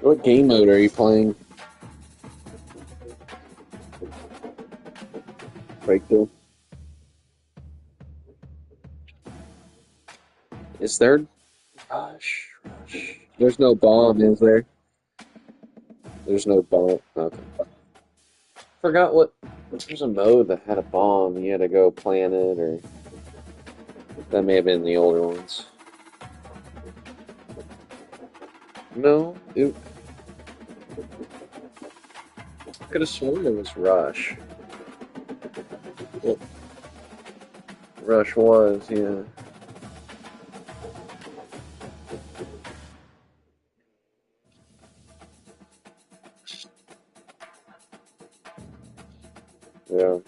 What game mode are you playing? Breakthrough. Is there? Rush. There's no bomb, is there? There's no bomb. Okay. Forgot what. There's a mode that had a bomb. You had to go plant it, or that may have been the older ones. No, it could have sworn it was Rush. Well, Rush was, yeah. Yeah.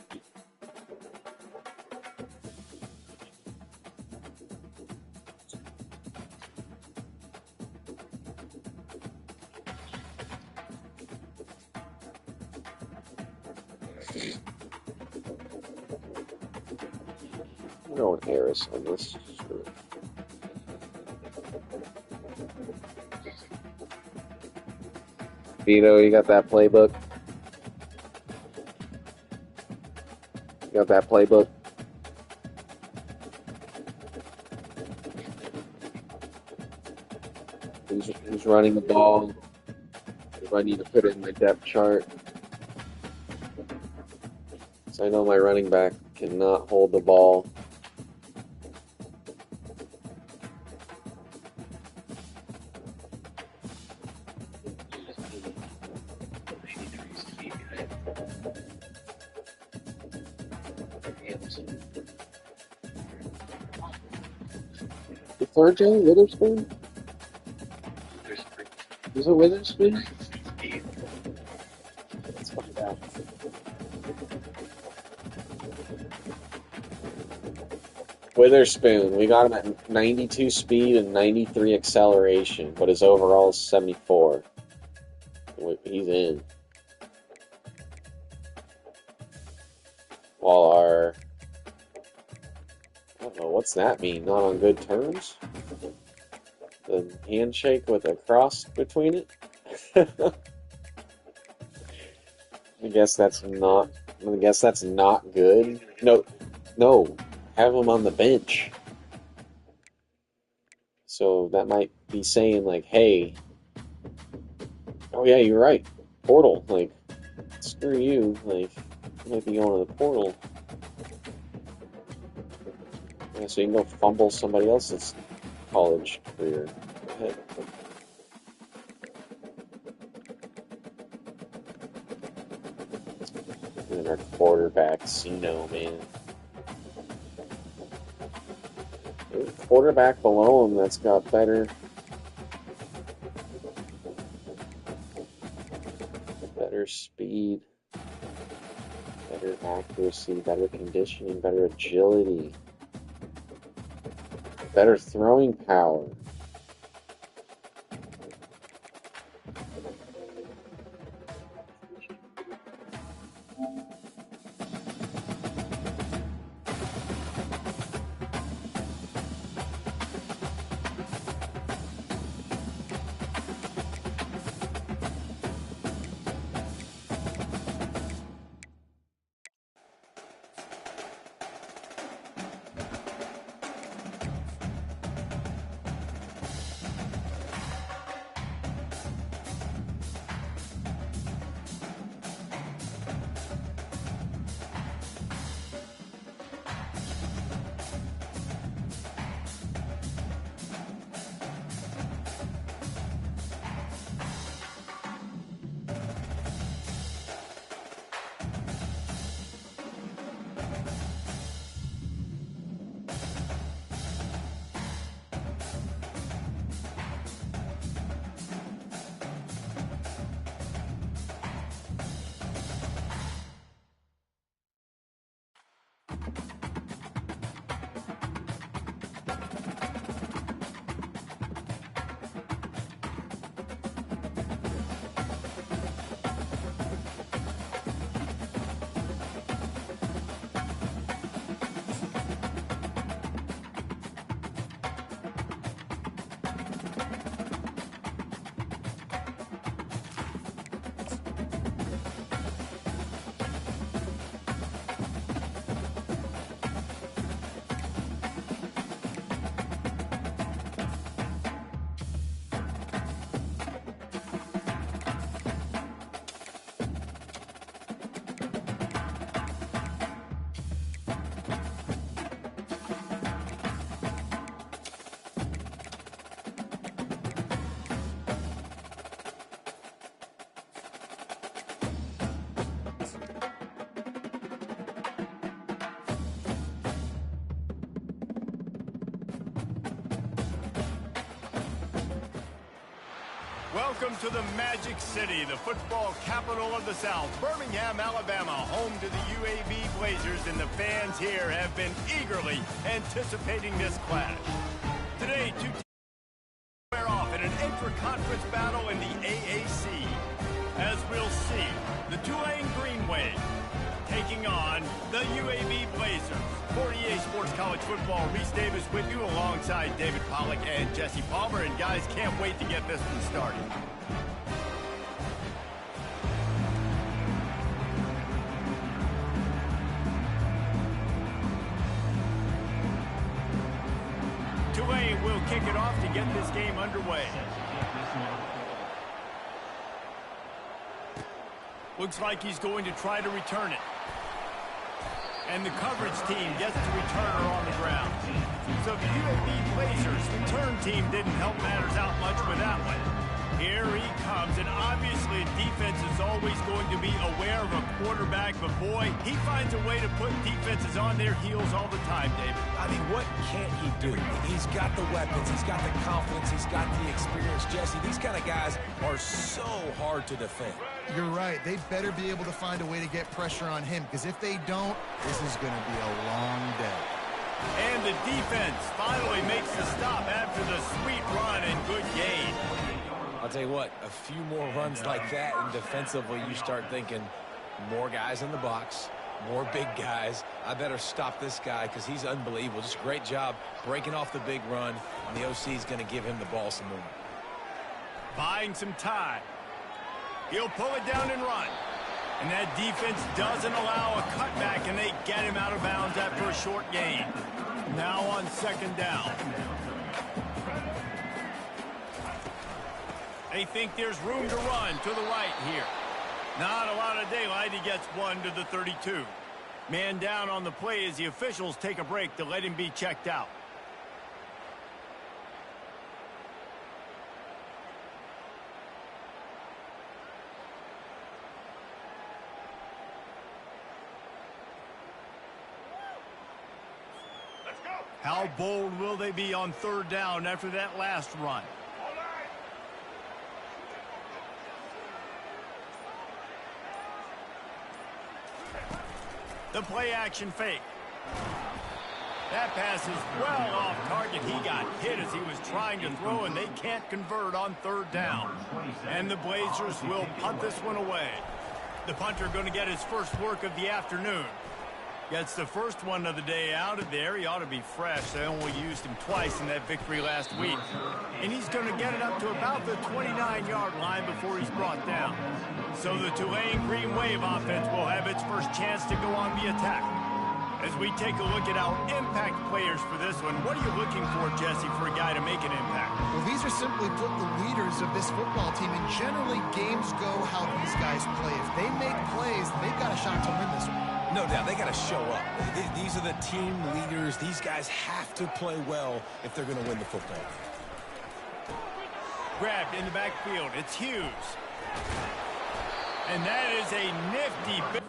I'm going Harris on this. Sure. Vito, you got that playbook? You got that playbook? Who's running the ball? If I need to put it in my depth chart. So I know my running back cannot hold the ball. The third Jay Witherspoon? Is it Witherspoon? Let's find out. Witherspoon, we got him at 92 speed and 93 acceleration, but his overall is 74. He's in. While our... I don't know, what's that mean? Not on good terms? The handshake with a cross between it? I guess that's not good. No, have him on the bench. So that might be saying like, hey, oh yeah, you're right. Portal, like, screw you. Like, you might be going to the portal. Yeah, so you can go fumble somebody else's college career. Go ahead. And our quarterback, Cino, man. Quarterback below him that's got better speed, better accuracy, better conditioning, better agility, better throwing power. Welcome to the Magic City, the football capital of the South, Birmingham, Alabama, home to the UAB Blazers, and the fans here have been eagerly anticipating this clash. Today, two teams square off in an intra-conference battle in the AAC. As we'll see, the Tulane Green Wave taking on the UAB Blazers. 48 Sports College Football, Reese Davis with you alongside David Pollack and Jesse Palmer. And guys, can't wait to get this one started. Tulane will kick it off to get this game underway. Looks like he's going to try to return it. And the coverage team gets the returner on the ground. So the UAB Blazers return team didn't help matters out much with that one. Here he comes, and obviously defense is always going to be aware of a quarterback, but boy, he finds a way to put defenses on their heels all the time, David. I mean, what can't he do? He's got the weapons, he's got the confidence, he's got the experience. Jesse, these kind of guys are so hard to defend. You're right. They better be able to find a way to get pressure on him, because if they don't, this is going to be a long day. And the defense finally makes the stop after the sweet run and good gain. I'll tell you what, a few more runs like that, and defensively you start thinking more guys in the box, more big guys. I better stop this guy because he's unbelievable. Just a great job breaking off the big run, and the OC is going to give him the ball some more. Buying some time. He'll pull it down and run. And that defense doesn't allow a cutback, and they get him out of bounds after a short gain. Now on second down. They think there's room to run to the right here. Not a lot of daylight. He gets one to the 32. Man down on the play as the officials take a break to let him be checked out. How bold will they be on third down after that last run? The play action fake. That pass is well off target. He got hit as he was trying to throw, and they can't convert on third down. And the Blazers will punt this one away. The punter going to get his first work of the afternoon. Gets the first one of the day out of there. He ought to be fresh. They only used him twice in that victory last week. And he's going to get it up to about the 29-yard line before he's brought down. So the Tulane Green Wave offense will have its first chance to go on the attack. As we take a look at our impact players for this one, what are you looking for, Jesse, for a guy to make an impact? Well, these are simply put the leaders of this football team, and generally games go how these guys play. If they make plays, they've got a shot to win this one. No doubt, they got to show up. These are the team leaders. These guys have to play well if they're going to win the football. Grabbed in the backfield. It's Hughes. And that is a nifty bit.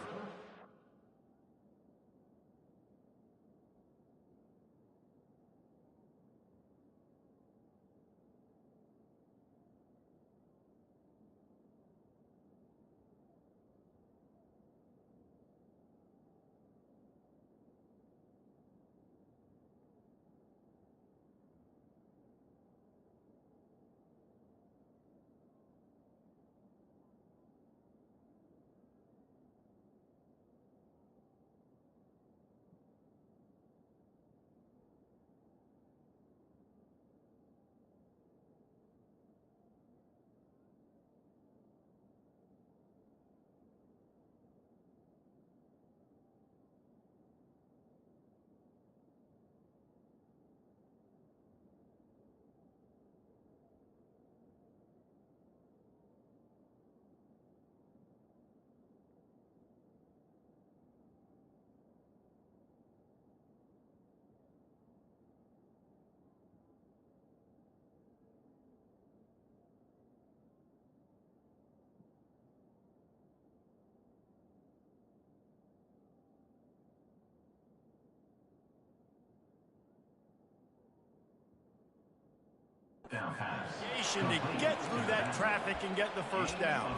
To get through that traffic and get the first down.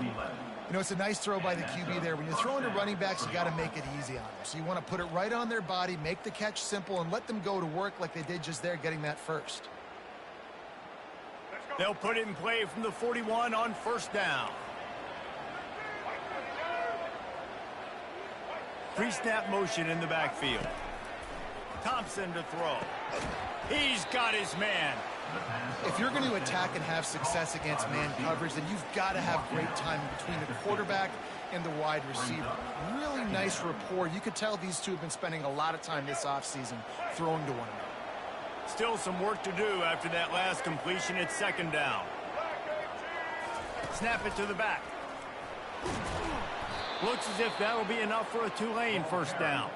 You know, it's a nice throw by the QB there. When you're throwing to running backs, you got to make it easy on them. So you want to put it right on their body, make the catch simple, and let them go to work like they did just there, getting that first. They'll put it in play from the 41 on first down. Pre-snap motion in the backfield. Thompson to throw. He's got his man. If you're going to attack and have success against man coverage, then you've got to have great timing between the quarterback and the wide receiver. Really nice rapport. You could tell these two have been spending a lot of time this offseason throwing to one another. Still some work to do after that last completion at second down. Snap it to the back. Looks as if that'll be enough for a Tulane first down.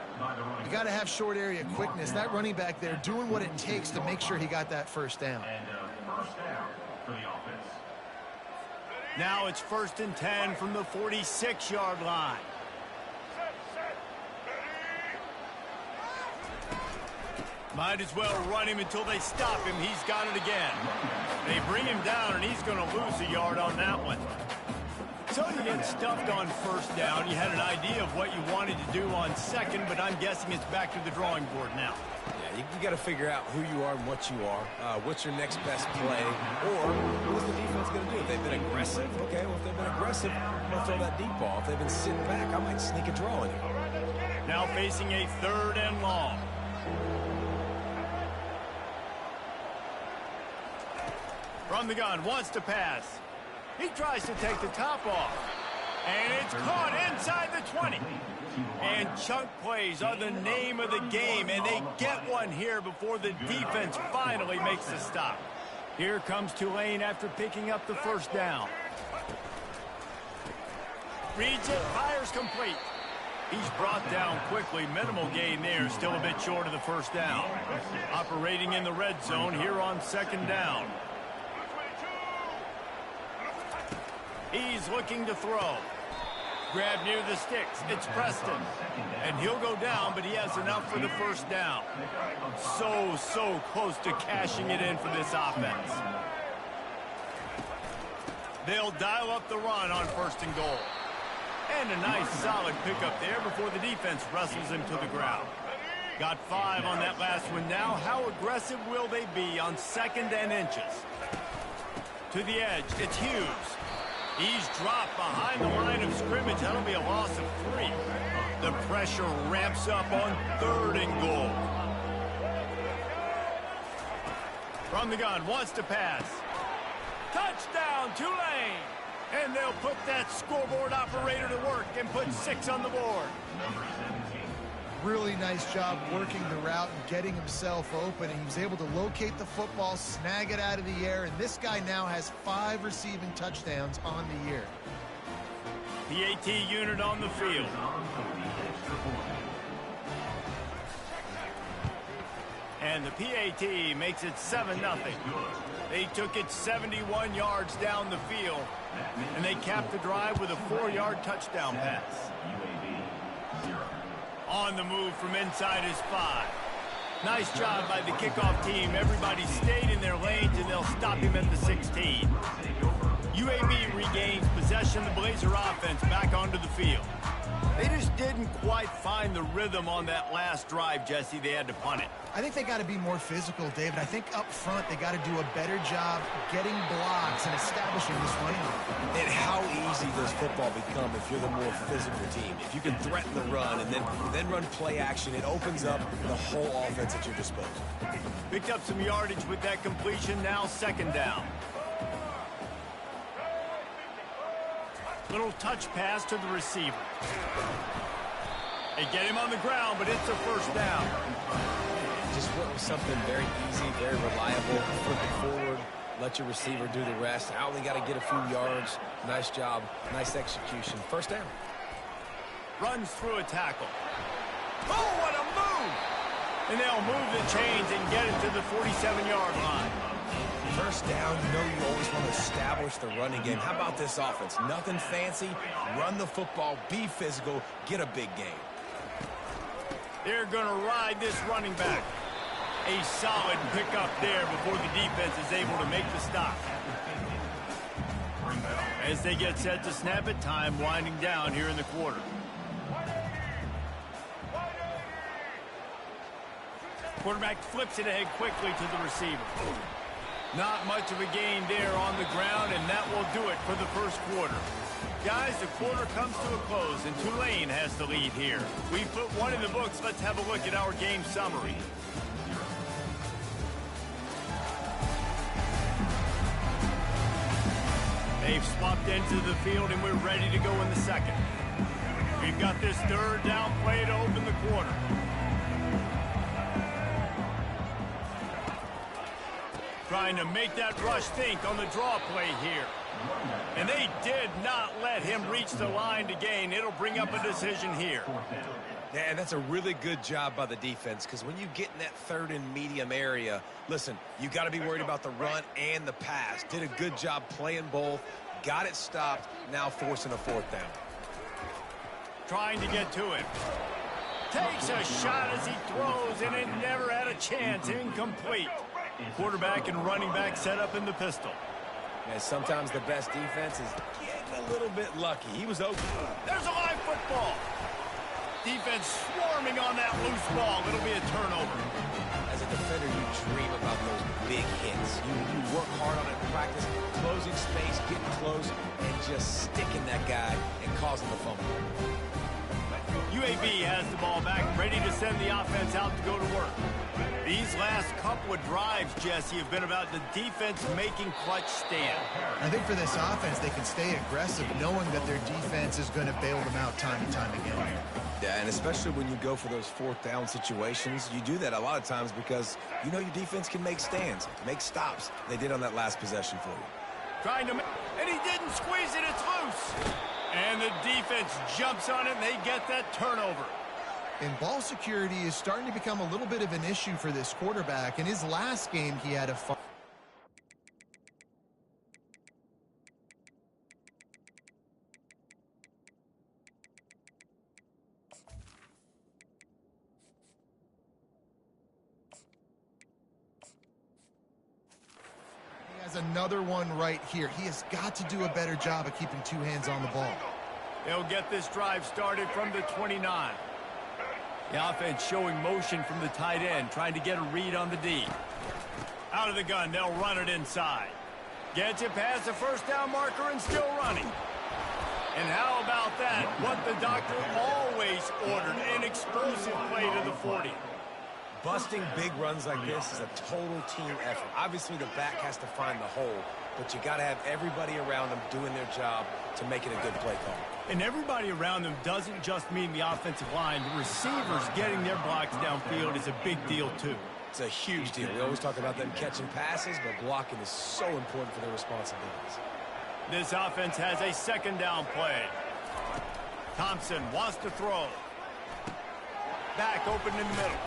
You got to have short area quickness. That running back there doing what it takes to make sure he got that first down. Now it's 1st and 10 from the 46-yard line. Might as well run him until they stop him. He's got it again. They bring him down, and he's going to lose a yard on that one. So you get stuffed on first down. You had an idea of what you wanted to do on second, but I'm guessing it's back to the drawing board now. Yeah, you got to figure out who you are and what you are. What's your next best play? Or what's the defense going to do? If they've been aggressive, okay, well, if they've been aggressive, I'm going to throw that deep ball. If they've been sitting back, I might sneak a draw in here. Now facing a 3rd and long. From the gun, wants to pass. He tries to take the top off. And it's caught inside the 20. And chunk plays are the name of the game, and they get one here before the defense finally makes the stop. Here comes Tulane after picking up the first down. Reads it, fires complete. He's brought down quickly. Minimal gain there, still a bit short of the first down. Operating in the red zone here on second down. He's looking to throw. Grab near the sticks. It's Preston. And he'll go down, but he has enough for the first down. So close to cashing it in for this offense. They'll dial up the run on 1st and goal. And a nice solid pickup there before the defense wrestles him to the ground. Got 5 on that last one now. How aggressive will they be on 2nd and inches? To the edge, it's Hughes. He's dropped behind the line of scrimmage. That'll be a loss of 3. The pressure ramps up on 3rd and goal. From the gun, wants to pass. Touchdown, Tulane! And they'll put that scoreboard operator to work and put 6 on the board. Really nice job working the route and getting himself open. And he was able to locate the football, snag it out of the air, and this guy now has 5 receiving touchdowns on the year. PAT unit on the field. And the PAT makes it 7-0. They took it 71 yards down the field, and they capped the drive with a 4-yard touchdown pass. On the move from inside his 5. Nice job by the kickoff team. Everybody stayed in their lanes, and they'll stop him at the 16. UAB regains possession of the Blazer offense back onto the field. They just didn't quite find the rhythm on that last drive, Jesse. They had to punt it. I think they got to be more physical, David. I think up front they got to do a better job getting blocks and establishing this running game. And how easy does football become if you're the more physical team? If you can threaten the run and then run play action, it opens up the whole offense at your disposal. Picked up some yardage with that completion. Now 2nd down. Little touch pass to the receiver. They get him on the ground, but it's a first down. Just work with something very easy, very reliable. Flip it forward, let your receiver do the rest. I only got to get a few yards. Nice job, nice execution. First down. Runs through a tackle. Oh, what a move! And they'll move the chains and get it to the 47-yard line. First down, you know you always want to establish the running game. How about this offense? Nothing fancy. Run the football, be physical, get a big gain. They're going to ride this running back. A solid pickup there before the defense is able to make the stop. As they get set to snap it, time winding down here in the quarter. Quarterback flips it ahead quickly to the receiver. Not much of a gain there on the ground, and that will do it for the first quarter. Guys, the quarter comes to a close, and Tulane has the lead here. We've put one in the books. Let's have a look at our game summary. They've swapped into the field, and we're ready to go in the second. We've got this third down play to open the quarter. Trying to make that rush think on the draw play here. And they did not let him reach the line to gain. It'll bring up a decision here. Yeah, that's a really good job by the defense, because when you get in that third and medium area, listen, you got to be worried about the run and the pass. Did a good job playing both, got it stopped, now forcing a fourth down. Trying to get to it. Takes a shot as he throws, and it never had a chance. Incomplete. Quarterback and running back set up in the pistol. And sometimes the best defense is getting a little bit lucky. He was open. There's a live football. Defense swarming on that loose ball. It'll be a turnover. As a defender, you dream about those big hits. You work hard on it in practice, closing space, getting close, and just sticking that guy and causing the fumble. UAB has the ball back, ready to send the offense out to go to work. These last couple of drives, Jesse, have been about the defense making clutch stand. I think for this offense, they can stay aggressive knowing that their defense is going to bail them out time and time again. Yeah, and especially when you go for those fourth down situations, you do that a lot of times because you know your defense can make stands, make stops. They did on that last possession for you. Trying to, and he didn't squeeze it, it's loose. And the defense jumps on it, and they get that turnover. And ball security is starting to become a little bit of an issue for this quarterback. In his last game, he had a He has another one right here. He has got to do a better job of keeping two hands on the ball. They'll get this drive started from the 29. The offense showing motion from the tight end, trying to get a read on the D. Out of the gun, they'll run it inside. Gets it past the first down marker and still running. And how about that? What the doctor always ordered, an explosive play to the 40. Busting big runs like this is a total team effort. Obviously, the back has to find the hole, but you got to have everybody around them doing their job to make it a good play call. And everybody around them doesn't just mean the offensive line. The receivers getting their blocks downfield is a big deal, too. It's a huge deal. We always talk about them catching passes, but blocking is so important for their responsibilities. This offense has a second down play. Thompson wants to throw. Back open in the middle.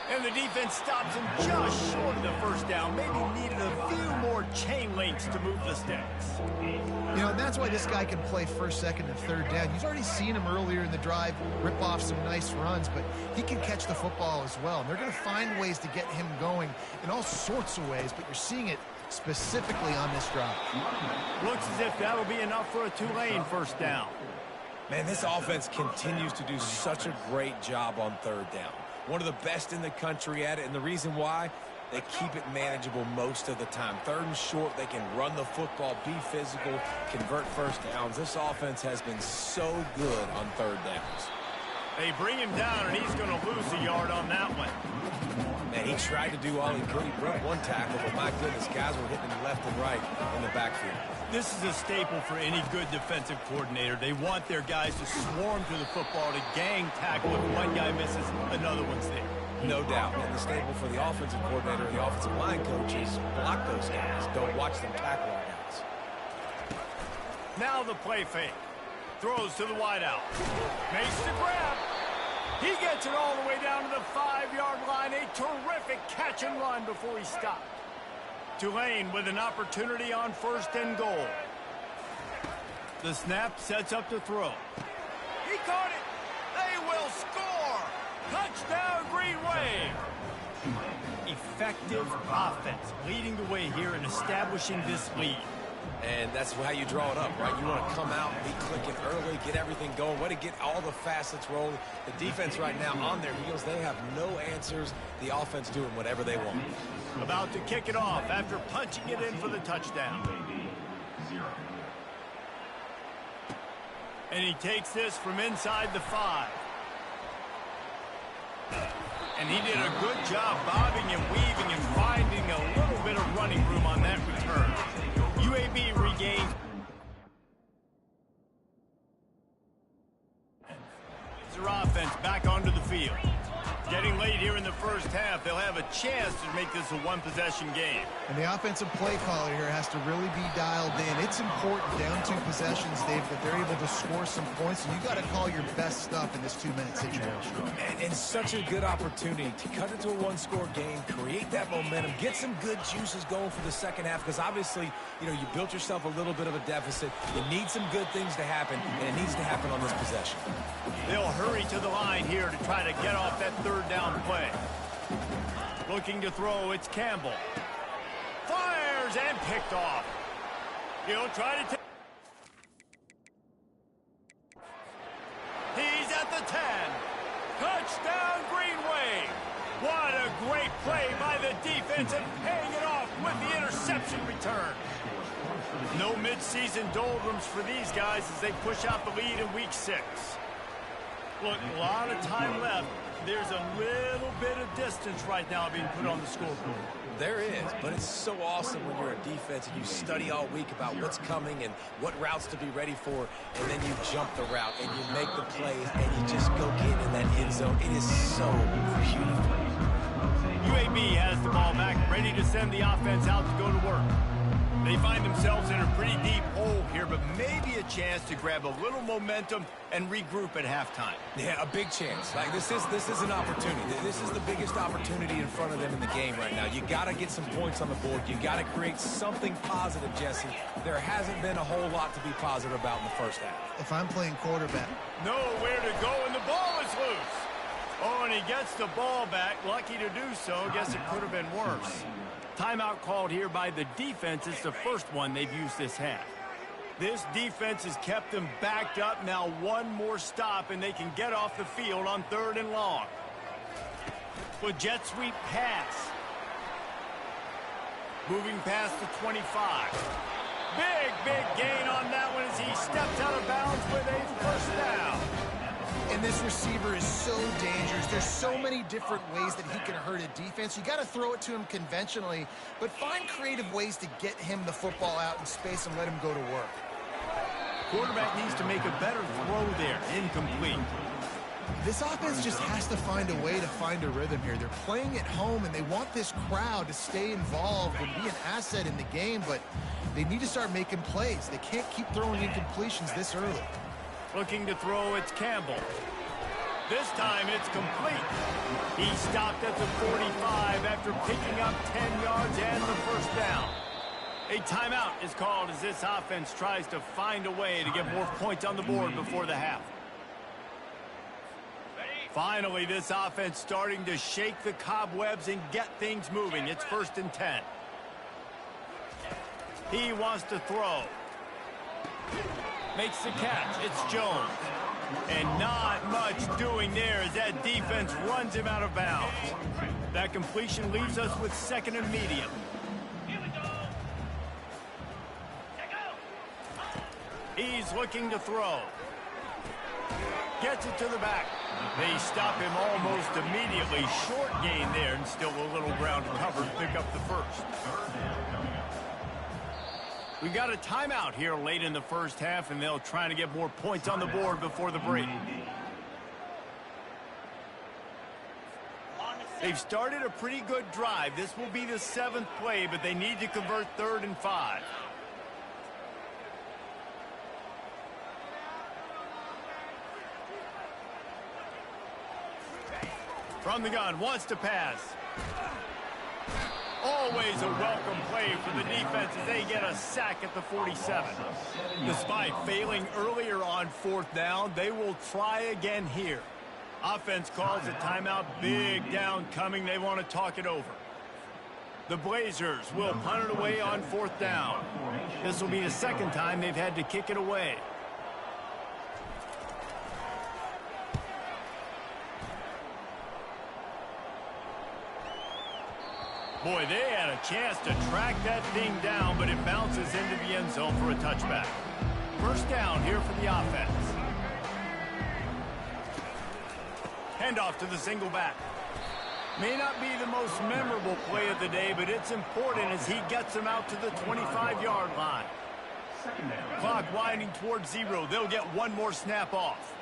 And the defense stops him just short of the first down. Maybe needed a few more chain links to move the sticks. You know, that's why this guy can play first, second, and third down. You've already seen him earlier in the drive rip off some nice runs, but he can catch the football as well. And they're going to find ways to get him going in all sorts of ways, but you're seeing it specifically on this drive. Looks as if that'll be enough for a Tulane first down. Man, this offense continues to do such a great job on third down. One of the best in the country at it, and the reason why, they keep it manageable most of the time. Third and short, they can run the football, be physical, convert first downs. This offense has been so good on third downs. They bring him down, and he's going to lose a yard on that one. Man, he tried to do all he could. He broke one tackle, but my goodness, guys were hitting him left and right in the backfield. This is a staple for any good defensive coordinator. They want their guys to swarm to the football, to gang tackle. If one guy misses, another one's there. No doubt. And the staple for the offensive coordinator and the offensive line coach is block those guys. Don't watch them tackle our guys. Now the play fake. Throws to the wideout. Makes the grab. He gets it all the way down to the 5-yard line. A terrific catch and run before he stopped. Tulane with an opportunity on first and goal. The snap sets up to throw. He caught it. They will score. Touchdown, Green Wave. He effective offense, leading the way here and establishing this lead. And that's how you draw it up, right? You want to come out, be clicking early, get everything going, way to get all the facets rolling. The defense right now on their heels, they have no answers. The offense doing whatever they want. About to kick it off after punching it in for the touchdown. And he takes this from inside the 5. And he did a good job bobbing and weaving and finding a little bit of running room on that return. UAB regains. Their offense back onto the field. Getting late here in the first half, they'll have a chance to make this a one-possession game. And the offensive play caller here has to really be dialed in. It's important down 2 possessions, Dave, that they're able to score some points. And you got to call your best stuff in this 2-minute situation. And such a good opportunity to cut into a 1-score game, create that momentum, get some good juices going for the second half. Because obviously, you know, you built yourself a little bit of a deficit. You need some good things to happen, and it needs to happen on this possession. They'll hurry to the line here to try to get off that third down play. Looking to throw, it's Campbell. Fires and picked off. He'll try to take. He's at the 10. Touchdown, Green Wave. What a great play by the defense and paying it off with the interception return. No mid-season doldrums for these guys as they push out the lead in week 6. Look, a lot of time left. There's a little bit of distance right now being put on the scoreboard. There is, but it's so awesome when you're a defense and you study all week about what's coming and what routes to be ready for, and then you jump the route and you make the plays and you just go get in that end zone. It is so beautiful. UAB has the ball back, ready to send the offense out to go to work. They find themselves in a pretty deep hole here, but maybe a chance to grab a little momentum and regroup at halftime. Yeah, a big chance. Like this is an opportunity. This is the biggest opportunity in front of them in the game right now. You got to get some points on the board. You got to create something positive, Jesse. There hasn't been a whole lot to be positive about in the first half. If I'm playing quarterback, Nowhere to go, and the ball is loose. Oh, and he gets the ball back. Lucky to do so. Guess it could have been worse. Timeout called here by the defense. It's the first one they've used this half. This defense has kept them backed up. Now one more stop, and they can get off the field on 3rd and long. With jet sweep pass. Moving past the 25. Big gain on that one as he steps out of bounds with a first down. and this receiver is so dangerous. There's so many different ways that he can hurt a defense. You got to throw it to him conventionally, but find creative ways to get him the football out in space and let him go to work. Quarterback needs to make a better throw there. Incomplete. This offense just has to find a way to find a rhythm here. They're playing at home, and they want this crowd to stay involved and be an asset in the game, but they need to start making plays. They can't keep throwing incompletions this early. Looking to throw, it's Campbell. This time it's complete. He stopped at the 45 after picking up 10 yards and the first down. A timeout is called as this offense tries to find a way to get more points on the board before the half. Finally, this offense starting to shake the cobwebs and get things moving. It's 1st and 10. He wants to throw. Makes the catch. It's Jones. And not much doing there as that defense runs him out of bounds. That completion leaves us with 2nd and medium. He's looking to throw. Gets it to the back. They stop him almost immediately. Short gain there and still a little ground to cover to pick up the first. We got a timeout here late in the first half, and they'll try to get more points on the board before the break. They've started a pretty good drive. This will be the 7th play, but they need to convert 3rd and 5. From the gun, wants to pass. Always a welcome play for the defense as they get a sack at the 47. Despite failing earlier on 4th down, they will try again here. Offense calls a timeout. Big down coming. They want to talk it over. The Blazers will punt it away on 4th down. This will be the second time they've had to kick it away. Boy, they had a chance to track that thing down, but it bounces into the end zone for a touchback. First down here for the offense. Handoff to the single back. May not be the most memorable play of the day, but it's important as he gets them out to the 25-yard line. Clock winding towards 0. They'll get one more snap off.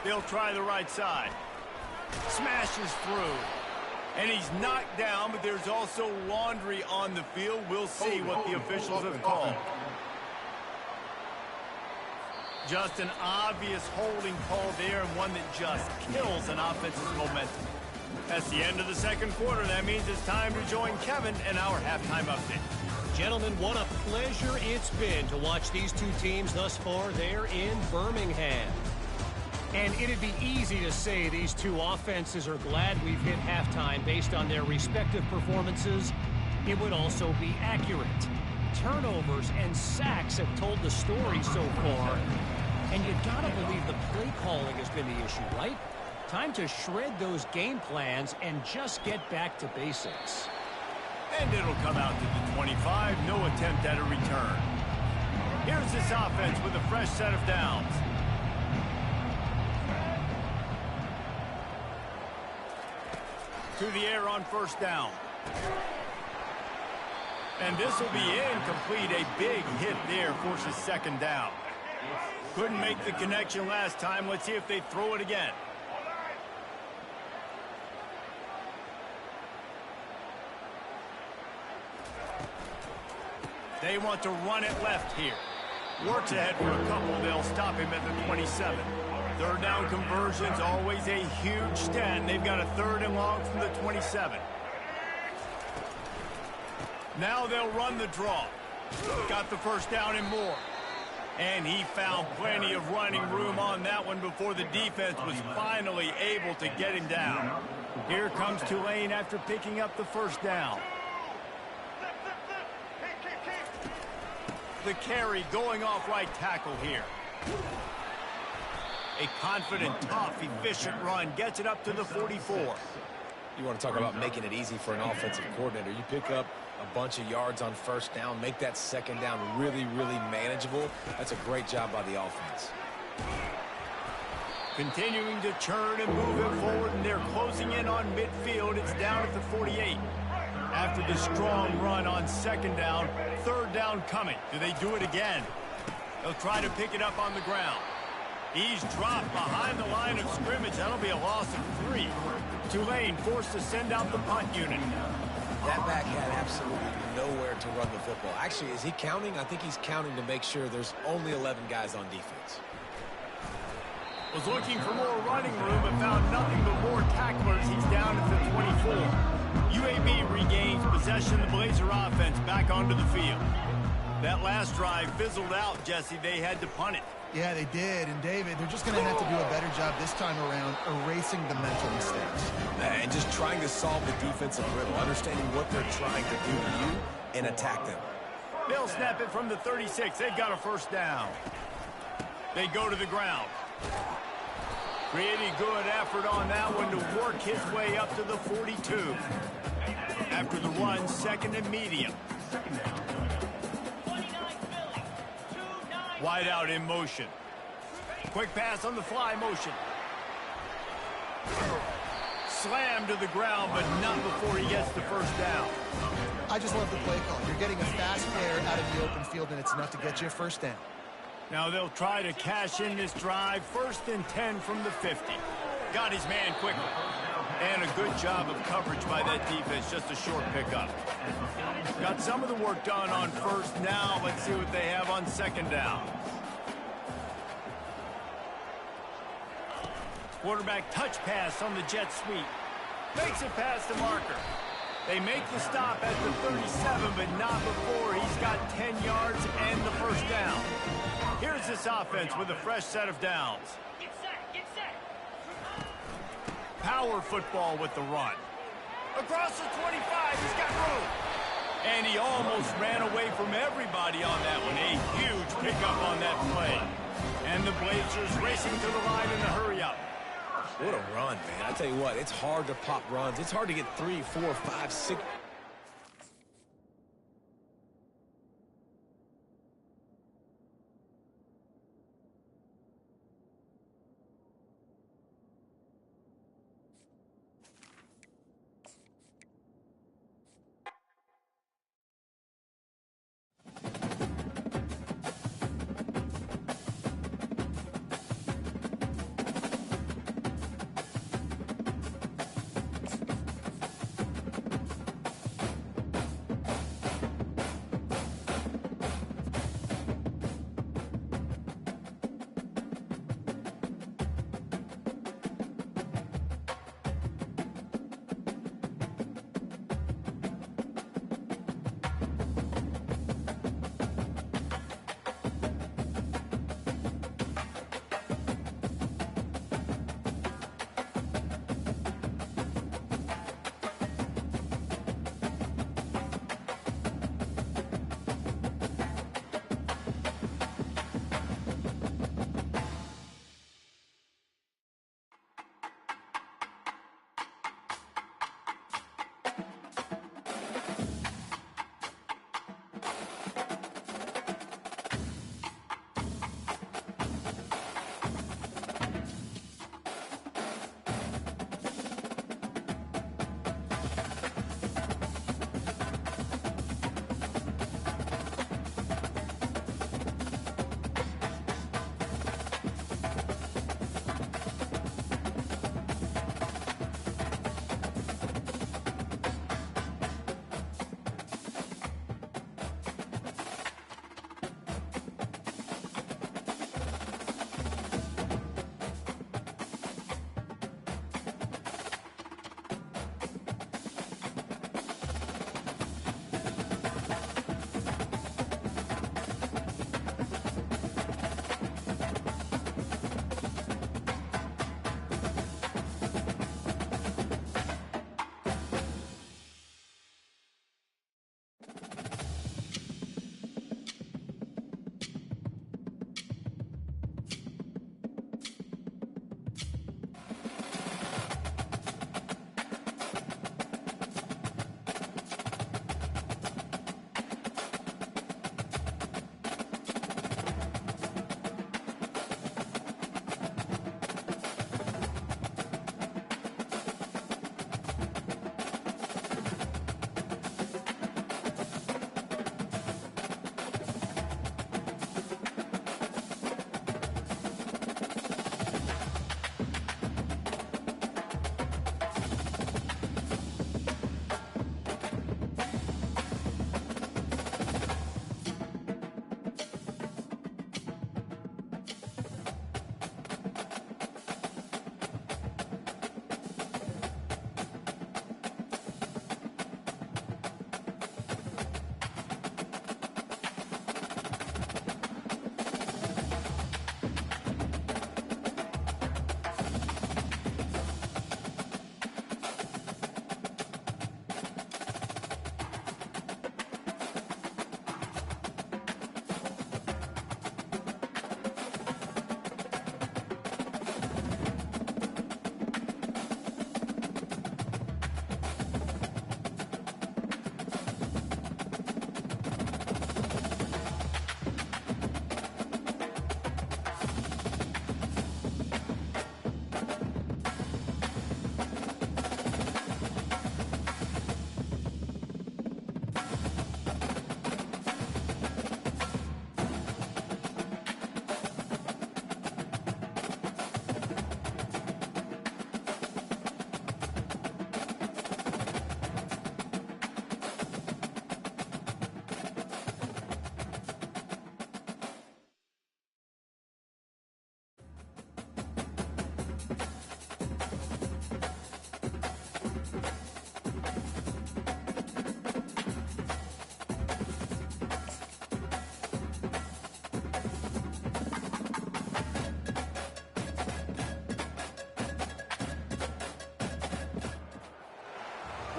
They'll try the right side. Smashes through. And he's knocked down, but there's also laundry on the field. We'll see what the officials have called. Just an obvious holding call there, and one that just kills an offense's momentum. That's the end of the second quarter. That means it's time to join Kevin in our halftime update. Gentlemen, what a pleasure it's been to watch these two teams thus far there in Birmingham. And it'd be easy to say these two offenses are glad we've hit halftime based on their respective performances. It would also be accurate. Turnovers and sacks have told the story so far. And you gotta believe the play calling has been the issue, right? Time to shred those game plans and just get back to basics. And it'll come out to the 25. No attempt at a return. Here's this offense with a fresh set of downs. To the air on first down. And this will be incomplete. A big hit there forces second down. Couldn't make the connection last time. Let's see if they throw it again. They want to run it left here. Works ahead for a couple. They'll stop him at the 27. Third down conversions, always a huge stat. They've got a 3rd and long from the 27. Now they'll run the draw. Got the first down and more. And he found plenty of running room on that one before the defense was finally able to get him down. Here comes Tulane after picking up the first down. The carry going off right tackle here. A confident, tough, efficient run gets it up to the 44. You want to talk about making it easy for an offensive coordinator. You pick up a bunch of yards on first down, make that second down really, really manageable. That's a great job by the offense. Continuing to churn and move it forward, and they're closing in on midfield. It's down at the 48. After the strong run on second down, third down coming. Do they do it again? They'll try to pick it up on the ground. He's dropped behind the line of scrimmage. That'll be a loss of 3. Tulane forced to send out the punt unit. That back had absolutely nowhere to run the football. Actually, is he counting? I think he's counting to make sure there's only 11 guys on defense. Was looking for more running room, but found nothing but more tacklers. He's down at the 24. UAB regains possession of the Blazer offense back onto the field. That last drive fizzled out, Jesse. They had to punt it. Yeah, they did. And, David, they're just going to have to do a better job this time around erasing the mental mistakes. And just trying to solve the defensive riddle, understanding what they're trying to do to you and attack them. They'll snap it from the 36. They've got a first down. They go to the ground. Pretty good effort on that one to work his way up to the 42. After the run, second and medium. Wide out in motion. Quick pass on the fly motion. Slam to the ground, but not before he gets the first down. I just love the play call. You're getting a fast player out of the open field, and it's enough to get you a first down. Now they'll try to cash in this drive. 1st and 10 from the 50. Got his man quickly. And a good job of coverage by that defense. Just a short pickup. Got some of the work done on first. Now let's see what they have on second down. Quarterback touch pass on the jet sweep. Makes it past the marker. They make the stop at the 37, but not before he's got 10 yards and the first down. Here's this offense with a fresh set of downs. Power football with the run. Across the 25, he's got room. And he almost ran away from everybody on that one. A huge pickup on that play. And the Blazers racing to the line in a hurry-up. What a run, man. I tell you what, it's hard to pop runs. It's hard to get 3, 4, 5, 6...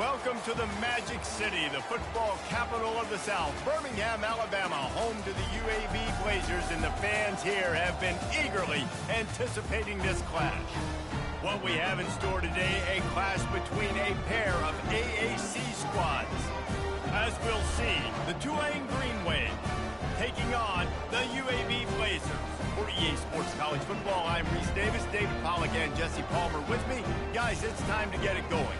Welcome to the Magic City, the football capital of the South. Birmingham, Alabama, home to the UAB Blazers, and the fans here have been eagerly anticipating this clash. What we have in store today, a clash between a pair of AAC squads. As we'll see, the Tulane Green Wave taking on the UAB Blazers. For EA Sports College Football, I'm Reese Davis, David Pollack, and Jesse Palmer with me. Guys, it's time to get it going.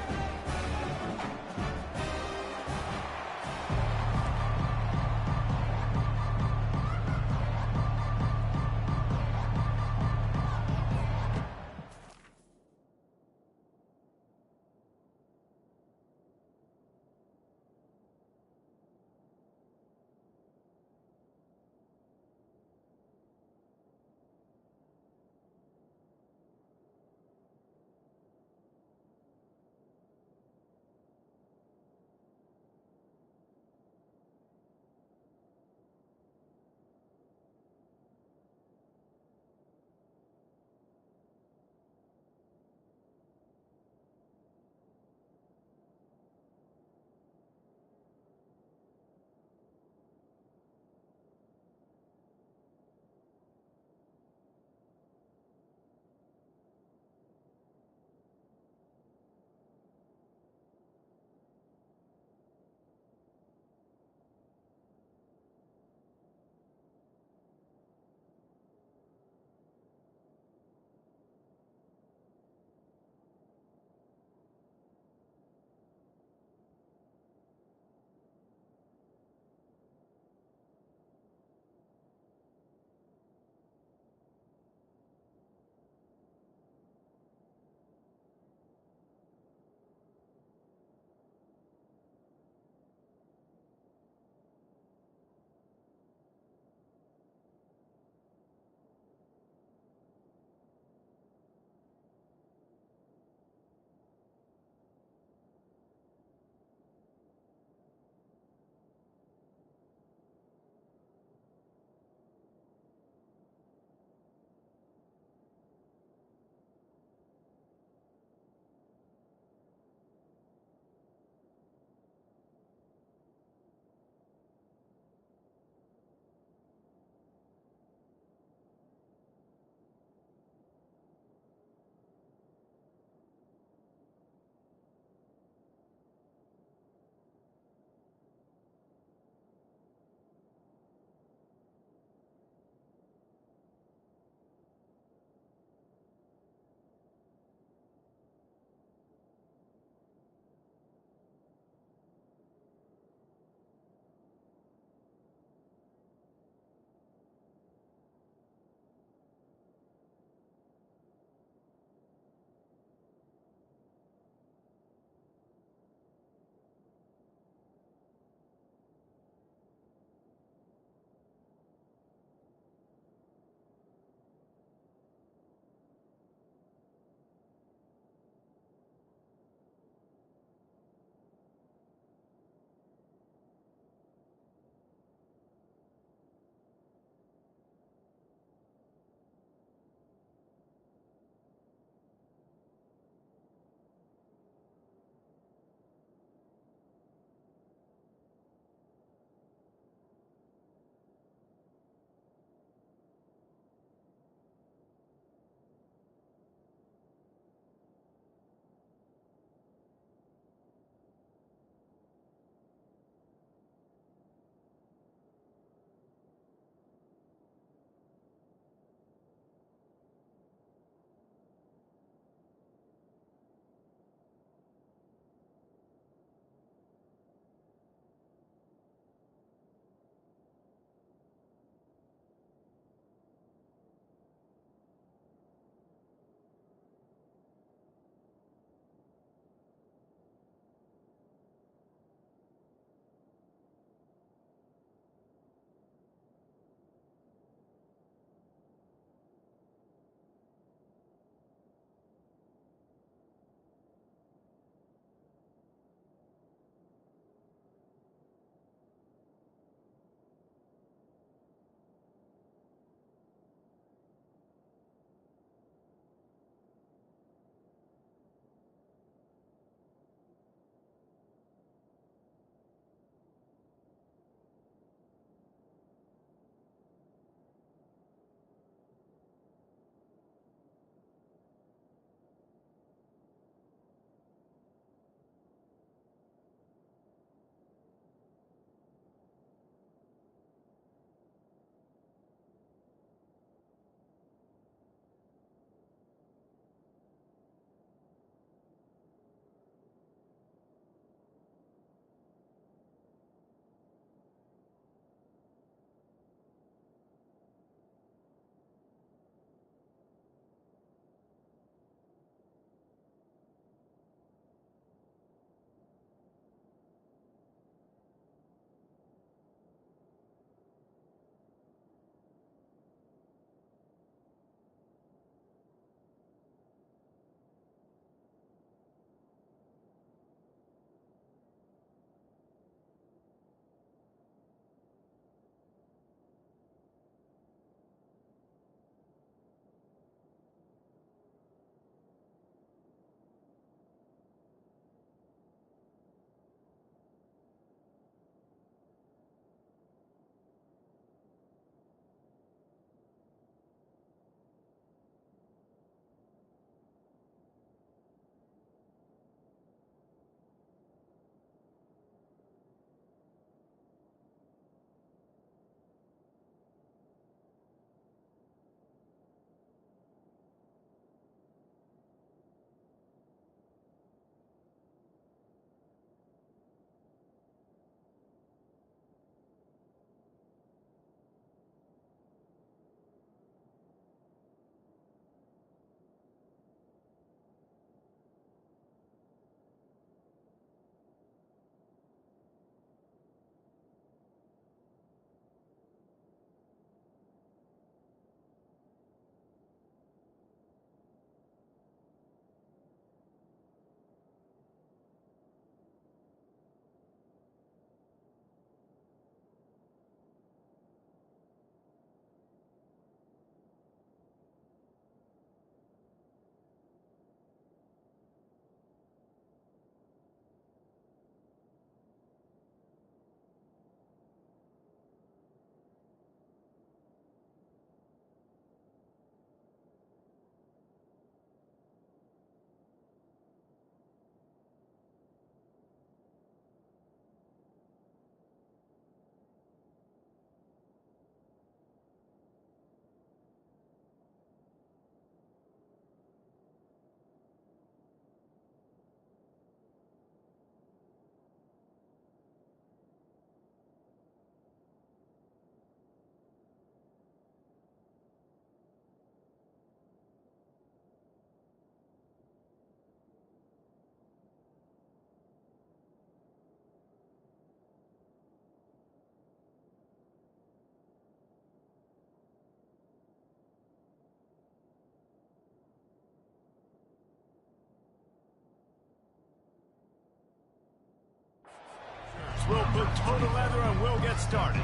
will put toe to leather and we'll get started.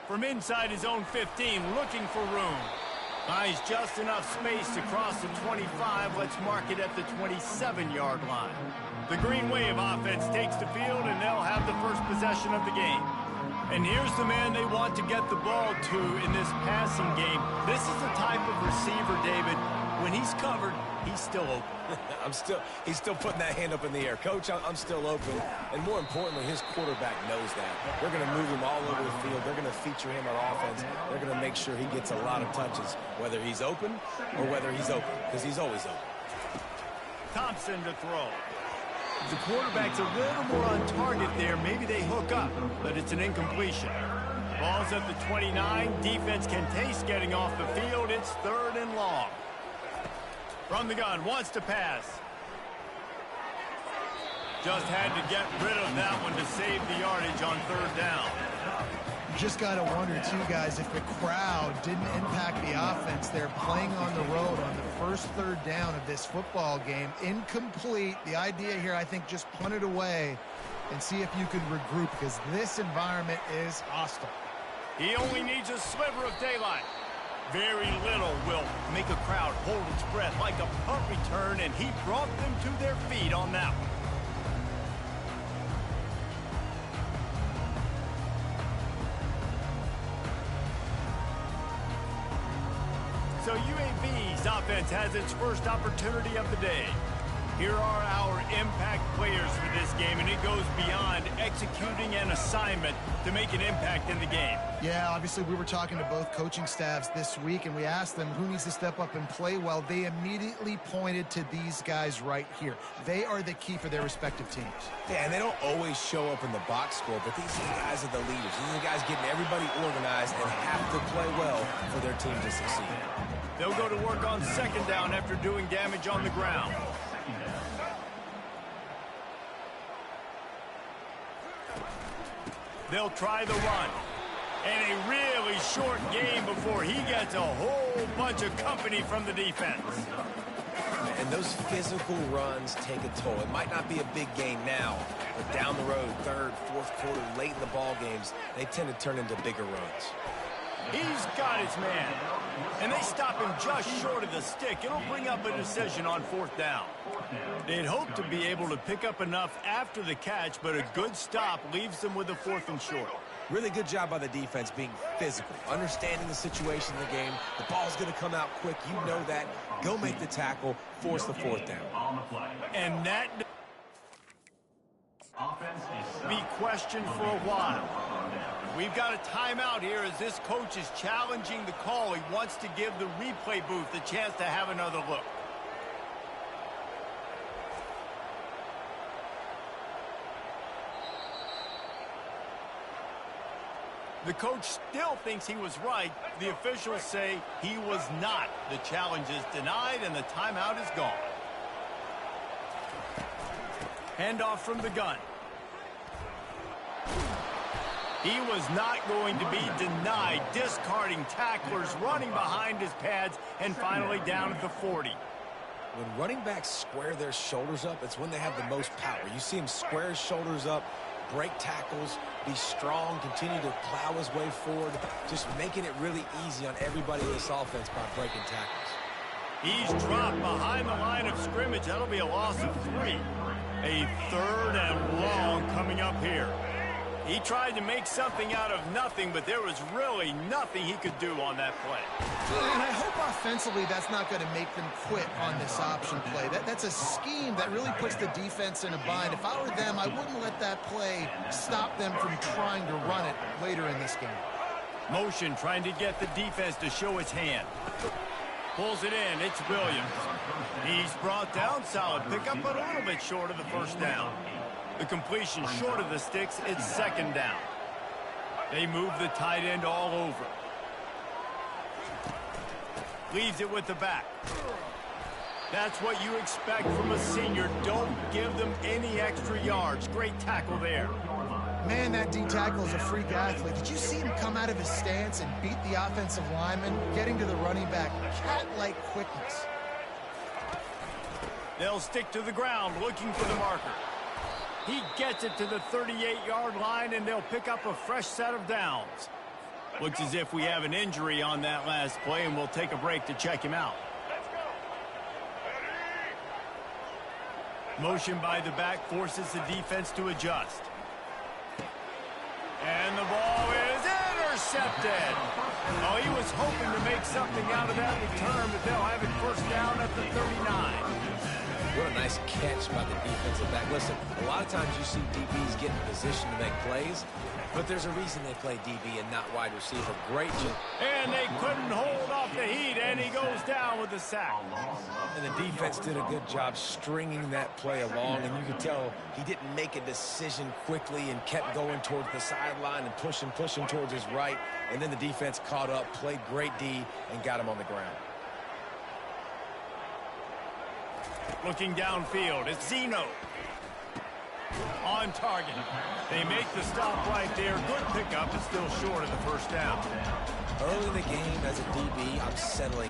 From inside his own 15, looking for room. Buys just enough space to cross the 25. Let's mark it at the 27-yard line. The Green Wave offense takes the field, and they'll have the first possession of the game. And here's the man they want to get the ball to in this passing game. This is the type of receiver, David, when he's covered, he's still open. He's still putting that hand up in the air. Coach, I'm still open. And more importantly, his quarterback knows that. They're going to move him all over the field. They're going to feature him on offense. They're going to make sure he gets a lot of touches, whether he's open or whether he's open, because he's always open. Thompson to throw. The quarterback's a little more on target there. Maybe they hook up, but it's an incompletion. Ball's at the 29. Defense can taste getting off the field. It's 3rd and long. From the gun, wants to pass. Just had to get rid of that one to save the yardage on 3rd down. You just got to wonder, too, guys, if the crowd didn't impact the offense. They're playing on the road on the first 3rd down of this football game. Incomplete. The idea here, I think, just punt it away and see if you can regroup, because this environment is hostile. He only needs a sliver of daylight. Very little will make a crowd hold its breath like a punt return, and he brought them to their feet on that one. So UAB's offense has its first opportunity of the day. Here are our impact players for this game, and it goes beyond executing an assignment to make an impact in the game. Yeah, obviously we were talking to both coaching staffs this week, and we asked them who needs to step up and play well. They immediately pointed to these guys right here. They are the key for their respective teams. Yeah, and they don't always show up in the box score, but these guys are the leaders. These are the guys getting everybody organized and have to play well for their team to succeed. They'll go to work on 2nd down after doing damage on the ground. They'll try the run. And a really short game before he gets a whole bunch of company from the defense. And those physical runs take a toll. It might not be a big gain now, but down the road, 3rd, 4th quarter, late in the ball games, they tend to turn into bigger runs. He's got his man. And they stop him just short of the stick. It'll bring up a decision on 4th down. They'd hope to be able to pick up enough after the catch, but a good stop leaves them with a 4th and short. Really good job by the defense being physical, understanding the situation in the game. The ball's going to come out quick. You know that. Go make the tackle, force the 4th down. And that be questioned for a while. We've got a timeout here as this coach is challenging the call. He wants to give the replay booth a chance to have another look. The coach still thinks he was right. The officials say he was not. The challenge is denied and the timeout is gone. Handoff from the gun. He was not going to be denied, discarding tacklers, running behind his pads, and finally down at the 40. When running backs square their shoulders up, it's when they have the most power. You see him square his shoulders up, break tackles, be strong, continue to plow his way forward, just making it really easy on everybody in this offense by breaking tackles. He's dropped behind the line of scrimmage. That'll be a loss of 3. A 3rd and long coming up here. He tried to make something out of nothing, but there was really nothing he could do on that play. And I hope offensively that's not going to make them quit on this option play. That's a scheme that really puts the defense in a bind. If I were them, I wouldn't let that play stop them from trying to run it later in this game. Motion trying to get the defense to show its hand. Pulls it in. It's Williams. He's brought down. Solid pickup, but a little bit short of the 1st down. The completion short of the sticks, it's 2nd down. They move the tight end all over. Leaves it with the back. That's what you expect from a senior. Don't give them any extra yards. Great tackle there. Man, that D tackle is a freak athlete. Did you see him come out of his stance and beat the offensive lineman, getting to the running back? Cat-like quickness. They'll stick to the ground looking for the marker. He gets it to the 38-yard line, and they'll pick up a fresh set of downs. Looks as if we have an injury on that last play, and we'll take a break to check him out. Motion by the back forces the defense to adjust. And the ball is intercepted. Oh, he was hoping to make something out of that return, but they'll have it first down at the 39. What a nice catch by the defensive back. Listen, a lot of times you see DBs get in position to make plays, but there's a reason they play DB and not wide receiver. Great job. And they couldn't hold off the heat, and he goes down with the sack. And the defense did a good job stringing that play along, and you could tell he didn't make a decision quickly and kept going towards the sideline and pushing towards his right. And then the defense caught up, played great D, and got him on the ground. Looking downfield, it's Zeno. On target. They make the stop right there. Good pickup, but still short of the first down. Early in the game, as a DB, I'm settling.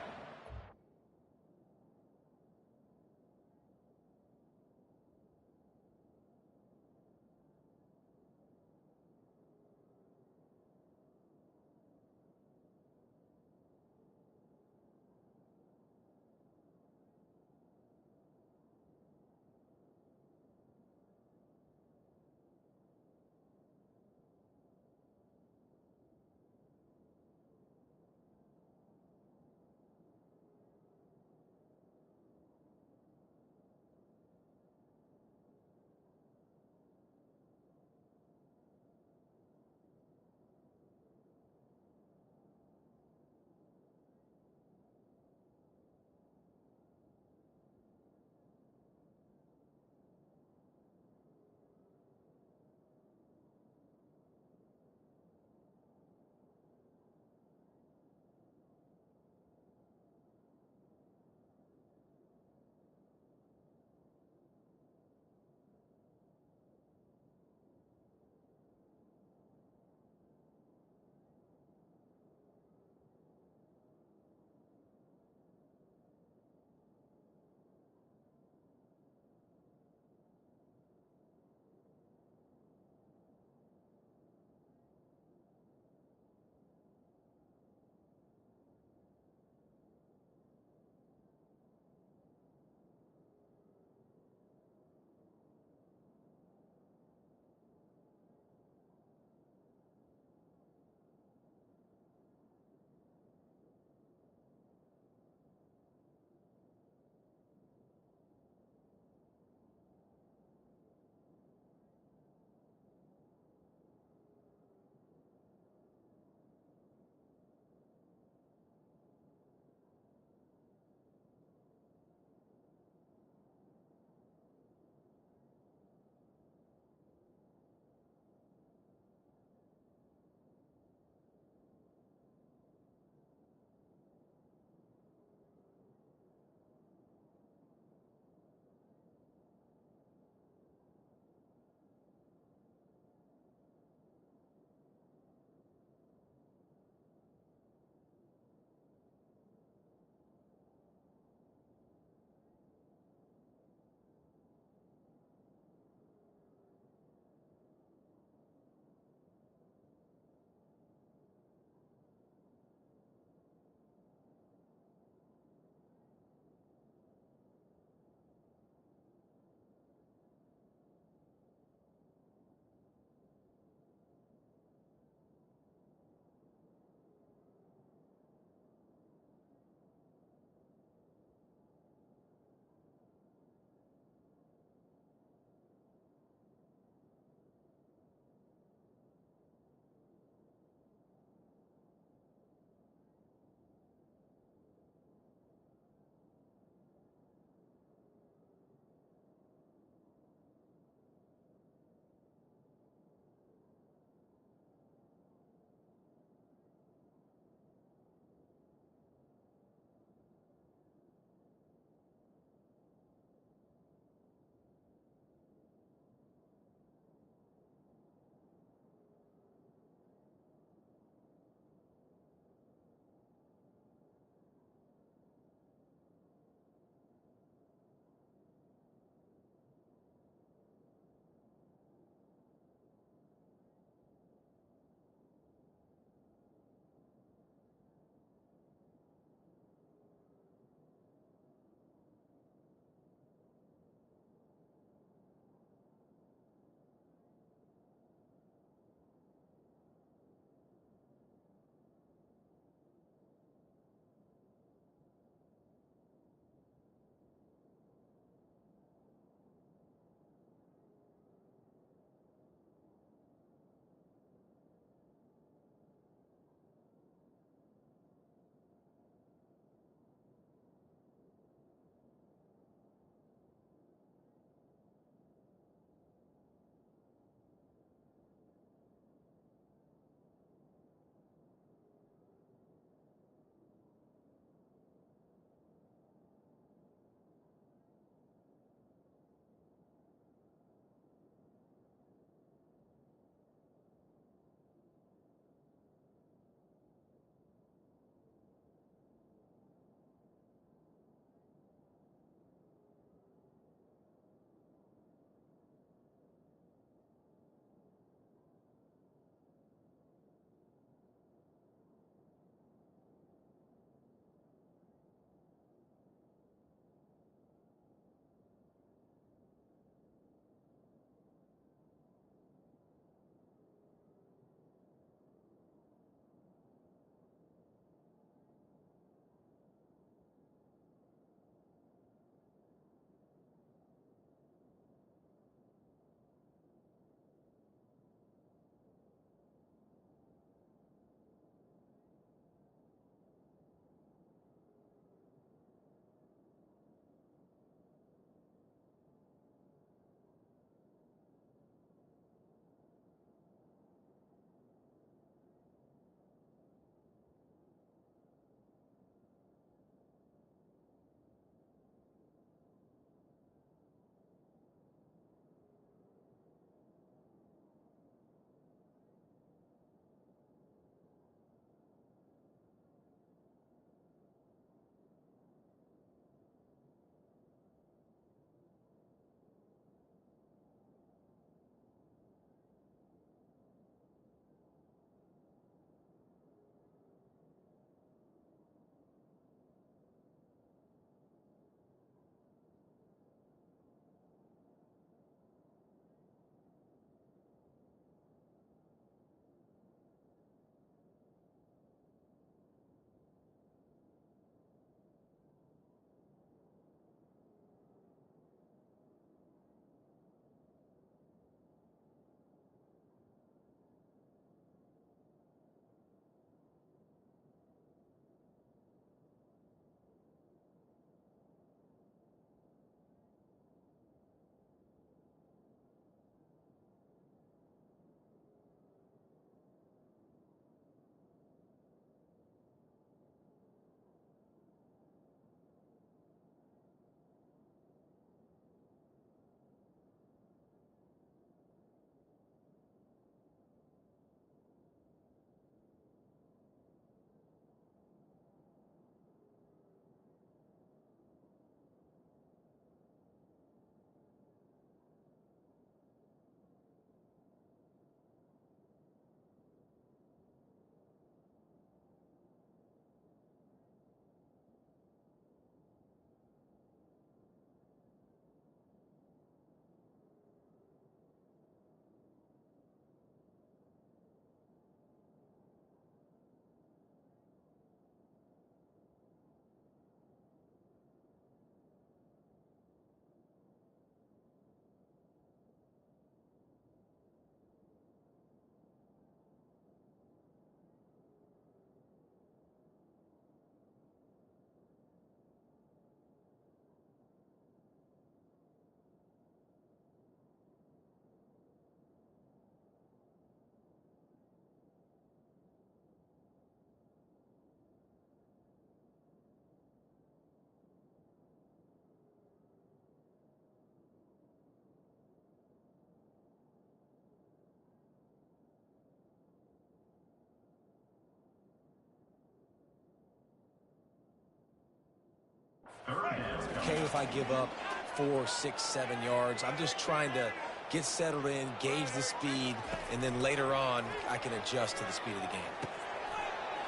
okay if I give up 4, 6, 7 yards. I'm just trying to get settled in, gauge the speed, and then later on, I can adjust to the speed of the game.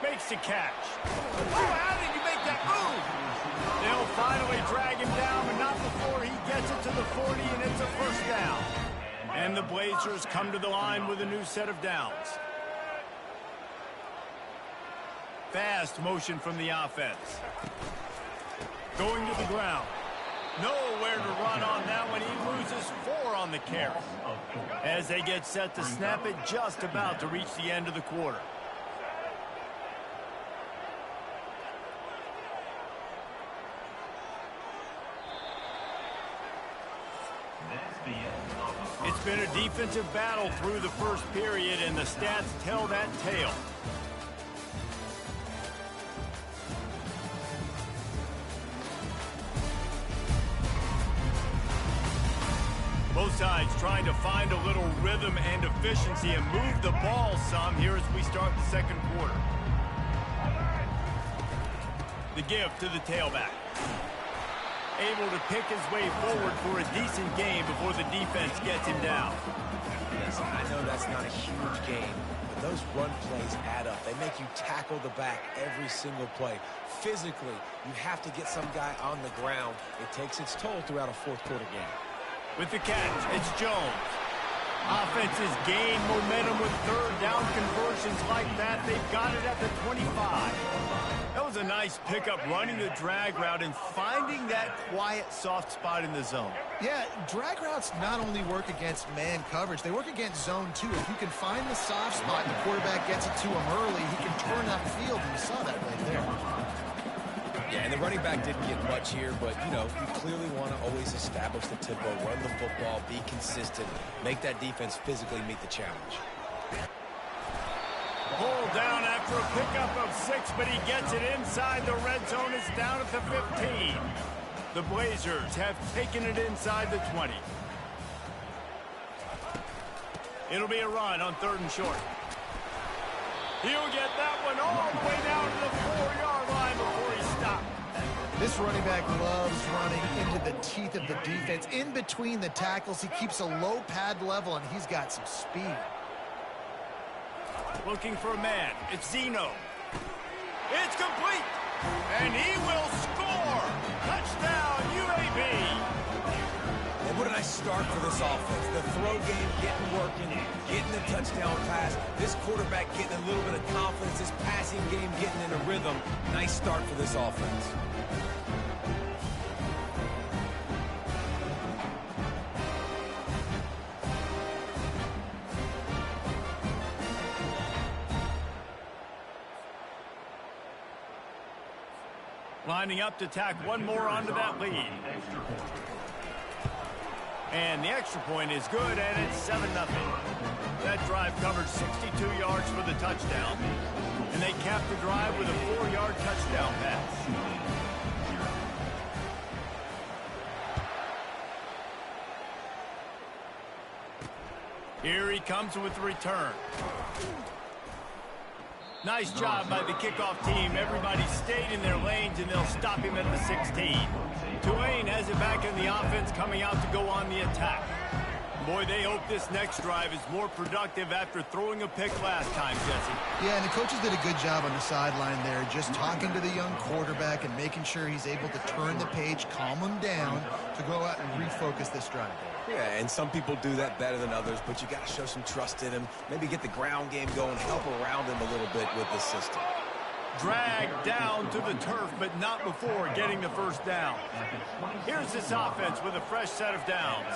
Makes the catch. Oh, how did you make that move? They'll finally drag him down, but not before he gets it to the 40, and it's a first down. And the Blazers come to the line with a new set of downs. Fast motion from the offense. Going to the ground. Nowhere to run on that one. He loses 4 on the carry. As they get set to snap it, just about to reach the end of the quarter. It's been a defensive battle through the first period, and the stats tell that tale. Both sides trying to find a little rhythm and efficiency and move the ball some here as we start the second quarter. The give to the tailback. Able to pick his way forward for a decent game before the defense gets him down. Listen, I know that's not a huge game, but those run plays add up. They make you tackle the back every single play. Physically, you have to get some guy on the ground. It takes its toll throughout a fourth quarter game. With the catch, it's Jones. Offenses gain momentum with third down conversions like that. They've got it at the 25. That was a nice pickup, running the drag route and finding that quiet, soft spot in the zone. Yeah, drag routes not only work against man coverage, they work against zone too. If you can find the soft spot and the quarterback gets it to him early, he can turn that field, and you saw that right there. Yeah, and the running back didn't get much here, but, you know, you clearly want to always establish the tempo, run the football, be consistent, make that defense physically meet the challenge. Pulled down after a pickup of 6, but he gets it inside the red zone. It's down at the 15. The Blazers have taken it inside the 20. It'll be a run on 3rd and short. He'll get that one all the way down to the 4-yard line before he stopped. This running back loves running into the teeth of the defense. In between the tackles, he keeps a low pad level, and he's got some speed. Looking for a man. It's Zeno. It's complete. And he will score. Touchdown, UAB. And what a nice start for this offense. The throw game getting working, getting the touchdown pass. This quarterback getting a little bit of confidence. This passing game getting in a rhythm. Nice start for this offense. Lining up to tack one more onto that lead. And the extra point is good, and it's 7-0. That drive covered 62 yards for the touchdown. And they capped the drive with a 4-yard touchdown pass. Here he comes with the return. Nice job by the kickoff team. Everybody stayed in their lanes, and they'll stop him at the 16. Tulane has it back in the offense, coming out to go on the attack. Boy, they hope this next drive is more productive after throwing a pick last time, Jesse. Yeah, and the coaches did a good job on the sideline there, just talking to the young quarterback and making sure he's able to turn the page, calm him down to go out and refocus this drive. Yeah, and some people do that better than others, but you got to show some trust in him. Maybe get the ground game going, help around him a little bit with the system. Dragged down to the turf, but not before getting the first down. Here's this offense with a fresh set of downs.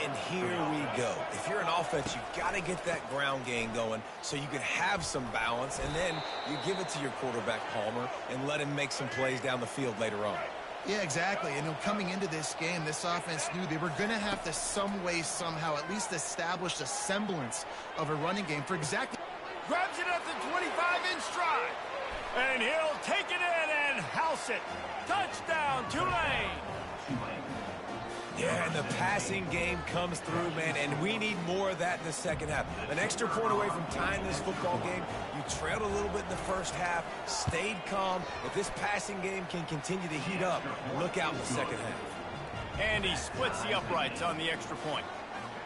And here we go. If you're an offense, you've got to get that ground game going so you can have some balance, and then you give it to your quarterback, Palmer, and let him make some plays down the field later on. Yeah, exactly. And coming into this game, this offense knew they were going to have to some way, somehow, at least establish a semblance of a running game for exactly... Grabs it at the 25-inch stride. And he'll take it in and house it. Touchdown, Tulane. Yeah, and the passing game comes through, man, and we need more of that in the second half. An extra point away from tying this football game. You trailed a little bit in the first half, stayed calm. If this passing game can continue to heat up, look out in the second half. And he splits the uprights on the extra point.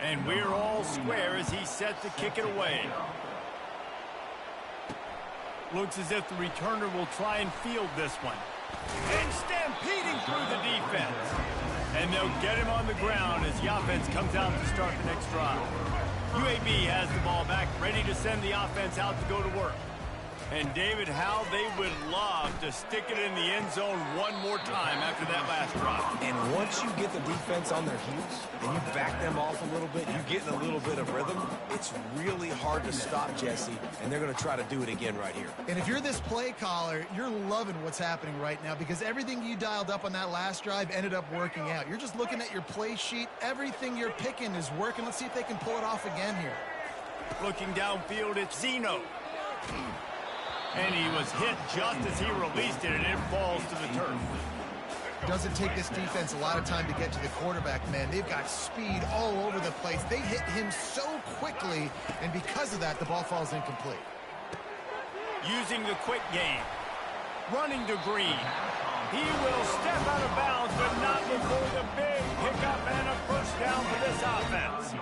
And we're all square as he's set to kick it away. Looks as if the returner will try and field this one. And stampeding through the defense. And they'll get him on the ground as the offense comes out to start the next drive. UAB has the ball back, ready to send the offense out to go to work. And David, how they would love to stick it in the end zone one more time after that last drive. And once you get the defense on their heels and you back them off a little bit, you get in a little bit of rhythm, it's really hard to stop, Jesse, and they're going to try to do it again right here. And if you're this play caller, you're loving what's happening right now because everything you dialed up on that last drive ended up working out. You're just looking at your play sheet. Everything you're picking is working. Let's see if they can pull it off again here. Looking downfield, it's Zeno. And he was hit just as he released it, and it falls to the turf. Doesn't take this defense a lot of time to get to the quarterback, man. They've got speed all over the place. They hit him so quickly, and because of that, the ball falls incomplete. Using the quick game. Running to Green. He will step out of bounds, but not before the big pickup and a first down for this offense.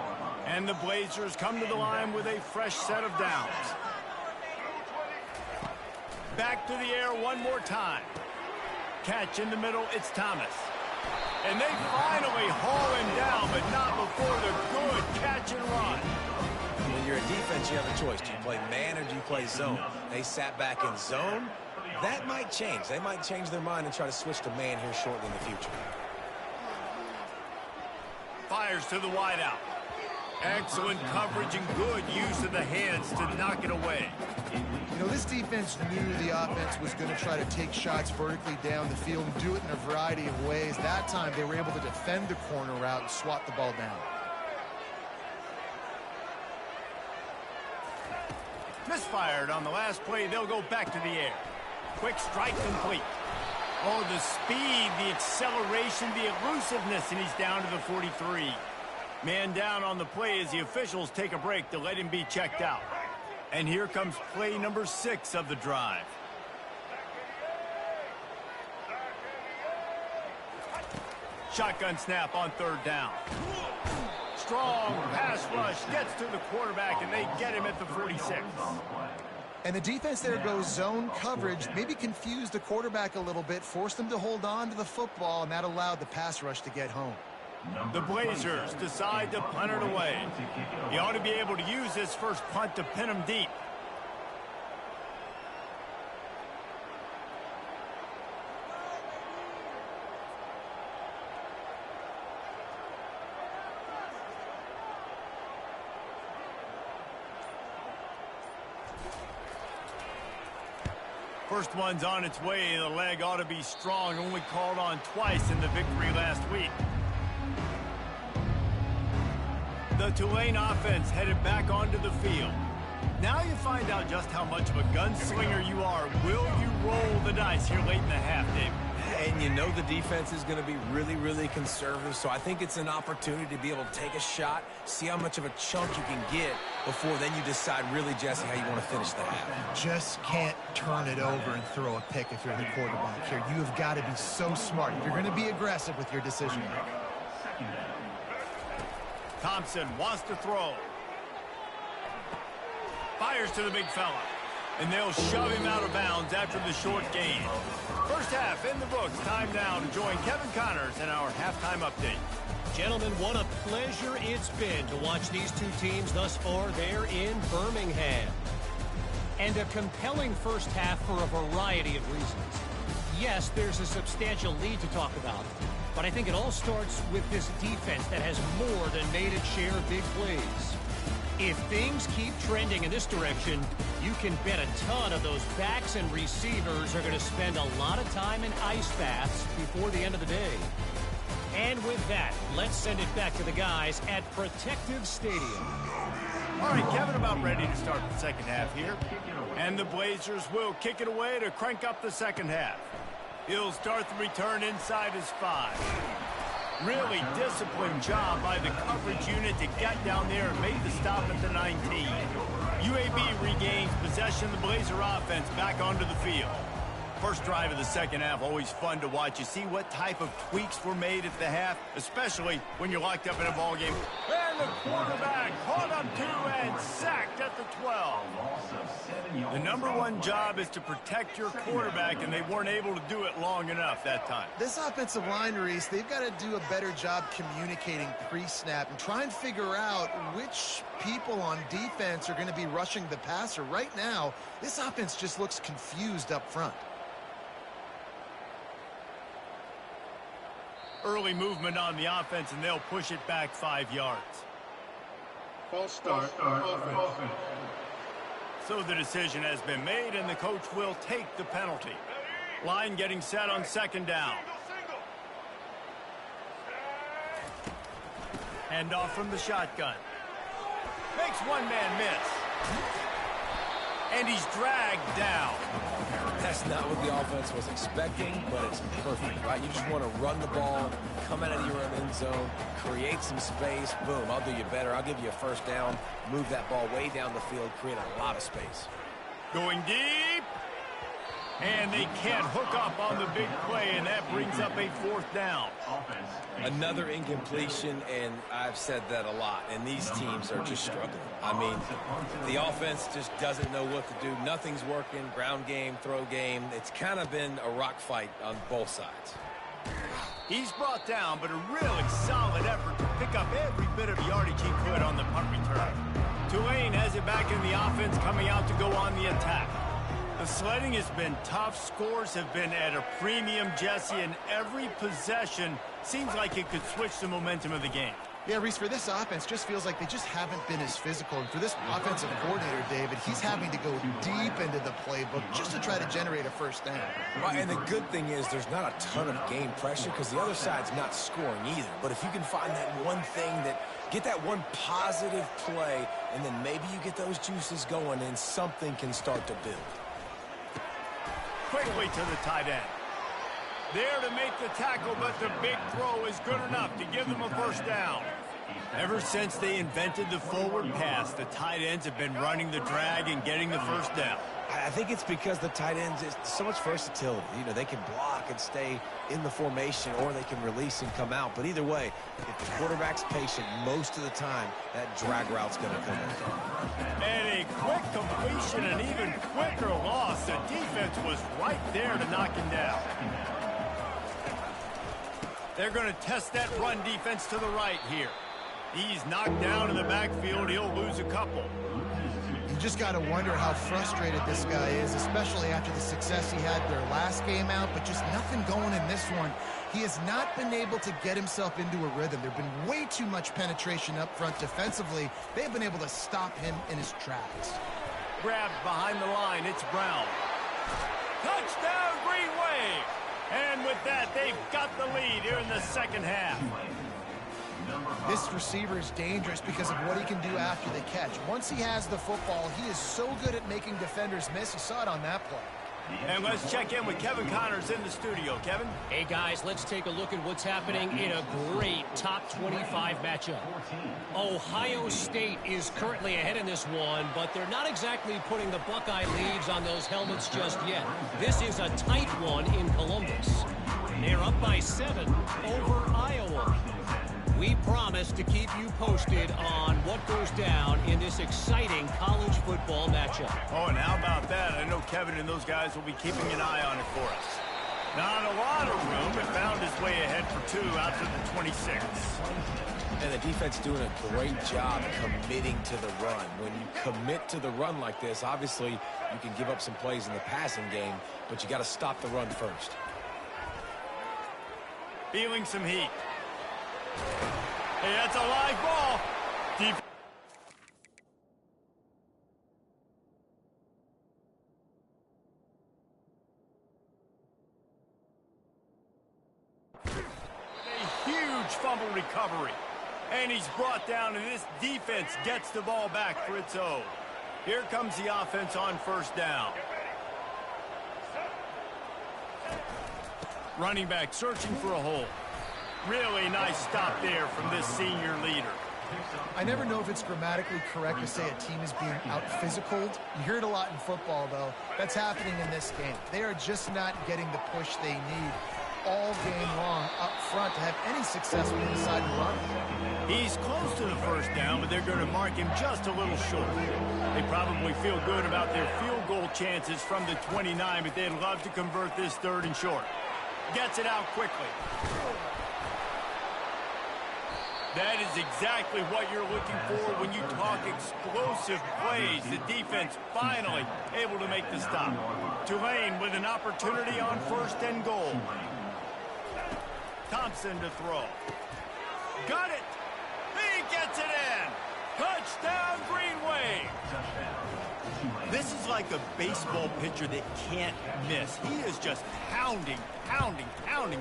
And the Blazers come to the line with a fresh set of downs. Back to the air one more time. Catch in the middle, it's Thomas. And they finally haul him down, but not before the good catch and run. When you're a defense, you have a choice. Do you play man or do you play zone? They sat back in zone. That might change. They might change their mind and try to switch to man here shortly in the future. Fires to the wideout. Excellent coverage and good use of the hands to knock it away. You know, this defense knew the offense was going to try to take shots vertically down the field and do it in a variety of ways. That time, they were able to defend the corner route and swat the ball down. Misfired on the last play. They'll go back to the air. Quick strike complete. Oh, the speed, the acceleration, the elusiveness, and he's down to the 43. Man down on the play as the officials take a break to let him be checked out. And here comes play number 6 of the drive. Shotgun snap on third down. Strong pass rush gets to the quarterback, and they get him at the 46. And the defense there goes zone coverage, maybe confused the quarterback a little bit, forced him to hold on to the football, and that allowed the pass rush to get home. The Blazers decide to punt it away. He ought to be able to use this first punt to pin him deep. First one's on its way. The leg ought to be strong. Only called on twice in the victory last week. The Tulane offense headed back onto the field. Now you find out just how much of a gunslinger you are. Will you roll the dice here late in the half, Dave? And you know the defense is going to be really, really conservative, so I think it's an opportunity to be able to take a shot, see how much of a chunk you can get before then you decide really, Jesse, how you want to finish the half. Just can't turn it over and throw a pick if you're the quarterback here. You have got to be so smart. You're going to be aggressive with your decision. Thompson wants to throw. Fires to the big fella. And they'll shove him out of bounds after the short gain. First half in the books. Time now to join Kevin Connors in our halftime update. Gentlemen, what a pleasure it's been to watch these two teams thus far there in Birmingham. And a compelling first half for a variety of reasons. Yes, there's a substantial lead to talk about, but I think it all starts with this defense that has more than made its share of big plays. If things keep trending in this direction, you can bet a ton of those backs and receivers are going to spend a lot of time in ice baths before the end of the day. And with that, let's send it back to the guys at Protective Stadium. All right, Kevin, about ready to start the second half here. And the Blazers will kick it away to crank up the second half. He'll start the return inside his 5. Really disciplined job by the coverage unit to get down there and make the stop at the 19. UAB regains possession of the Blazer offense back onto the field. First drive of the second half, always fun to watch. You see what type of tweaks were made at the half, especially when you're locked up in a ball game. And the quarterback caught up to and sacked at the 12. The number one job is to protect your quarterback, and they weren't able to do it long enough that time. This offensive line, Reese, they've got to do a better job communicating pre-snap and try and figure out which people on defense are going to be rushing the passer. Right now, this offense just looks confused up front. Early movement on the offense, and they'll push it back 5 yards. False start, offense. So the decision has been made, and the coach will take the penalty. Line getting set on second down. Hand off from the shotgun. Makes one man miss. And he's dragged down. That's not what the offense was expecting, but it's perfect, right? You just want to run the ball, come out of your own end zone, create some space. Boom, I'll do you better. I'll give you a first down, move that ball way down the field, create a lot of space. Going deep. And they can't hook up on the big play, and that brings up a fourth down. Another incompletion, and I've said that a lot, and these teams are just struggling. I mean, the offense just doesn't know what to do. Nothing's working, ground game, throw game. It's kind of been a rock fight on both sides. He's brought down, but a really solid effort to pick up every bit of yardage he could on the punt return. Tulane has it back in the offense, coming out to go on the attack. The sledding has been tough. Scores have been at a premium, Jesse, and every possession seems like it could switch the momentum of the game. Yeah, Reese, for this offense, just feels like they just haven't been as physical. And for this offensive coordinator, David, he's having to go deep into the playbook just to try to generate a first down. Right, and the good thing is there's not a ton of game pressure because the other side's not scoring either. But if you can find that one thing get that one positive play, and then maybe you get those juices going and something can start to build. Quickly to the tight end. There to make the tackle, but the big throw is good enough to give them a first down. Ever since they invented the forward pass, the tight ends have been running the drag and getting the first down. I think it's because the tight ends is so much versatility. You know, they can block and stay in the formation, or they can release and come out. But either way, if the quarterback's patient most of the time, that drag route's going to come in. And a quick completion, an even quicker loss. The defense was right there to knock him down. They're going to test that run defense to the right here. He's knocked down in the backfield. He'll lose a couple. You just got to wonder how frustrated this guy is, especially after the success he had their last game out, but just nothing going in this one. He has not been able to get himself into a rhythm. There's been way too much penetration up front defensively. They've been able to stop him in his tracks. Grabbed behind the line. It's Brown. Touchdown, Green Wave. And with that, they've got the lead here in the second half. This receiver is dangerous because of what he can do after the catch. Once he has the football, he is so good at making defenders miss. You saw it on that play. And let's check in with Kevin Connors in the studio. Kevin? Hey, guys, let's take a look at what's happening in a great top 25 matchup. Ohio State is currently ahead in this one, but they're not exactly putting the Buckeye leads on those helmets just yet. This is a tight one in Columbus. They're up by 7 over Iowa. We promise to keep you posted on what goes down in this exciting college football matchup. Oh, and how about that? I know Kevin and those guys will be keeping an eye on it for us. Not a lot of room. It found its way ahead for 2 out to the 26. And the defense doing a great job committing to the run. When you commit to the run like this, obviously you can give up some plays in the passing game, but you got to stop the run first. Feeling some heat. Hey, that's a live ball. Deep. A huge fumble recovery. And he's brought down, and this defense gets the ball back for its own. Here comes the offense on first down. Running back searching for a hole. Really nice stop there from this senior leader. I never know if it's grammatically correct to say a team is being out-physicaled. You hear it a lot in football, though. That's happening in this game. They are just not getting the push they need all game long up front to have any success with inside run. He's close to the first down, but they're going to mark him just a little short. They probably feel good about their field goal chances from the 29, but they'd love to convert this 3rd and short. Gets it out quickly. That is exactly what you're looking for when you talk explosive plays. The defense finally able to make the stop. Tulane with an opportunity on 1st and goal. Thompson to throw. Got it. He gets it in. Touchdown, Green Wave. This is like a baseball pitcher that can't miss. He is just pounding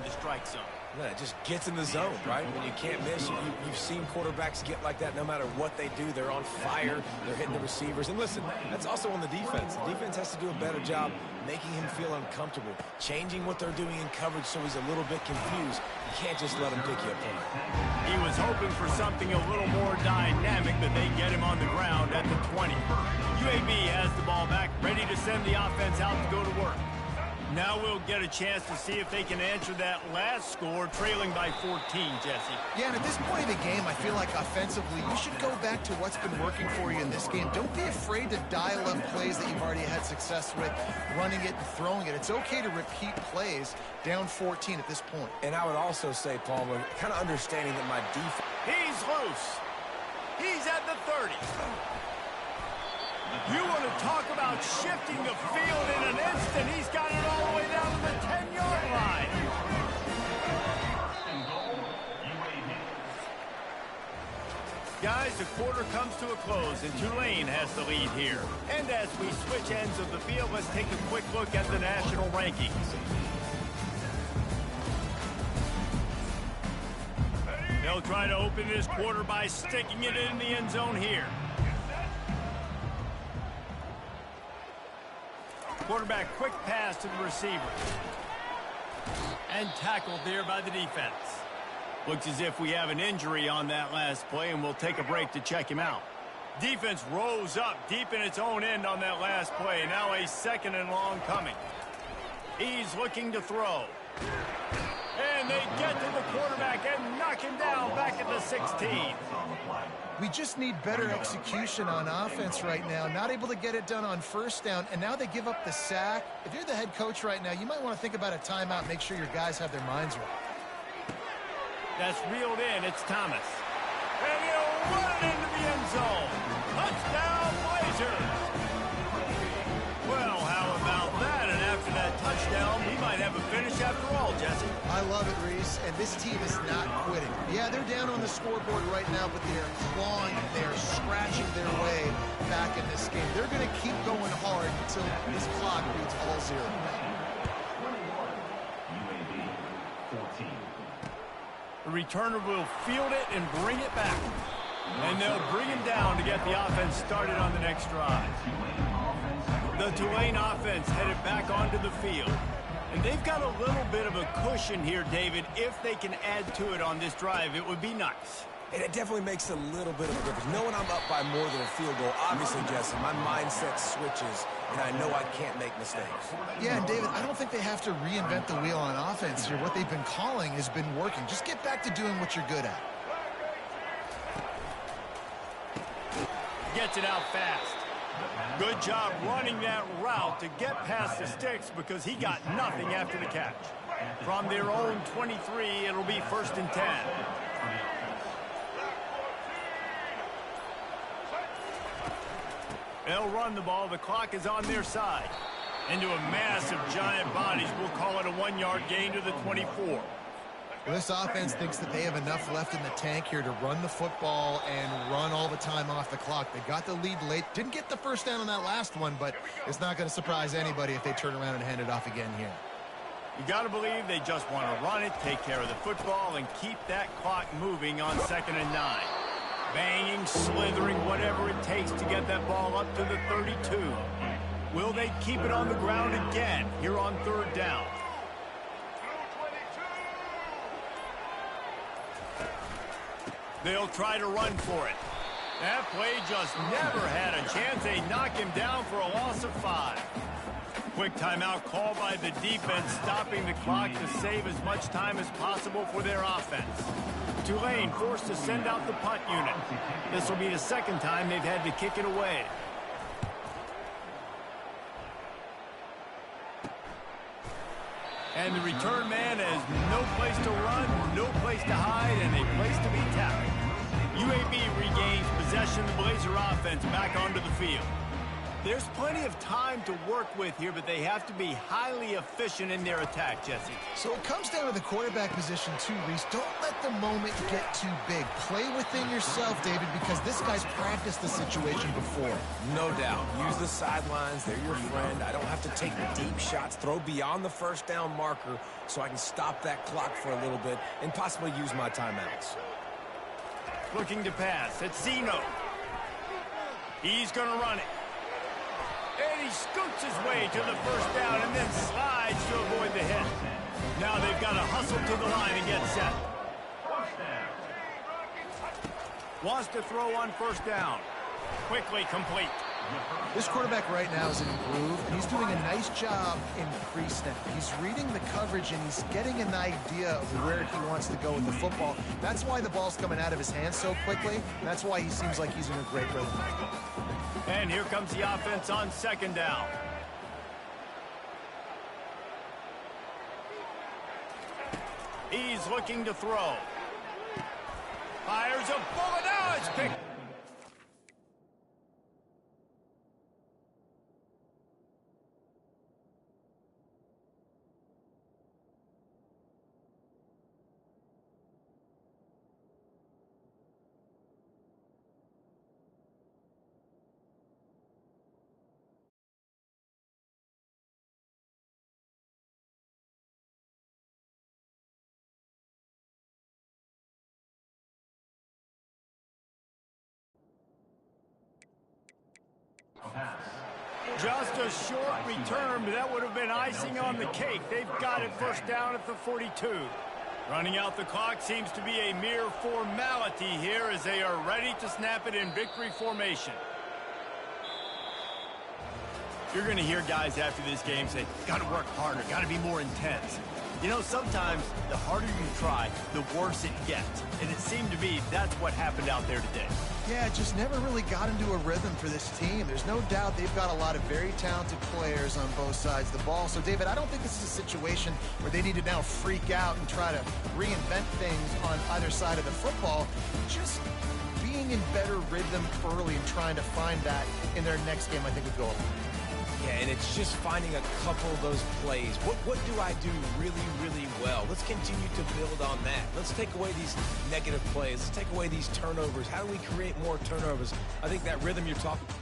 the strike zone. Yeah, it just gets in the zone, right? When you can't miss, you've seen quarterbacks get like that no matter what they do. They're on fire. They're hitting the receivers. And listen, that's also on the defense. The defense has to do a better job making him feel uncomfortable, changing what they're doing in coverage so he's a little bit confused. You can't just let him pick you apart. He was hoping for something a little more dynamic, but they get him on the ground at the 20. UAB has the ball back, ready to send the offense out to go to work. Now we'll get a chance to see if they can answer that last score, trailing by 14, Jesse. Yeah, and at this point of the game, I feel like offensively, you should go back to what's been working for you in this game. Don't be afraid to dial up plays that you've already had success with, running it and throwing it. It's okay to repeat plays down 14 at this point. And I would also say, Palmer, kind of understanding that my defense... He's loose. He's at the 30. You want to talk about shifting the field in an instant. He's got it all the way down to the 10-yard line. Guys, the quarter comes to a close, and Tulane has the lead here. And as we switch ends of the field, let's take a quick look at the national rankings. They'll try to open this quarter by sticking it in the end zone here. Quarterback, quick pass to the receiver. And tackled there by the defense. Looks as if we have an injury on that last play, and we'll take a break to check him out. Defense rose up deep in its own end on that last play. Now a 2nd and long coming. He's looking to throw. And they get to the quarterback and knock him down back at the 16. We just need better execution on offense right now. Not able to get it done on 1st down, and now they give up the sack. If you're the head coach right now, you might want to think about a timeout, make sure your guys have their minds right. That's reeled in. It's Thomas. And he'll run it into the end zone. Touchdown, Blazers. Well, how about that? And after that touchdown, we might have a finish after all, Jesse. I love it, Reese, and this team is not quitting. Yeah, they're down on the scoreboard right now, but they're clawing, they're scratching their way back in this game. They're going to keep going hard until this clock reads all 0. The returner will field it and bring it back. And they'll bring him down to get the offense started on the next drive. The Tulane offense headed back onto the field. And they've got a little bit of a cushion here, David. If they can add to it on this drive, it would be nice. And it definitely makes a little bit of a difference. Knowing I'm up by more than a field goal, obviously, Jesse, my mindset switches, and I know I can't make mistakes. Yeah, and David, I don't think they have to reinvent the wheel on offense here. What they've been calling has been working. Just get back to doing what you're good at. Gets it out fast. Good job running that route to get past the sticks because he got nothing after the catch. From their own 23, it'll be 1st and 10. They'll run the ball. The clock is on their side. Into a mass of giant bodies. We'll call it a 1-yard gain to the 24. Well, this offense thinks that they have enough left in the tank here to run the football and run all the time off the clock. They got the lead late. Didn't get the 1st down on that last one, but it's not going to surprise anybody if they turn around and hand it off again here. You got to believe they just want to run it, take care of the football, and keep that clock moving on 2nd and 9. Banging, slithering, whatever it takes to get that ball up to the 32. Will they keep it on the ground again here on 3rd down? They'll try to run for it. That play just never had a chance. They knock him down for a loss of 5. Quick timeout called by the defense, stopping the clock to save as much time as possible for their offense. Tulane forced to send out the punt unit. This will be the second time they've had to kick it away. And the return man has no place to run, no place to hide, and a place to be tackled. UAB regains possession of the Blazer offense back onto the field. There's plenty of time to work with here, but they have to be highly efficient in their attack, Jesse. So it comes down to the quarterback position too, Reese. Don't let the moment get too big. Play within yourself, David, because this guy's practiced the situation before. No doubt. Use the sidelines. They're your friend. I don't have to take deep shots, throw beyond the first down marker so I can stop that clock for a little bit and possibly use my timeouts. Looking to pass. It's Zeno. He's going to run it. And he scoots his way to the first down and then slides to avoid the hit. Now they've got to hustle to the line and get set. Wants to throw on first down. Quickly complete. This quarterback right now is in a groove, and he's doing a nice job in pre-snap. He's reading the coverage, and he's getting an idea of where he wants to go with the football. That's why the ball's coming out of his hands so quickly. That's why he seems like he's in a great rhythm. And here comes the offense on second down. He's looking to throw. Fires a bullet. Now it's picked. Just a short return, but that would have been icing on the cake. They've got it first down at the 42. Running out the clock seems to be a mere formality here as they are ready to snap it in victory formation. You're going to hear guys after this game say, got to work harder, got to be more intense. You know, sometimes the harder you try, the worse it gets. And it seemed to me that's what happened out there today. Yeah, it just never really got into a rhythm for this team. There's no doubt they've got a lot of very talented players on both sides of the ball. So, David, I don't think this is a situation where they need to now freak out and try to reinvent things on either side of the football. Just being in better rhythm early and trying to find that in their next game, I think, would go a long way. Yeah, and it's just finding a couple of those plays. What do I do really, really well? Let's continue to build on that. Let's take away these negative plays. Let's take away these turnovers. How do we create more turnovers? I think that rhythm you're talking about.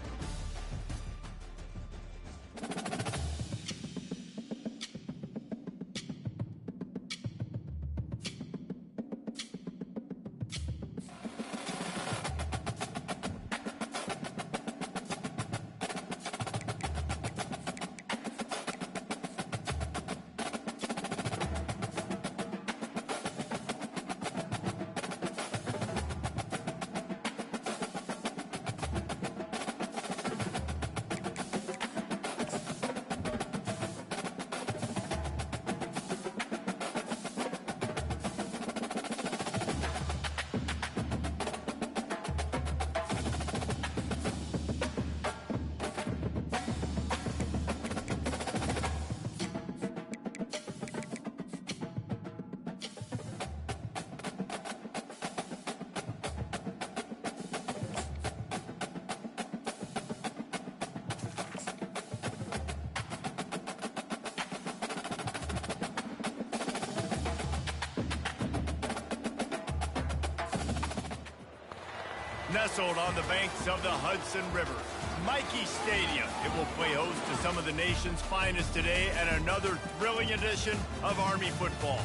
Nestled on the banks of the Hudson River, Michie Stadium. It will play host to some of the nation's finest today and another thrilling edition of Army football.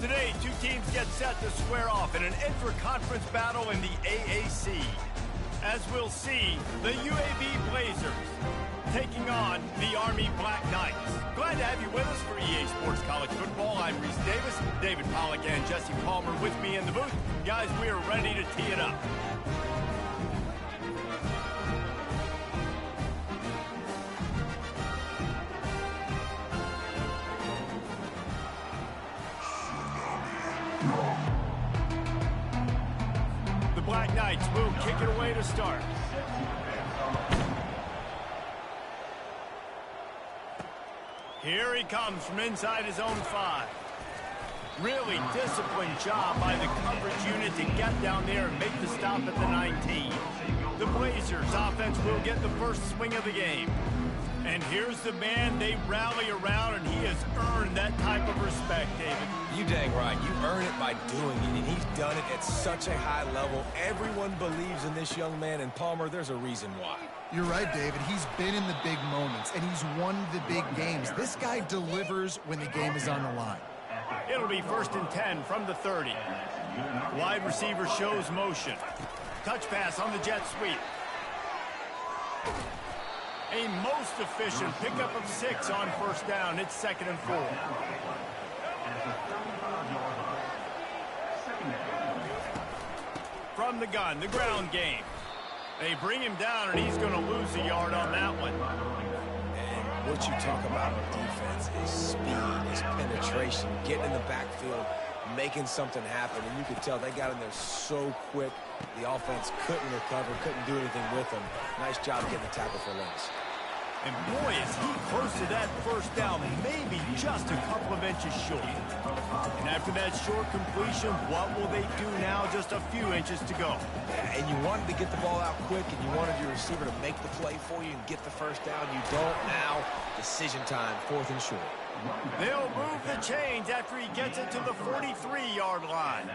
Today, two teams get set to square off in an intra-conference battle in the AAC. as we'll see the UAB Blazers taking on the Army Black Knights. Glad to have you with us for EA Sports College Football. I'm Reese Davis, David Pollack and Jesse Palmer with me in the booth. Guys, we are ready to tee it up. The Black Knights will kick it away to start. Here he comes from inside his own 5. Really disciplined job by the coverage unit to get down there and make the stop at the 19. The Blazers offense will get the first swing of the game. And here's the man they rally around, and he has earned that type of respect, David. You dang right. You earn it by doing it, and he's done it at such a high level. Everyone believes in this young man, and Palmer, there's a reason why. You're right, David. He's been in the big moments, and he's won the big games. This guy delivers when the game is on the line. It'll be 1st and 10 from the 30. Wide receiver shows motion. Touch pass on the jet sweep. A most efficient pickup of 6 on 1st down. It's 2nd and 4. From the gun, the ground game. They bring him down, and he's going to lose a yard on that one. And what you talk about on defense is speed, is penetration, getting in the backfield, making something happen. And you could tell they got in there so quick. The offense couldn't recover, couldn't do anything with them. Nice job getting the tackle for loss. And boy, is he close to that 1st down, maybe just a couple of inches short. And after that short completion, what will they do now? Just a few inches to go. And you wanted to get the ball out quick, and you wanted your receiver to make the play for you and get the 1st down. You don't now. Decision time, 4th and short. They'll move the chains after he gets it to the 43-yard line.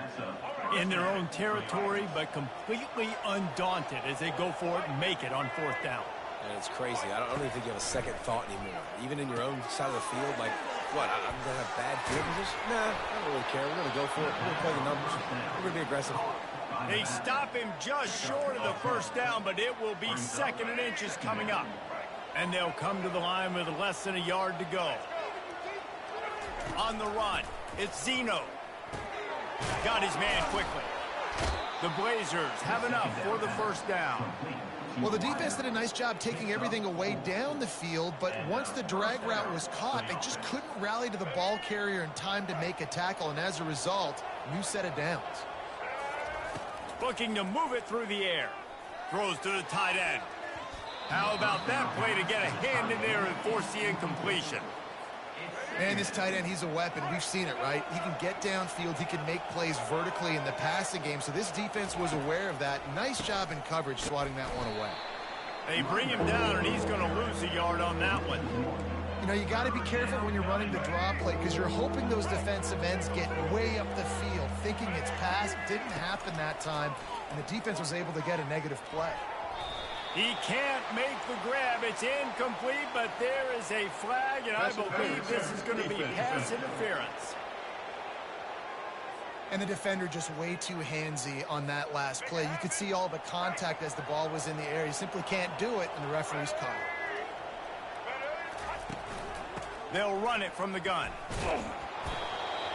In their own territory, but completely undaunted as they go for it and make it on 4th down. And it's crazy. I don't even think you have a second thought anymore. Even in your own side of the field, like, what, I'm going to have bad field position? Nah, I don't really care. We're going to go for it. We're going to play the numbers. We're going to be aggressive. They stop him just short of the 1st down, but it will be 2nd and inches coming up. And they'll come to the line with less than a yard to go. On the run, it's Zeno. Got his man quickly. The Blazers have enough for the 1st down. Well, the defense did a nice job taking everything away down the field, but once the drag route was caught, they just couldn't rally to the ball carrier in time to make a tackle, and as a result, new set of downs. Looking to move it through the air. Throws to the tight end. How about that play to get a hand in there and force the incompletion? And this tight end, he's a weapon. We've seen it, right? He can get downfield. He can make plays vertically in the passing game. So this defense was aware of that. Nice job in coverage swatting that one away. They bring him down, and he's going to lose a yard on that one. You know, you got to be careful when you're running the draw play because you're hoping those defensive ends get way up the field, thinking it's pass. Didn't happen that time, and the defense was able to get a negative play. He can't make the grab. It's incomplete, but there is a flag, and I believe this is going to be pass interference. And the defender just way too handsy on that last play. You could see all the contact as the ball was in the air. He simply can't do it, and the referee's caught it. They'll run it from the gun.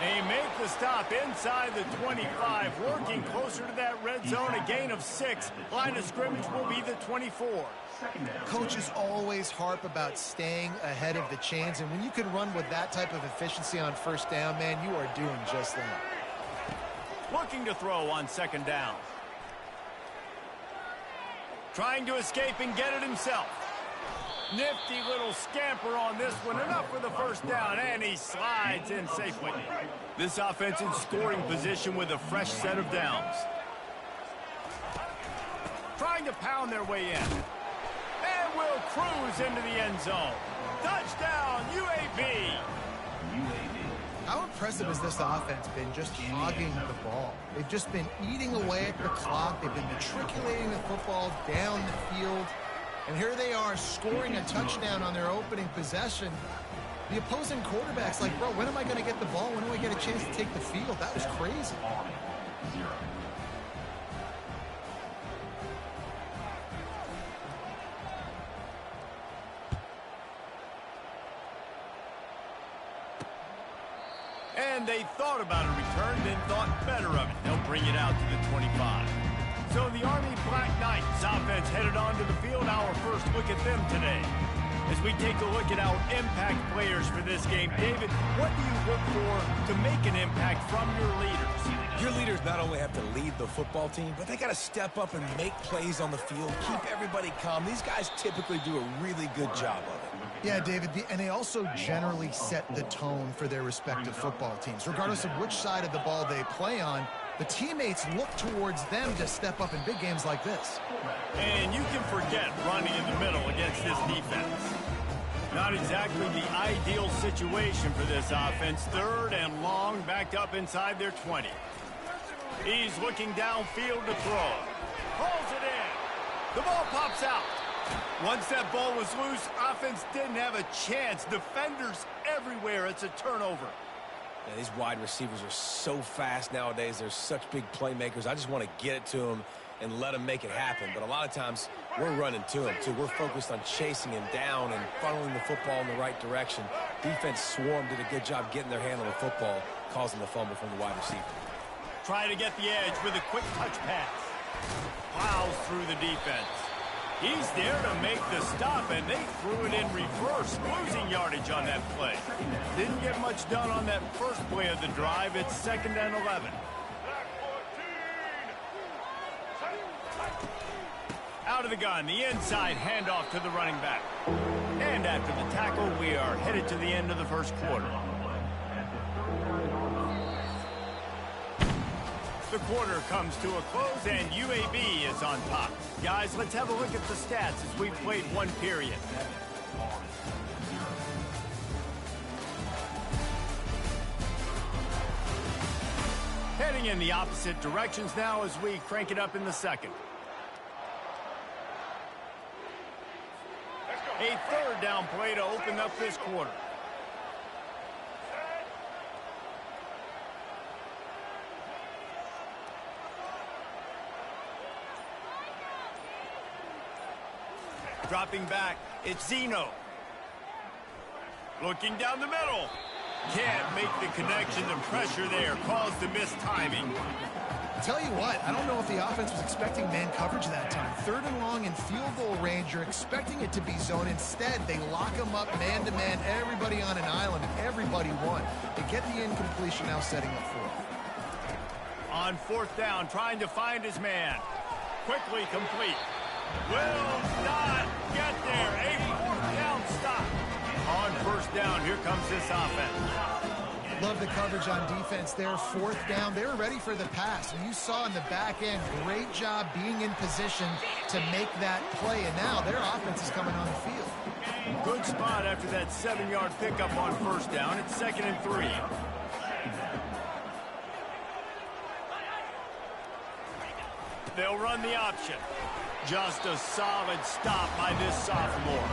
They make the stop inside the 25, working closer to that red zone, a gain of 6. Line of scrimmage will be the 24. Coaches always harp about staying ahead of the chains, and when you can run with that type of efficiency on 1st down, man, you are doing just that. Looking to throw on 2nd down. Trying to escape and get it himself. Nifty little scamper on this one. Enough for the 1st down, and he slides in safely. This offense in scoring position with a fresh set of downs. Trying to pound their way in. And will cruise into the end zone. Touchdown, UAB. How impressive has this offense been just hogging the ball? They've just been eating away at the clock. They've been matriculating the football down the field. And here they are scoring a touchdown on their opening possession. The opposing quarterback's like, bro, when am I going to get the ball? When do I get a chance to take the field? That was crazy. And they thought about a return, then thought better of it. They'll bring it out to the 25. So the Army Black Knights offense headed onto the field. Our first look at them today. As we take a look at our impact players for this game, David, what do you look for to make an impact from your leaders? Your leaders not only have to lead the football team, but they got to step up and make plays on the field, keep everybody calm. These guys typically do a really good job of it. Yeah, David, and they also generally set the tone for their respective football teams. Regardless of which side of the ball they play on, the teammates look towards them to step up in big games like this. And you can forget running in the middle against this defense. Not exactly the ideal situation for this offense. 3rd and long, backed up inside their 20. He's looking downfield to throw. Pulls it in. The ball pops out. Once that ball was loose, offense didn't have a chance. Defenders everywhere. It's a turnover. Yeah, these wide receivers are so fast nowadays. They're such big playmakers. I just want to get it to them and let them make it happen. But a lot of times, we're running to him, too. We're focused on chasing him down and funneling the football in the right direction. Defense swarm did a good job getting their hand on the football, causing the fumble from the wide receiver. Try to get the edge with a quick touch pass. Plows through the defense. He's there to make the stop, and they threw it in reverse, losing yardage on that play. Didn't get much done on that first play of the drive. It's 2nd and 11. Out of the gun, the inside handoff to the running back. And after the tackle, we are headed to the end of the first quarter. The quarter comes to a close, and UAB is on top. Guys, let's have a look at the stats as we've played one period. Heading in the opposite directions now as we crank it up in the second. A 3rd down play to open up this quarter. Dropping back, it's Zeno. Looking down the middle. Can't make the connection. The pressure there caused the mistiming. Tell you what, I don't know if the offense was expecting man coverage that time. 3rd and long in field goal range, you're expecting it to be zone. Instead, they lock them up man-to-man, everybody on an island, and everybody won. They get the incompletion, now setting up 4th. On 4th down, trying to find his man. Quickly complete. Will not get there. A 4th down stop. On 1st down, here comes this offense. Love the coverage on defense there. 4th down, they were ready for the pass. And you saw in the back end, great job being in position to make that play. And now their offense is coming on the field. Good spot after that 7-yard pickup on 1st down. It's 2nd and 3. They'll run the option. Just a solid stop by this sophomore.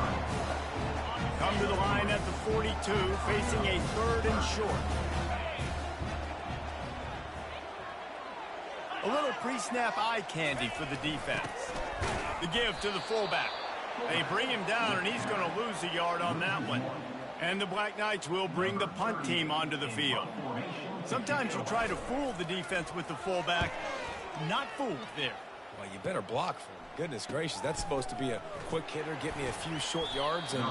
Come to the line at the 42, facing a 3rd and short. A little pre-snap eye candy for the defense. The give to the fullback. They bring him down, and he's going to lose a yard on that one. And the Black Knights will bring the punt team onto the field. Sometimes you try to fool the defense with the fullback. Not fooled there. Well, you better block for him. Goodness gracious, that's supposed to be a quick hitter, get me a few short yards, and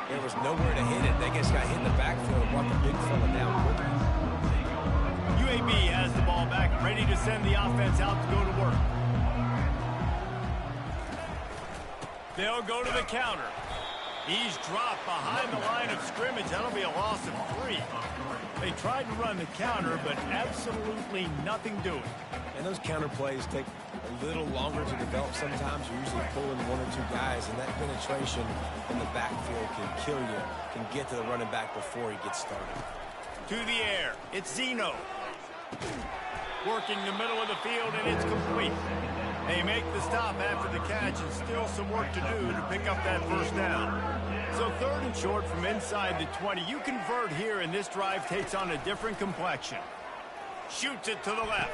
there was nowhere to hit it. They just got hit in the backfield and brought the big fella down quickly. UAB has the ball back, ready to send the offense out to go to work. They'll go to the counter. He's dropped behind the line of scrimmage. That'll be a loss of 3. They tried to run the counter, but absolutely nothing doing. And those counter plays take a little longer to develop sometimes. You're usually pulling 1 or 2 guys, and that penetration in the backfield can kill you, can get to the running back before he gets started. To the air, it's Zeno. Working the middle of the field, and it's complete. They make the stop after the catch, and still some work to do to pick up that 1st down. So 3rd and short from inside the 20. You convert here, and this drive takes on a different complexion. Shoots it to the left.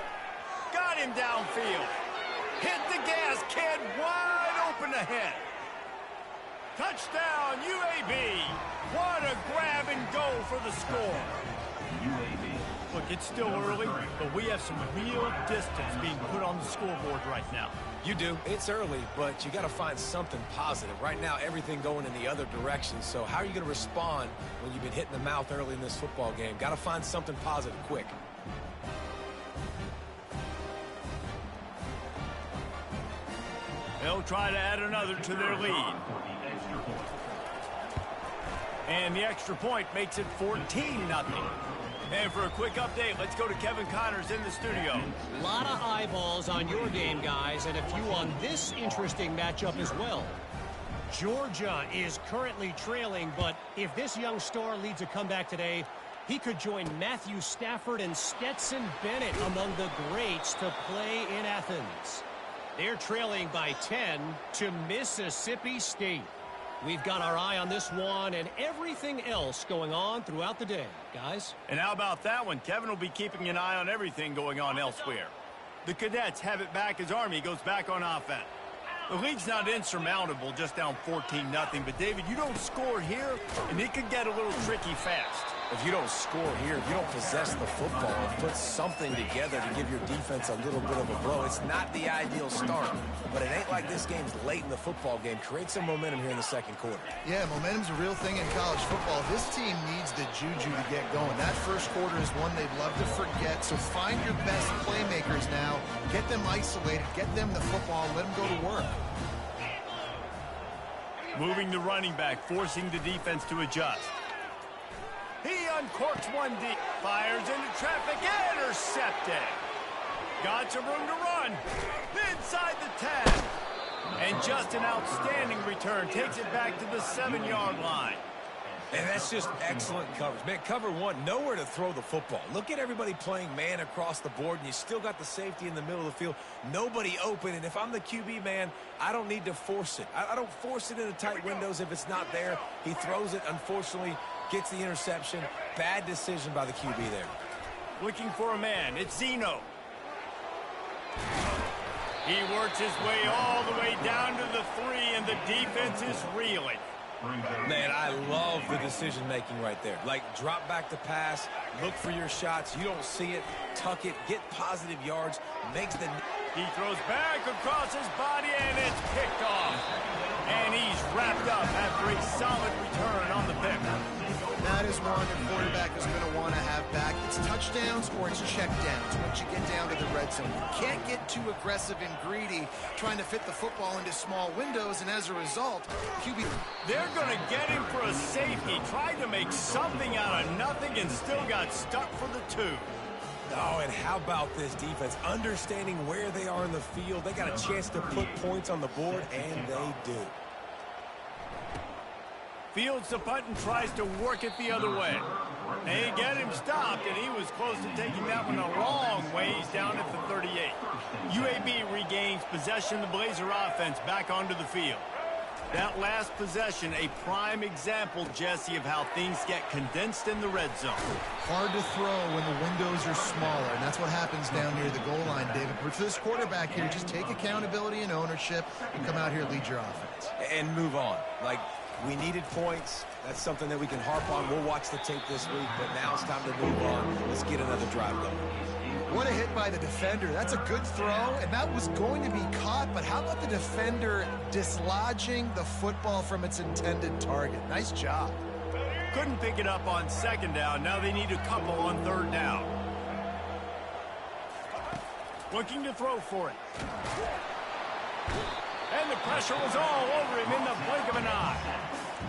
Got him downfield. Hit the gas, kid. Wide open ahead. Touchdown, UAB. What a grab and go for the score. Look, it's still early, but we have some real distance being put on the scoreboard right now. You do. It's early, but you got to find something positive. Right now, everything going in the other direction. So how are you going to respond when you've been hit in the mouth early in this football game? Got to find something positive quick. They'll try to add another to their lead. And the extra point makes it 14-0. And for a quick update, let's go to Kevin Connors in the studio. A lot of eyeballs on your game, guys, and a few on this interesting matchup as well. Georgia is currently trailing, but if this young star leads a comeback today, he could join Matthew Stafford and Stetson Bennett among the greats to play in Athens. They're trailing by 10 to Mississippi State. We've got our eye on this one and everything else going on throughout the day, guys. And how about that one? Kevin will be keeping an eye on everything going on elsewhere. The Cadets have it back as Army goes back on offense. The lead's not insurmountable, just down 14-0. But, David, you don't score here, and it could get a little tricky fast. If you don't score here, if you don't possess the football and put something together to give your defense a little bit of a blow, it's not the ideal start. But it ain't like this game's late in the football game. Create some momentum here in the second quarter. Yeah, momentum's a real thing in college football. This team needs the juju to get going. That first quarter is one they'd love to forget. So find your best playmakers now. Get them isolated. Get them the football. Let them go to work. Moving the running back, forcing the defense to adjust. He uncorks one deep, fires into traffic, intercepted. Got some room to run. Inside the 10. And just an outstanding return. Takes it back to the 7-yard line. And that's just excellent coverage. Man, cover one, nowhere to throw the football. Look at everybody playing man across the board, and you still got the safety in the middle of the field. Nobody open, and if I'm the QB, man, I don't need to force it. I don't force it into tight windows if it's not there. He throws it, unfortunately, gets the interception. Bad decision by the QB there. Looking for a man. It's Zeno. He works his way all the way down to the 3, and the defense is reeling. Man, I love the decision-making right there. Like, drop back the pass, look for your shots. You don't see it, tuck it, get positive yards, makes the... He throws back across his body, and it's picked off. And he's wrapped up after a solid return on the pick. That is one the quarterback is going to want to have back. It's touchdowns or it's checkdowns once you get down to the red zone. You can't get too aggressive and greedy trying to fit the football into small windows, and as a result, QB... They're going to get him for a safety. Tried to make something out of nothing and still got stuck for the 2. Oh, and how about this defense? Understanding where they are in the field. They got a chance to put points on the board, and they do. Fields the punt and tries to work it the other way. They get him stopped, and he was close to taking that one a long ways down at the 38. UAB regains possession of the Blazer offense back onto the field. That last possession, a prime example, Jesse, of how things get condensed in the red zone. Hard to throw when the windows are smaller, and that's what happens down near the goal line, David. But for this quarterback here, just take accountability and ownership and come out here and lead your offense. And move on. Like, we needed points. That's something that we can harp on. We'll watch the tape this week, but now it's time to move on. Let's get another drive going. What a hit by the defender. That's a good throw, and that was going to be caught, but how about the defender dislodging the football from its intended target? Nice job. Couldn't pick it up on second down. Now they need a couple on third down. Looking to throw for it. And the pressure was all over him in the blink of an eye.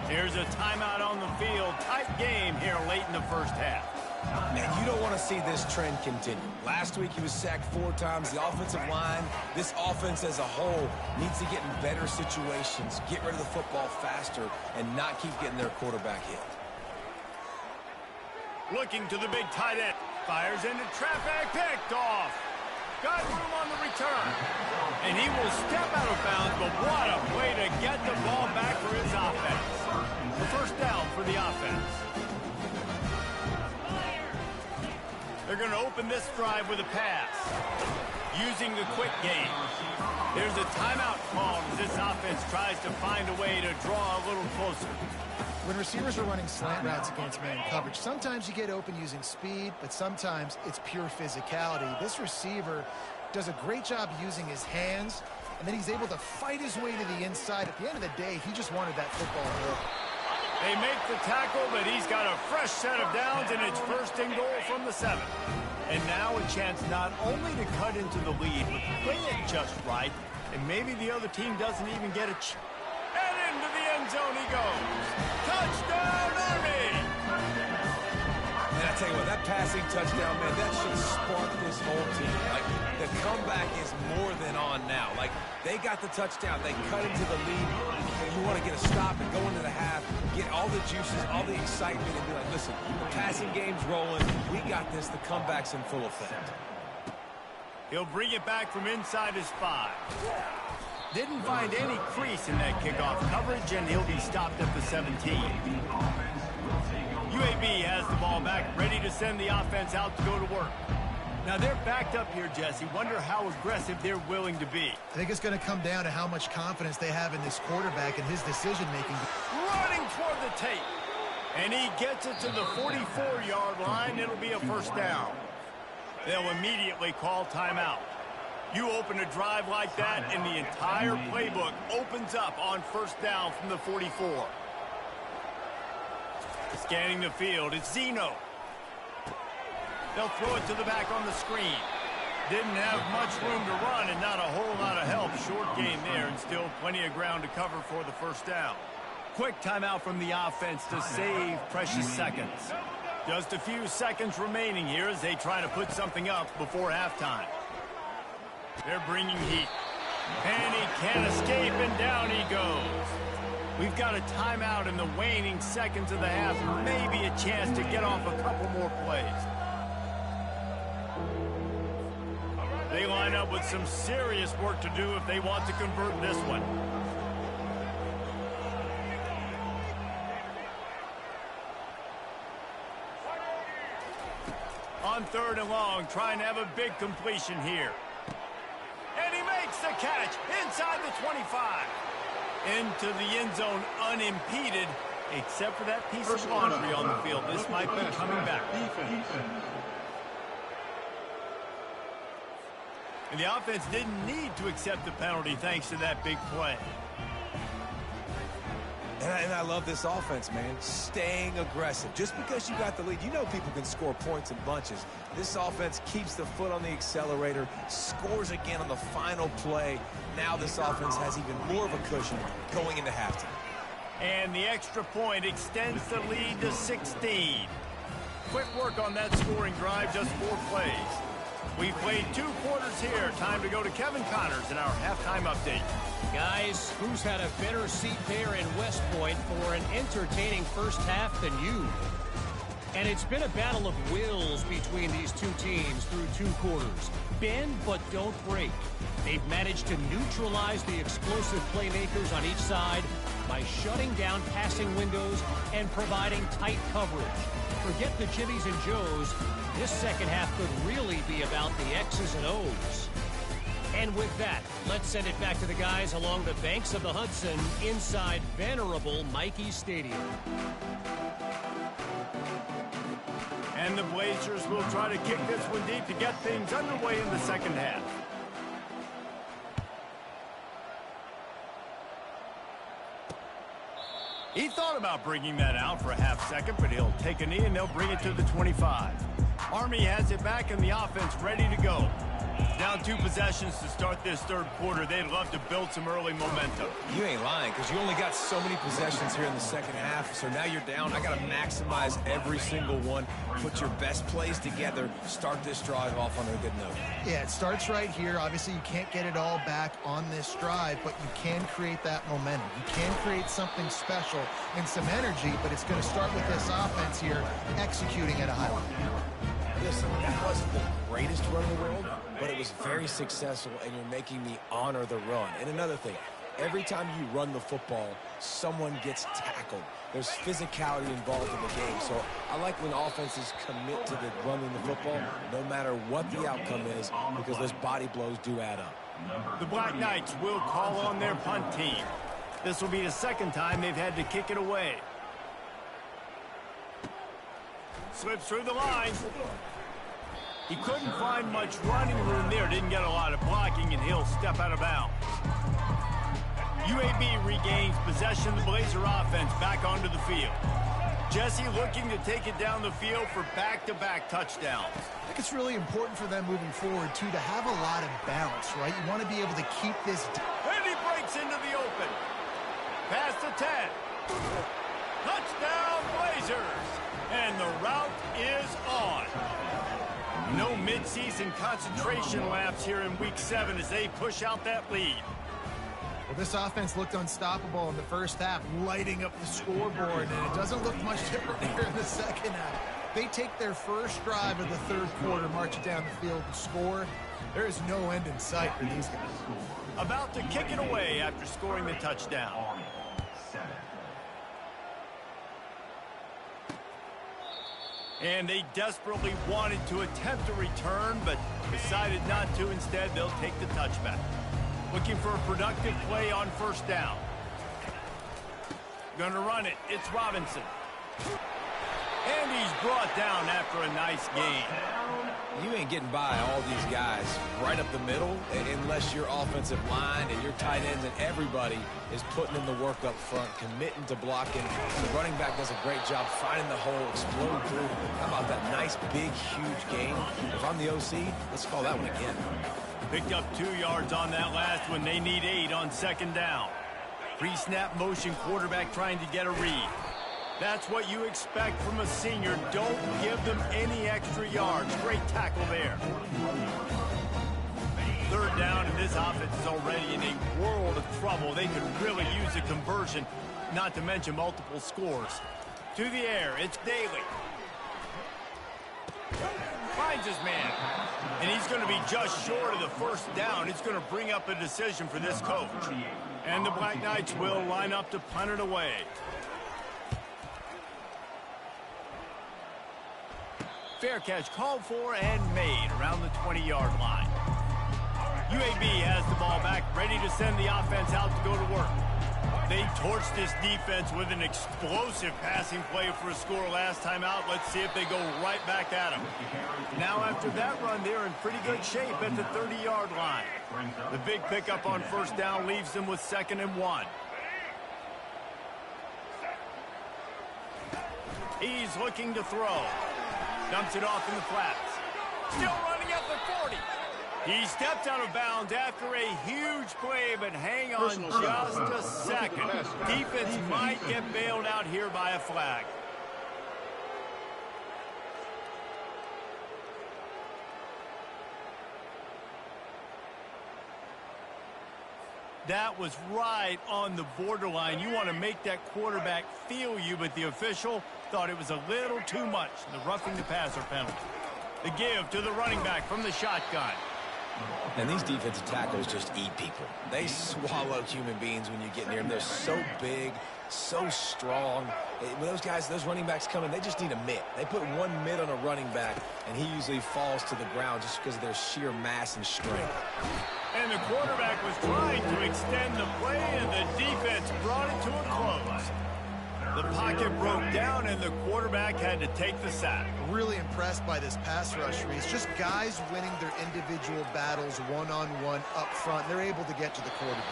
Here's a timeout on the field. Tight game here late in the first half. And you don't want to see this trend continue. Last week he was sacked 4 times. The offensive line, this offense as a whole, needs to get in better situations, get rid of the football faster, and not keep getting their quarterback hit. Looking to the big tight end. Fires into traffic, picked off. Got room on the return. And he will step out of bounds, but what a way to get the ball back for his offense. The first down for the offense. They're going to open this drive with a pass. Using the quick game. There's a timeout call as this offense tries to find a way to draw a little closer. When receivers are running slant routes against man coverage, sometimes you get open using speed, but sometimes it's pure physicality. This receiver does a great job using his hands, and then he's able to fight his way to the inside. At the end of the day, he just wanted that football more. They make the tackle, but he's got a fresh set of downs, and it's first and goal from the 7. And now a chance not only to cut into the lead, but play it just right, and maybe the other team doesn't even get a chance. And into the end zone he goes. Touchdown, Army! And I tell you what, that passing touchdown, man, that should spark this whole team. Like, the comeback is more than on now. Like, they got the touchdown. They cut into the lead. You want to get a stop and go into the half, get all the juices, all the excitement, and be like, listen, the passing game's rolling. We got this. The comeback's in full effect. He'll bring it back from inside his 5. Didn't find any crease in that kickoff coverage, and he'll be stopped at the 17. UAB has the ball back, ready to send the offense out to go to work. Now they're backed up here, Jesse. Wonder how aggressive they're willing to be. I think it's going to come down to how much confidence they have in this quarterback and his decision-making. Running toward the tape. And he gets it to the 44-yard line. It'll be a first down. They'll immediately call timeout. You open a drive like that, and the entire playbook opens up on first down from the 44. Scanning the field, it's Zeno. They'll throw it to the back on the screen. Didn't have much room to run and not a whole lot of help. Short gain there and still plenty of ground to cover for the first down. Quick timeout from the offense to save precious seconds. Just a few seconds remaining here as they try to put something up before halftime. They're bringing heat. And he can't escape, and down he goes. We've got a timeout in the waning seconds of the half. Maybe a chance to get off a couple more plays. They line up with some serious work to do if they want to convert this one. On 3rd and long, trying to have a big completion here. And he makes the catch inside the 25. Into the end zone unimpeded, except for that piece of laundry on the field. This might be coming back. And the offense didn't need to accept the penalty thanks to that big play. And I love this offense, man. Staying aggressive. Just because you got the lead, you know people can score points in bunches. This offense keeps the foot on the accelerator, scores again on the final play. Now this offense has even more of a cushion going into halftime. And the extra point extends the lead to 16. Quick work on that scoring drive, just 4 plays. We've played 2 quarters here. Time to go to Kevin Connors in our halftime update. Guys, who's had a better seat there in West Point for an entertaining first half than you? And it's been a battle of wills between these two teams through 2 quarters. Bend but don't break. They've managed to neutralize the explosive playmakers on each side by shutting down passing windows and providing tight coverage. Forget the Jimmies and Joes. This second half could really be about the X's and O's. And with that, let's send it back to the guys along the banks of the Hudson inside venerable Michie Stadium. And the Blazers will try to kick this one deep to get things underway in the second half. He thought about bringing that out for a half second, but he'll take a knee and they'll bring it to the 25. Army has it back and the offense ready to go. Down 2 possessions to start this 3rd quarter. They'd love to build some early momentum. You ain't lying, because you only got so many possessions here in the second half, so now you're down. I got to maximize every single one, put your best plays together, start this drive off on a good note. Yeah, it starts right here. Obviously, you can't get it all back on this drive, but you can create that momentum. You can create something special and some energy, but it's going to start with this offense here executing at a high level. Listen, that wasn't the greatest run in the world, but it was very successful, and you're making me honor the run. And another thing, every time you run the football, someone gets tackled. There's physicality involved in the game. So I like when offenses commit to the running the football, no matter what the outcome is, because those body blows do add up. The Black Knights will call on their punt team. This will be the 2nd time they've had to kick it away. Slips through the line. He couldn't find much running room there. Didn't get a lot of blocking, and he'll step out of bounds. UAB regains possession of the Blazer offense back onto the field. Jesse looking to take it down the field for back-to-back touchdowns. I think it's really important for them moving forward, too, to have a lot of balance, right? You want to be able to keep this... And he breaks into the open. Pass to 10. Touchdown, Blazers. And the route is on. No midseason concentration laps here in Week 7 as they push out that lead. Well, this offense looked unstoppable in the first half, lighting up the scoreboard, and it doesn't look much different here in the second half. They take their first drive of the third quarter, march it down the field and score. There is no end in sight for these guys. About to kick it away after scoring the touchdown. And they desperately wanted to attempt a return, but decided not to. Instead, they'll take the touchback. Looking for a productive play on first down. Gonna run it. It's Robinson. And he's brought down after a nice gain. You ain't getting by all these guys right up the middle unless your offensive line and your tight ends and everybody is putting in the work up front, committing to blocking. The running back does a great job finding the hole, exploding through. How about that nice, big, huge gain? If I'm the OC, let's call that one again. Picked up 2 yards on that last one. They need 8 on second down. Pre-snap motion quarterback trying to get a read. That's what you expect from a senior. Don't give them any extra yards. Great tackle there. Third down, and this offense is already in a world of trouble. They could really use a conversion, not to mention multiple scores. To the air, it's Daly. Finds his man. And he's going to be just short of the first down. It's going to bring up a decision for this coach. And the Black Knights will line up to punt it away. Fair catch called for and made around the 20-yard line. UAB has the ball back, ready to send the offense out to go to work. They torched this defense with an explosive passing play for a score last time out. Let's see if they go right back at them. Now after that run, they're in pretty good shape at the 30-yard line. The big pickup on first down leaves them with 2nd and 1. He's looking to throw. Dumps it off in the flats. Still running at the 40. He stepped out of bounds after a huge play, but hang on just a second. Defense might get bailed out here by a flag. That was right on the borderline. You want to make that quarterback feel you, but the official thought it was a little too much. The roughing the passer penalty. The give to the running back from the shotgun. And these defensive tackles just eat people. They swallow human beings when you get near them. They're so big, so strong. When those guys, those running backs come in, they just need a mitt. They put one mitt on a running back, and he usually falls to the ground just because of their sheer mass and strength. And the quarterback was trying to extend the play, and the defense brought it to a close. The pocket broke down, and the quarterback had to take the sack. Really impressed by this pass rush, Reese. Just guys winning their individual battles one-on-one up front. They're able to get to the quarterback.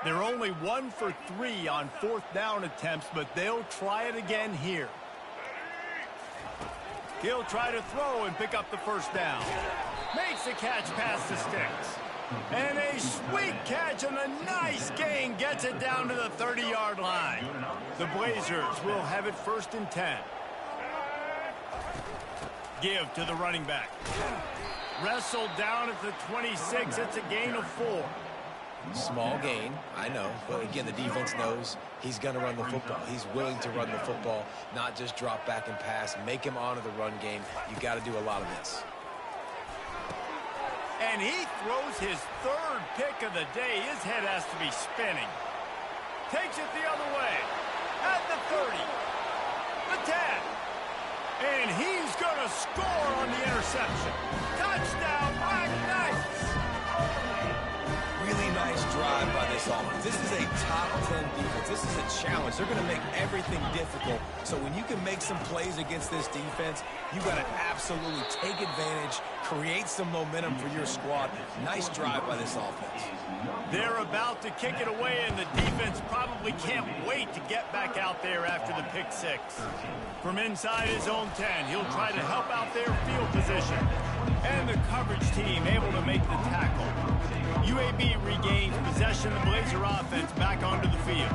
They're only 1 for 3 on 4th down attempts, but they'll try it again here. He'll try to throw and pick up the first down. Makes the catch past the sticks. And a sweet catch and a nice gain gets it down to the 30-yard line. The Blazers will have it 1st and 10. Give to the running back. Wrestled down at the 26. It's a gain of 4. Small gain, I know, but again, the defense knows he's going to run the football. He's willing to run the football, not just drop back and pass, make him honor the run game. You got to do a lot of this. And he throws his 3rd pick of the day. His head has to be spinning. Takes it the other way. At the 30. The 10. And he's going to to score on the interception. Touchdown, Black Knights! Really nice drive by this offense. This is a top 10 defense. This is a challenge. They're going to make everything difficult. So when you can make some plays against this defense, you've got to absolutely take advantage, create some momentum for your squad. Nice drive by this offense. They're about to kick it away, and the defense probably can't wait to get back out there after the pick six. From inside his own 10, he'll try to help out their field position. And the coverage team able to make the tackle. UAB regains possession of the Blazer offense back onto the field.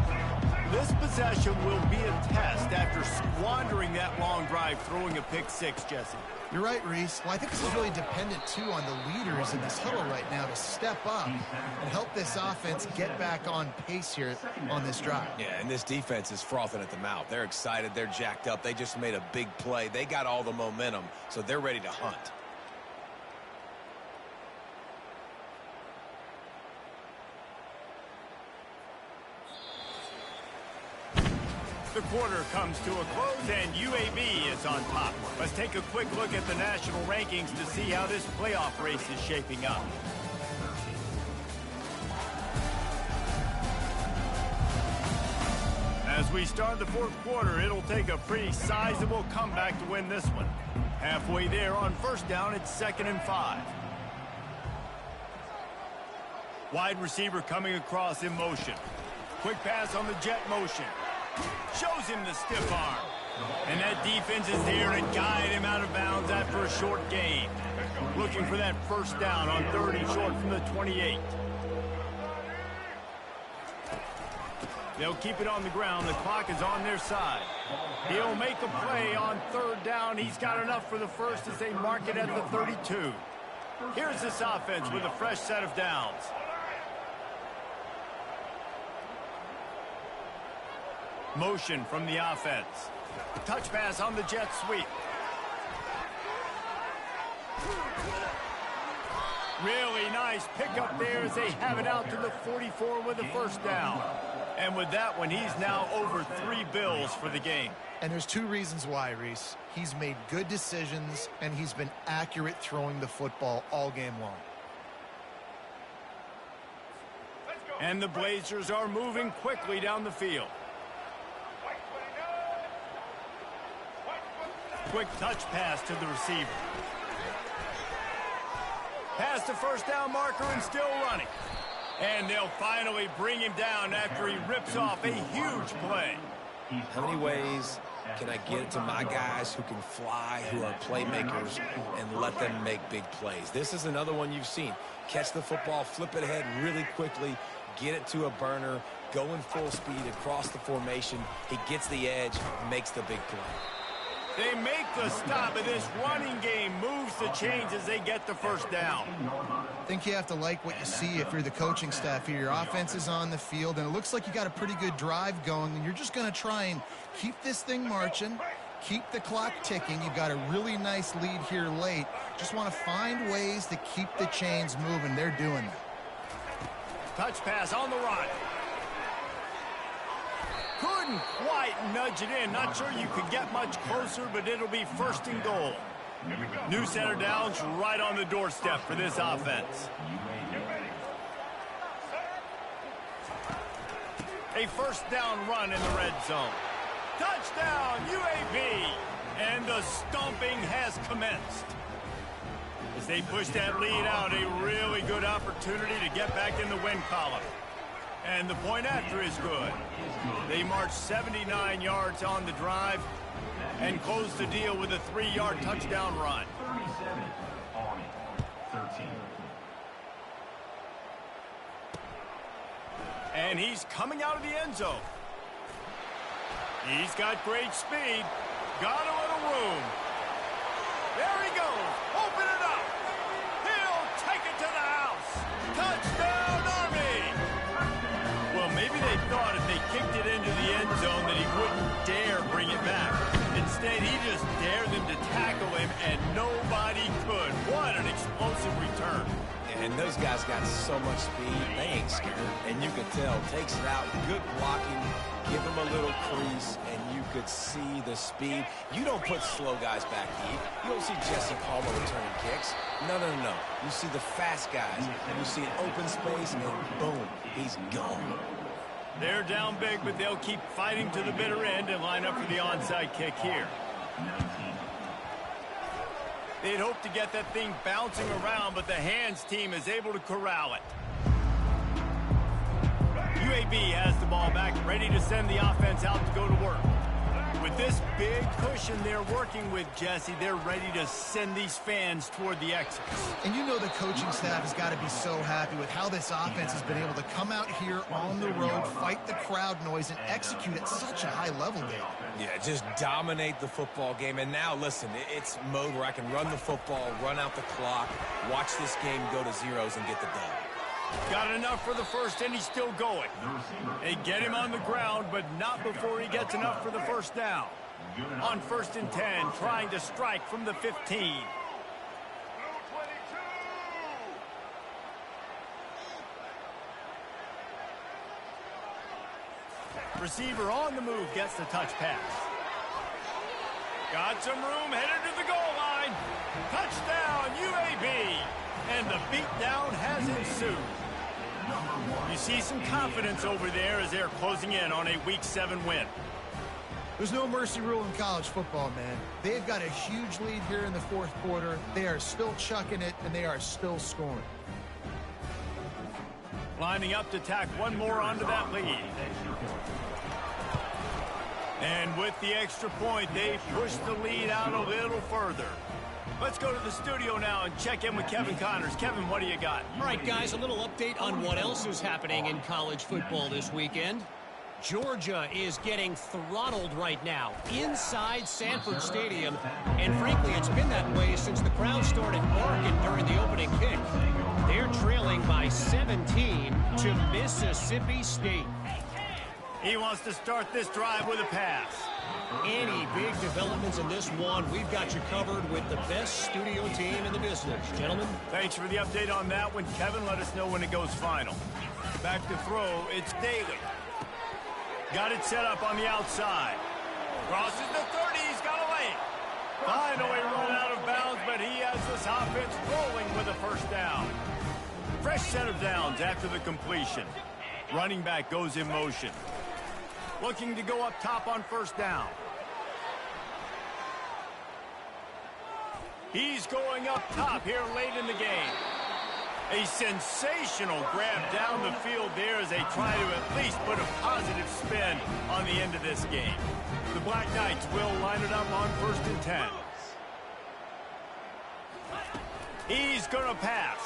This possession will be a test after squandering that long drive throwing a pick six, Jesse. You're right, Reese. Well, I think this is really dependent, too, on the leaders in this huddle right now to step up and help this offense get back on pace here on this drive. Yeah, and this defense is frothing at the mouth. They're excited. They're jacked up. They just made a big play. They got all the momentum, so they're ready to hunt. The quarter comes to a close, and UAB is on top. Let's take a quick look at the national rankings to see how this playoff race is shaping up. As we start the fourth quarter, it'll take a pretty sizable comeback to win this one. Halfway there on first down, it's 2nd and 5. Wide receiver coming across in motion. Quick pass on the jet motion. Shows him the stiff arm. And that defense is there to guide him out of bounds after a short gain. Looking for that first down on 3rd and short from the 28. They'll keep it on the ground. The clock is on their side. He'll make a play on 3rd down. He's got enough for the first as they mark it at the 32. Here's this offense with a fresh set of downs. Motion from the offense. Touch pass on the jet sweep. Really nice pickup there as they have it out to the 44 with a first down. And with that one, he's now over 3 bills for the game. And there's 2 reasons why, Reese. He's made good decisions, and he's been accurate throwing the football all game long. And the Blazers are moving quickly down the field. Quick touch pass to the receiver. Past the first down marker and still running. And they'll finally bring him down after he rips off a huge play. How many ways can I get it to my guys who can fly, who are playmakers, and let them make big plays? This is another one you've seen. Catch the football, flip it ahead really quickly, get it to a burner, go in full speed across the formation. He gets the edge, makes the big play. They make the stop, and this running game moves the chains as they get the first down. I think you have to like what you see if you're the coaching staff here. Your offense is on the field, and it looks like you got a pretty good drive going, and you're just going to try and keep this thing marching, keep the clock ticking. You've got a really nice lead here late. Just want to find ways to keep the chains moving. They're doing that. Touch pass on the run. Couldn't quite nudge it in. Not sure you could get much closer, but it'll be 1st and goal. New center downs right on the doorstep for this offense. A first down run in the red zone. Touchdown, UAB! And the stomping has commenced. As they push that lead out, a really good opportunity to get back in the win column. And the point after is good. They march 79 yards on the drive and close the deal with a 3-yard touchdown run. And he's coming out of the end zone. He's got great speed. Got a little room. There he goes. Open it up. He'll take it to the house. Touchdown, Army! Well, maybe they thought if they kicked it into the end zone that he wouldn't dare bring it back. Instead, he just dared them to tackle him, and nobody could. What an explosive return. Yeah, And those guys got so much speed, they ain't scared. And you could tell, takes it out, good blocking, give them a little crease, and you could see the speed. You don't put slow guys back deep. You don't see Jesse Palmer returning kicks. No, no, no, no. You see the fast guys. You see an open space, and boom, he's gone. They're down big, but they'll keep fighting to the bitter end and line up for the onside kick here. They'd hope to get that thing bouncing around, but the hands team is able to corral it. UAB has the ball back, ready to send the offense out to go to work. With this big cushion they're working with, Jesse, they're ready to send these fans toward the exits. And you know the coaching staff has got to be so happy with how this offense has been able to come out here on the road, fight the crowd noise, and execute at such a high level, Dale. Yeah, just dominate the football game. And now, listen, it's mode where I can run the football, run out the clock, watch this game go to zeros and get the dub. Got enough for the first, and he's still going. They get him on the ground, but not before he gets enough for the first down. On 1st and 10, trying to strike from the 15. Receiver on the move gets the touch pass. Got some room, headed to the goal line. Touchdown, UAB. And the beatdown has ensued. You see some confidence over there as they're closing in on a Week 7 win. There's no mercy rule in college football, man. They've got a huge lead here in the fourth quarter. They are still chucking it, and they are still scoring. Lining up to tack one more onto that lead. And with the extra point, they push the lead out a little further. Let's go to the studio now and check in with Kevin Connors. Kevin, what do you got? All right, guys, a little update on what else is happening in college football this weekend. Georgia is getting throttled right now inside Sanford Stadium. And frankly, it's been that way since the crowd started barking during the opening kick. They're trailing by 17 to Mississippi State. He wants to start this drive with a pass. Any big developments in this one, we've got you covered with the best studio team in the business. Gentlemen. Thanks for the update on that one. Kevin, let us know when it goes final. Back to throw, it's Daly. Got it set up on the outside. Crosses the 30, he's got a lane. Finally run out of bounds, but he has this offense rolling with a first down. Fresh set of downs after the completion. Running back goes in motion. Looking to go up top on first down. He's going up top here late in the game. A sensational grab down the field there as they try to at least put a positive spin on the end of this game. The Black Knights will line it up on 1st and 10. He's going to pass.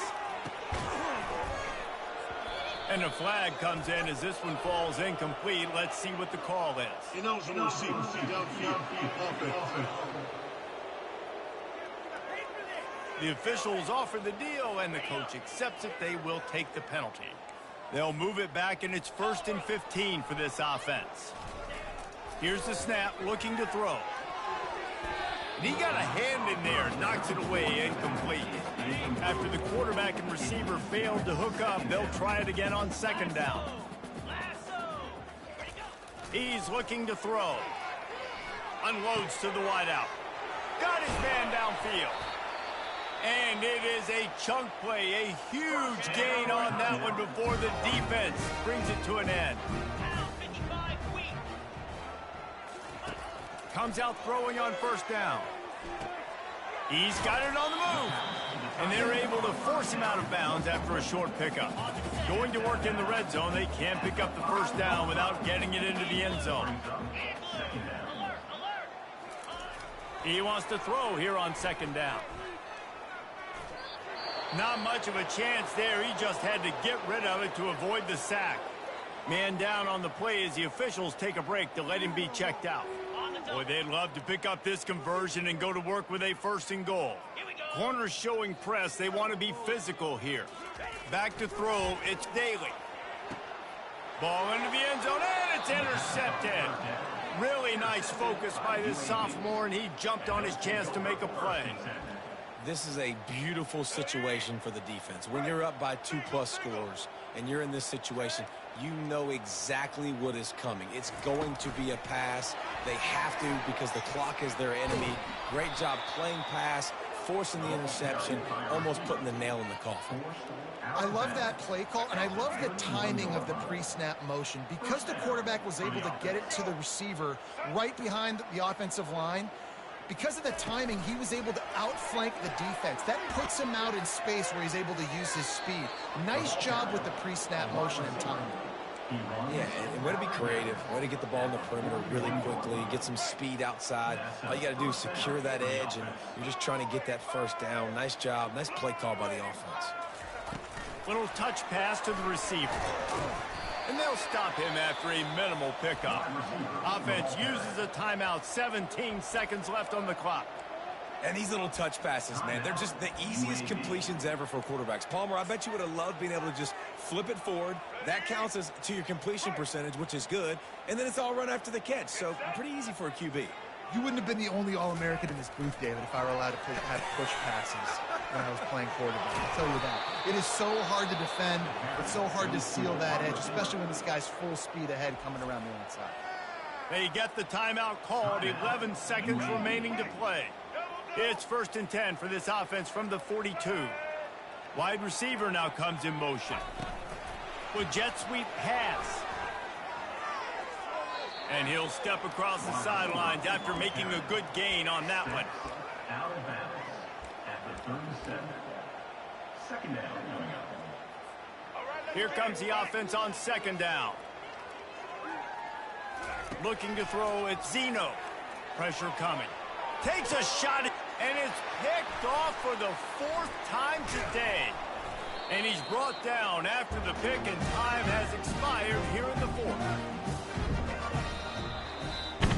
And a flag comes in as this one falls incomplete. Let's see what the call is. Ineligible receiver, downfield, offense. The officials offer the deal, and the coach accepts it. They will take the penalty. They'll move it back, and it's 1st and 15 for this offense. Here's the snap, looking to throw. And he got a hand in there, knocks it away, incomplete. After the quarterback and receiver failed to hook up, they'll try it again on 2nd down. He's looking to throw. Unloads to the wideout. Got his man downfield. And it is a chunk play, a huge gain on that one before the defense brings it to an end. Comes out throwing on 1st down. He's got it on the move. And they're able to force him out of bounds after a short pickup. Going to work in the red zone, they can't pick up the 1st down without getting it into the end zone. He wants to throw here on 2nd down. Not much of a chance there. He just had to get rid of it to avoid the sack. Man down on the play as the officials take a break to let him be checked out. Boy, they'd love to pick up this conversion and go to work with a 1st and goal. Corners showing press. They want to be physical here. Back to throw. It's Daly. Ball into the end zone, and it's intercepted. Really nice focus by this sophomore, and he jumped on his chance to make a play. This is a beautiful situation for the defense. When you're up by 2+ scores and you're in this situation, you know exactly what is coming. It's going to be a pass. They have to because the clock is their enemy. Great job playing pass, forcing the interception, almost putting the nail in the coffin. I love that play call, and I love the timing of the pre-snap motion. Because the quarterback was able to get it to the receiver right behind the offensive line, because of the timing, he was able to outflank the defense. That puts him out in space where he's able to use his speed. Nice job with the pre-snap motion and timing. Yeah, and way to be creative, way to get the ball in the perimeter really quickly, get some speed outside. All you got to do is secure that edge, and you're just trying to get that first down. Nice job, nice play call by the offense. Little touch pass to the receiver. And they'll stop him after a minimal pickup. Offense uses a timeout, 17 seconds left on the clock. And these little touch passes, man, they're just the easiest completions ever for quarterbacks. Palmer, I bet you would have loved being able to just flip it forward. That counts as to your completion percentage, which is good. And then it's all run after the catch, so pretty easy for a QB. You wouldn't have been the only All-American in this booth, David, if I were allowed to have push passes when I was playing quarterback. I'll tell you that. It is so hard to defend. It's so hard to seal that edge, especially when this guy's full speed ahead coming around the outside. They get the timeout called, 11 seconds remaining to play. It's 1st and 10 for this offense from the 42. Wide receiver now comes in motion. With jet sweep pass. And he'll step across the sidelines after making a good gain on that one. Out of bounds at the 37. Second down coming up. Here comes the offense on 2nd down. Looking to throw at Zeno. Pressure coming. Takes a shot, and it's picked off for the 4th time today. And he's brought down after the pick, and time has expired here in the 4th.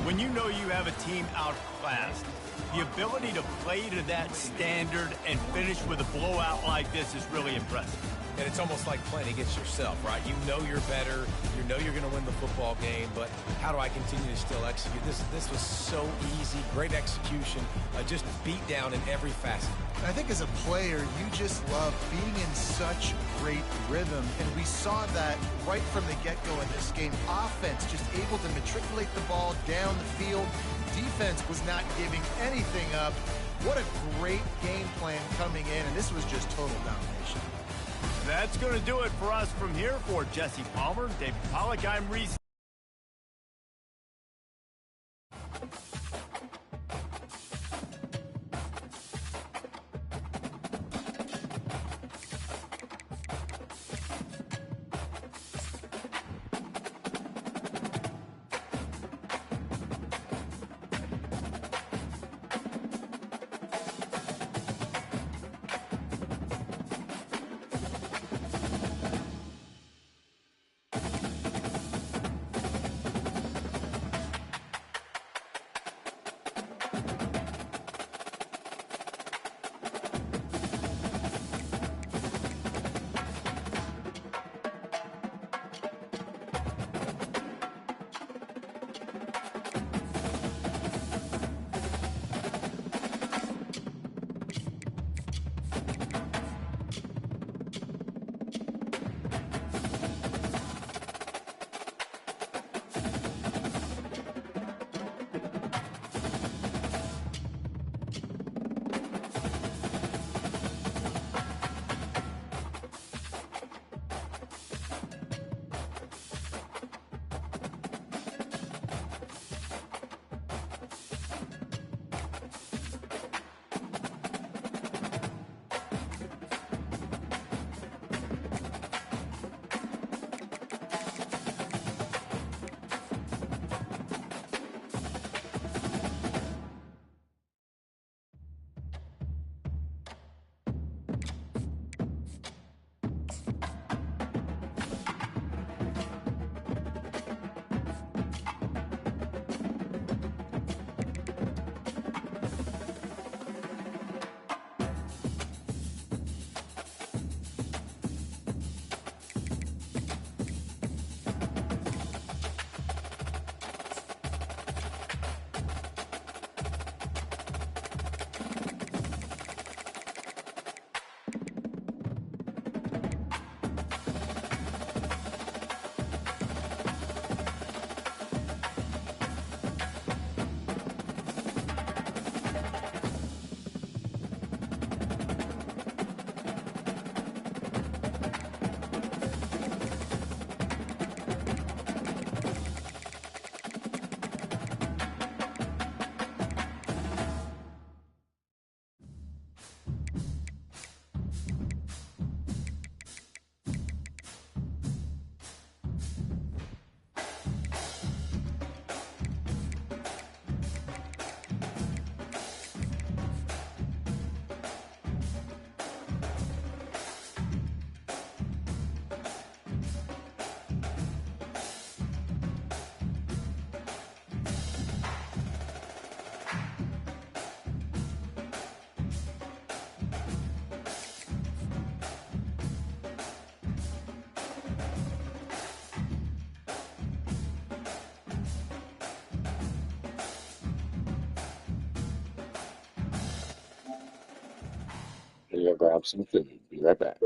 When you know you have a team outclassed, the ability to play to that standard and finish with a blowout like this is really impressive. And it's almost like playing against yourself, right? You know you're better. You know you're going to win the football game, but how do I continue to still execute? This was so easy, great execution, just beat down in every facet. I think as a player, you just love being in such great rhythm, and we saw that right from the get-go in this game. Offense just able to matriculate the ball down the field. Defense was not giving anything up. What a great game plan coming in, and this was just total domination. That's going to do it for us from here. For Jesse Palmer, David Pollack, I'm Reese. gonna go grab some food. Be right back.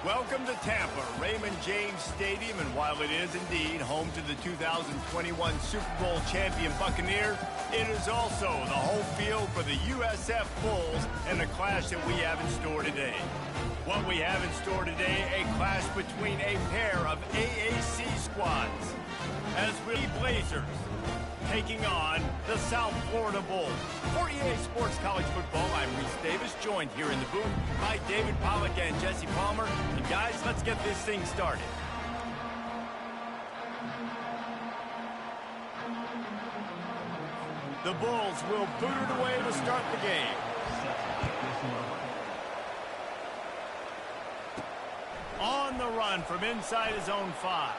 Welcome to Tampa, Raymond James Stadium, and while it is indeed home to the 2021 Super Bowl champion Buccaneers, it is also the home field for the USF Bulls and the clash that we have in store today. What we have in store today, a clash between a pair of AAC squads, as will be Blazers taking on the South Florida Bulls. For EA Sports College Football, I'm Reese Davis, joined here in the booth by David Pollack and Jesse Palmer. And guys, let's get this thing started. The Bulls will boot it away to start the game. On the run from inside his own 5.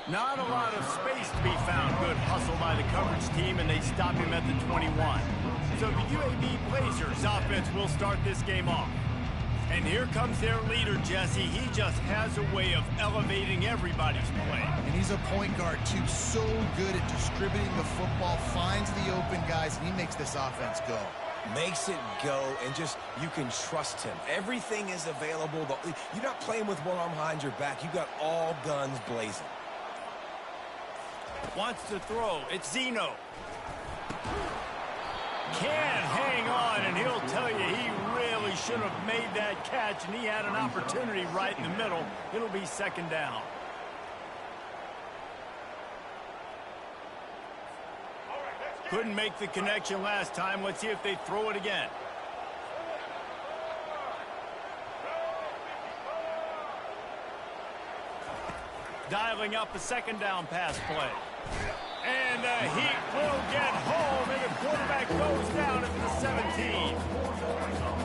Not a lot of space to be found. Good hustle by the coverage team, and they stop him at the 21. So the UAB Blazers offense will start this game off. And here comes their leader, Jesse. He just has a way of elevating everybody's play. And he's a point guard, too. So good at distributing the football, finds the open guys, and he makes this offense go. Makes it go, and just, you can trust him. Everything is available. You're not playing with one arm behind your back. You got all guns blazing. Wants to throw. It's Zeno. Can't hang on, and he'll tell you he really should have made that catch, and he had an opportunity right in the middle. It'll be second down. Couldn't make the connection last time. Let's see if they throw it again. Dialing up a second down pass play. And the Heat will get home, and the quarterback goes down at the 17.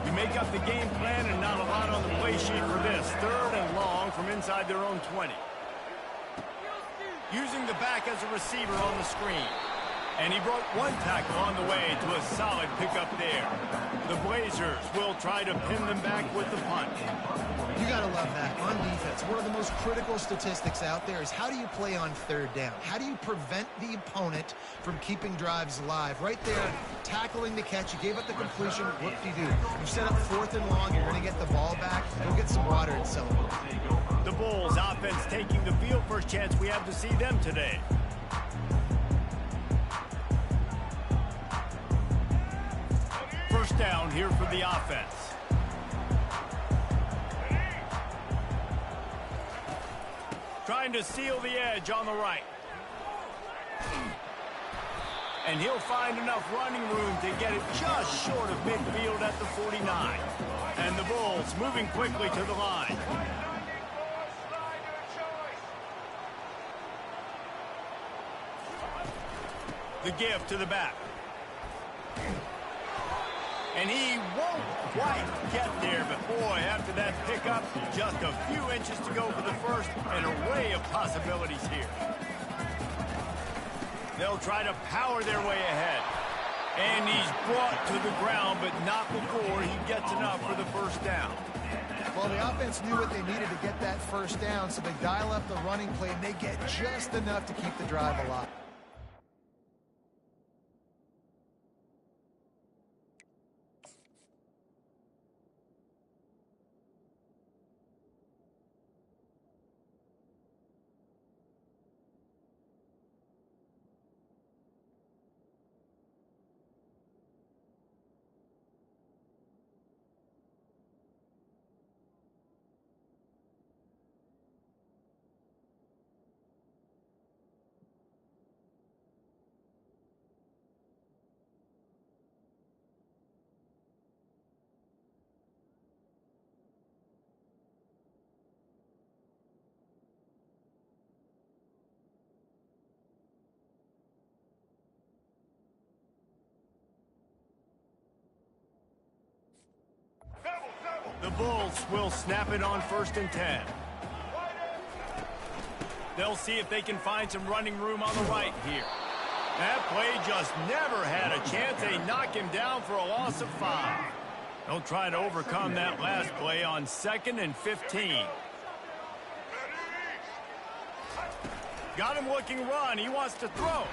We make up the game plan, and not a lot on the play sheet for this. Third and long from inside their own 20. Using the back as a receiver on the screen. And he broke one tackle on the way to a solid pickup there. The Blazers will try to pin them back with the punt. You got to love that. On defense, one of the most critical statistics out there is how do you play on third down? How do you prevent the opponent from keeping drives alive? Right there, tackling the catch. You gave up the completion. What do? You set up fourth and long. You're going to get the ball back. Go get some water and celebrate. The Bulls offense taking the field. First chance we have to see them today. First down here for the offense. Trying to seal the edge on the right. And he'll find enough running room to get it just short of midfield at the 49. And the Bulls moving quickly to the line. The give to the back. And he won't quite get there, but boy, after that pickup, just a few inches to go for the first, an array of possibilities here. They'll try to power their way ahead. And he's brought to the ground, but not before he gets enough for the first down. Well, the offense knew what they needed to get that first down, so they dial up the running play, and they get just enough to keep the drive alive. The Bulls will snap it on 1st and 10. They'll see if they can find some running room on the right here. That play just never had a chance. They knock him down for a loss of 5. They'll try to overcome that last play on 2nd and 15. Got him looking run. He wants to throw.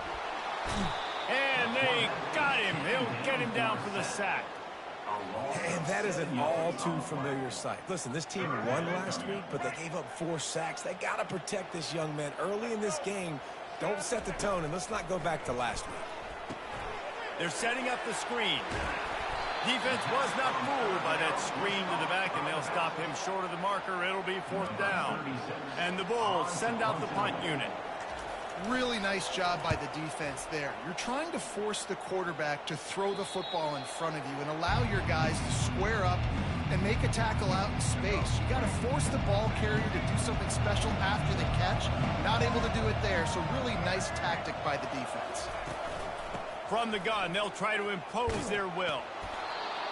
And they got him. They'll get him down for the sack. And that is an all too familiar sight. Listen, this team won last week, but they gave up 4 sacks. They got to protect this young man early in this game. Don't set the tone, and let's not go back to last week. They're setting up the screen. Defense was not fooled by that screen to the back, and they'll stop him short of the marker. It'll be 4th down. And the Bulls send out the punt unit. Really nice job by the defense there. You're trying to force the quarterback to throw the football in front of you and allow your guys to square up and make a tackle out in space. You got to force the ball carrier to do something special after the catch. Not able to do it there, so really nice tactic by the defense. From the gun, they'll try to impose their will.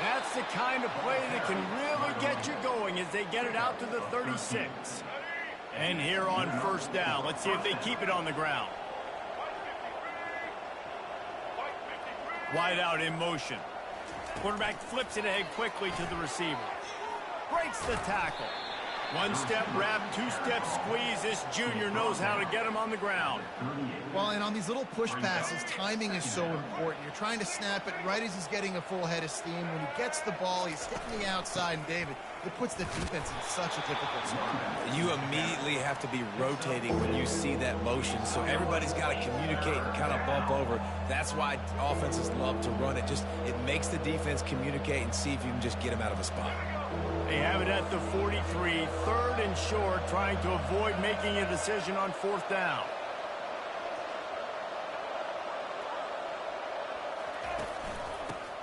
That's the kind of play that can really get you going as they get it out to the 36. And here on 1st down, let's see if they keep it on the ground. Wide out in motion. Quarterback flips it ahead quickly to the receiver. Breaks the tackle. 1-step wrap, 2-step squeeze. This junior knows how to get him on the ground. Well, and on these little push passes, timing is so important. You're trying to snap it right as he's getting a full head of steam. When he gets the ball, he's hitting the outside, and David, it puts the defense in such a difficult spot. You immediately have to be rotating when you see that motion, so everybody's got to communicate and kind of bump over. That's why offenses love to run it. It makes the defense communicate and see if you can just get him out of a spot. They have it at the 43, 3rd and short, trying to avoid making a decision on 4th down.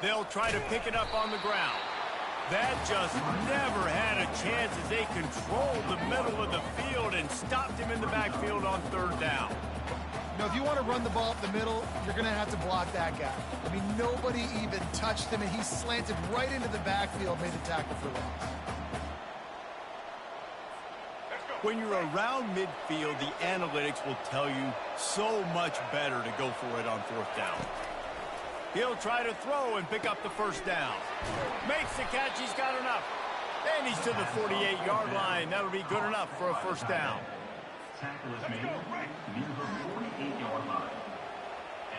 They'll try to pick it up on the ground. That just never had a chance as they controlled the middle of the field and stopped him in the backfield on 3rd down. You know, if you want to run the ball up the middle, you're going to have to block that guy. I mean, nobody even touched him, and he slanted right into the backfield, made the tackle for loss. When you're around midfield, the analytics will tell you so much better to go for it on 4th down. He'll try to throw and pick up the 1st down. Makes the catch, he's got enough. And he's to the 48-yard line. That'll be good enough for a 1st down. Tackle is made near the 48-yard line.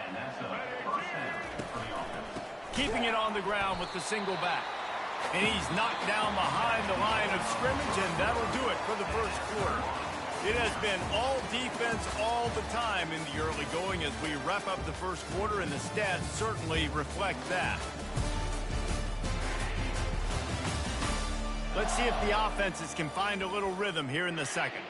And that's a 1st down for the offense. Keeping it on the ground with the single back. And he's knocked down behind the line of scrimmage, and that'll do it for the 1st quarter. It has been all defense all the time in the early going as we wrap up the 1st quarter, and the stats certainly reflect that. Let's see if the offenses can find a little rhythm here in the 2nd.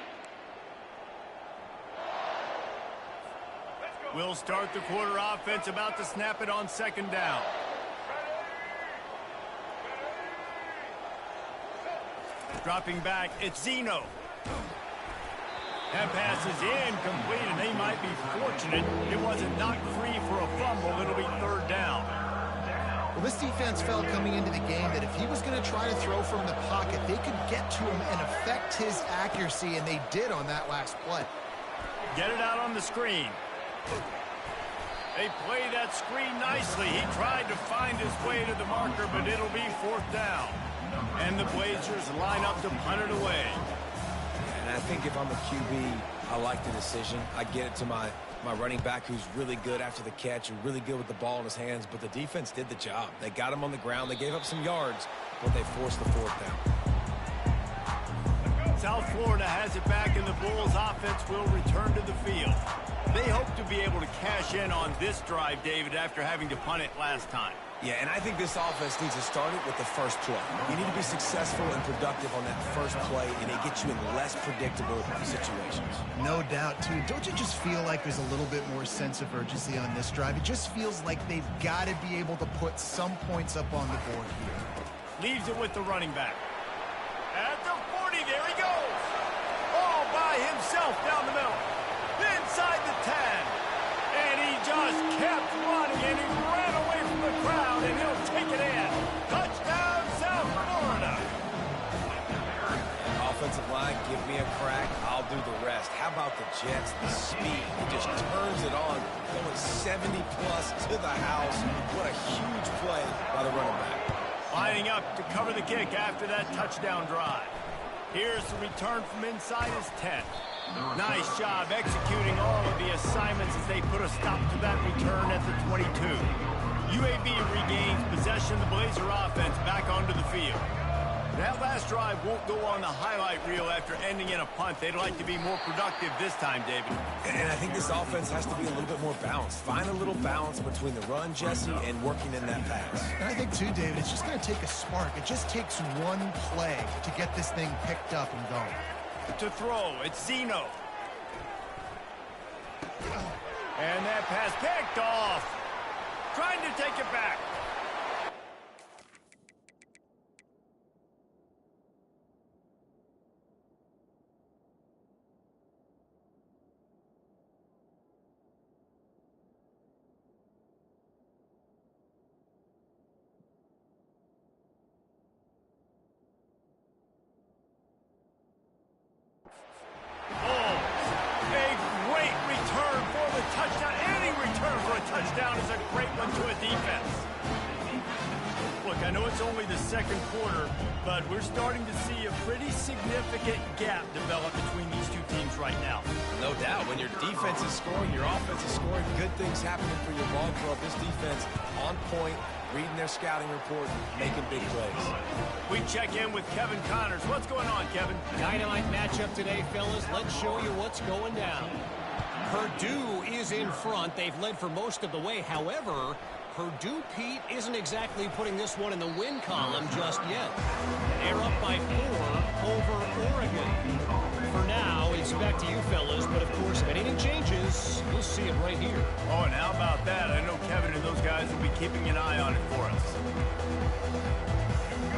We'll start the quarter offense, about to snap it on 2nd down. Dropping back, it's Zeno. That pass is incomplete, and they might be fortunate it wasn't knocked free for a fumble. It'll be 3rd down. Well, this defense felt coming into the game that if he was going to try to throw from the pocket, they could get to him and affect his accuracy, and they did on that last play. Get it out on the screen. They play that screen nicely. He tried to find his way to the marker, but it'll be 4th down. And the Blazers line up to punt it away. And I think if I'm a QB, I like the decision. I get it to my running back who's really good after the catch and really good with the ball in his hands, but the defense did the job. They got him on the ground. They gave up some yards, but they forced the 4th down. South Florida has it back, and the Bulls offense will return to the field. They hope to be able to cash in on this drive, David, after having to punt it last time. Yeah, and I think this offense needs to start it with the 1st play. You need to be successful and productive on that 1st play, and it gets you in less predictable situations. No doubt, too. Don't you just feel like there's a little bit more sense of urgency on this drive? It just feels like they've got to be able to put some points up on the board here. Leaves it with the running back. At the 40, there he goes. All by himself down the middle. Inside the 10. And he just kept running, and he ran away from the crowd, and he'll take it in. Touchdown, South Florida. Offensive line, give me a crack. I'll do the rest. How about the Jets? The speed. He just turns it on, going 70-plus to the house. What a huge play by the running back. Lining up to cover the kick after that touchdown drive. Here's the return from inside his 10. Nice job executing all of the assignments as they put a stop to that return at the 22. UAB regains possession of the Blazer offense back onto the field. That last drive won't go on the highlight reel after ending in a punt. They'd like to be more productive this time, David. And I think this offense has to be a little bit more balanced. Find a little balance between the run, Jesse, and working in that pass. And I think, too, David, it's just going to take a spark. It just takes one play to get this thing picked up and going. To throw, it's Zeno. And that pass picked off. Trying to take it back. Touchdown is a great one to a defense. Look, I know it's only the second quarter, but we're starting to see a pretty significant gap develop between these two teams right now. No doubt. When your defense is scoring, your offense is scoring, good things happening for your ball club. This defense on point, reading their scouting report, making big plays. We check in with Kevin Connors. What's going on, Kevin? Dynamite matchup today, fellas. Let's show you what's going down. Purdue is in front. They've led for most of the way. However, Purdue, Pete, isn't exactly putting this one in the win column just yet. They're up by 4 over Oregon. For now, it's back to you, fellas. But, of course, if anything changes, you'll see it right here. Oh, and how about that? I know Kevin and those guys will be keeping an eye on it for us.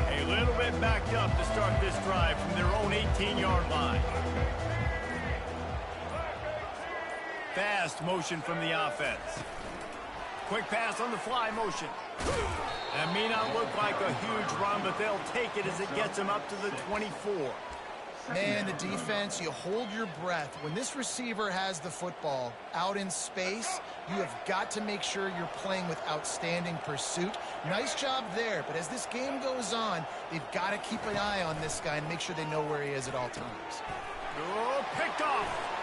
A little bit backed up to start this drive from their own 18-yard line. Fast motion from the offense. Quick pass on the fly motion. That may not look like a huge run, but they'll take it as it gets them up to the 24. Man, the defense, you hold your breath. When this receiver has the football out in space, you have got to make sure you're playing with outstanding pursuit. Nice job there, but as this game goes on, they've got to keep an eye on this guy and make sure they know where he is at all times. Oh, picked off.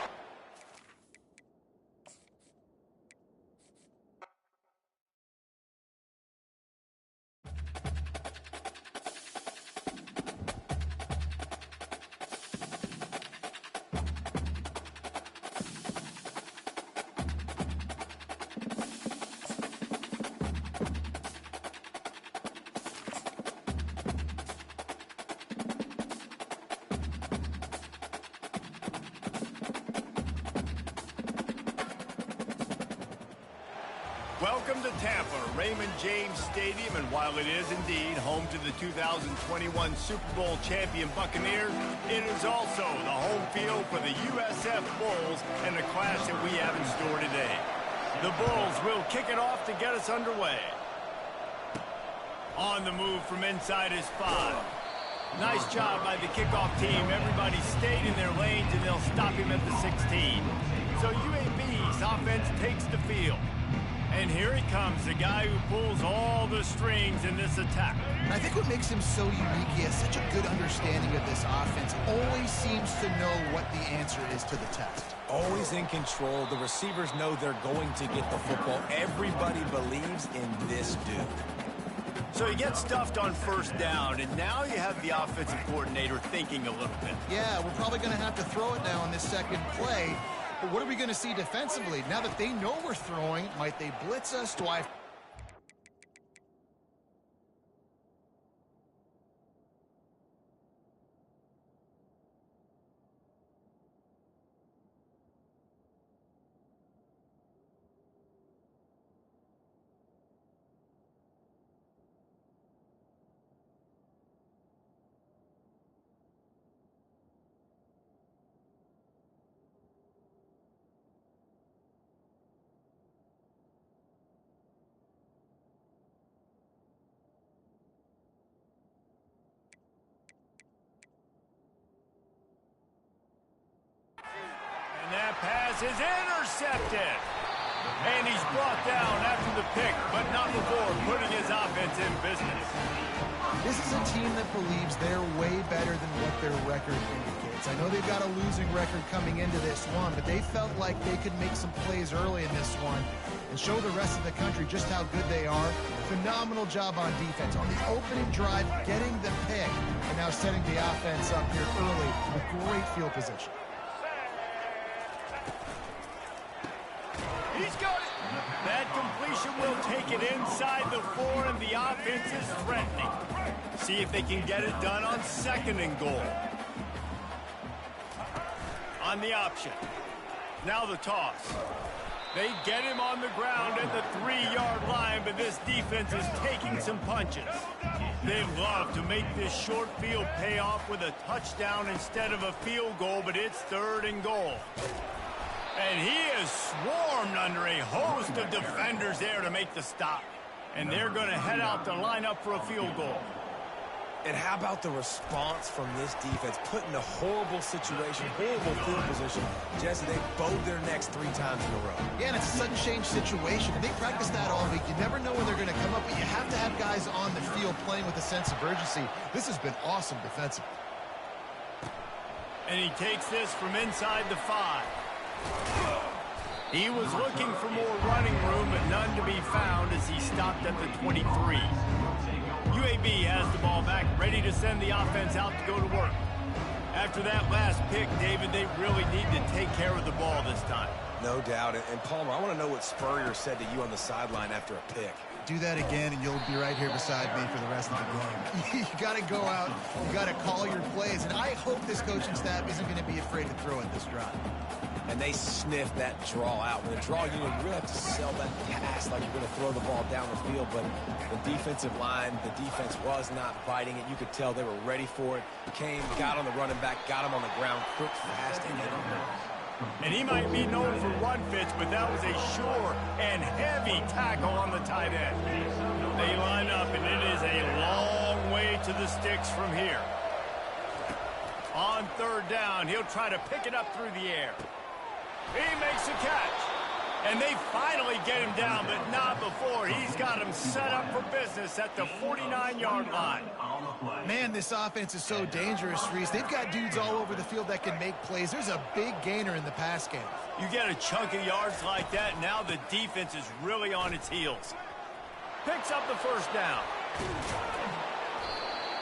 Welcome to Tampa, Raymond James Stadium, and while it is indeed home to the 2021 Super Bowl champion Buccaneers, it is also the home field for the USF Bulls and the clash that we have in store today. The Bulls will kick it off to get us underway. On the move from inside his 5. Nice job by the kickoff team. Everybody stayed in their lanes, and they'll stop him at the 16. So UAB's offense takes the field. And here he comes, the guy who pulls all the strings in this attack. I think what makes him so unique, he has such a good understanding of this offense. Always seems to know what the answer is to the test. Always in control. The receivers know they're going to get the football. Everybody believes in this dude. So you get stuffed on first down, and now you have the offensive coordinator thinking a little bit. Yeah, we're probably going to have to throw it now on this second play. But what are we going to see defensively? Now that they know we're throwing, might they blitz us? Do I... That pass is intercepted. And he's brought down after the pick, but not before putting his offense in business. This is a team that believes they're way better than what their record indicates. I know they've got a losing record coming into this one, but they felt like they could make some plays early in this one. and show the rest of the country just how good they are. Phenomenal job on defense. On the opening drive, getting the pick, and now setting the offense up here early with great field position. He's got it. That completion will take it inside the 4, and the offense is threatening. See if they can get it done on 2nd and goal. On the option. Now the toss. They get him on the ground at the 3-yard line, but this defense is taking some punches. They'd love to make this short field pay off with a touchdown instead of a field goal, but it's 3rd and goal. And he is swarmed under a host of defenders there to make the stop. And they're going to head out to line up for a field goal. And how about the response from this defense? Put in a horrible situation, horrible field position. Jesse, they bowed their necks 3 times in a row. Yeah, and it's a sudden change situation. And they practice that all week. You never know when they're going to come up, but you have to have guys on the field playing with a sense of urgency. This has been awesome defensively. And he takes this from inside the 5. He was looking for more running room, but none to be found as he stopped at the 23. UAB has the ball back, ready to send the offense out to go to work. After that last pick, David, they really need to take care of the ball this time. No doubt. And Palmer, I want to know what Spurrier said to you on the sideline after a pick. Do that again, and you'll be right here beside me for the rest of the game. You got to go out. You got to call your plays. And I hope this coaching staff isn't going to be afraid to throw at this drive. And they sniff that draw out. With a draw, you really have to sell that pass like you're going to throw the ball down the field. But the defensive line, the defense was not biting it. You could tell they were ready for it. Came, got on the running back, got him on the ground, quick, fast, and hit him. And he might be known for run fits, but that was a sure and heavy tackle on the tight end. They line up, and it is a long way to the sticks from here. On 3rd down, he'll try to pick it up through the air. He makes a catch. And they finally get him down, but not before. He's got him set up for business at the 49-yard line. Man, this offense is so dangerous, Reese. They've got dudes all over the field that can make plays. There's a big gainer in the pass game. You get a chunk of yards like that, now the defense is really on its heels. Picks up the 1st down.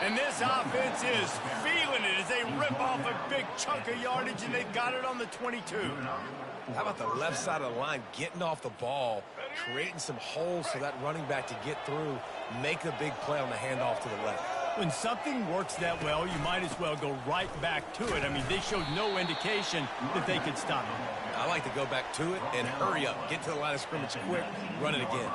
And this offense is feeling it as they rip off a big chunk of yardage, and they've got it on the 22. How about the left side of the line getting off the ball, creating some holes for that running back to get through, make a big play on the handoff to the left. When something works that well, you might as well go right back to it. I mean, they showed no indication that they could stop it. I like to go back to it and hurry up, get to the line of scrimmage quick, run it again.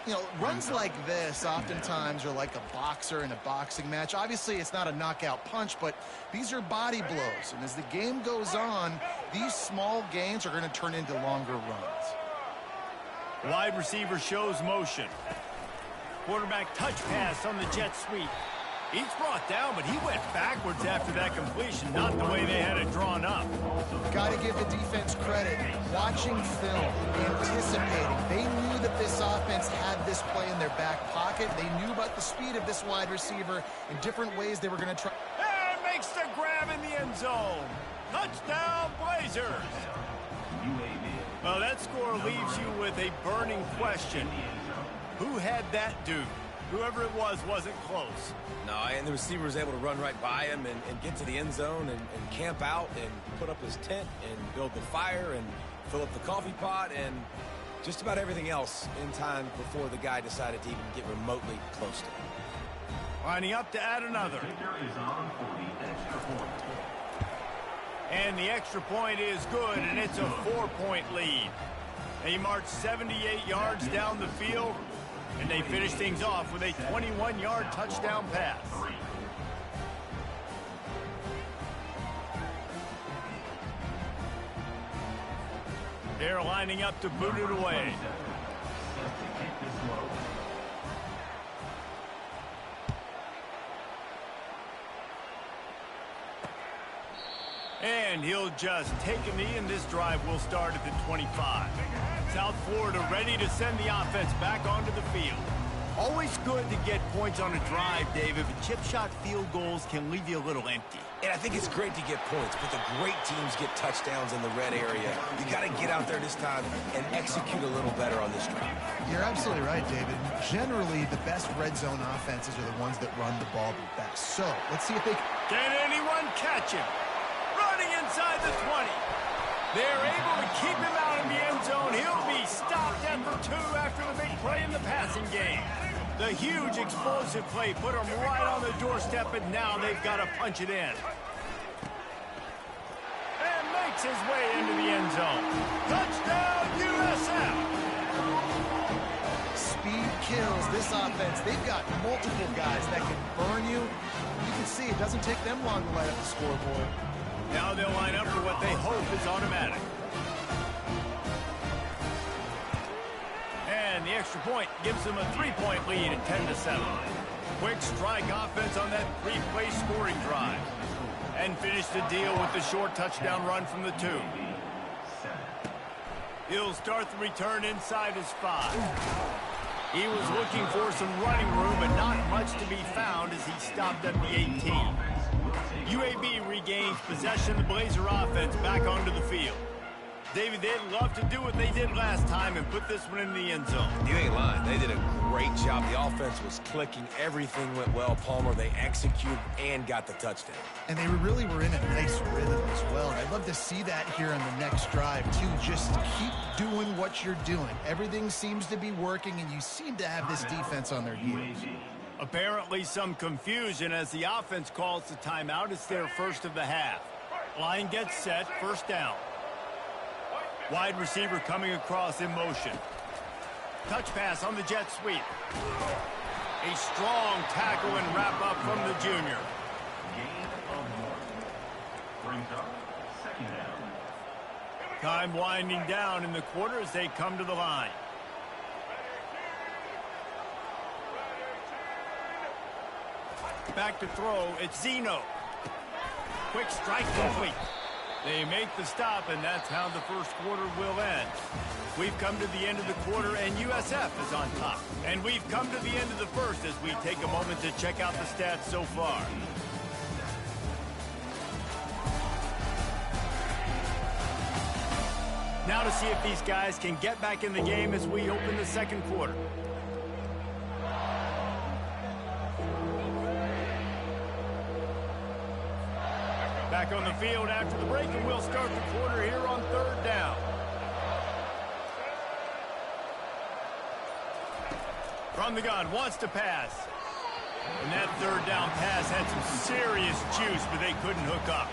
You know, runs like this oftentimes are like a boxer in a boxing match. Obviously, it's not a knockout punch, but these are body blows. And as the game goes on, these small gains are going to turn into longer runs. Wide receiver shows motion. Quarterback touch pass on the jet sweep. He's brought down, but he went backwards after that completion, not the way they had it drawn up. Got to give the defense credit. Watching film, anticipating. They knew that this offense had this play in their back pocket. They knew about the speed of this wide receiver and different ways they were going to try. And makes the grab in the end zone. Touchdown, Blazers. Well, that score leaves you with a burning question. Who had that dude? Whoever it was wasn't close. No, and the receiver was able to run right by him and get to the end zone and camp out and put up his tent and build the fire and fill up the coffee pot and just about everything else in time before the guy decided to even get remotely close to him. Lining up to add another. And the extra point is good, and it's a 4-point lead. They march 78 yards down the field, and they finish things off with a 21-yard touchdown pass. They're lining up to boot it away. And he'll just take a knee, and this drive will start at the 25. South Florida ready to send the offense back onto the field. Always good to get points on a drive, David, but chip shot field goals can leave you a little empty. And I think it's great to get points, but the great teams get touchdowns in the red area. You got to get out there this time and execute a little better on this drive. You're absolutely right, David. Generally, the best red zone offenses are the ones that run the ball the best. So, let's see if they can anyone catch him? Running inside the 20. They're able to keep him out in the end zone. He'll be stopped at the 2 after the big play in the passing game. The huge explosive play put him right on the doorstep, and now they've got to punch it in. And makes his way into the end zone. Touchdown, USF! Speed kills this offense. They've got multiple guys that can burn you. You can see it doesn't take them long to light up the scoreboard. Now they'll line up for what they hope is automatic. And the extra point gives them a 3-point lead at 10-7. Quick strike offense on that 3-play scoring drive. And finish the deal with the short touchdown run from the 2. He'll start the return inside his 5. He was looking for some running room, but not much to be found as he stopped at the 18. UAB regains possession of the Blazer offense back onto the field. David, they'd love to do what they did last time and put this one in the end zone. You ain't lying. They did a great job. The offense was clicking. Everything went well. Palmer, they executed and got the touchdown. And they really were in a nice rhythm as well. I'd love to see that here on the next drive, too. Just keep doing what you're doing. Everything seems to be working, and you seem to have this defense on their heels. Apparently some confusion as the offense calls the timeout. It's their first of the half. Line gets set, first down. Wide receiver coming across in motion. Touch pass on the jet sweep. A strong tackle and wrap up from the junior. Gain of 1. Brings up 2nd down. Time winding down in the quarter as they come to the line. Back to throw, it's Zeno. Quick strike complete. They make the stop, and that's how the first quarter will end. We've come to the end of the quarter, and USF is on top. And we've come to the end of the first as we take a moment to check out the stats so far. Now to see if these guys can get back in the game as we open the second quarter. Back on the field after the break, and we'll start the quarter here on 3rd down. From the gun, wants to pass. And that 3rd down pass had some serious juice, but they couldn't hook up.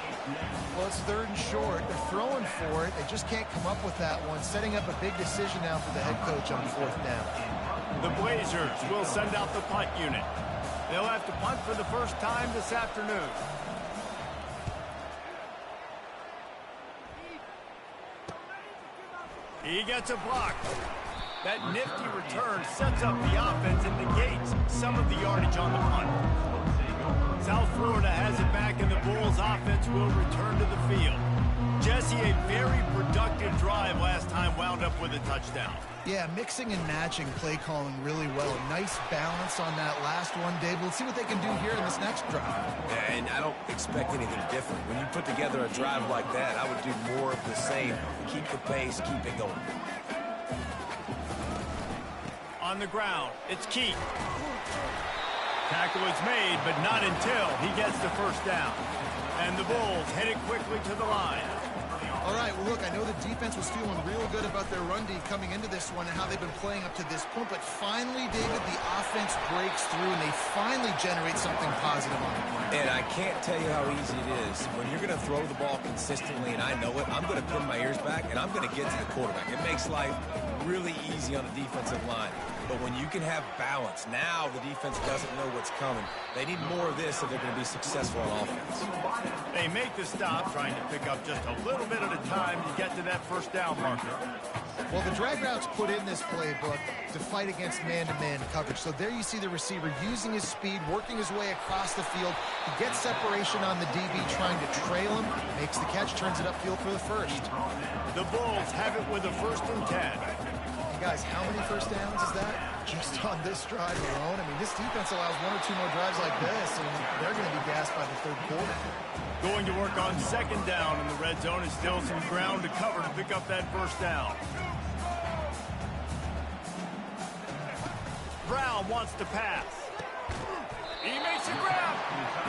Well, it's 3rd and short. They're throwing for it. They just can't come up with that one. Setting up a big decision now for the head coach on 4th down. The Blazers will send out the punt unit. They'll have to punt for the first time this afternoon. He gets a block. That nifty return sets up the offense and negates some of the yardage on the punt. South Florida has it back, and the Bulls offense will return to the field. Jesse, a very productive drive last time, wound up with a touchdown. Yeah, mixing and matching play calling really well. Nice balance on that last one, Dave. Let's see what they can do here in this next drive. Yeah, and I don't expect anything different. When you put together a drive like that, I would do more of the same. Keep the pace, keep it going. On the ground, it's Keith. Tackle is made, but not until he gets the first down. And the Bulls headed quickly to the line. All right, well, look, I know the defense was feeling real good about their run D coming into this one and how they've been playing up to this point, but finally, David, the offense breaks through and they finally generate something positive on the play. And I can't tell you how easy it is. When you're going to throw the ball consistently, and I know it, I'm going to pin my ears back, and I'm going to get to the quarterback. It makes life really easy on the defensive line. But when you can have balance, now the defense doesn't know what's coming. They need more of this if they're going to be successful on offense. They make the stop, trying to pick up just a little bit at a time to get to that first down marker. Well, the drag routes put in this playbook to fight against man-to-man coverage. So there you see the receiver using his speed, working his way across the field. He gets separation on the DB, trying to trail him, makes the catch, turns it upfield for the first. The Bulls have it with a 1st and 10. You Guys, how many first downs is that? Just on this drive alone? I mean, this defense allows 1 or 2 more drives like this, and they're going to be gassed by the third quarter. Going to work on second down in the red zone is still some ground to cover to pick up that first down. Brown wants to pass. He makes a grab.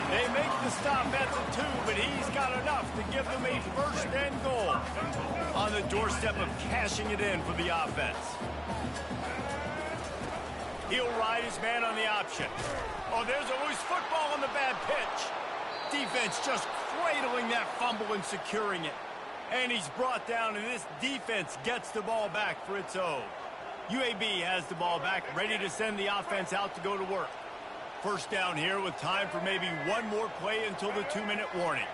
They make the stop at the 2, but he's got enough to give them a first and goal. On the doorstep of cashing it in for the offense. He'll ride his man on the option. Oh, there's a loose football on the bad pitch. Defense just cradling that fumble and securing it. And he's brought down, and this defense gets the ball back for its own. UAB has the ball back, ready to send the offense out to go to work. First down here with time for maybe one more play until the 2-minute warning.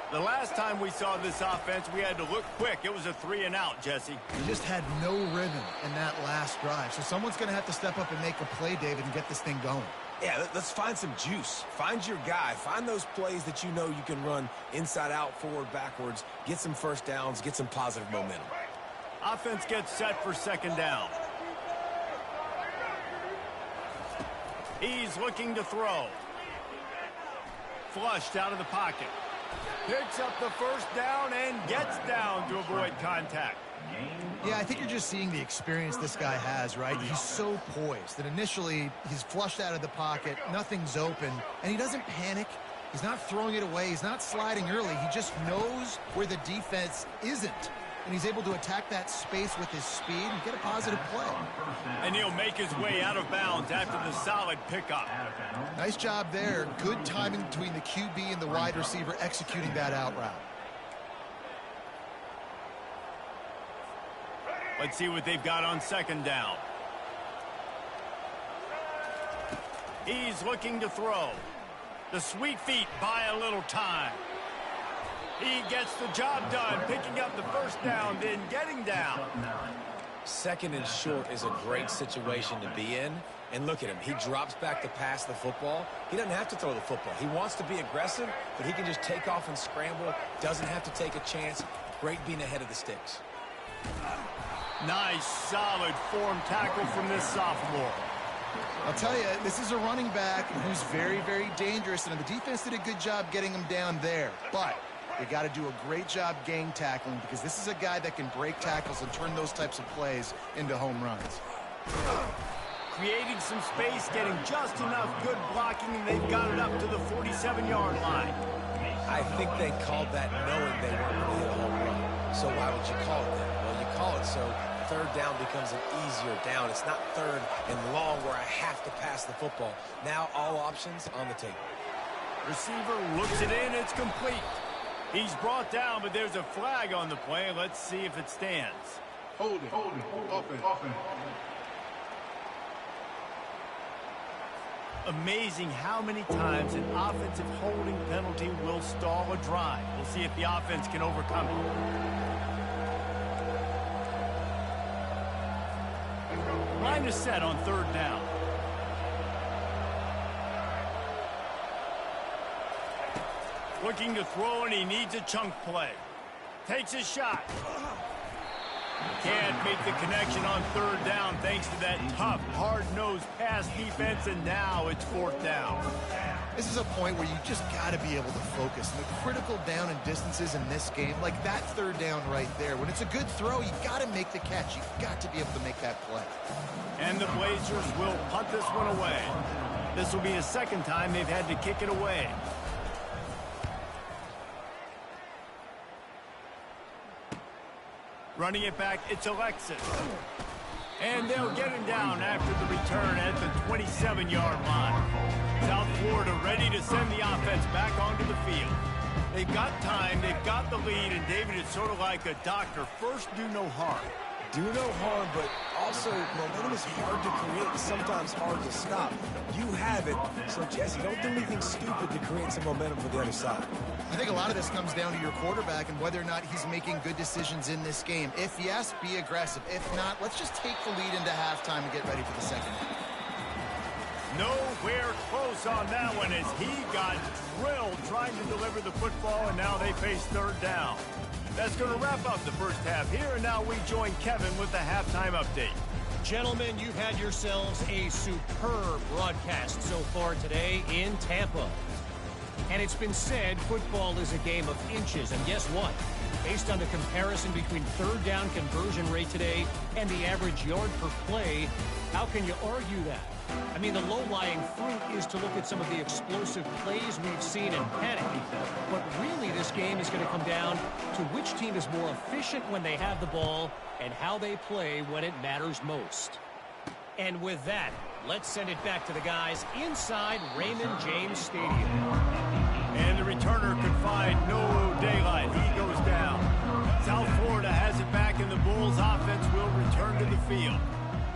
The last time we saw this offense, we had to look quick. It was a 3-and-out, Jesse. You just had no rhythm in that last drive. So someone's going to have to step up and make a play, David, and get this thing going. Yeah, let's find some juice. Find your guy. Find those plays that you know you can run inside out, forward, backwards. Get some first downs. Get some positive momentum. Offense gets set for second down. He's looking to throw. Flushed out of the pocket. Picks up the first down and gets down to avoid contact. Yeah, I think you're just seeing the experience this guy has, right? He's so poised that initially he's flushed out of the pocket, nothing's open, and he doesn't panic. He's not throwing it away. He's not sliding early. He just knows where the defense isn't. And he's able to attack that space with his speed and get a positive play. And he'll make his way out of bounds after the solid pickup. Nice job there. Good timing between the QB and the wide receiver executing that out route. Let's see what they've got on second down. He's looking to throw. The sweet feet buy a little time. He gets the job done, picking up the first down, then getting down. Second and short is a great situation to be in. And look at him. He drops back to pass the football. He doesn't have to throw the football. He wants to be aggressive, but he can just take off and scramble. Doesn't have to take a chance. Great being ahead of the sticks. Nice, solid form tackle from this sophomore. I'll tell you, this is a running back who's very, very dangerous, and the defense did a good job getting him down there. But they got to do a great job gang tackling because this is a guy that can break tackles and turn those types of plays into home runs. Creating some space, getting just enough good blocking, and they've got it up to the 47-yard line. I think they called that knowing they weren't going to hit a home run. So why would you call it that? Well, you call it so third down becomes an easier down. It's not third and long where I have to pass the football. Now all options on the table. Receiver looks it in. It's complete. He's brought down, but there's a flag on the play. Let's see if it stands. Hold it. Offense. Amazing how many times an offensive holding penalty will stall a drive. We'll see if the offense can overcome it. Line is set on third down. Looking to throw, and he needs a chunk play. Takes a shot. Can't make the connection on third down thanks to that tough, hard-nosed pass defense, and now it's fourth down. This is a point where you just got to be able to focus. And the critical down and distances in this game, like that third down right there, when it's a good throw, you got to make the catch. You got to be able to make that play. And the Blazers will punt this one away. This will be the second time they've had to kick it away. Running it back, it's Alexis. And they'll get him down after the return at the 27-yard line. South Florida ready to send the offense back onto the field. They've got time, they've got the lead, and David, it's sort of like a doctor. First, do no harm. Do no harm, but also momentum is hard to create and sometimes hard to stop. You have it, so Jesse, don't do anything stupid to create some momentum for the other side. I think a lot of this comes down to your quarterback and whether or not he's making good decisions in this game. If yes, be aggressive. If not, let's just take the lead into halftime and get ready for the second half. Nowhere close on that one as he got drilled trying to deliver the football, and now they face third down. That's going to wrap up the first half here, and now we join Kevin with the halftime update. Gentlemen, you've had yourselves a superb broadcast so far today in Tampa. And it's been said football is a game of inches. And guess what? Based on the comparison between third down conversion rate today and the average yard per play, how can you argue that? I mean, the low-lying fruit is to look at some of the explosive plays we've seen in panic. But really, this game is going to come down to which team is more efficient when they have the ball and how they play when it matters most. And with that, let's send it back to the guys inside Raymond James Stadium. And the returner could find no daylight. He goes down. South Florida has it back, and the Bulls offense will return to the field.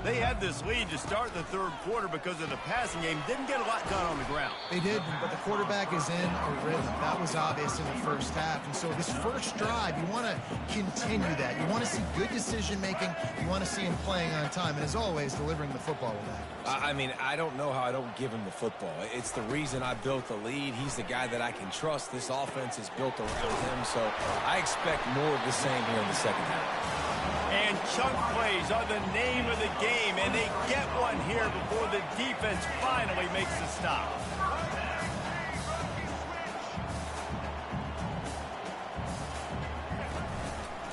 They had this lead to start the third quarter because of the passing game. Didn't get a lot done on the ground. They did, but the quarterback is in a rhythm. That was obvious in the first half. And so this first drive, you want to continue that. You want to see good decision-making. You want to see him playing on time. And as always, delivering the football with that. I mean, I don't know how I don't give him the football. It's the reason I built the lead. He's the guy that I can trust. This offense is built around him. So I expect more of the same here in the second half. And chunk plays are the name of the game, and they get one here before the defense finally makes the stop.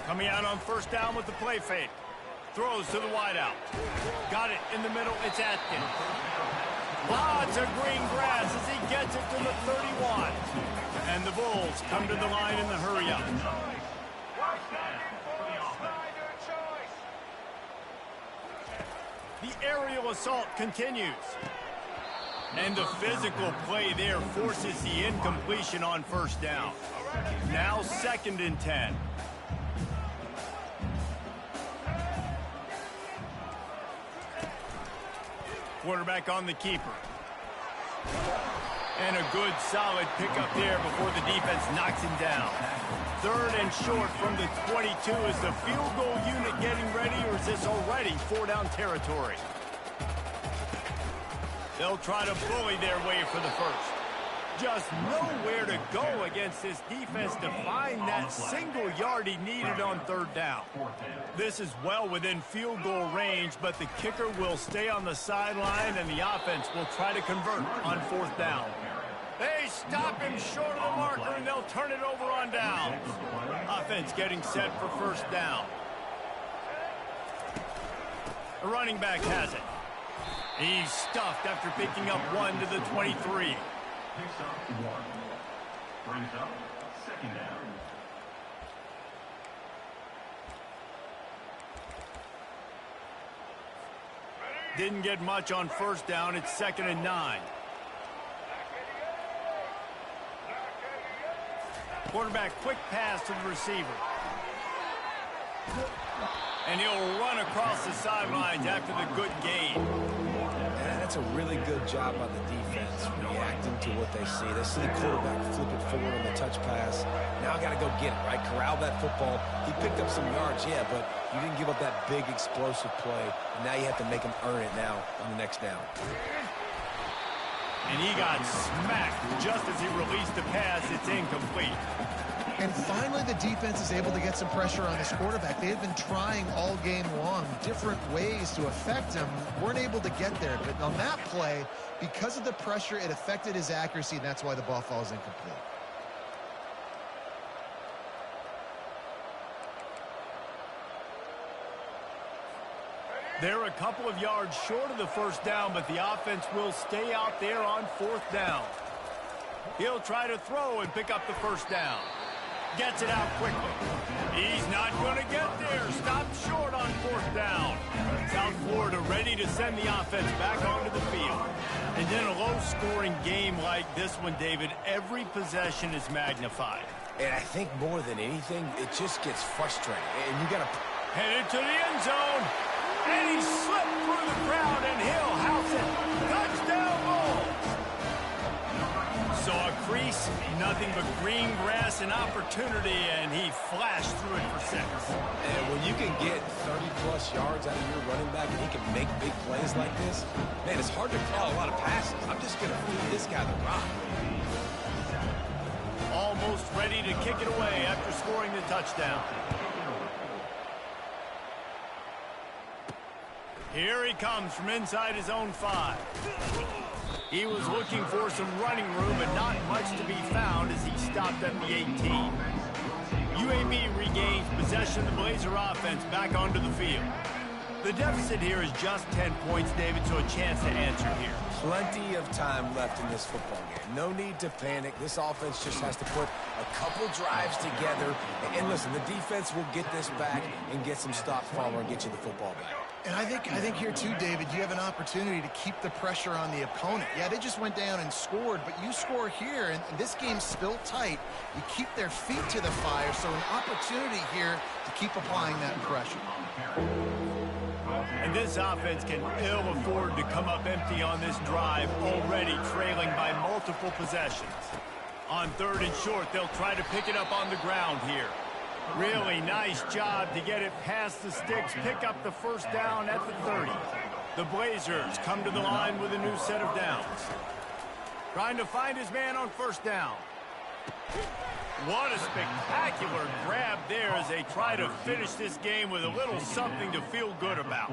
Coming out on first down with the play fake. Throws to the wideout. Got it in the middle. It's Atkins. Lots of green grass as he gets it to the 31. And the Bulls come to the line in the hurry-up. The aerial assault continues. And the physical play there forces the incompletion on first down. Now 2nd and 10. Quarterback on the keeper. And a good solid pickup there before the defense knocks him down. 3rd and short from the 22. Is the field goal unit getting ready, or is this already 4-down territory? They'll try to bully their way for the first. Just nowhere to go against this defense to find that single yard he needed on 3rd down. This is well within field goal range, but the kicker will stay on the sideline, and the offense will try to convert on 4th down. They stop him short of the marker, and they'll turn it over on down. Offense getting set for 1st down. The running back has it. He's stuffed after picking up 1 to the 23. Picks up 1. Brings up 2nd down. Didn't get much on 1st down. It's 2nd and 9. Quarterback quick pass to the receiver. And he'll run across the sidelines after the good gain. And that's a really good job by the defense, reacting to what they see. They see the quarterback flip it forward on the touch pass. Now I got to go get it, right? Corral that football. He picked up some yards, yeah, but you didn't give up that big explosive play. And now you have to make him earn it now on the next down. And he got smacked just as he released the pass. It's incomplete. And finally, the defense is able to get some pressure on this quarterback. They have been trying all game long different ways to affect him. Weren't able to get there. But on that play, because of the pressure, it affected his accuracy, and that's why the ball falls incomplete. They're a couple of yards short of the 1st down, but the offense will stay out there on 4th down. He'll try to throw and pick up the 1st down. Gets it out quickly. He's not going to get there. Stopped short on 4th down. South Florida ready to send the offense back onto the field. And in a low-scoring game like this one, David, every possession is magnified. And I think more than anything, it just gets frustrating. And you got to... Headed to the end zone. And he slipped through the crowd, and he'll house it. Touchdown Bulls. Saw a crease, nothing but green grass and opportunity, and he flashed through it for 6. And when you can get 30-plus yards out of your running back and he can make big plays like this, man, it's hard to call a lot of passes. I'm just going to feed this guy the rock. Almost ready to kick it away after scoring the touchdown. Here he comes from inside his own 5. He was looking for some running room, but not much to be found as he stopped at the 18. UAB regains possession of the Blazer offense back onto the field. The deficit here is just 10 points, David, so a chance to answer here. Plenty of time left in this football game. No need to panic. This offense just has to put a couple drives together. And listen, the defense will get this back and get some stop follow and get you the football back. And I think here too, David, you have an opportunity to keep the pressure on the opponent. Yeah, they just went down and scored, but you score here, and this game's still tight. You keep their feet to the fire, so an opportunity here to keep applying that pressure. And this offense can ill afford to come up empty on this drive, already trailing by multiple possessions. On 3rd and short, they'll try to pick it up on the ground here. Really nice job to get it past the sticks, pick up the first down at the 30. The Blazers come to the line with a new set of downs. Trying to find his man on 1st down. What a spectacular grab there as they try to finish this game with a little something to feel good about.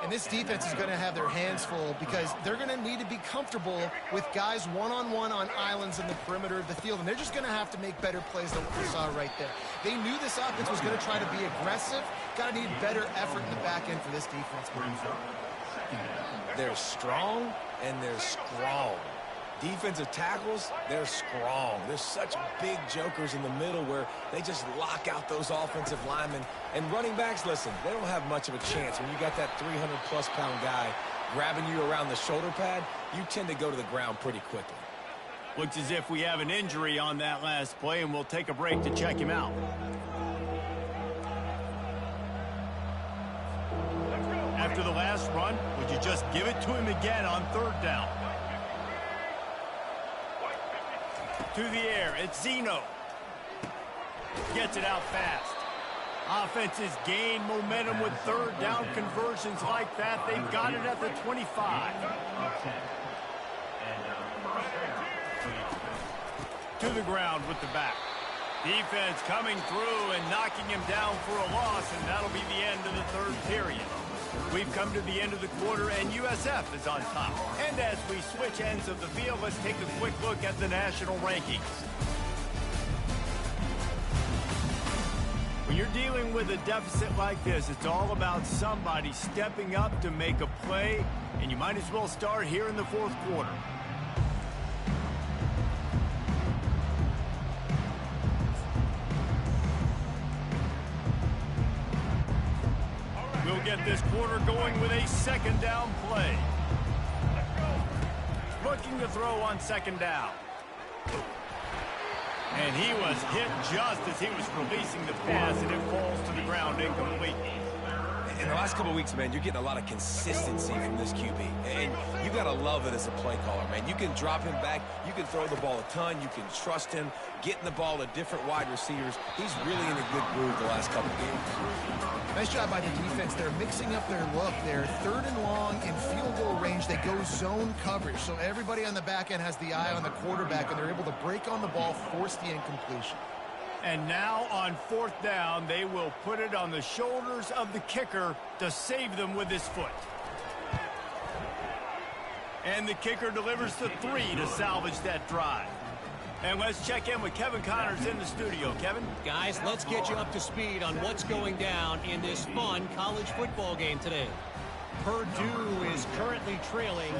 And this defense is going to have their hands full because they're going to need to be comfortable with guys one-on-one on islands in the perimeter of the field. And they're just going to have to make better plays than what we saw right there. They knew this offense was going to try to be aggressive. Got to need better effort in the back end for this defense moving forward. They're strong and they're strong. Defensive tackles, they're strong. There's such big jokers in the middle where they just lock out those offensive linemen. And running backs, listen, they don't have much of a chance. When you got that 300-plus pound guy grabbing you around the shoulder pad, you tend to go to the ground pretty quickly. Looks as if we have an injury on that last play, and we'll take a break to check him out. After the last run, would you just give it to him again on 3rd down? To the air, it's Zeno. Gets it out fast. Offenses gain momentum with 3rd down conversions like that. They've got it at the 25. To the ground with the back. Defense coming through and knocking him down for a loss, and that'll be the end of the 3rd period. We've come to the end of the quarter, and USF is on top. And as we switch ends of the field, let's take a quick look at the national rankings. When you're dealing with a deficit like this, it's all about somebody stepping up to make a play, and you might as well start here in the 4th quarter. We'll get this quarter going with a 2nd down play. Looking to throw on 2nd down. And he was hit just as he was releasing the pass, and it falls to the ground incomplete. In the last couple of weeks, man, you're getting a lot of consistency from this QB. And you got to love it as a play caller, man. You can drop him back. You can throw the ball a ton. You can trust him, getting the ball to different wide receivers. He's really in a good groove the last couple of games. Nice job by the defense. They're mixing up their look. They're 3rd and long in field goal range. They go zone coverage. So everybody on the back end has the eye on the quarterback, and they're able to break on the ball, force the incompletion. And now on 4th down, they will put it on the shoulders of the kicker to save them with his foot. And the kicker delivers the 3 to salvage that drive. And let's check in with Kevin Connors in the studio. Kevin? Guys, let's get you up to speed on what's going down in this fun college football game today. Purdue is currently trailing,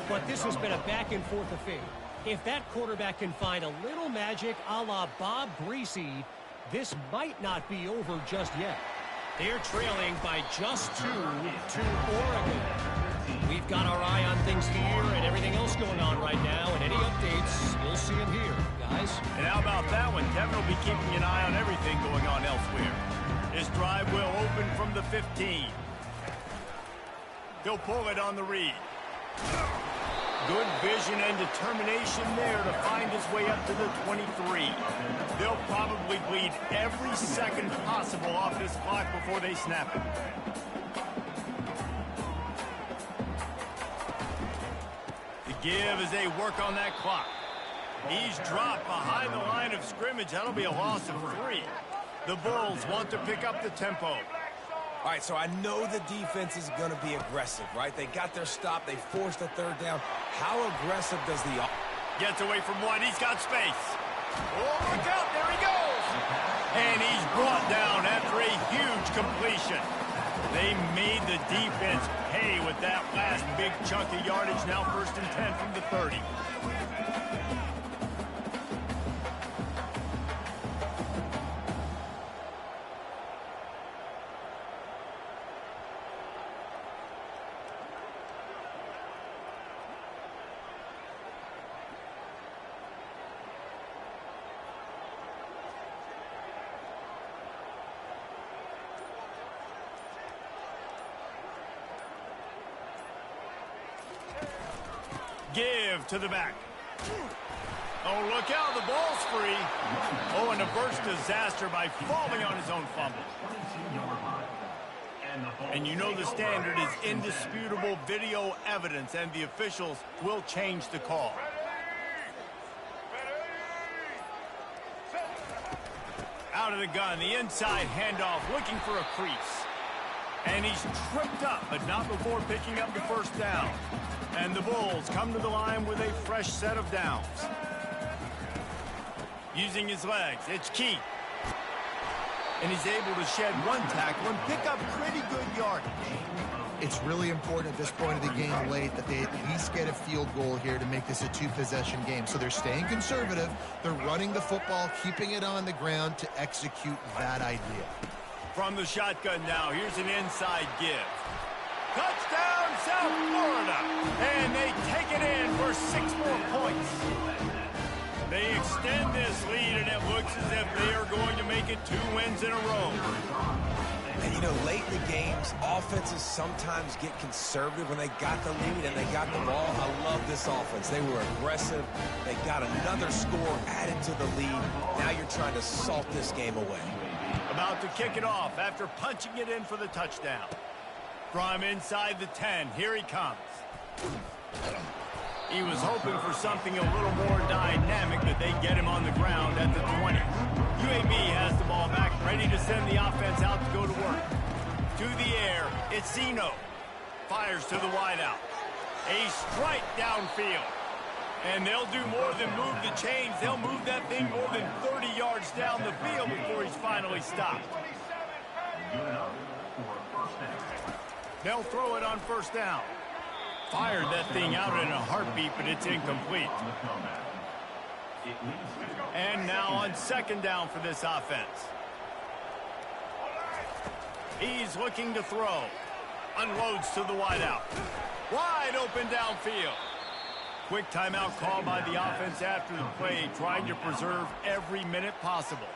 but this has been a back-and-forth affair. If that quarterback can find a little magic a la Bob Greasy, this might not be over just yet. They're trailing by just 2 to Oregon. We've got our eye on things here and everything else going on right now, and any updates, you'll see them here, guys. And how about that one? Kevin will be keeping an eye on everything going on elsewhere. This drive will open from the 15. He'll pull it on the read. Good vision and determination there to find his way up to the 23. They'll probably bleed every second possible off this clock before they snap it. The give as they work on that clock. He's dropped behind the line of scrimmage. That'll be a loss of 3. The Bulls want to pick up the tempo. All right, so I know the defense is going to be aggressive, right? They got their stop. They forced a third down. How aggressive does the... Gets away from one. He's got space. Oh, look out. There he goes. And he's brought down after a huge completion. They made the defense pay with that last big chunk of yardage. Now 1st and 10 from the 30. Give to the back. Oh, look out, the ball's free. Oh, and a burst disaster by falling on his own fumble. And you know the standard is indisputable video evidence, and the officials will change the call. Out of the gun, the inside handoff, looking for a crease. And he's tripped up, but not before picking up the first down. And the Bulls come to the line with a fresh set of downs. Using his legs, it's key. And he's able to shed one tackle and pick up pretty good yardage. It's really important at this point of the game late that they at least get a field goal here to make this a two-possession game. So they're staying conservative. They're running the football, keeping it on the ground to execute that idea. From the shotgun now, here's an inside give. Touchdown, South Florida! And they take it in for 6 more points. They extend this lead, and it looks as if they are going to make it 2 wins in a row. And, you know, late in the games, offenses sometimes get conservative when they got the lead and they got the ball. I love this offense. They were aggressive. They got another score added to the lead. Now you're trying to salt this game away. About to kick it off after punching it in for the touchdown. From inside the 10, here he comes. He was hoping for something a little more dynamic, but they get him on the ground at the 20. UAB has the ball back, ready to send the offense out to go to work. To the air, it's Zeno. Fires to the wideout. A strike downfield. And they'll do more than move the chains. They'll move that thing more than 30 yards down the field before he's finally stopped. They'll throw it on 1st down. Fired that thing out in a heartbeat, but it's incomplete. And now on 2nd down for this offense. He's looking to throw. Unloads to the wideout. Wide open downfield. Quick timeout called by the offense after the play, trying to preserve every minute possible.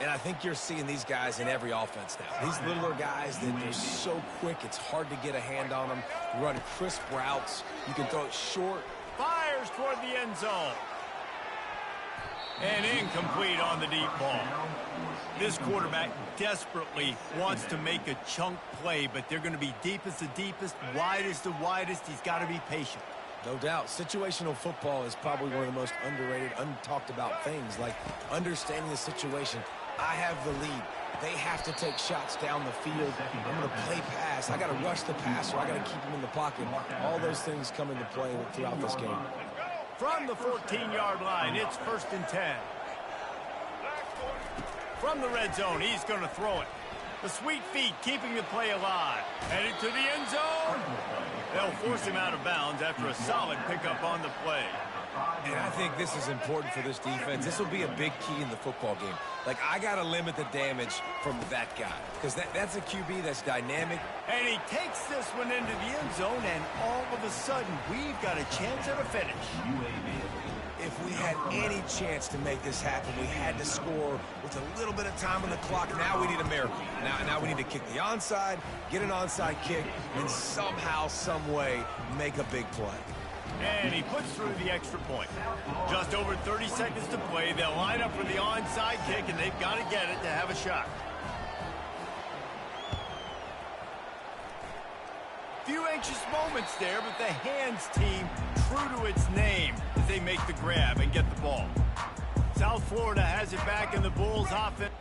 And I think you're seeing these guys in every offense now. These littler guys that they're so quick, it's hard to get a hand on them. Run crisp routes. You can throw it short. Fires toward the end zone. And incomplete on the deep ball. This quarterback desperately wants to make a chunk play, but they're going to be deep as the deepest, wide as the widest. He's got to be patient. No doubt. Situational football is probably one of the most underrated, untalked about things, like understanding the situation. I have the lead. They have to take shots down the field. I'm going to play pass. I got to rush the passer. I got to keep him in the pocket. All those things come into play throughout this game. From the 14-yard line, it's 1st and 10. From the red zone, he's going to throw it. The sweet feet keeping the play alive. Headed to the end zone. They'll force him out of bounds after a solid pickup on the play. And I think this is important for this defense. This will be a big key in the football game. Like, I got to limit the damage from that guy, because that's a QB that's dynamic. And he takes this one into the end zone, and all of a sudden, we've got a chance at a finish. If we had any chance to make this happen, we had to score with a little bit of time on the clock. Now we need a miracle. Now we need to kick the onside, get an onside kick, and somehow, some way, make a big play. And he puts through the extra point. Just over 30 seconds to play. They'll line up for the onside kick, and they've got to get it to have a shot. Few anxious moments there, but the hands team, true to its name, as they make the grab and get the ball. South Florida has it back in the Bulls' offense.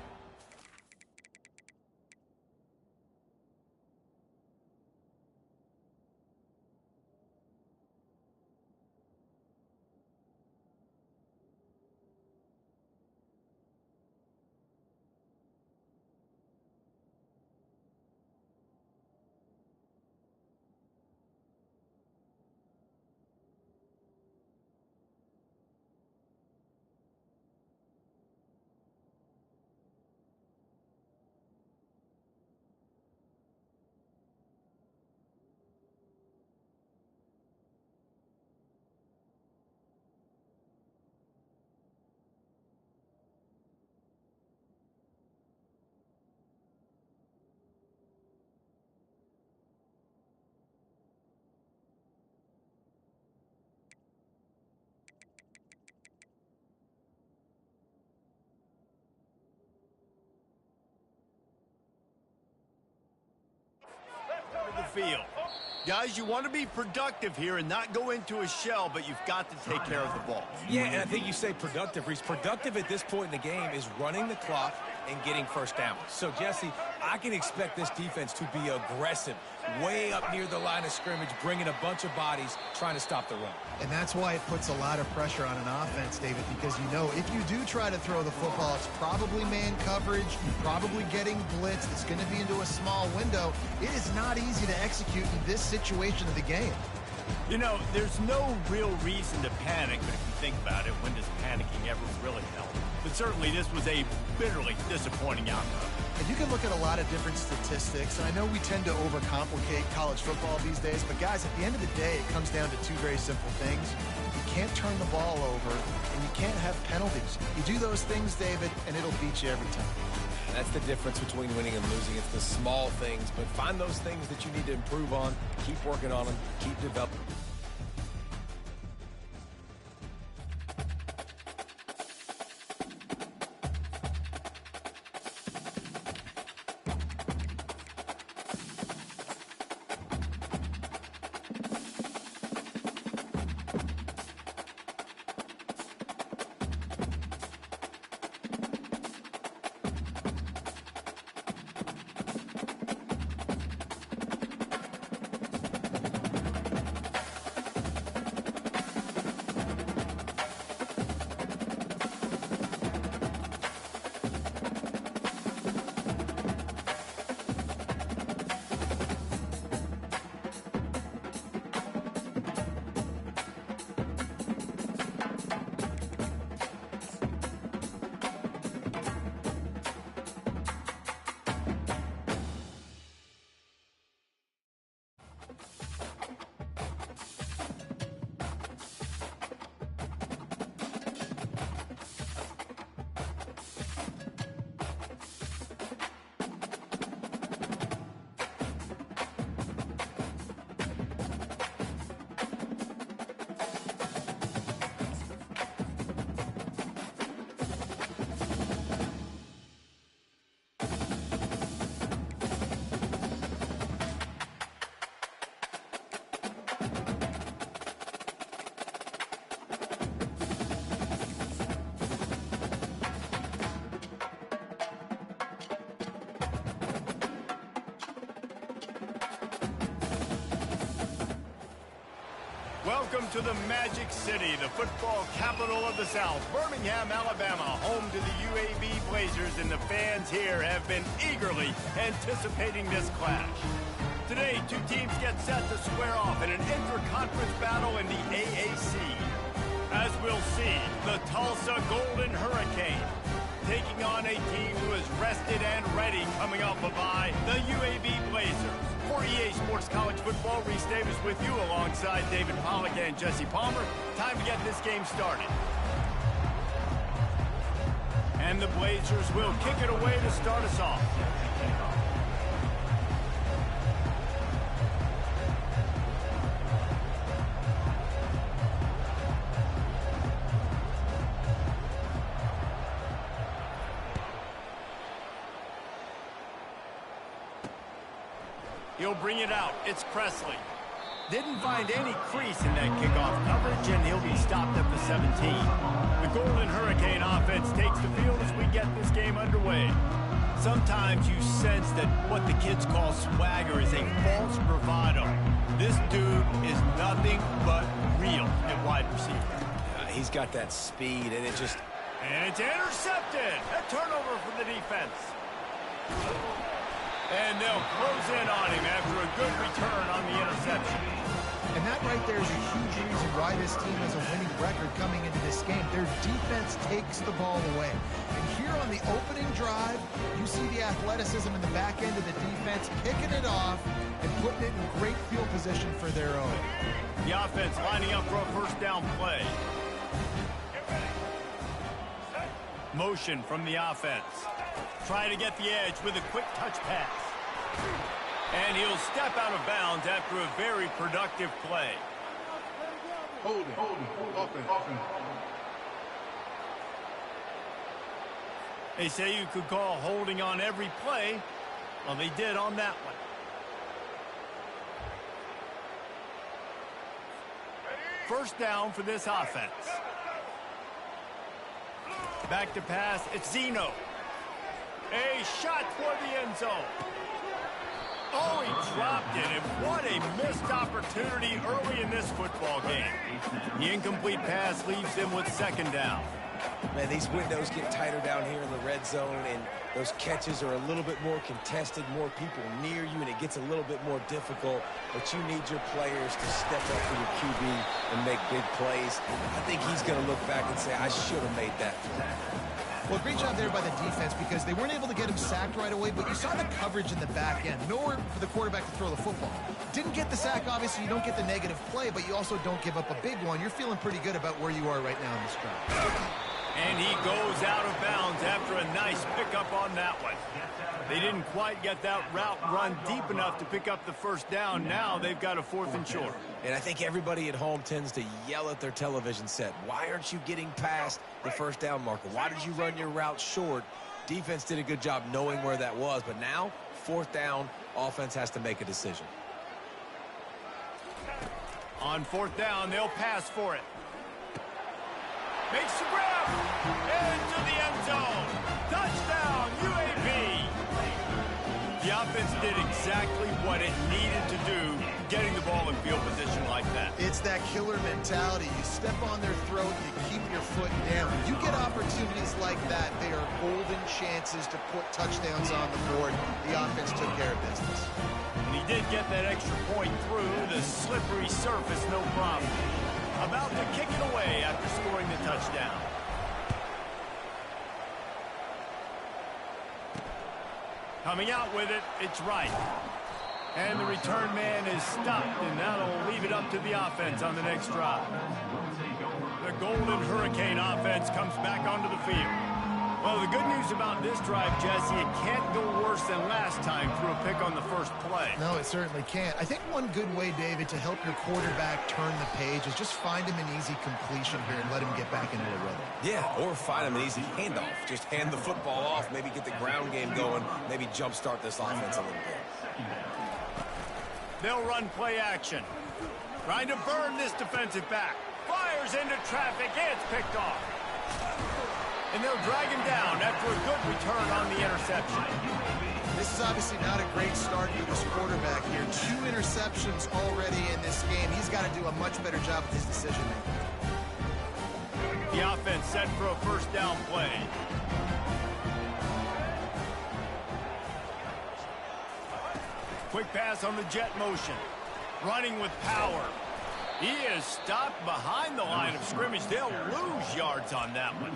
field. Guys, you want to be productive here and not go into a shell, but you've got to take care of the ball. Yeah, and I think you say productive, Reese. Productive at this point in the game is running the clock and getting first down. So, Jesse, I can expect this defense to be aggressive, way up near the line of scrimmage, bringing a bunch of bodies, trying to stop the run. And that's why it puts a lot of pressure on an offense, David, because you know if you do try to throw the football, it's probably man coverage, you're probably getting blitzed, it's going to be into a small window. It is not easy to execute in this situation of the game. You know, there's no real reason to panic, but if you think about it, when does panicking ever really help? But certainly this was a bitterly disappointing outcome. And you can look at a lot of different statistics, and I know we tend to overcomplicate college football these days, but guys, at the end of the day, it comes down to two very simple things. You can't turn the ball over, and you can't have penalties. You do those things, David, and it'll beat you every time. That's the difference between winning and losing. It's the small things, but find those things that you need to improve on, keep working on them, keep developing. Welcome to the Magic City, the football capital of the South, Birmingham, Alabama, home to the UAB Blazers, and the fans here have been eagerly anticipating this clash. Today, two teams get set to square off in an inter-conference battle in the AAC. As we'll see, the Tulsa Golden Hurricane taking on a team who is rested and ready coming off a bye, the UAB Blazers. For EA Sports College Football, Reese Davis with you alongside David Pollack and Jesse Palmer. Time to get this game started. And the Blazers will kick it away to start us off. He'll bring it out. It's Presley. Didn't find any crease in that kickoff coverage, and he'll be stopped at the 17. The Golden Hurricane offense takes the field as we get this game underway. Sometimes you sense that what the kids call swagger is a false bravado. This dude is nothing but real at wide receiver. He's got that speed, and it just... And it's intercepted. A turnover for the defense. And they'll close in on him after a good return on the interception. And that right there is a huge reason why this team has a winning record coming into this game. Their defense takes the ball away. And here on the opening drive, you see the athleticism in the back end of the defense, picking it off and putting it in great field position for their own. The offense lining up for a first down play. Motion from the offense. Try to get the edge with a quick touch pass. And he'll step out of bounds after a very productive play. Holding, offense. They say you could call holding on every play. Well, they did on that one. First down for this offense. Back to pass. It's Zeno. A shot toward the end zone. Oh, he dropped it, and what a missed opportunity early in this football game. The incomplete pass leaves them with second down. Man, these windows get tighter down here in the red zone, and those catches are a little bit more contested, more people near you, and it gets a little bit more difficult. But you need your players to step up for your QB and make big plays. I think he's going to look back and say, I should have made that play. Well, great job there by the defense because they weren't able to get him sacked right away, but you saw the coverage in the back end. Nowhere for the quarterback to throw the football. Didn't get the sack, obviously. You don't get the negative play, but you also don't give up a big one. You're feeling pretty good about where you are right now in this drive. And he goes out of bounds after a nice pickup on that one. They didn't quite get that route run deep enough to pick up the first down. Now they've got a 4th and short. And I think everybody at home tends to yell at their television set. Why aren't you getting past the first down marker? Why did you run your route short? Defense did a good job knowing where that was. But now, 4th down, offense has to make a decision. On 4th down, they'll pass for it. Makes the grab. Into the end zone. Touchdown, UAB. The offense did exactly what it needed to do, getting the ball in field position like that. It's that killer mentality. You step on their throat, you keep your foot down. You get opportunities like that, they are golden chances to put touchdowns on the board. The offense took care of business. And he did get that extra point through the slippery surface, no problem. About to kick it away after scoring the touchdown. Coming out with it, it's right. And the return man is stopped, and that'll leave it up to the offense on the next drive. The Golden Hurricane offense comes back onto the field. Well, the good news about this drive, Jesse, it can't go worse than last time through a pick on the first play. No, it certainly can't. I think one good way, David, to help your quarterback turn the page is just find him an easy completion here and let him get back into a rhythm. Yeah, or find him an easy handoff. Just hand the football off, maybe get the ground game going, maybe jumpstart this offense a little bit. They'll run play action. Trying to burn this defensive back. Fires into traffic. It's picked off. And they'll drag him down after a good return on the interception. This is obviously not a great start for this quarterback here. 2 interceptions already in this game. He's got to do a much better job with his decision-making. The offense set for a first down play. Quick pass on the jet motion. Running with power. He is stopped behind the line of scrimmage. They'll lose yards on that one.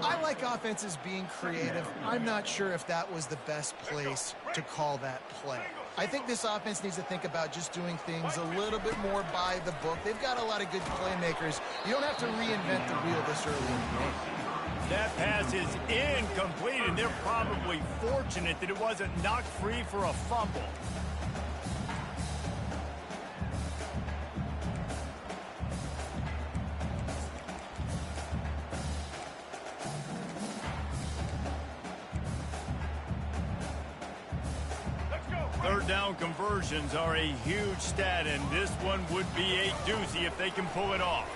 I like offenses being creative. I'm not sure if that was the best place to call that play. I think this offense needs to think about just doing things a little bit more by the book. They've got a lot of good playmakers. You don't have to reinvent the wheel this early in the game. That pass is incomplete, and they're probably fortunate that it wasn't knocked free for a fumble. Third down conversions are a huge stat, and this one would be a doozy if they can pull it off.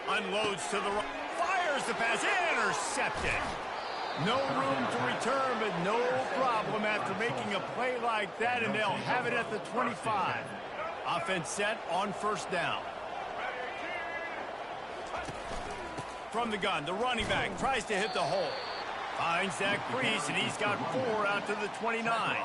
Unloads to the right, fires the pass, intercepted. No room to return, but no problem after making a play like that, and they'll have it at the 25. Offense set on first down. From the gun, the running back tries to hit the hole. Finds that crease, and he's got 4 out to the 29.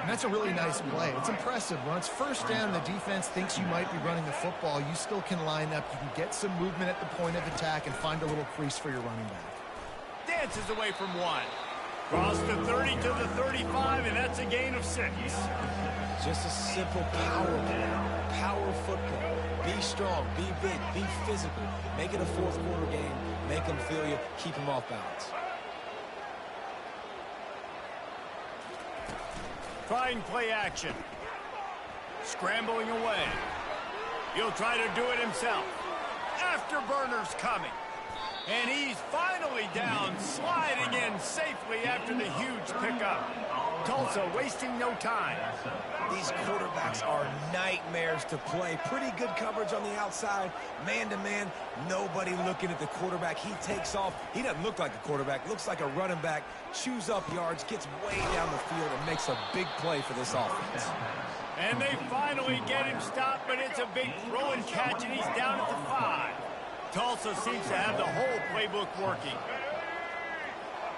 And that's a really nice play. It's impressive. When it's first down, the defense thinks you might be running the football. You still can line up. You can get some movement at the point of attack and find a little crease for your running back. Dances away from 1. Cross the 30 to the 35, and that's a gain of 6. Just a simple power football. Be strong, be big, be physical. Make it a fourth quarter game. Make them feel you. Keep them off balance. Trying play action. Scrambling away. He'll try to do it himself. Afterburner's coming. And he's finally down, sliding in safely after the huge pickup. Tulsa wasting no time. These quarterbacks are nightmares to play. Pretty good coverage on the outside. Man-to-man, nobody looking at the quarterback. He takes off. He doesn't look like a quarterback. Looks like a running back. Chews up yards, gets way down the field, and makes a big play for this offense. And they finally get him stopped, but it's a big throw and catch, and he's down at the 5. Tulsa seems to have the whole playbook working.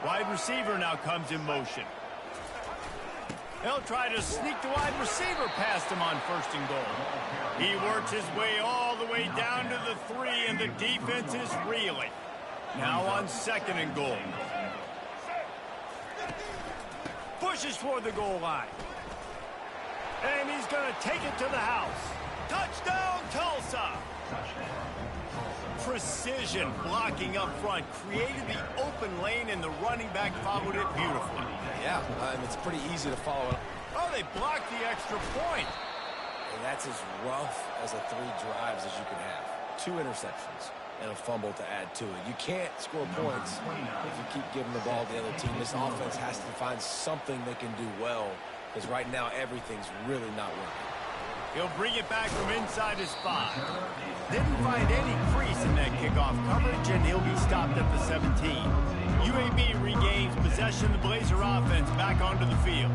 Wide receiver now comes in motion. He'll try to sneak the wide receiver past him on 1st and goal. He works his way all the way down to the 3, and the defense is reeling. Now on 2nd and goal. Pushes for the goal line. And he's going to take it to the house. Touchdown, Tulsa! Precision blocking up front created the open lane, and the running back followed it beautifully. Yeah, it's pretty easy to follow it. Oh, they blocked the extra point. And that's as rough as a 3 drives as you can have. 2 interceptions and a fumble to add to it. You can't score points if you keep giving the ball to the other team. This offense has to find something they can do well, because right now everything's really not working. He'll bring it back from inside his 5. Didn't find any crease in that kickoff coverage, and he'll be stopped at the 17. UAB regains possession of the Blazer offense back onto the field.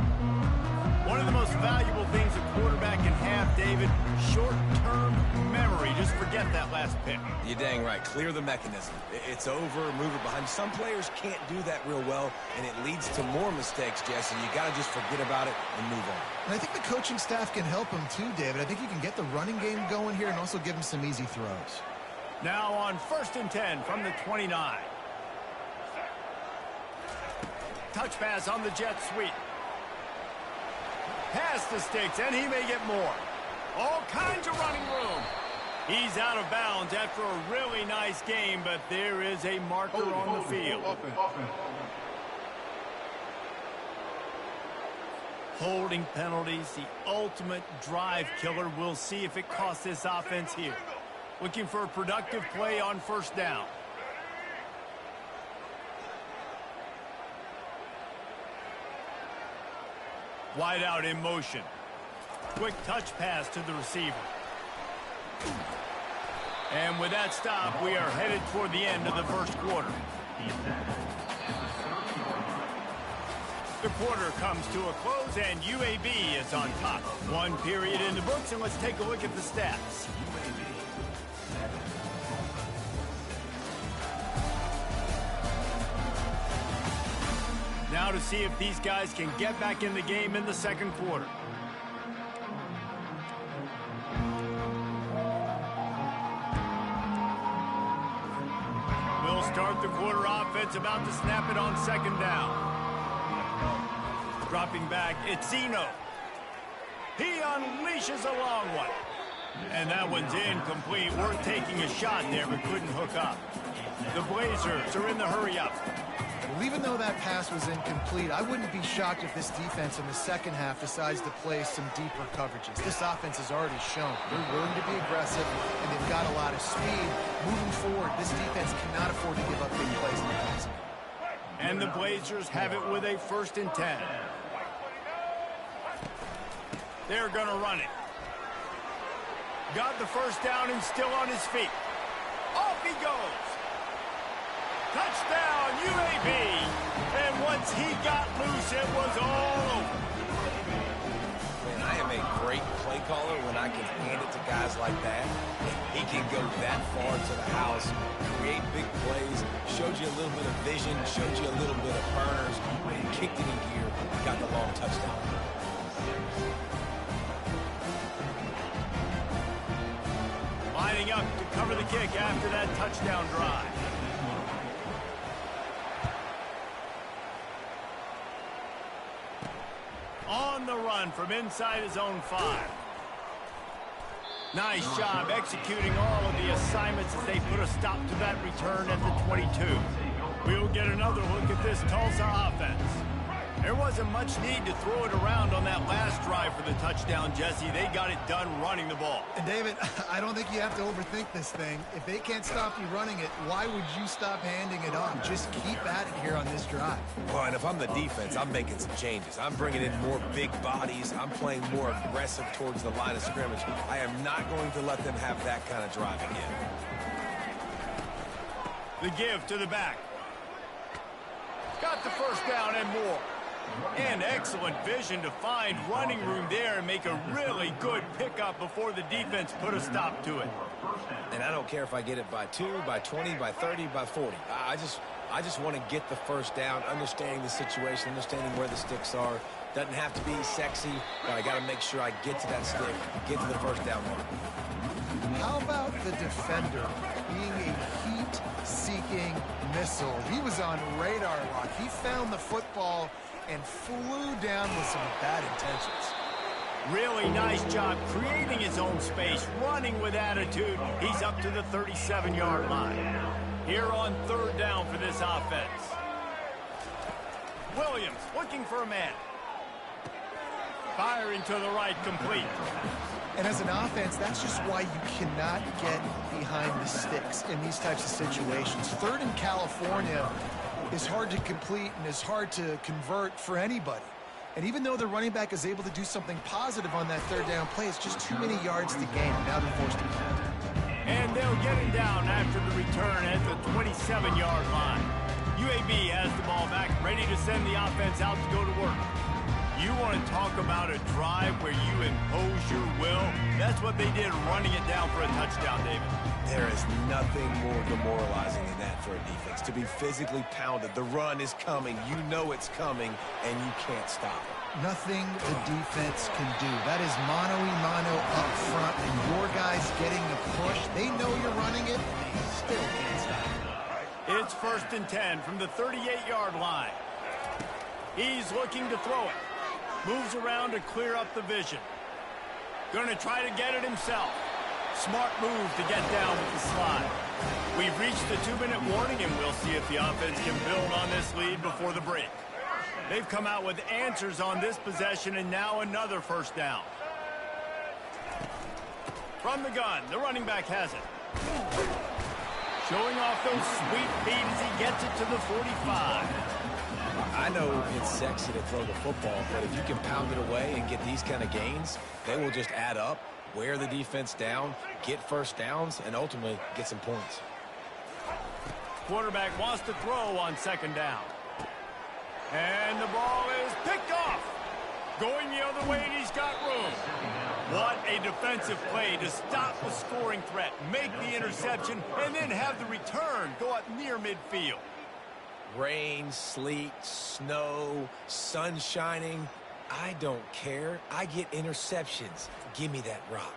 One of the most valuable things a quarterback can have, David, short-term memory. Just forget that last pick. You're dang right. Clear the mechanism. It's over, move it behind. Some players can't do that real well, and it leads to more mistakes, Jesse. You got to just forget about it and move on. And I think the coaching staff can help him too, David. I think you can get the running game going here and also give him some easy throws. Now on 1st and 10 from the 29. Touch pass on the jet sweep. Past the sticks, and he may get more. All kinds of running room. He's out of bounds after a really nice game, but there is a marker on the field. Holding penalties, the ultimate drive killer. We'll see if it costs this offense here. Looking for a productive play on 1st down. Wide out in motion. Quick touch pass to the receiver. And with that stop, we are headed toward the end of the 1st quarter. The quarter comes to a close, and UAB is on top. 1 period in the books, and let's take a look at the stats. Now to see if these guys can get back in the game in the 2nd quarter. We'll start the quarter offense, about to snap it on 2nd down. Dropping back, it's Zeno. He unleashes a long one. And that one's incomplete. Worth taking a shot there, but couldn't hook up. The Blazers are in the hurry-up. Well, even though that pass was incomplete, I wouldn't be shocked if this defense in the 2nd half decides to play some deeper coverages. This offense has already shown they're willing to be aggressive, and they've got a lot of speed. Moving forward, this defense cannot afford to give up big plays in the passing. And the Blazers have it with a 1st and 10. They're going to run it. Got the 1st down and still on his feet. Off he goes. Touchdown, UAB. And once he got loose, it was all over. Man, I am a great play caller when I can hand it to guys like that. He can go that far to the house, create big plays, showed you a little bit of vision, showed you a little bit of burners, and kicked it in gear, got the long touchdown. Lining up to cover the kick after that touchdown drive. On the run from inside his own 5. Nice job executing all of the assignments as they put a stop to that return at the 22. We'll get another look at this Tulsa offense. There wasn't much need to throw it around on that last drive for the touchdown, Jesse. They got it done running the ball. And David, I don't think you have to overthink this thing. If they can't stop you running it, why would you stop handing it off? Just keep at it here on this drive. Well, and if I'm the defense, I'm making some changes. I'm bringing in more big bodies. I'm playing more aggressive towards the line of scrimmage. I am not going to let them have that kind of drive again. The give to the back. Got the first down and more. And excellent vision to find running room there and make a really good pickup before the defense put a stop to it. And I don't care if I get it by 2, by 20, by 30, by 40. I just want to get the first down, understanding the situation, understanding where the sticks are. Doesn't have to be sexy, but I got to make sure I get to that stick, get to the first down mark. How about the defender being a heat-seeking missile? He was on radar lock. He found the football and flew down with some bad intentions. Really nice job creating his own space, running with attitude. He's up to the 37-yard line. Here on third down for this offense. Williams looking for a man. Firing to the right, complete. And as an offense, that's just why you cannot get behind the sticks in these types of situations. Third in California is hard to complete and is hard to convert for anybody. And even though the running back is able to do something positive on that third down play, it's just too many yards to gain. Now they're forced to punt. And they'll get him down after the return at the 27-yard line. UAB has the ball back, ready to send the offense out to go to work. You want to talk about a drive where you impose your will? That's what they did, running it down for a touchdown, David. There is nothing more demoralizing than that for a defense. To be physically pounded, the run is coming, you know it's coming, and you can't stop it. Nothing the defense can do. That is mano-a-mano up front, and your guys getting the push. They know you're running it, and they still can't stop it. It's 1st and 10 from the 38-yard line. He's looking to throw it. Moves around to clear up the vision. Going to try to get it himself. Smart move to get down with the slide. We've reached the 2-minute warning, and we'll see if the offense can build on this lead before the break. They've come out with answers on this possession, and now another first down. From the gun, the running back has it. Showing off those sweet feet as he gets it to the 45. I know it's sexy to throw the football, but if you can pound it away and get these kind of gains, they will just add up, wear the defense down, get first downs, and ultimately get some points. Quarterback wants to throw on 2nd down. And the ball is picked off. Going the other way, and he's got room. What a defensive play to stop the scoring threat, make the interception, and then have the return go up near midfield. Rain, sleet, snow, sun shining, I don't care. I get interceptions. Give me that rock.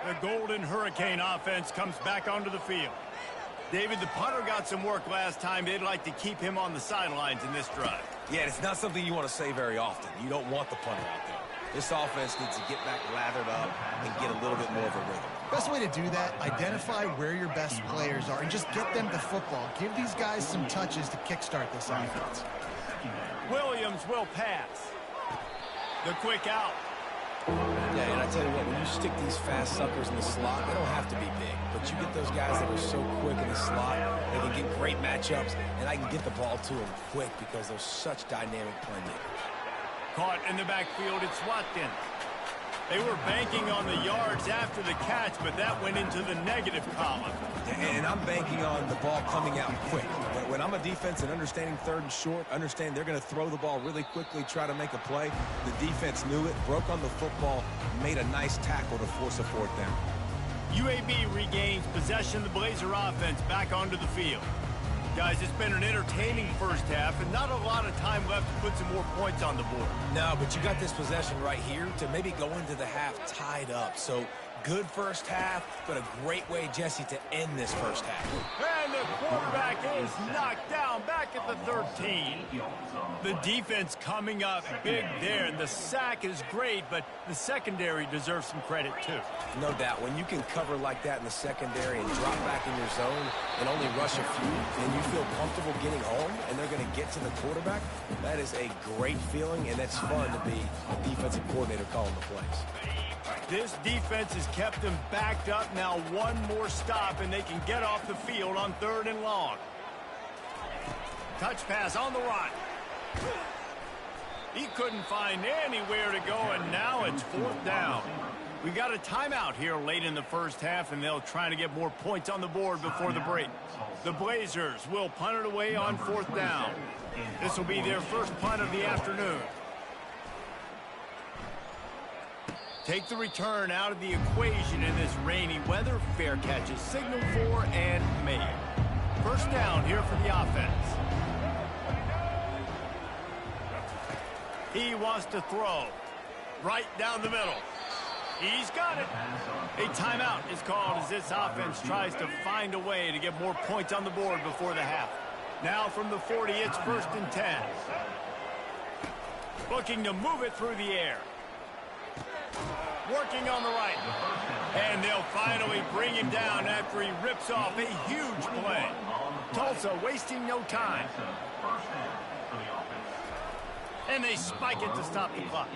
The Golden Hurricane offense comes back onto the field. David, the punter got some work last time. They'd like to keep him on the sidelines in this drive. Yeah, it's not something you want to say very often. You don't want the punter out there. This offense needs to get back lathered up and get a little bit more of a rhythm. Best way to do that, identify where your best players are and just get them the football. Give these guys some touches to kickstart this offense. Williams will pass. The quick out. Yeah, and I tell you what, when you stick these fast suckers in the slot, they don't have to be big. But you get those guys that are so quick in the slot, they can get great matchups, and I can get the ball to them quick because they're such dynamic playmakers. Caught in the backfield, it's Watkins. They were banking on the yards after the catch, but that went into the negative column. And I'm banking on the ball coming out quick. When I'm a defense and understanding third and short, understand they're going to throw the ball really quickly, try to make a play. The defense knew it, broke on the football, made a nice tackle to force a fourth down. UAB regains possession of the Blazer offense back onto the field. Guys, it's been an entertaining first half and not a lot of time left to put some more points on the board. No, but you got this possession right here to maybe go into the half tied up. So good first half, but a great way, Jesse, to end this first half. And the quarterback is knocked down back at the 13. The defense coming up big there, and the sack is great, but the secondary deserves some credit too. No doubt. When you can cover like that in the secondary and drop back in your zone and only rush a few, and you feel comfortable getting home, and they're going to get to the quarterback, that is a great feeling, and that's fun to be a defensive coordinator calling the plays. This defense has kept them backed up. Now one more stop, and they can get off the field on 3rd and long. Touch pass on the run. He couldn't find anywhere to go, and now it's 4th down. We got a timeout here late in the first half, and they'll try to get more points on the board before the break. The Blazers will punt it away on 4th down. This will be their first punt of the afternoon. Take the return out of the equation in this rainy weather. Fair catch is signaled for and made. First down here for the offense. He wants to throw right down the middle. He's got it. A timeout is called as this offense tries to find a way to get more points on the board before the half. Now from the 40, it's 1st and 10. Looking to move it through the air. Working on the right. And they'll finally bring him down after he rips off a huge play. Tulsa wasting no time. And they spike it to stop the clock.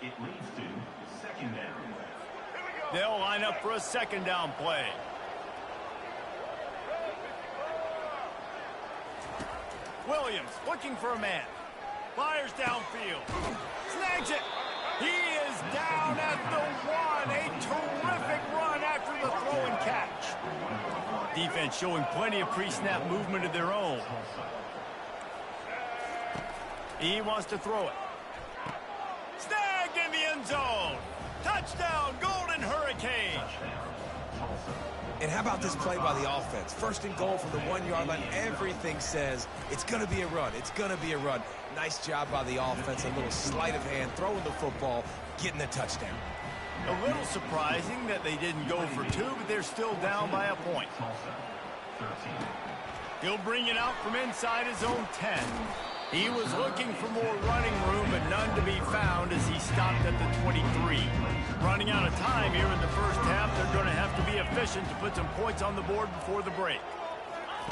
It leads to 2nd down. They'll line up for a 2nd down play. Williams looking for a man. Fires downfield. Snags it. He is down at the 1. A terrific run after the throw and catch. Defense showing plenty of pre-snap movement of their own. He wants to throw it. Snagged in the end zone. Touchdown, Golden Hurricanes. And how about this play by the offense? 1st and goal from the 1-yard line. Everything says it's going to be a run. It's going to be a run. Nice job by the offense. A little sleight of hand, throwing the football, getting the touchdown. A little surprising that they didn't go for 2, but they're still down by a point. He'll bring it out from inside his own 10. He was looking for more running room, but none to be found as he stopped at the 23. Running out of time here in the first half, they're going to have to be efficient to put some points on the board before the break.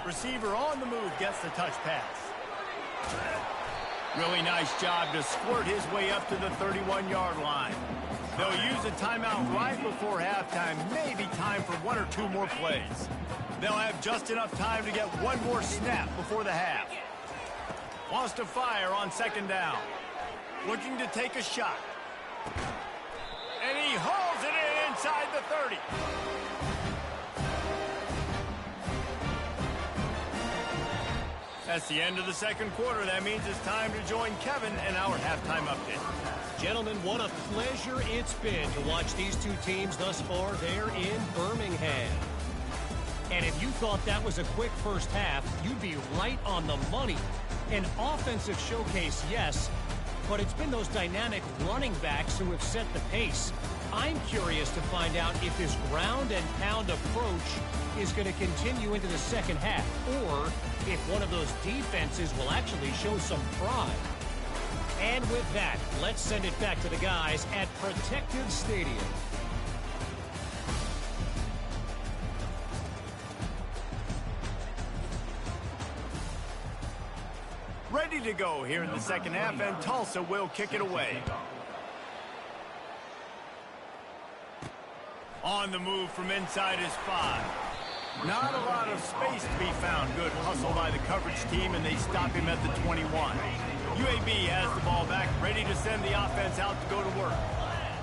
Receiver on the move gets the touch pass. Really nice job to squirt his way up to the 31-yard line. They'll use a timeout right before halftime, maybe time for 1 or 2 more plays. They'll have just enough time to get 1 more snap before the half. Wants to fire on 2nd down. Looking to take a shot. And he hauls it in inside the 30. That's the end of the 2nd quarter. That means it's time to join Kevin and our halftime update. Gentlemen, what a pleasure it's been to watch these two teams thus far there in Birmingham. And if you thought that was a quick first half, you'd be right on the money. An offensive showcase, yes, but it's been those dynamic running backs who have set the pace. I'm curious to find out if this ground and pound approach is going to continue into the second half, or if one of those defenses will actually show some pride. And with that, let's send it back to the guys at Protective Stadium. Ready to go here in the second half, and Tulsa will kick it away. On the move from inside his 5. Not a lot of space to be found. Good hustle by the coverage team, and they stop him at the 21. UAB has the ball back, ready to send the offense out to go to work.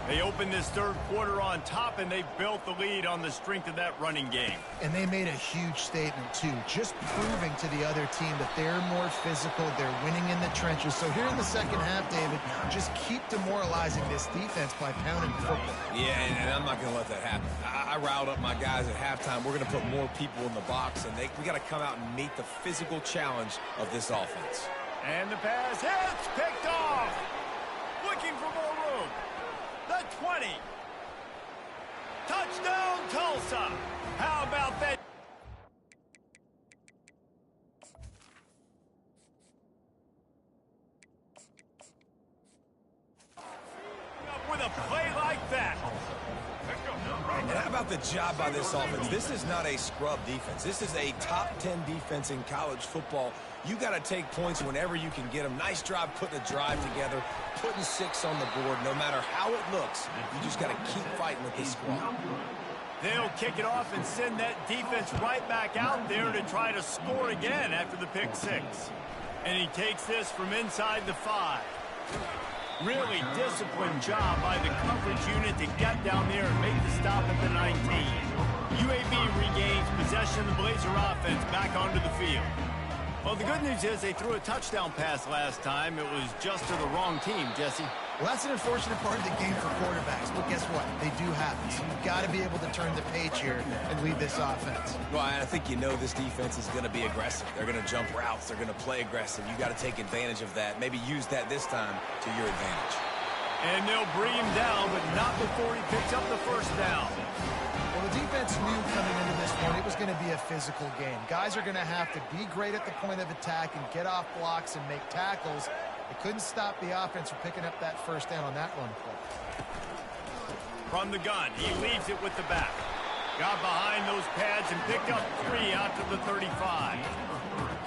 They opened this third quarter on top, and they built the lead on the strength of that running game. And they made a huge statement, too, just proving to the other team that they're more physical, they're winning in the trenches. So here in the second half, David, just keep demoralizing this defense by pounding the football. Yeah, and I'm not going to let that happen. I riled up my guys at halftime. We're going to put more people in the box, and we got to come out and meet the physical challenge of this offense. And the pass hits, picked off. Looking for more room. The 20. Touchdown, Tulsa. How about that? With a play like that. And how about the job by this offense? This is not a scrub defense. This is a top 10 defense in college football. You got to take points whenever you can get them. Nice job putting the drive together, putting 6 on the board. No matter how it looks, you just got to keep fighting with this squad. They'll kick it off and send that defense right back out there to try to score again after the pick 6. And he takes this from inside the 5. Really disciplined job by the coverage unit to get down there and make the stop at the 19. UAB regains possession of the Blazer offense back onto the field. Well, the good news is they threw a touchdown pass last time. It was just to the wrong team, Jesse. Well, that's an unfortunate part of the game for quarterbacks, but guess what? They do happen. So you've got to be able to turn the page here and lead this offense. Well, I think you know this defense is going to be aggressive. They're going to jump routes. They're going to play aggressive. You got to take advantage of that. Maybe use that this time to your advantage. And they'll bring him down, but not before he picks up the first down. Well, the defense knew coming into this one it was going to be a physical game. Guys are going to have to be great at the point of attack and get off blocks and make tackles. They couldn't stop the offense from picking up that first down on that run play. From the gun, he leaves it with the back. Got behind those pads and picked up 3 out to the 35.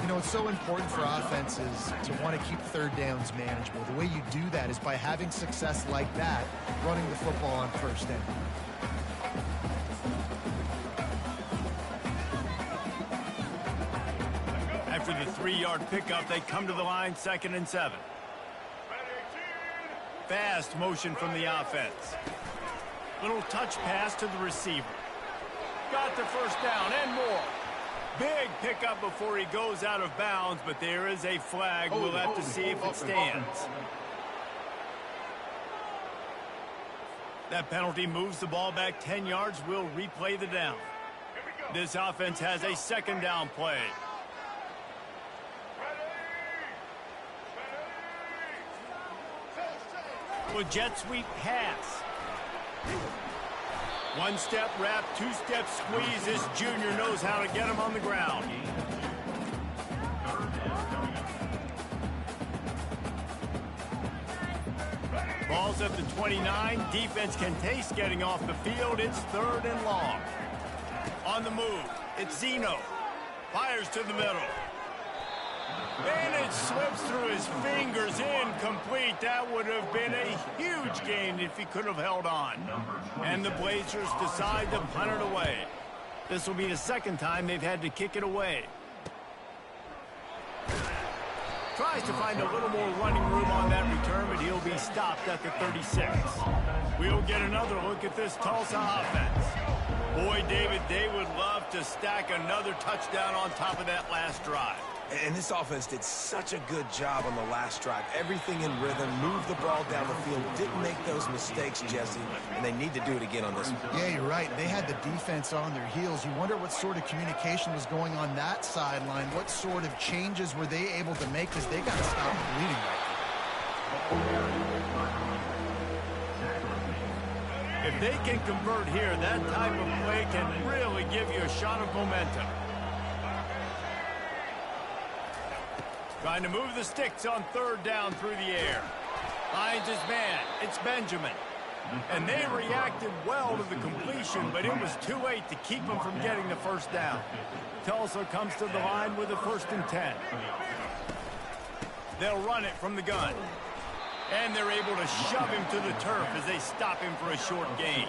You know, it's so important for offenses to want to keep third downs manageable. The way you do that is by having success like that, running the football on first down. After the 3-yard pickup, they come to the line, 2nd and 7. Fast motion from the offense. Little touch pass to the receiver. Got the first down and more. Big pickup before he goes out of bounds, but there is a flag. We'll have to see if it stands. That penalty moves the ball back 10 yards. We'll replay the down. This offense has a 2nd down play. With jet sweep pass. 1-step wrap, 2-step squeeze. This junior knows how to get him on the ground. Ball's at the 29. Defense can taste getting off the field. It's 3rd and long. On the move, it's Zeno. Fires to the middle. And it slips through his fingers, incomplete. That would have been a huge gain if he could have held on. And the Blazers decide to punt it away. This will be the 2nd time they've had to kick it away. Tries to find a little more running room on that return, but he'll be stopped at the 36. We'll get another look at this Tulsa offense. Boy, David, they would love to stack another touchdown on top of that last drive. And this offense did such a good job on the last drive. Everything in rhythm, moved the ball down the field, didn't make those mistakes, Jesse, and they need to do it again on this one. Yeah, you're right. They had the defense on their heels. You wonder what sort of communication was going on that sideline. What sort of changes were they able to make because they got to stop bleeding right now. If they can convert here, that type of play can really give you a shot of momentum. Trying to move the sticks on 3rd down through the air. Finds his man. It's Benjamin. And they reacted well to the completion, but it was too late to keep him from getting the first down. Tulsa comes to the line with a 1st and 10. They'll run it from the gun. And they're able to shove him to the turf as they stop him for a short gain.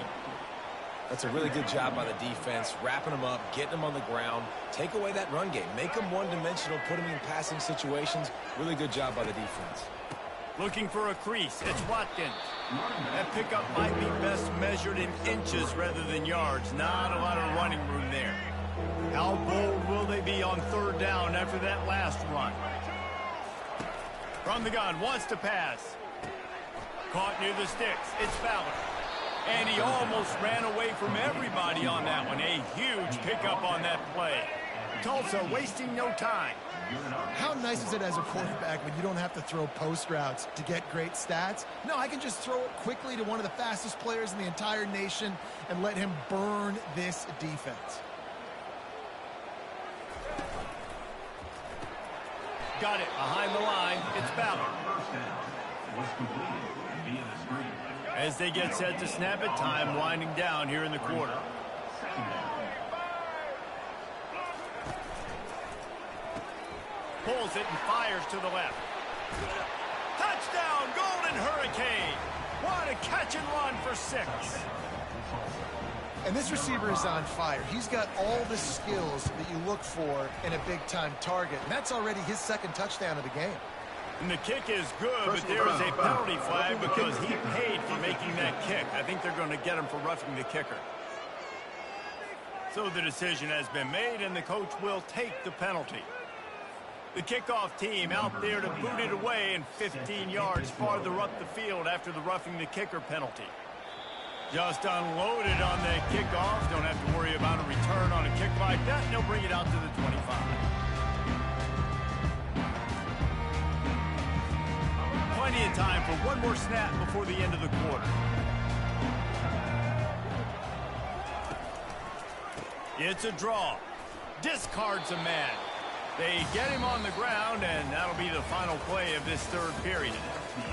That's a really good job by the defense, wrapping them up, getting them on the ground. Take away that run game. Make them one-dimensional, put them in passing situations. Really good job by the defense. Looking for a crease. It's Watkins. That pickup might be best measured in inches rather than yards. Not a lot of running room there. How bold will they be on third down after that last run? From the gun, wants to pass. Caught near the sticks. It's Fowler. And he almost ran away from everybody on that one. A huge pickup on that play. Tulsa wasting no time. How nice is it as a quarterback when you don't have to throw post routes to get great stats? No, I can just throw it quickly to one of the fastest players in the entire nation and let him burn this defense. Got it behind the line. It's Fowler. As they get set to snap it, time winding down here in the quarter. Pulls it and fires to the left. Touchdown, Golden Hurricane. What a catch and run for 6. And this receiver is on fire. He's got all the skills that you look for in a big-time target. And that's already his second touchdown of the game. And the kick is good, but there is a penalty flag because he paid for making that kick. I think they're going to get him for roughing the kicker. So the decision has been made, and the coach will take the penalty. The kickoff team out there to boot it away and 15 yards farther up the field after the roughing the kicker penalty. Just unloaded on that kickoff. Don't have to worry about a return on a kick like that. And they'll bring it out to the 25. Plenty of time for one more snap before the end of the quarter. It's a draw. Discards a man. They get him on the ground, and that'll be the final play of this third period.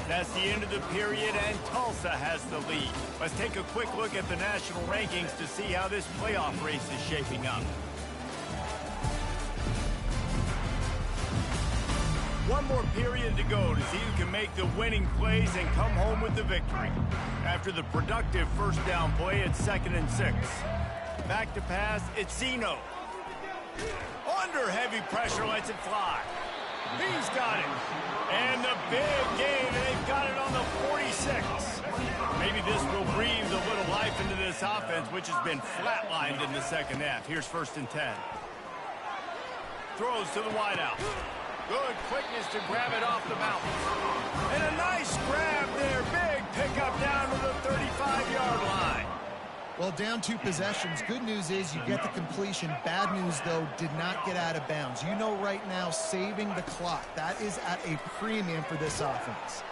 That's the end of the period, and Tulsa has the lead. Let's take a quick look at the national rankings to see how this playoff race is shaping up. One more period to go to see who can make the winning plays and come home with the victory. After the productive first down play, it's 2nd and 6. Back to pass, it's Zeno. Under heavy pressure, lets it fly. He's got it. And the big game, they've got it on the 46. Maybe this will breathe a little life into this offense, which has been flatlined in the second half. Here's 1st and 10. Throws to the wideout. Good quickness to grab it off the mountain. And a nice grab there. Big pickup down to the 35-yard line. Well, down 2 possessions. Good news is you get the completion. Bad news, though, did not get out of bounds. You know right now, saving the clock. That is at a premium for this offense.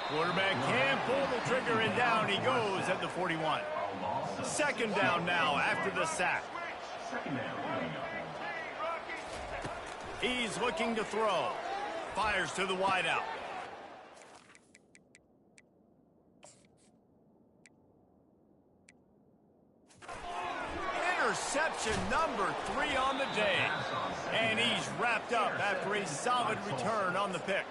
Quarterback can pull the trigger, and down he goes at the 41. 2nd down now after the sack. He's looking to throw. Fires to the wideout. Interception number 3 on the day. And he's wrapped up after a solid return on the pick.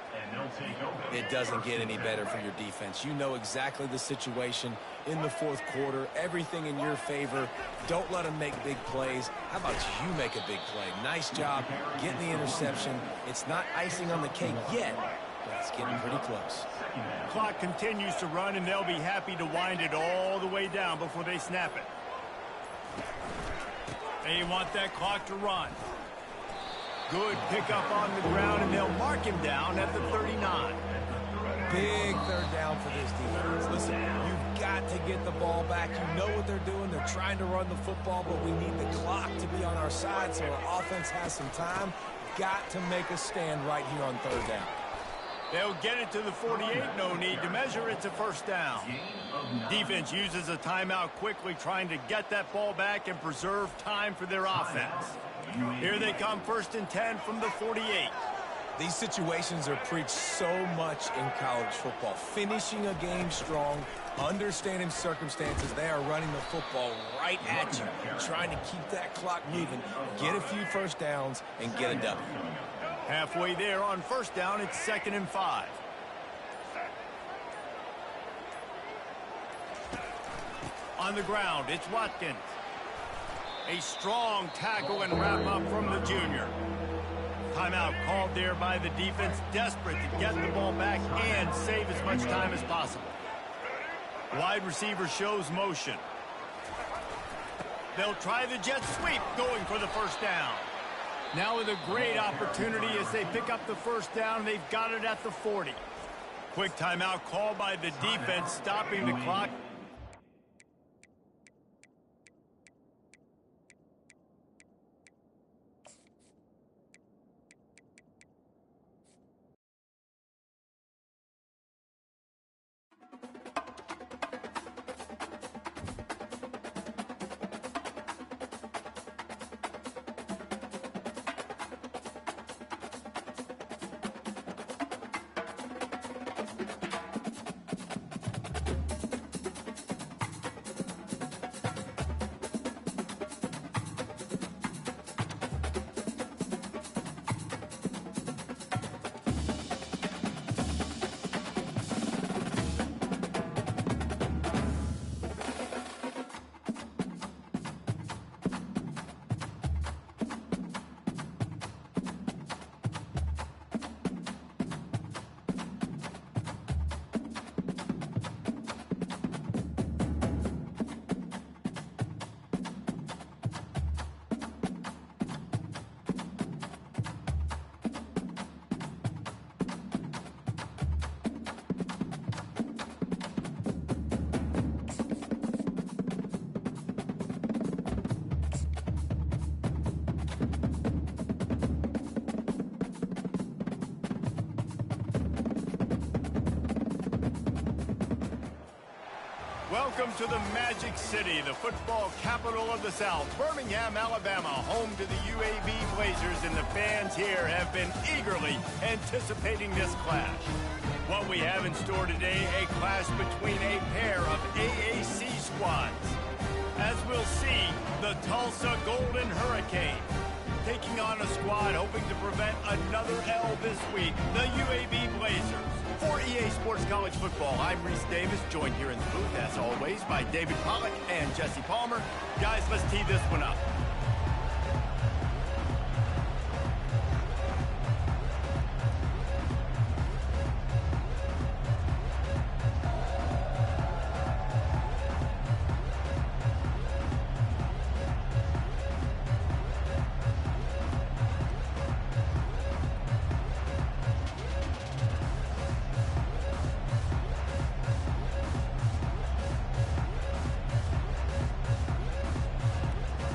It doesn't get any better for your defense. You know exactly the situation in the 4th quarter. Everything in your favor. Don't let them make big plays. How about you make a big play? Nice job getting the interception. It's not icing on the cake yet, but it's getting pretty close. Clock continues to run, and they'll be happy to wind it all the way down before they snap it. They want that clock to run. Good pickup on the ground, and they'll mark him down at the 39. Big 3rd down for this defense. Listen, you've got to get the ball back. You know what they're doing. They're trying to run the football, but we need the clock to be on our side so our offense has some time. Got to make a stand right here on 3rd down. They'll get it to the 48. No need to measure. It's a 1st down. Defense uses a timeout quickly, trying to get that ball back and preserve time for their offense. Here they come, 1st and 10 from the 48. These situations are preached so much in college football. Finishing a game strong, understanding circumstances. They are running the football right at you, trying to keep that clock moving, get a few 1st downs, and get a W. Halfway there on 1st down, it's 2nd and 5. On the ground, it's Watkins. A strong tackle and wrap up from the junior. Timeout called there by the defense, desperate to get the ball back and save as much time as possible. Wide receiver shows motion. They'll try the jet sweep, going for the first down. Now with a great opportunity as they pick up the first down. They've got it at the 40. Quick timeout called by the defense, stopping the clock. Welcome to the Magic City, the football capital of the South. Birmingham, Alabama, home to the UAB Blazers, and the fans here have been eagerly anticipating this clash. What we have in store today, a clash between a pair of AAC squads. As we'll see, the Tulsa Golden Hurricane taking on a squad hoping to prevent another L this week, the UAB Blazers. For EA Sports College Football, I'm Reese Davis, joined here in the booth, as always, by David Pollack and Jesse Palmer. Guys, let's tee this one up.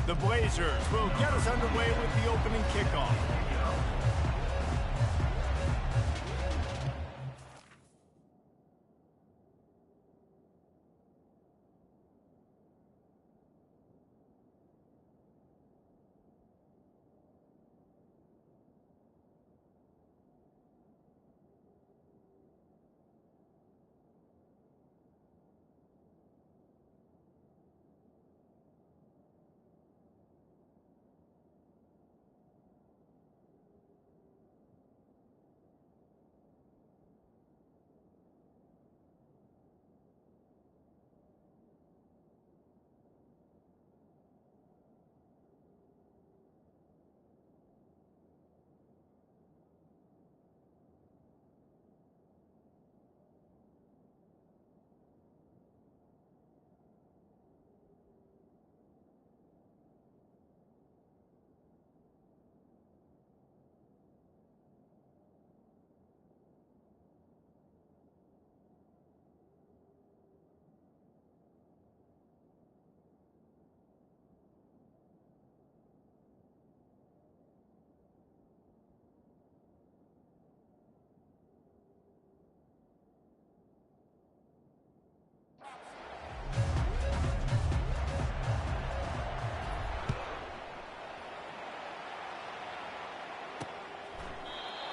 The Blazers will get us underway with the opening kickoff.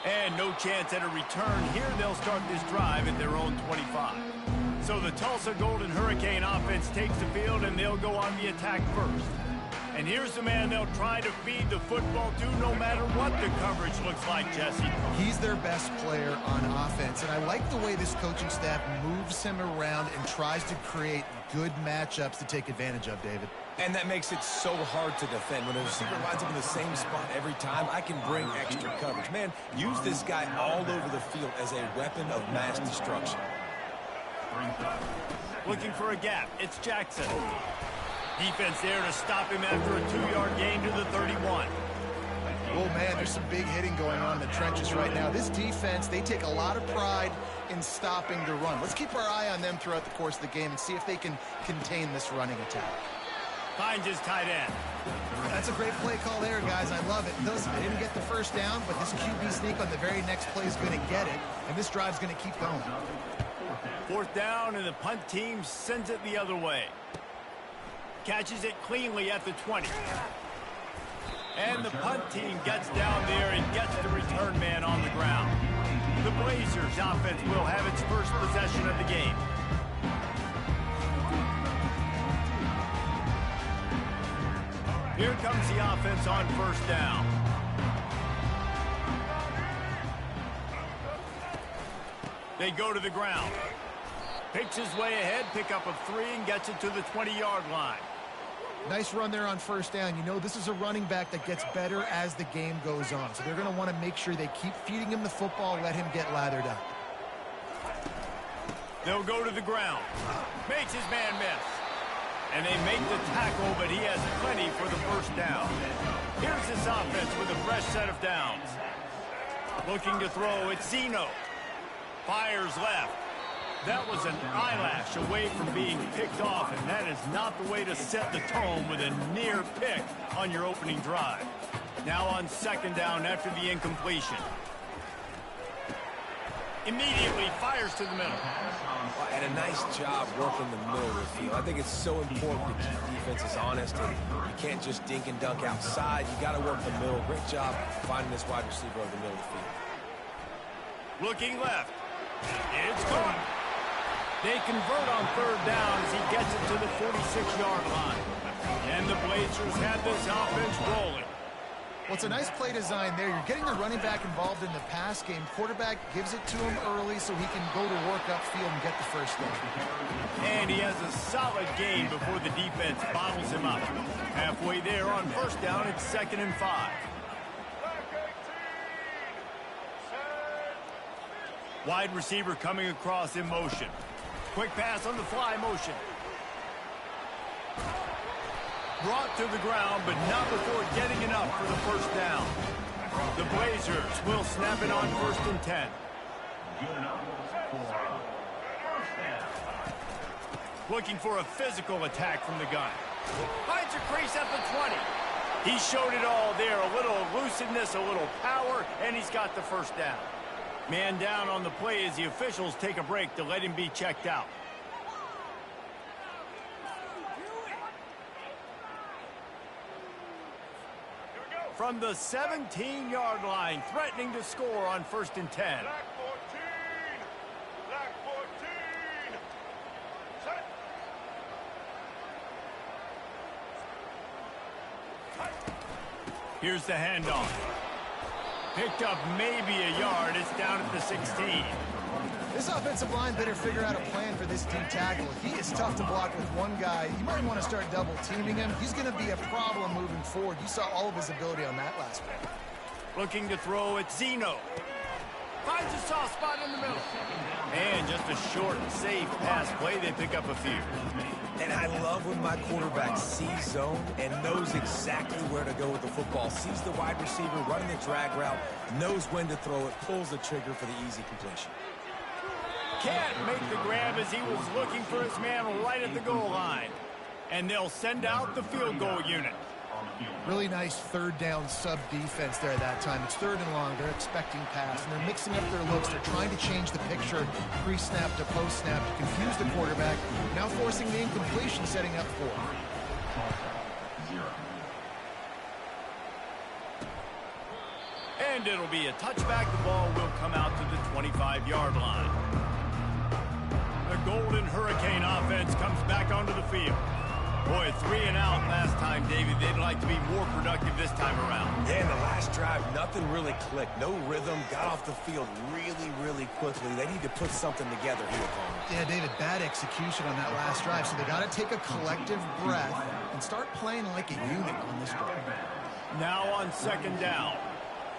And no chance at a return here. They'll start this drive at their own 25. So the Tulsa Golden Hurricane offense takes the field, and they'll go on the attack first. And here's the man they'll try to feed the football to no matter what the coverage looks like, Jesse. He's their best player on offense, and I like the way this coaching staff moves him around and tries to create good matchups to take advantage of, David. And that makes it so hard to defend. When a receiver lines up in the same spot every time, I can bring extra coverage. Man, use this guy all over the field as a weapon of mass destruction. Looking for a gap. It's Jackson. Defense there to stop him after a 2-yard gain to the 31. Oh, man, there's some big hitting going on in the trenches right now. This defense, they take a lot of pride in stopping the run. Let's keep our eye on them throughout the course of the game and see if they can contain this running attack. Finds his tight end. That's a great play call there, guys. I love it. Listen, they didn't get the first down, but this QB sneak on the very next play is going to get it, and this drive's going to keep going. 4th down, and the punt team sends it the other way. Catches it cleanly at the 20. And the punt team gets down there and gets the return man on the ground. The Blazers offense will have its first possession of the game. Here comes the offense on 1st down. They go to the ground. Picks his way ahead, pick up of 3, and gets it to the 20-yard line. Nice run there on 1st down. You know, this is a running back that gets better as the game goes on. So they're going to want to make sure they keep feeding him the football, let him get lathered up. They'll go to the ground. Makes his man miss. And they make the tackle, but he has plenty for the 1st down. Here's this offense with a fresh set of downs. Looking to throw, it's Zeno. Fires left. That was an eyelash away from being picked off, and that is not the way to set the tone with a near pick on your opening drive. Now on 2nd down after the incompletion. Immediately fires to the middle. And a nice job working the middle of the field. I think it's so important to keep defenses honest. And you can't just dink and dunk outside. You got to work the middle. Great job finding this wide receiver over the middle of the field. Looking left. It's caught. They convert on 3rd down as he gets it to the 46-yard line. And the Blazers have this offense rolling. Well, it's a nice play design there. You're getting the running back involved in the pass game. Quarterback gives it to him early so he can go to work upfield and get the 1st down. And he has a solid game before the defense bottles him up. Halfway there on 1st down, it's 2nd and 5. Wide receiver coming across in motion. Quick pass on the fly motion. Brought to the ground, but not before getting enough for the 1st down. The Blazers will snap it on 1st and 10. Looking for a physical attack from the gun. Finds a crease at the 20. He showed it all there. A little elusiveness, a little power, and he's got the 1st down. Man down on the play as the officials take a break to let him be checked out. From the 17-yard line, threatening to score on 1st and 10. Black 14. Black 14. Set. Here's the handoff. Picked up maybe a yard. It's down at the 16. This offensive line better figure out a plan for this D tackle. He is tough to block with one guy. You might want to start double teaming him. He's going to be a problem moving forward. You saw all of his ability on that last play. Looking to throw at Zeno. Finds a soft spot in the middle. And just a short, safe pass play. They pick up a few. And I love when my quarterback sees zone and knows exactly where to go with the football. Sees the wide receiver running the drag route, knows when to throw it, pulls the trigger for the easy completion. Can't make the grab as he was looking for his man right at the goal line. And they'll send out the field goal unit. Really nice 3rd down sub defense there that time. It's 3rd and long. They're expecting pass, and they're mixing up their looks. They're trying to change the picture pre-snap to post-snap to confuse the quarterback, now forcing the incompletion, setting up 4. And it'll be a touchback. The ball will come out to the 25-yard line. The Golden Hurricane offense comes back onto the field. Boy, 3 and out last time, David. They'd like to be more productive this time around. Yeah, in the last drive, nothing really clicked. No rhythm. Got off the field really, really quickly. They need to put something together here, Palmer. Yeah, David, bad execution on that last drive, so they got to take a collective breath and start playing like a unit on this drive. Now on 2nd down.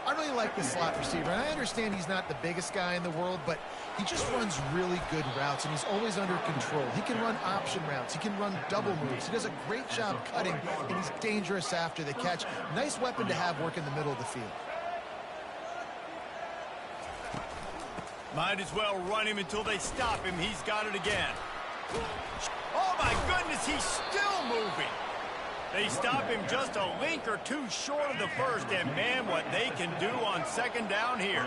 I really like this slot receiver, and I understand he's not the biggest guy in the world, but he just runs really good routes, and he's always under control. He can run option routes. He can run double moves. He does a great job cutting, and he's dangerous after the catch. Nice weapon to have work in the middle of the field. Might as well run him until they stop him. He's got it again. Oh, my goodness, he's still moving. They stop him just a link or two short of the first, and man, what they can do on 2nd down here.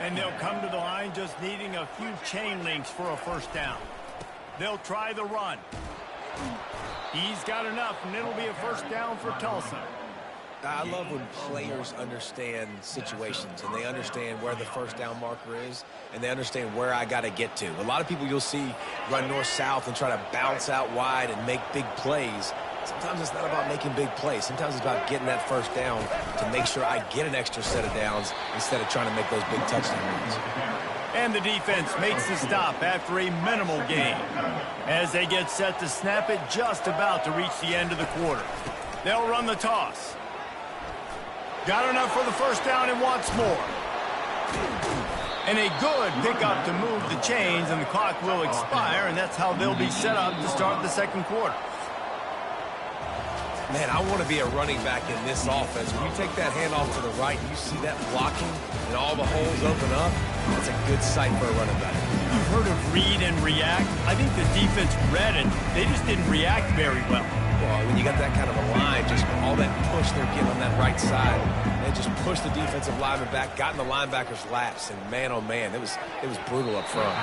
And they'll come to the line just needing a few chain links for a 1st down. They'll try the run. He's got enough, and it'll be a 1st down for Tulsa. I love when players understand situations and they understand where the 1st down marker is and they understand where I got to get to. A lot of people you'll see run north-south and try to bounce out wide and make big plays. Sometimes it's not about making big plays. Sometimes it's about getting that 1st down to make sure I get an extra set of downs instead of trying to make those big touchdown runs. And the defense makes the stop after a minimal gain. As they get set to snap it, just about to reach the end of the quarter. They'll run the toss. Got enough for the 1st down and wants more. And a good pickup to move the chains, and the clock will expire, and that's how they'll be set up to start the 2nd quarter. Man, I want to be a running back in this offense. When you take that handoff to the right, you see that blocking and all the holes open up. That's a good sight for a running back. You've heard of read and react. I think the defense read it. They just didn't react very well. Well, when you got that kind of a line, just all that push they're getting on that right side, they just pushed the defensive lineman back, got in the linebacker's laps, and man, oh man, it was brutal up front.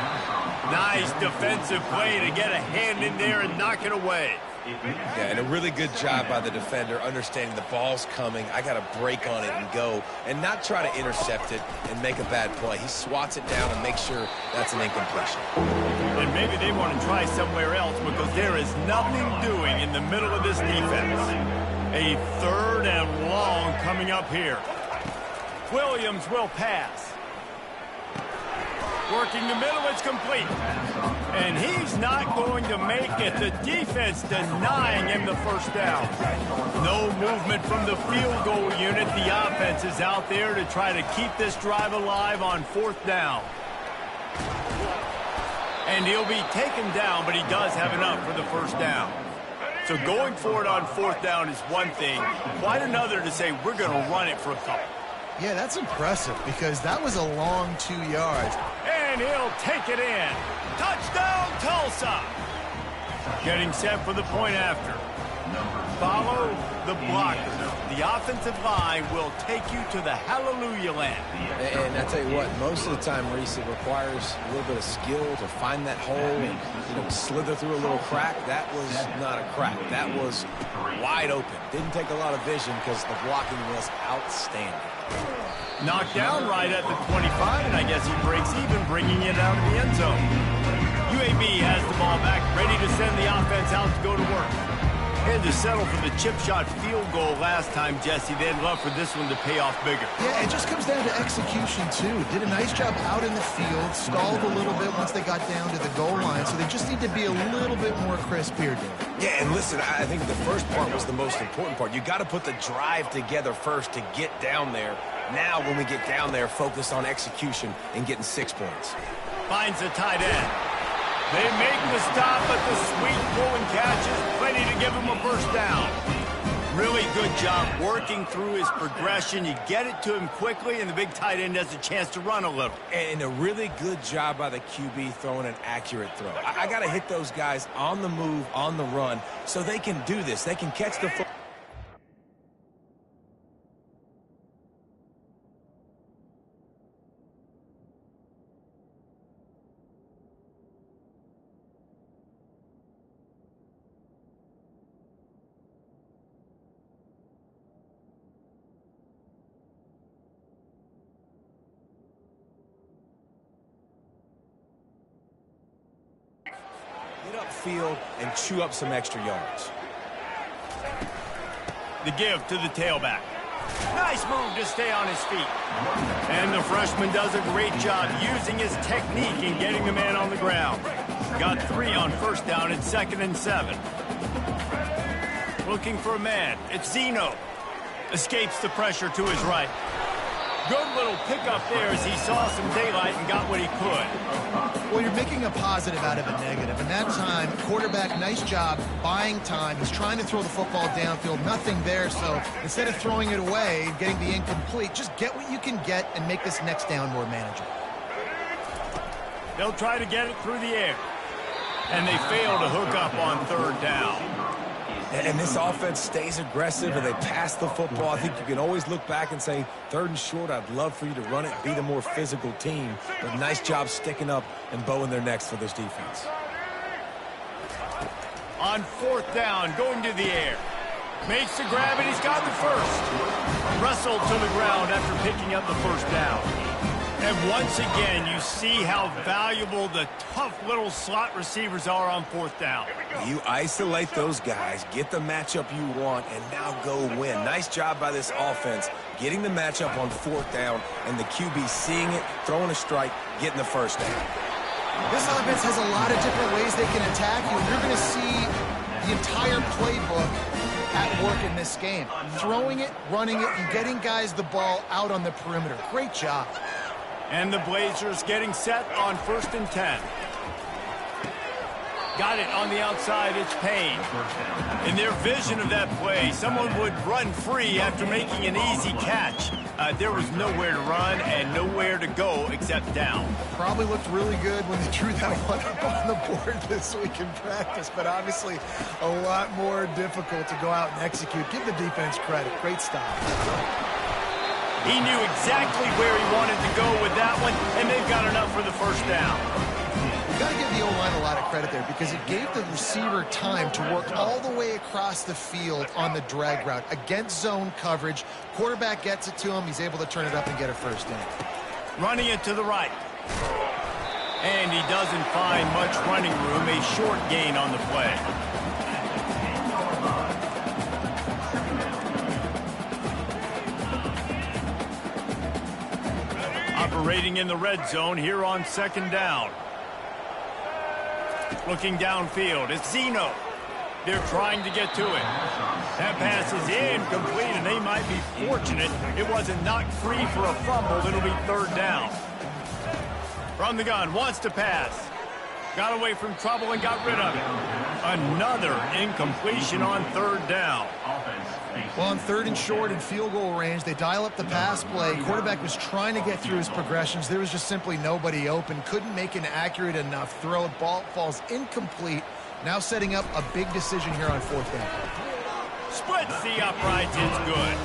Nice defensive play to get a hand in there and knock it away. Yeah, and a really good job by the defender understanding the ball's coming. I got to break on it and go and not try to intercept it and make a bad play. He swats it down and makes sure that's an incompletion. And maybe they want to try somewhere else because there is nothing doing in the middle of this defense. A 3rd and long coming up here. Williams will pass. Working the middle, it's complete. And he's not going to make it. The defense denying him the 1st down. No movement from the field goal unit. The offense is out there to try to keep this drive alive on 4th down. And he'll be taken down, but he does have enough for the 1st down. So going for it on 4th down is one thing. Quite another to say we're going to run it for a couple. Yeah, that's impressive because that was a long 2 yards. And he'll take it in. Touchdown, Tulsa! Getting set for the point after. Follow the blockers. The offensive line will take you to the hallelujah land. And I tell you what, most of the time, Reese, it requires a little bit of skill to find that hole and slither through a little crack. That was not a crack. That was wide open. Didn't take a lot of vision because the blocking was outstanding. Knocked down right at the 25, and I guess he breaks even, bringing it out of the end zone. UAB has the ball back, ready to send the offense out to go to work. Had to settle for the chip shot field goal last time, Jesse. They'd love for this one to pay off bigger. Yeah, it just comes down to execution, too. Did a nice job out in the field, stalled a little bit once they got down to the goal line, so they just need to be a little bit more crisp here, Dave. Yeah, and listen, I think the first part was the most important part. You got to put the drive together first to get down there. Now, when we get down there, focus on execution and getting 6 points. Finds the tight end. They make the stop, but the sweet pulling catch is plenty to give him a 1st down. Really good job working through his progression. You get it to him quickly, and the big tight end has a chance to run a little. And a really good job by the QB throwing an accurate throw. I got to hit those guys on the move, on the run, so they can do this. They can catch the football. Get upfield and chew up some extra yards. The give to the tailback. Nice move to stay on his feet. And the freshman does a great job using his technique and getting the man on the ground. Got 3 on first down at 2nd and 7. Looking for a man. It's Zeno. Escapes the pressure to his right. Good little pickup there as he saw some daylight and got what he could. Well, you're making a positive out of a negative. And that time, quarterback, nice job buying time. He's trying to throw the football downfield. Nothing there. So instead of throwing it away and getting the incomplete, just get what you can get and make this next down more manageable. They'll try to get it through the air. And they fail to hook up on 3rd down. And this offense stays aggressive and they pass the football. I think you can always look back and say, 3rd and short, I'd love for you to run it, be the more physical team. But nice job sticking up and bowing their necks for this defense. On 4th down, going to the air. Makes the grab and he's got the first. Wrestled to the ground after picking up the first down. And once again, you see how valuable the tough little slot receivers are on 4th down. You isolate those guys, get the matchup you want, and now go win. Nice job by this offense, getting the matchup on 4th down, and the QB seeing it, throwing a strike, getting the first down. This offense has a lot of different ways they can attack you, and you're going to see the entire playbook at work in this game. Throwing it, running it, and getting guys the ball out on the perimeter. Great job. And the Blazers getting set on 1st and 10. Got it on the outside, it's Payne. In their vision of that play, someone would run free after making an easy catch. There was nowhere to run and nowhere to go except down. Probably looked really good when they drew that one up on the board this week in practice, but obviously a lot more difficult to go out and execute. Give the defense credit. Great stop. He knew exactly where he wanted to go with that one, and they've got enough for the first down. You got to give the O-line a lot of credit there because it gave the receiver time to work all the way across the field on the drag route against zone coverage. Quarterback gets it to him. He's able to turn it up and get a first down. Running it to the right. And he doesn't find much running room. A short gain on the play. Operating in the red zone here on 2nd down. Looking downfield, it's Zeno. They're trying to get to it. That pass is incomplete, and they might be fortunate it wasn't knocked free for a fumble. It'll be 3rd down. From the gun, wants to pass. Got away from trouble and got rid of it. Another incompletion on 3rd down. Well, on 3rd and short and field goal range, they dial up the pass play. Quarterback was trying to get through his progressions. There was just simply nobody open. Couldn't make an accurate enough throw. Ball falls incomplete. Now setting up a big decision here on 4th down. Splits the uprights. It's good.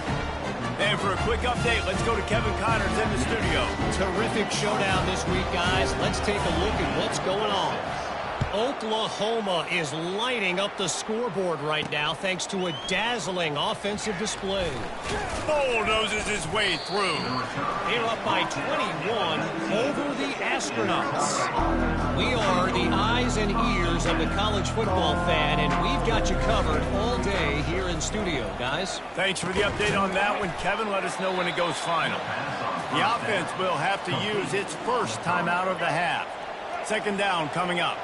And for a quick update, let's go to Kevin Connors in the studio. Terrific showdown this week, guys. Let's take a look at what's going on. Oklahoma is lighting up the scoreboard right now thanks to a dazzling offensive display. Bulldozes his way through. They're up by 21 over the Astronauts. We are the eyes and ears of the college football fan, and we've got you covered all day here in studio, guys. Thanks for the update on that one, Kevin. Let us know when it goes final. The offense will have to use its first timeout of the half. 2nd down coming up.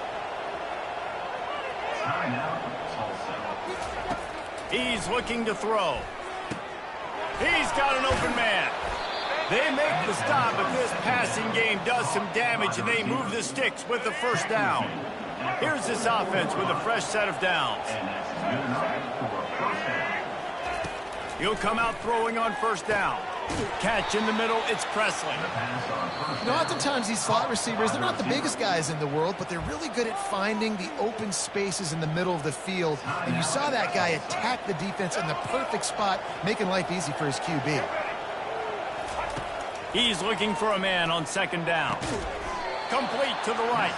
He's looking to throw. He's got an open man. They make the stop, but this passing game does some damage, and they move the sticks with the first down. Here's this offense with a fresh set of downs. He'll come out throwing on 1st down. Catch in the middle, it's Presley. You know, oftentimes these slot receivers, they're not the biggest guys in the world, but they're really good at finding the open spaces in the middle of the field. And you saw that guy attack the defense in the perfect spot, making life easy for his QB. He's looking for a man on 2nd down. Complete to the right.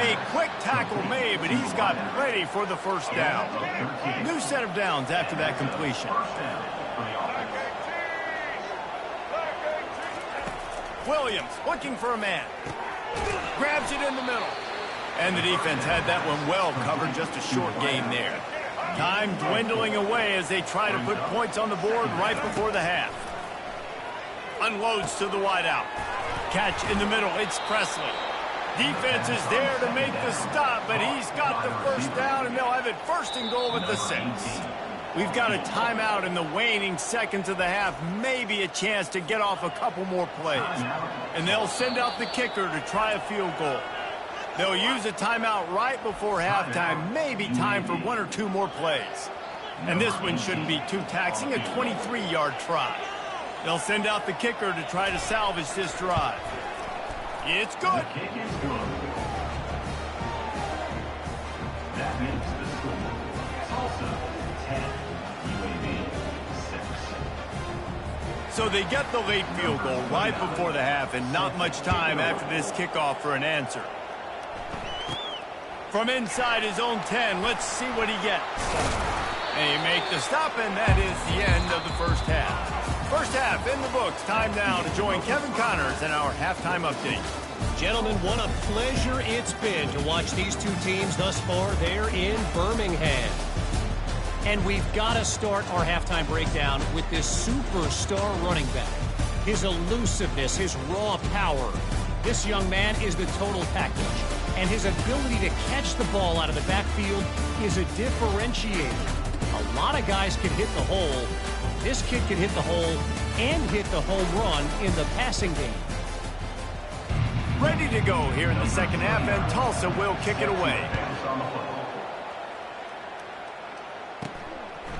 A quick tackle made, but he's got plenty for the first down. New set of downs after that completion. Williams looking for a man. Grabs it in the middle. And the defense had that one well covered, just a short gain there. Time dwindling away as they try to put points on the board right before the half. Unloads to the wideout. Catch in the middle. It's Presley. Defense is there to make the stop, but he's got the first down, and they'll have it first and goal at the 6. We've got a timeout in the waning seconds of the half, maybe a chance to get off a couple more plays. And they'll send out the kicker to try a field goal. They'll use a timeout right before halftime, maybe time for 1 or 2 more plays. And this one shouldn't be too taxing, a 23-yard try. They'll send out the kicker to try to salvage this drive. It's good. The kick is good. That makes the score Tulsa 10, UAB 6. So they get the late field goal right before the half and not much time after this kickoff for an answer. From inside his own 10, let's see what he gets. They make the stop, and that is the end of the first half. First half in the books. Time now to join Kevin Connors in our halftime update. Gentlemen, what a pleasure it's been to watch these two teams thus far there in Birmingham. And we've got to start our halftime breakdown with this superstar running back. His elusiveness, his raw power. This young man is the total package. And his ability to catch the ball out of the backfield is a differentiator. A lot of guys can hit the hole. This kid can hit the hole and hit the home run in the passing game. Ready to go here in the second half, and Tulsa will kick it away.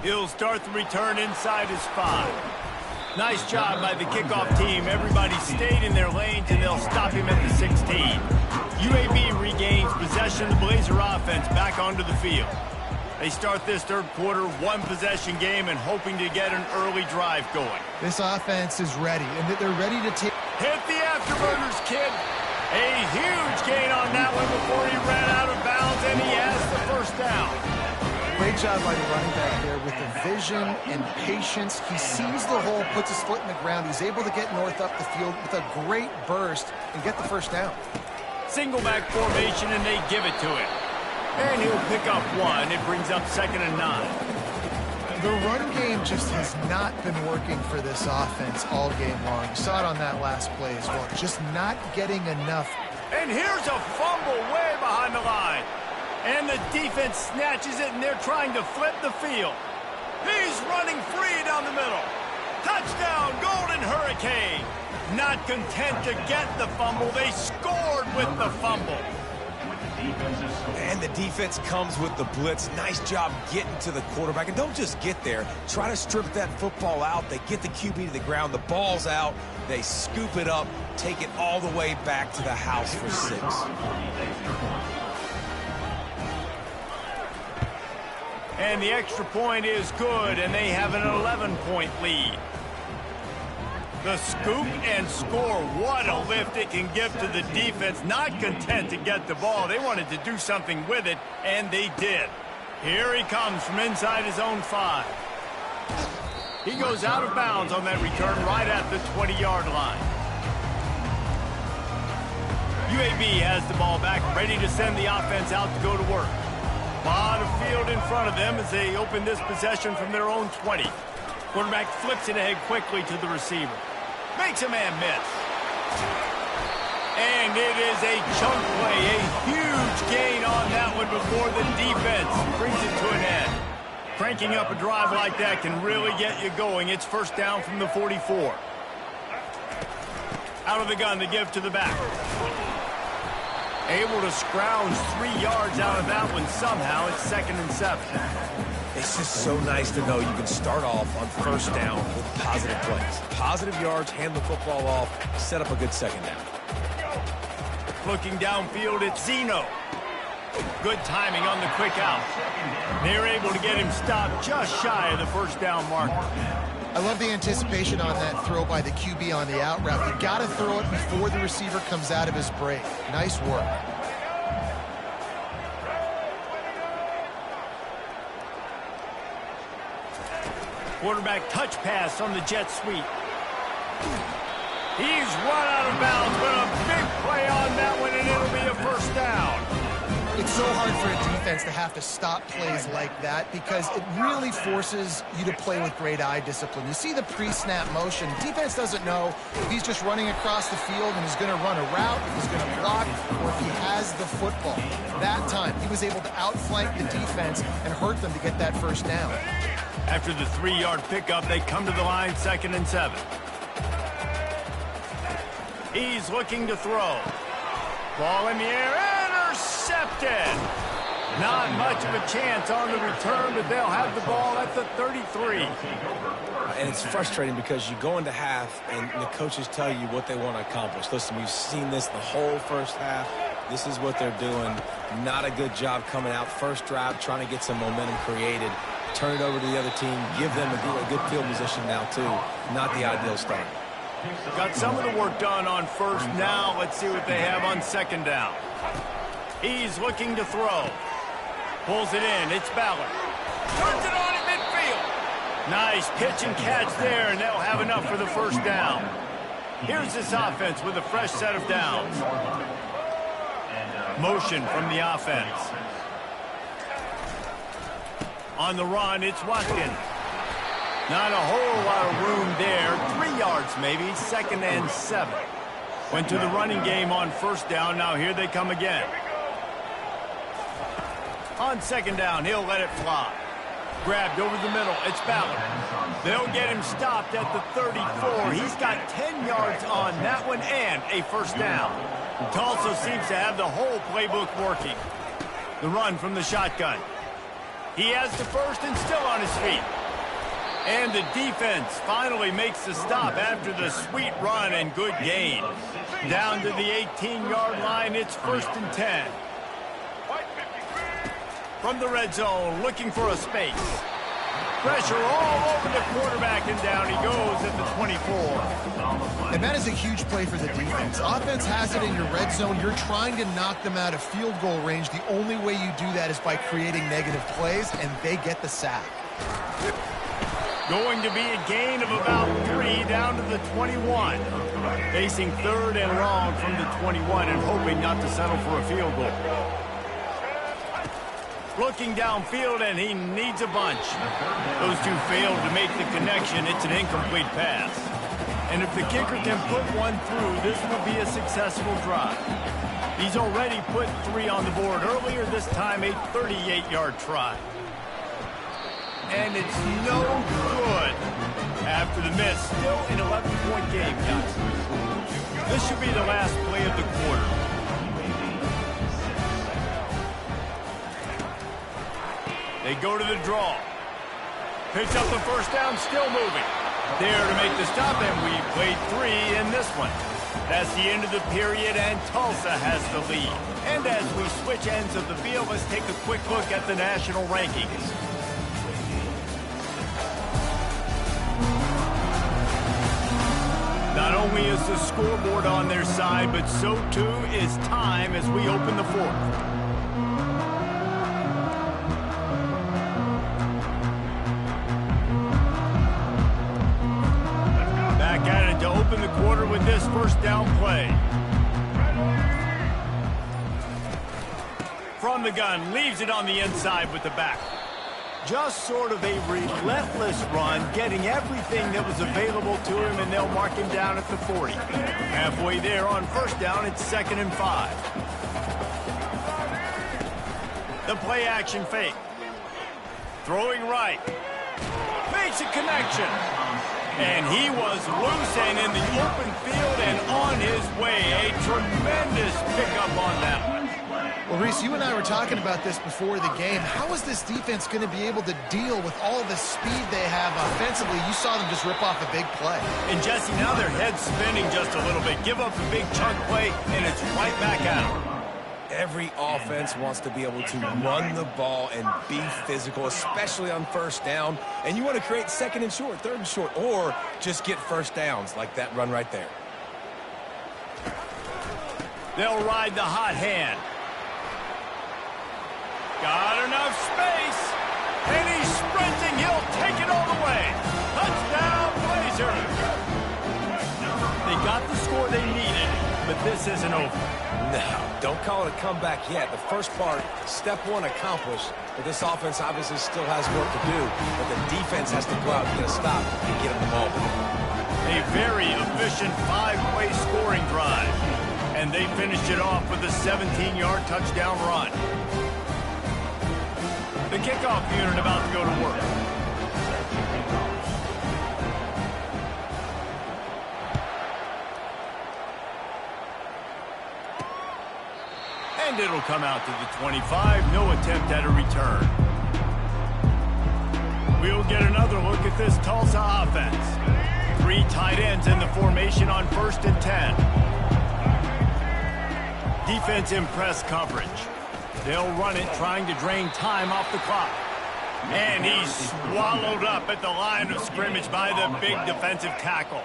He'll start the return inside his 5. Nice job by the kickoff team. Everybody stayed in their lanes, and they'll stop him at the 16. UAB regains possession of the Blazer offense back onto the field. They start this third quarter, 1-possession game, and hoping to get an early drive going. This offense is ready, and they're ready to take... Hit the afterburners, kid. A huge gain on that one before he ran out of bounds, and he has the first down. Great job by the running back there with the vision and patience. He sees the hole, puts his foot in the ground. He's able to get north up the field with a great burst and get the first down. Single back formation, and they give it to him. And he'll pick up 1. It brings up 2nd and 9. The run game just has not been working for this offense all game long. You saw it on that last play as well. Just not getting enough. And here's a fumble way behind the line. And the defense snatches it, and they're trying to flip the field. He's running free down the middle. Touchdown, Golden Hurricane. Not content to get the fumble, they scored with the fumble. And the defense comes with the blitz. Nice job getting to the quarterback. And don't just get there. Try to strip that football out. They get the QB to the ground. The ball's out. They scoop it up, take it all the way back to the house for 6. And the extra point is good, and they have an 11-point lead. The scoop and score. What a lift it can give to the defense. Not content to get the ball. They wanted to do something with it, and they did. Here he comes from inside his own 5. He goes out of bounds on that return right at the 20-yard line. UAB has the ball back, ready to send the offense out to go to work. A lot of field in front of them as they open this possession from their own 20. Quarterback flips it ahead quickly to the receiver. Makes a man miss. And it is a chunk play, a huge gain on that one before the defense brings it to an end. Cranking up a drive like that can really get you going. It's first down from the 44. Out of the gun to give to the back. Able to scrounge 3 yards out of that one somehow. It's 2nd and 7. It's just so nice to know you can start off on first down with positive plays. Positive yards, hand the football off, set up a good second down. Looking downfield, it's Zeno. Good timing on the quick out. They're able to get him stopped just shy of the first down marker. I love the anticipation on that throw by the QB on the out route. You got to throw it before the receiver comes out of his break. Nice work. Quarterback touch pass on the jet sweep. He's run out of bounds, but a big play on that one, and it'll be a first down. It's so hard for a defense to have to stop plays like that because it really forces you to play with great eye discipline. You see the pre-snap motion. Defense doesn't know if he's just running across the field and is going to run a route, if he's going to block, or if he has the football. That time, he was able to outflank the defense and hurt them to get that first down. After the 3-yard pickup, they come to the line 2nd and 7. He's looking to throw. Ball in the air, intercepted. Not much of a chance on the return, but they'll have the ball at the 33. And it's frustrating because you go into half and the coaches tell you what they want to accomplish. Listen, we've seen this the whole first half. This is what they're doing. Not a good job coming out first drive, trying to get some momentum created. Turn it over to the other team. Give them a good field position now, too. Not the ideal start. Got some of the work done on first. Now let's see what they have on 2nd down. He's looking to throw. Pulls it in. It's Ballard. Turns it on at midfield. Nice pitch and catch there, and they'll have enough for the first down. Here's this offense with a fresh set of downs. Motion from the offense. On the run, it's Watkins. Not a whole lot of room there. 3 yards maybe, 2nd and 7. Went to the running game on first down. Now here they come again. On 2nd down, he'll let it fly. Grabbed over the middle. It's Ballard. They'll get him stopped at the 34. He's got 10 yards on that one and a first down. Tulsa seems to have the whole playbook working. The run from the shotgun. He has the first and still on his feet. And the defense finally makes the stop after the sweet run and good gain. Down to the 18-yard line, it's 1st and 10. From the red zone, looking for a space. Pressure all over the quarterback, and down he goes at the 24. And that is a huge play for the defense. Offense has it in your red zone. You're trying to knock them out of field goal range. The only way you do that is by creating negative plays, and they get the sack. Going to be a gain of about 3 down to the 21. Facing 3rd and long from the 21 and hoping not to settle for a field goal. Looking downfield, and he needs a bunch. Those two failed to make the connection. It's an incomplete pass. And if the kicker can put one through, this will be a successful drive. He's already put 3 on the board earlier, this time a 38-yard try. And it's no good. After the miss, still an 11-point game, guys. This should be the last play of the quarter. They go to the draw. Picks up the first down, still moving. There to make the stop, and we played 3 in this one. That's the end of the period, and Tulsa has the lead. And as we switch ends of the field, let's take a quick look at the national rankings. Not only is the scoreboard on their side, but so too is time as we open the 4th. Back at it to open the quarter with this first down play. From the gun, leaves it on the inside with the back. Just sort of a relentless run, getting everything that was available to him, and they'll mark him down at the 40. Halfway there on first down, it's 2nd and 5. The play action fake. Throwing right. Makes a connection. And he was loose and in the open field and on his way. A tremendous pickup on that one. Well, Reese, you and I were talking about this before the game. How is this defense going to be able to deal with all the speed they have offensively? You saw them just rip off a big play. And, Jesse, now their head's spinning just a little bit. Give up a big chunk play, and it's right back at them. Every offense wants to be able to run the ball and be physical, especially on first down. And you want to create 2nd and short, 3rd and short, or just get first downs like that run right there. They'll ride the hot hand. Got enough space, and he's sprinting. He'll take it all the way. Touchdown, Blazers. They got the score they needed, but this isn't over. No, don't call it a comeback yet. The first part, step one accomplished, but this offense obviously still has work to do, but the defense has to go out and get a stop and get them the ball back. A very efficient 5-play scoring drive. And they finished it off with a 17-yard touchdown run. The kickoff unit about to go to work. And it'll come out to the 25. No attempt at a return. We'll get another look at this Tulsa offense. 3 tight ends in the formation on 1st and 10. Defense in press coverage. They'll run it, trying to drain time off the clock. And he's swallowed up at the line of scrimmage by the big defensive tackle.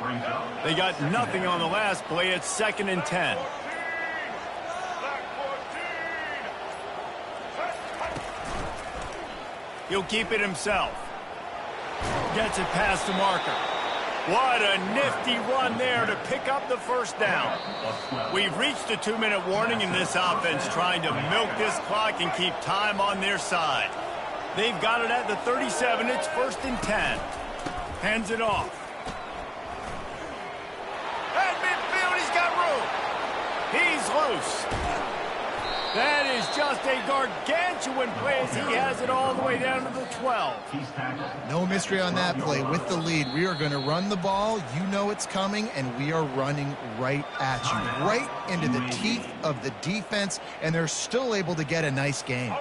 They got nothing on the last play. It's 2nd and 10. He'll keep it himself. Gets it past the marker. What a nifty run there to pick up the first down. We've reached the 2-minute warning in this offense, trying to milk this clock and keep time on their side. They've got it at the 37. It's 1st and 10. Hands it off. At midfield, he's got room. He's loose. That is just a gargantuan play as he has it all the way down to the 12. No mystery on that play. With the lead, we are going to run the ball. You know it's coming, and we are running right at you, right into the teeth of the defense, and they're still able to get a nice gain.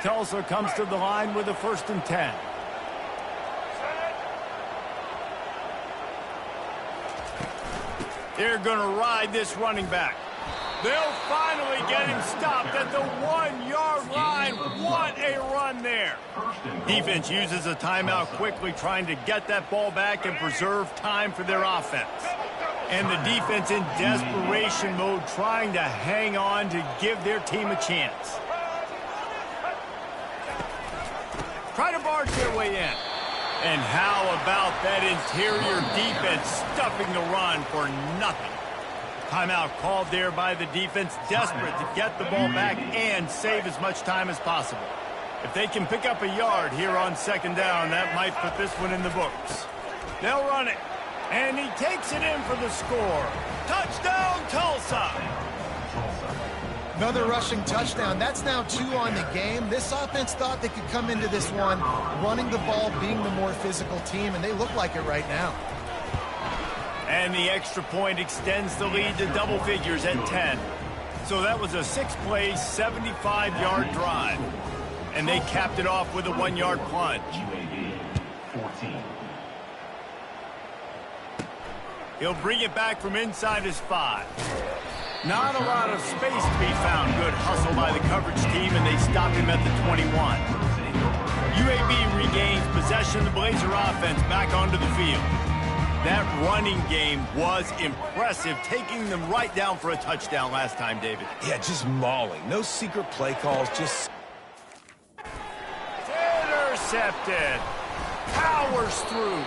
Tulsa comes to the line with a 1st and 10. They're going to ride this running back. They'll finally get him stopped at the 1-yard line. What a run there. Defense uses a timeout quickly, trying to get that ball back and preserve time for their offense. And the defense in desperation mode, trying to hang on to give their team a chance. Try to barge their way in. And how about that interior defense stuffing the run for nothing? Timeout called there by the defense, desperate to get the ball back and save as much time as possible. If they can pick up a yard here on 2nd down, that might put this one in the books. They'll run it, and he takes it in for the score. Touchdown, Tulsa! Another rushing touchdown. That's now 2 on the game. This offense thought they could come into this one running the ball, being the more physical team, and they look like it right now. And the extra point extends the lead to double figures at 10. So that was a 6-play, 75-yard drive. And they capped it off with a 1-yard plunge. UAB 14. He'll bring it back from inside his 5. Not a lot of space to be found. Good hustle by the coverage team, and they stop him at the 21. UAB regains possession. The Blazer offense back onto the field. That running game was impressive, taking them right down for a touchdown last time, David. Yeah, just mauling. No secret play calls, just... Intercepted. Powers through.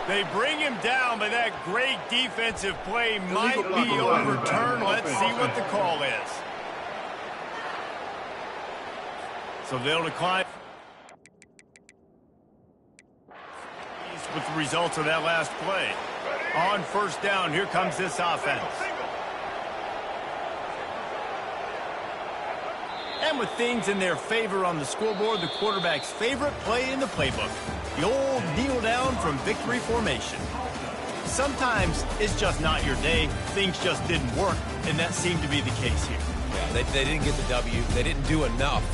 They bring him down, but that great defensive play might be overturned. Let's see what the call is. So they'll decline. With the results of that last play. On 1st down, here comes this offense. And with things in their favor on the scoreboard, the quarterback's favorite play in the playbook, the old kneel down from victory formation. Sometimes it's just not your day, things just didn't work, and that seemed to be the case here. Yeah, they didn't get the W. They didn't do enough.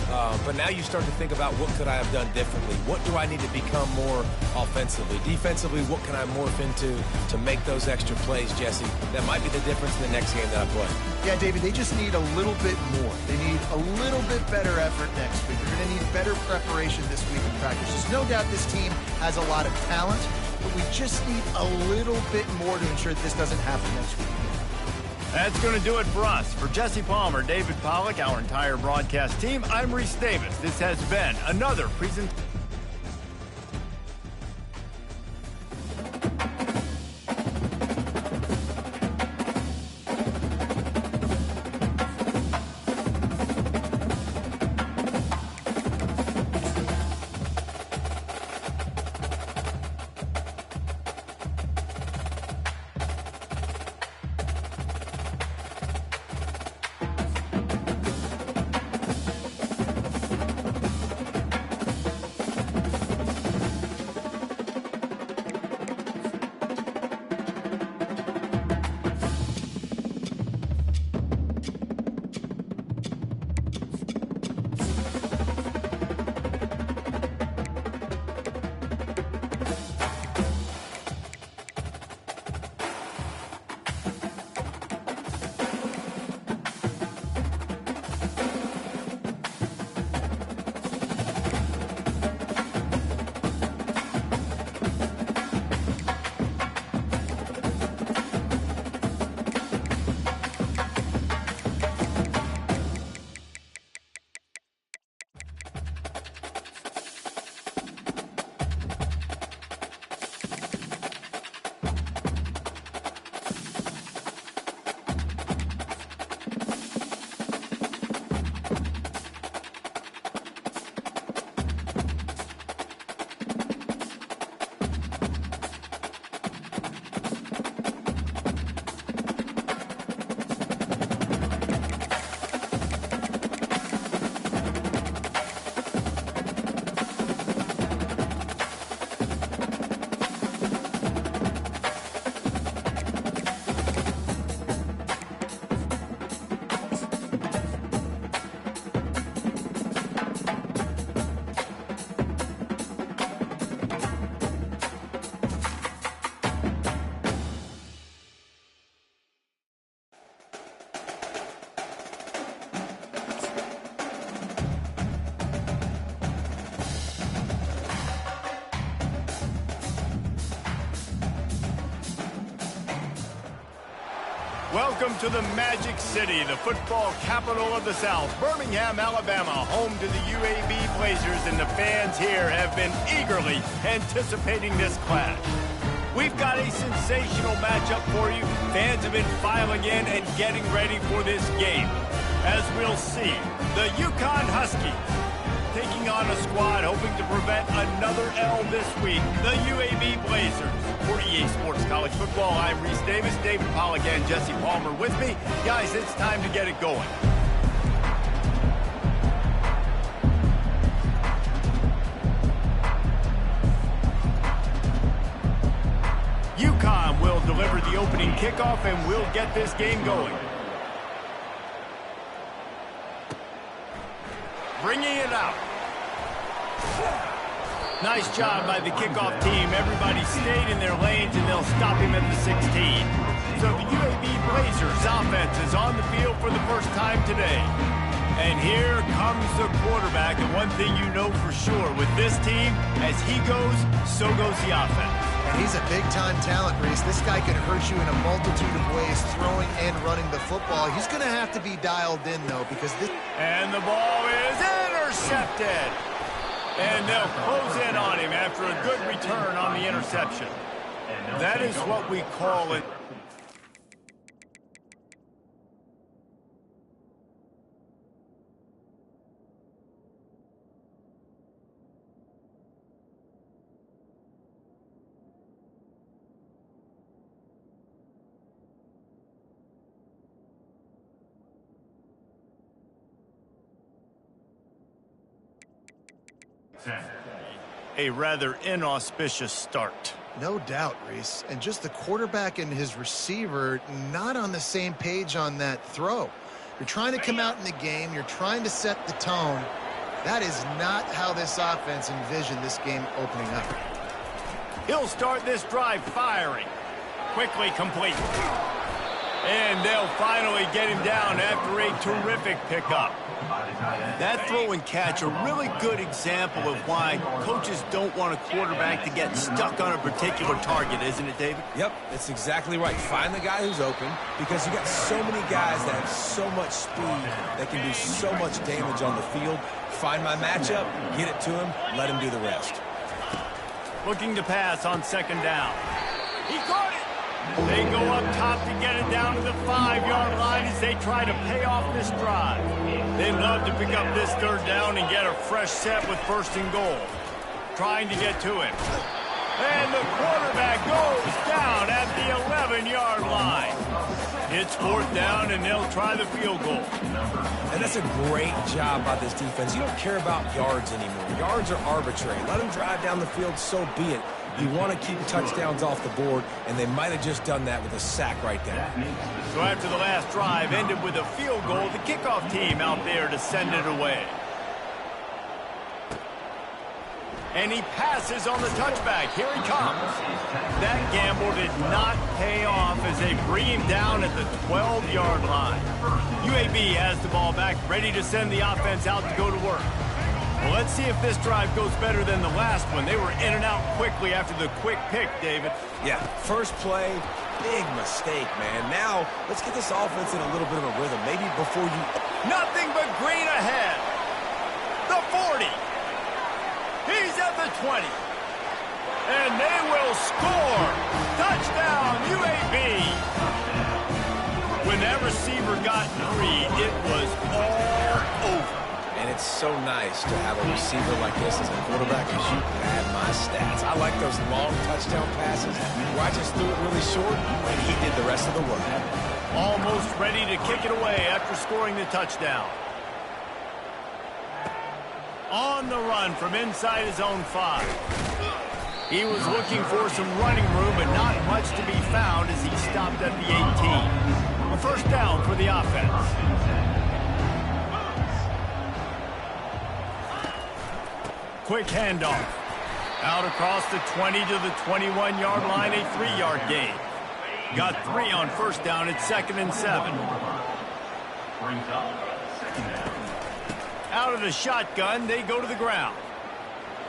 But now you start to think about what could I have done differently? What do I need to become more offensively? Defensively, what can I morph into to make those extra plays, Jesse? That might be the difference in the next game that I play. Yeah, David, they just need a little bit more. They need a little bit better effort next week. They're going to need better preparation this week in practice. There's no doubt this team has a lot of talent, but we just need a little bit more to ensure that this doesn't happen next week. That's going to do it for us. For Jesse Palmer, David Pollack, our entire broadcast team, I'm Reese Davis. This has been another presentation. Welcome to the Magic City, the football capital of the South, Birmingham, Alabama, home to the UAB Blazers, and the fans here have been eagerly anticipating this clash. We've got a sensational matchup for you. Fans have been filing in and getting ready for this game. As we'll see, the Yukon Huskies taking on a squad hoping to prevent another L this week, the UAB Blazers. For EA Sports College Football, I'm Reese Davis, David Pollack, and Jesse Palmer with me. Guys, it's time to get it going. Yukon will deliver the opening kickoff, and we'll get this game going. Bringing it out. Nice job by the kickoff team. Everybody stayed in their lanes, and they'll stop him at the 16. So the UAB Blazers offense is on the field for the first time today. And here comes the quarterback. And one thing you know for sure with this team, as he goes, so goes the offense. And he's a big-time talent, Reese. This guy can hurt you in a multitude of ways, throwing and running the football. He's going to have to be dialed in, though, because this... And the ball is intercepted. And they'll close in on him after a good return on the interception. That is what we call it. A rather inauspicious start. No doubt, Reese. And just the quarterback and his receiver not on the same page on that throw. You're trying to come out in the game. You're trying to set the tone. That is not how this offense envisioned this game opening up. He'll start this drive firing. Quickly complete. And they'll finally get him down after a terrific pickup. That throw and catch, a really good example of why coaches don't want a quarterback to get stuck on a particular target, isn't it, David? Yep, that's exactly right. Find the guy who's open, because you got so many guys that have so much speed that can do so much damage on the field. Find my matchup, get it to him, let him do the rest. Looking to pass on second down. He caught it! They go up top to get it down to the 5-yard line as they try to pay off this drive. They'd love to pick up this third down and get a fresh set with first and goal. Trying to get to it. And the quarterback goes down at the 11-yard line. It's fourth down, and they'll try the field goal. And that's a great job by this defense. You don't care about yards anymore. Yards are arbitrary. Let them drive down the field, so be it. You want to keep touchdowns off the board, and they might have just done that with a sack right there. So after the last drive ended with a field goal, the kickoff team out there to send it away. And he passes on the touchback. Here he comes. That gamble did not pay off as they bring him down at the 12-yard line. UAB has the ball back, ready to send the offense out to go to work. Well, let's see if this drive goes better than the last one. They were in and out quickly after the quick pick, David. Yeah, first play, big mistake, man. Now, let's get this offense in a little bit of a rhythm. Maybe before you... Nothing but green ahead. The 40. He's at the 20. And they will score. Touchdown, UAB. When that receiver got free, it was all over. And it's so nice to have a receiver like this as a quarterback, because you pad my stats. I like those long touchdown passes where I just threw it really short and he did the rest of the work. Almost ready to kick it away after scoring the touchdown. On the run from inside his own 5. He was looking for some running room, but not much to be found as he stopped at the 18. A first down for the offense. Quick handoff. Out across the 20 to the 21-yard line, a 3-yard gain. Got 3 on first down at 2nd and 7. Out of the shotgun, they go to the ground.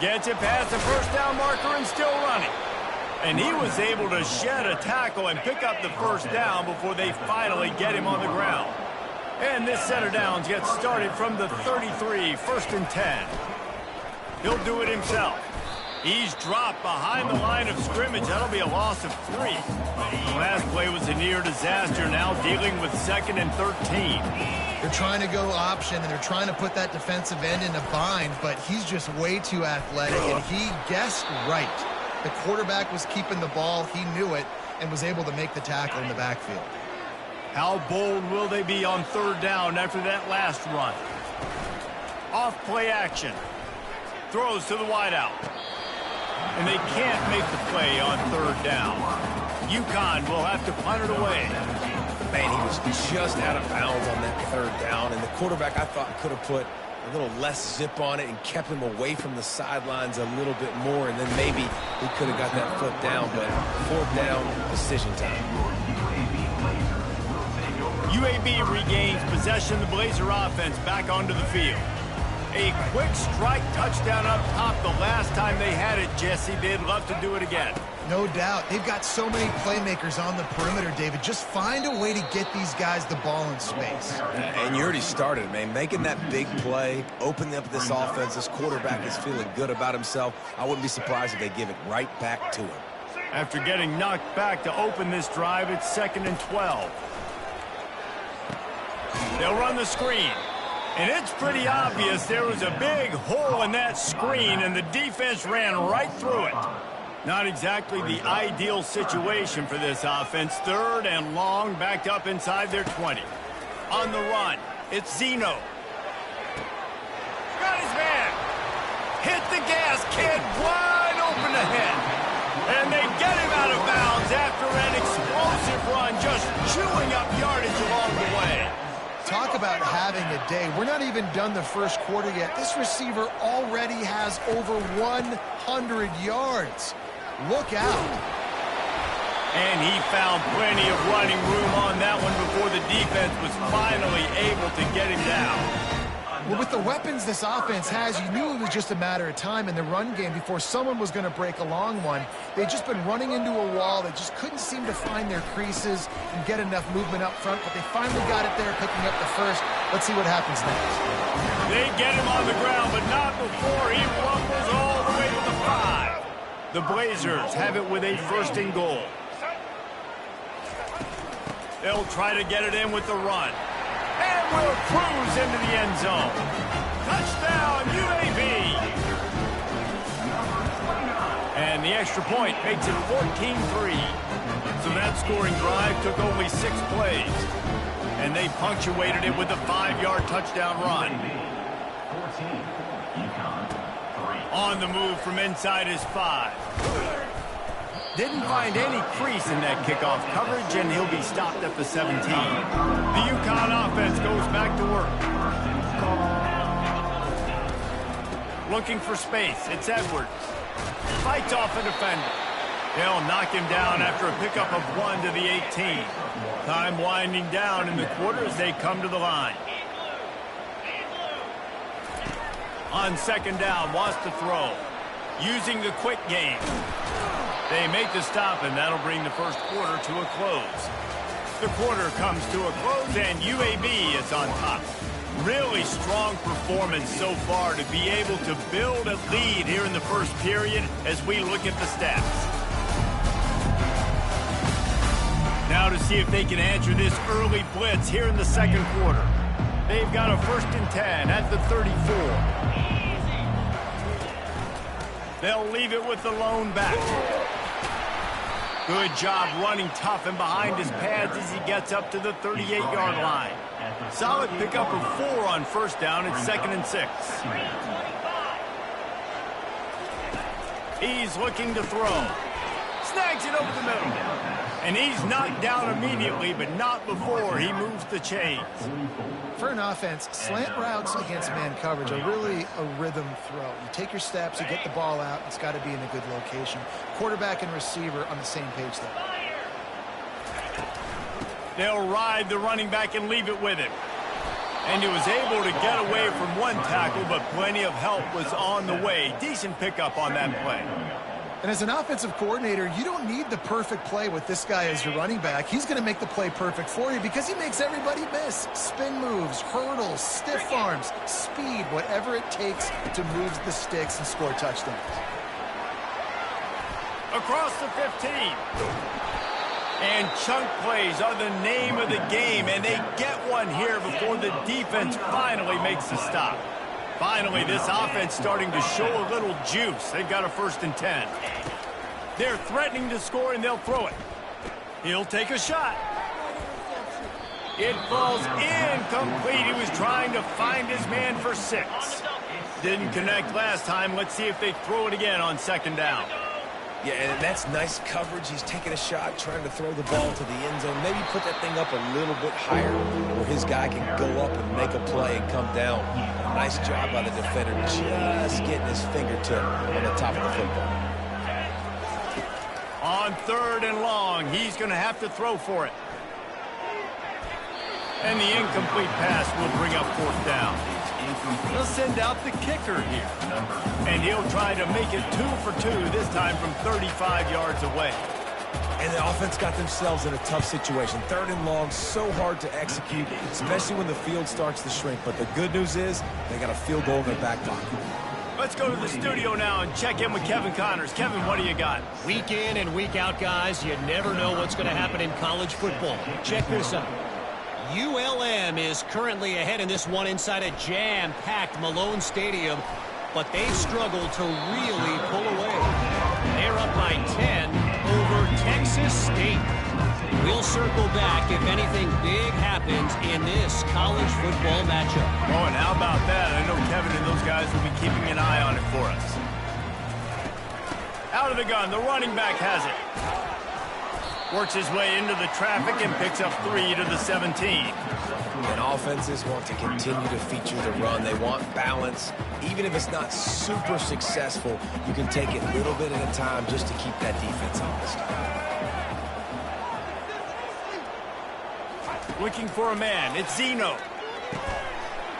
Gets it past the first down marker and still running. And he was able to shed a tackle and pick up the first down before they finally get him on the ground. And this set of downs gets started from the 33, 1st and 10. He'll do it himself. He's dropped behind the line of scrimmage. That'll be a loss of 3. The last play was a near disaster, now dealing with 2nd and 13. They're trying to go option, and they're trying to put that defensive end in a bind, but he's just way too athletic, and he guessed right. The quarterback was keeping the ball. He knew it and was able to make the tackle in the backfield. How bold will they be on 3rd down after that last run? Off play action. Throws to the wideout. And they can't make the play on 3rd down. UConn will have to punt it away. Man, he was just out of bounds on that 3rd down, and the quarterback, I thought, could have put a little less zip on it and kept him away from the sidelines a little bit more, and then maybe he could have got that foot down, but 4th down, decision time. UAB regains possession. The Blazer offense back onto the field. A quick strike touchdown up top the last time they had it, Jesse. They'd love to do it again. No doubt. They've got so many playmakers on the perimeter, David. Just find a way to get these guys the ball in space. And you already started, man. Making that big play, opening up this offense. This quarterback is feeling good about himself. I wouldn't be surprised if they give it right back to him. After getting knocked back to open this drive, it's 2nd and 12. They'll run the screen. And it's pretty obvious there was a big hole in that screen, and the defense ran right through it. Not exactly the ideal situation for this offense. 3rd and long, backed up inside their 20. On the run, it's Zeno. Got his man. Hit the gas, kid, wide open ahead. And they get him out of bounds after an explosive run, just chewing up yardage along the way. Talk about having a day. We're not even done the first quarter yet. This receiver already has over 100 yards. Look out. And he found plenty of running room on that one before the defense was finally able to get him down. Well, with the weapons this offense has, you knew it was just a matter of time in the run game before someone was going to break a long one. They'd just been running into a wall. They just couldn't seem to find their creases and get enough movement up front, but they finally got it there, picking up the first. Let's see what happens next. They get him on the ground, but not before he rumbles all the way to the 5. The Blazers have it with a 1st and goal. They'll try to get it in with the run. And will cruise into the end zone. Touchdown, UAB. And the extra point makes it 14-3. So that scoring drive took only 6 plays. And they punctuated it with a 5-yard touchdown run. On the move from inside his 5. Didn't find any crease in that kickoff coverage, and he'll be stopped at the 17. The UConn offense goes back to work. Looking for space. It's Edwards. Fights off a defender. They'll knock him down after a pickup of 1 to the 18. Time winding down in the quarter as they come to the line. On 2nd down, wants to throw. Using the quick game. They make the stop, and that'll bring the first quarter to a close. The quarter comes to a close, and UAB is on top. Really strong performance so far to be able to build a lead here in the first period as we look at the stats. Now to see if they can answer this early blitz here in the 2nd quarter. They've got a 1st and 10 at the 34. They'll leave it with the lone back. Good job running tough and behind his pads as he gets up to the 38-yard line. Solid pickup of 4 on 1st down. It's 2nd and 6. He's looking to throw. Snags it over the middle. And he's knocked down immediately, but not before he moves the chains. For an offense, slant routes against man coverage are really a rhythm throw. You take your steps, you get the ball out, it's got to be in a good location. Quarterback and receiver on the same page there. They'll ride the running back and leave it with him. And he was able to get away from one tackle, but plenty of help was on the way. Decent pickup on that play. And as an offensive coordinator, you don't need the perfect play with this guy as your running back. He's going to make the play perfect for you because he makes everybody miss. Spin moves, hurdles, stiff arms, speed, whatever it takes to move the sticks and score touchdowns. Across the 15. And chunk plays are the name of the game, and they get one here before the defense finally makes the stop. Finally, this offense starting to show a little juice. They've got a 1st and 10. They're threatening to score, and they'll throw it. He'll take a shot. It falls incomplete. He was trying to find his man for 6. Didn't connect last time. Let's see if they throw it again on 2nd down. Yeah, and that's nice coverage. He's taking a shot, trying to throw the ball to the end zone. Maybe put that thing up a little bit higher where his guy can go up and make a play and come down. Nice job by the defender, just getting his fingertip on the top of the football. On 3rd and long, he's going to have to throw for it. And the incomplete pass will bring up 4th down. They'll send out the kicker here. And he'll try to make it 2 for 2, this time from 35 yards away. And the offense got themselves in a tough situation. 3rd and long, so hard to execute, especially when the field starts to shrink. But the good news is they got a field goal in their back pocket. Let's go to the studio now and check in with Kevin Connors. Kevin, what do you got? Week in and week out, guys, you never know what's going to happen in college football. Check this out. ULM is currently ahead in this one inside a jam-packed Malone Stadium, but they've struggled to really pull away. They're up by 10 over Texas State. We'll circle back if anything big happens in this college football matchup. Oh, and how about that? I know Kevin and those guys will be keeping an eye on it for us. Out of the gun, the running back has it. Works his way into the traffic and picks up 3 to the 17. And offenses want to continue to feature the run. They want balance. Even if it's not super successful, you can take it a little bit at a time just to keep that defense honest. Looking for a man. It's Zeno.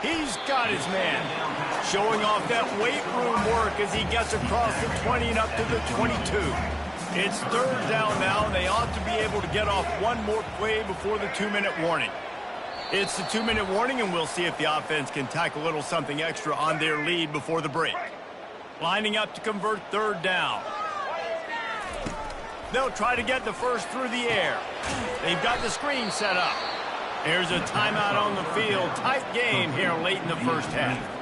He's got his man. Showing off that weight room work as he gets across the 20 and up to the 22. It's 3rd down now, and they ought to be able to get off one more play before the 2-minute warning. It's the 2-minute warning, and we'll see if the offense can tack a little something extra on their lead before the break. Lining up to convert 3rd down. They'll try to get the first through the air. They've got the screen set up. Here's a timeout on the field. Tight game here late in the 1st half.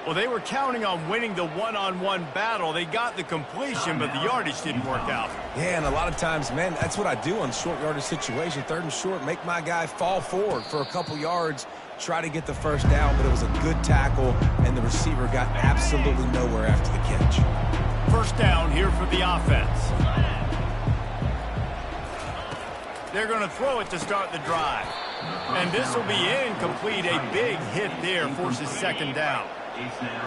Well, they were counting on winning the one-on-one battle. They got the completion, but the yardage didn't work out. Yeah, and a lot of times, man, that's what I do on short yardage situation. 3rd and short, make my guy fall forward for a couple yards, try to get the 1st down, but it was a good tackle, and the receiver got absolutely nowhere after the catch. 1st down here for the offense. They're going to throw it to start the drive. And this will be incomplete. A big hit there forces 2nd down.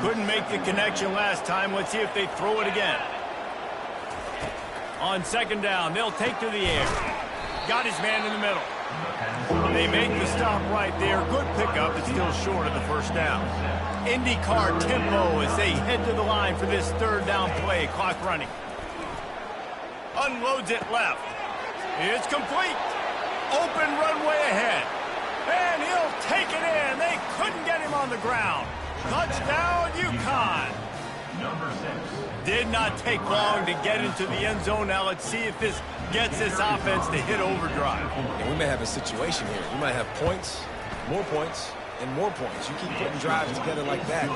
Couldn't make the connection last time. Let's see if they throw it again. On 2nd down, they'll take to the air. Got his man in the middle. They make the stop right there. Good pickup, but still short of the 1st down. IndyCar tempo as they head to the line for this 3rd down play. Clock running. Unloads it left. It's complete. Open runway ahead. And he'll take it in. They couldn't get him on the ground. Touchdown, UConn. Did not take long to get into the end zone. Now let's see if this gets this offense to hit overdrive. And we may have a situation here. We might have points, and more points. You keep putting drives together like that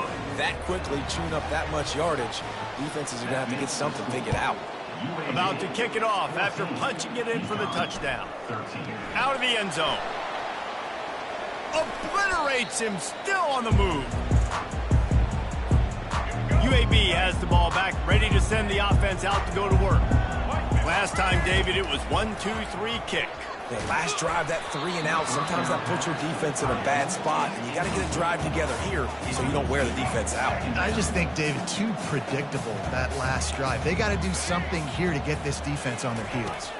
quickly, chewing up that much yardage, defenses are going to have to get something figured out. About to kick it off after punching it in for the touchdown. Out of the end zone. Obliterates him, still on the move. UAB has the ball back, ready to send the offense out to go to work. Last time, David, it was 1-2-3 kick. The last drive, that 3 and out, sometimes that puts your defense in a bad spot, and you got to get a drive together here so you don't wear the defense out. I just think, David, too predictable, that last drive. They got to do something here to get this defense on their heels.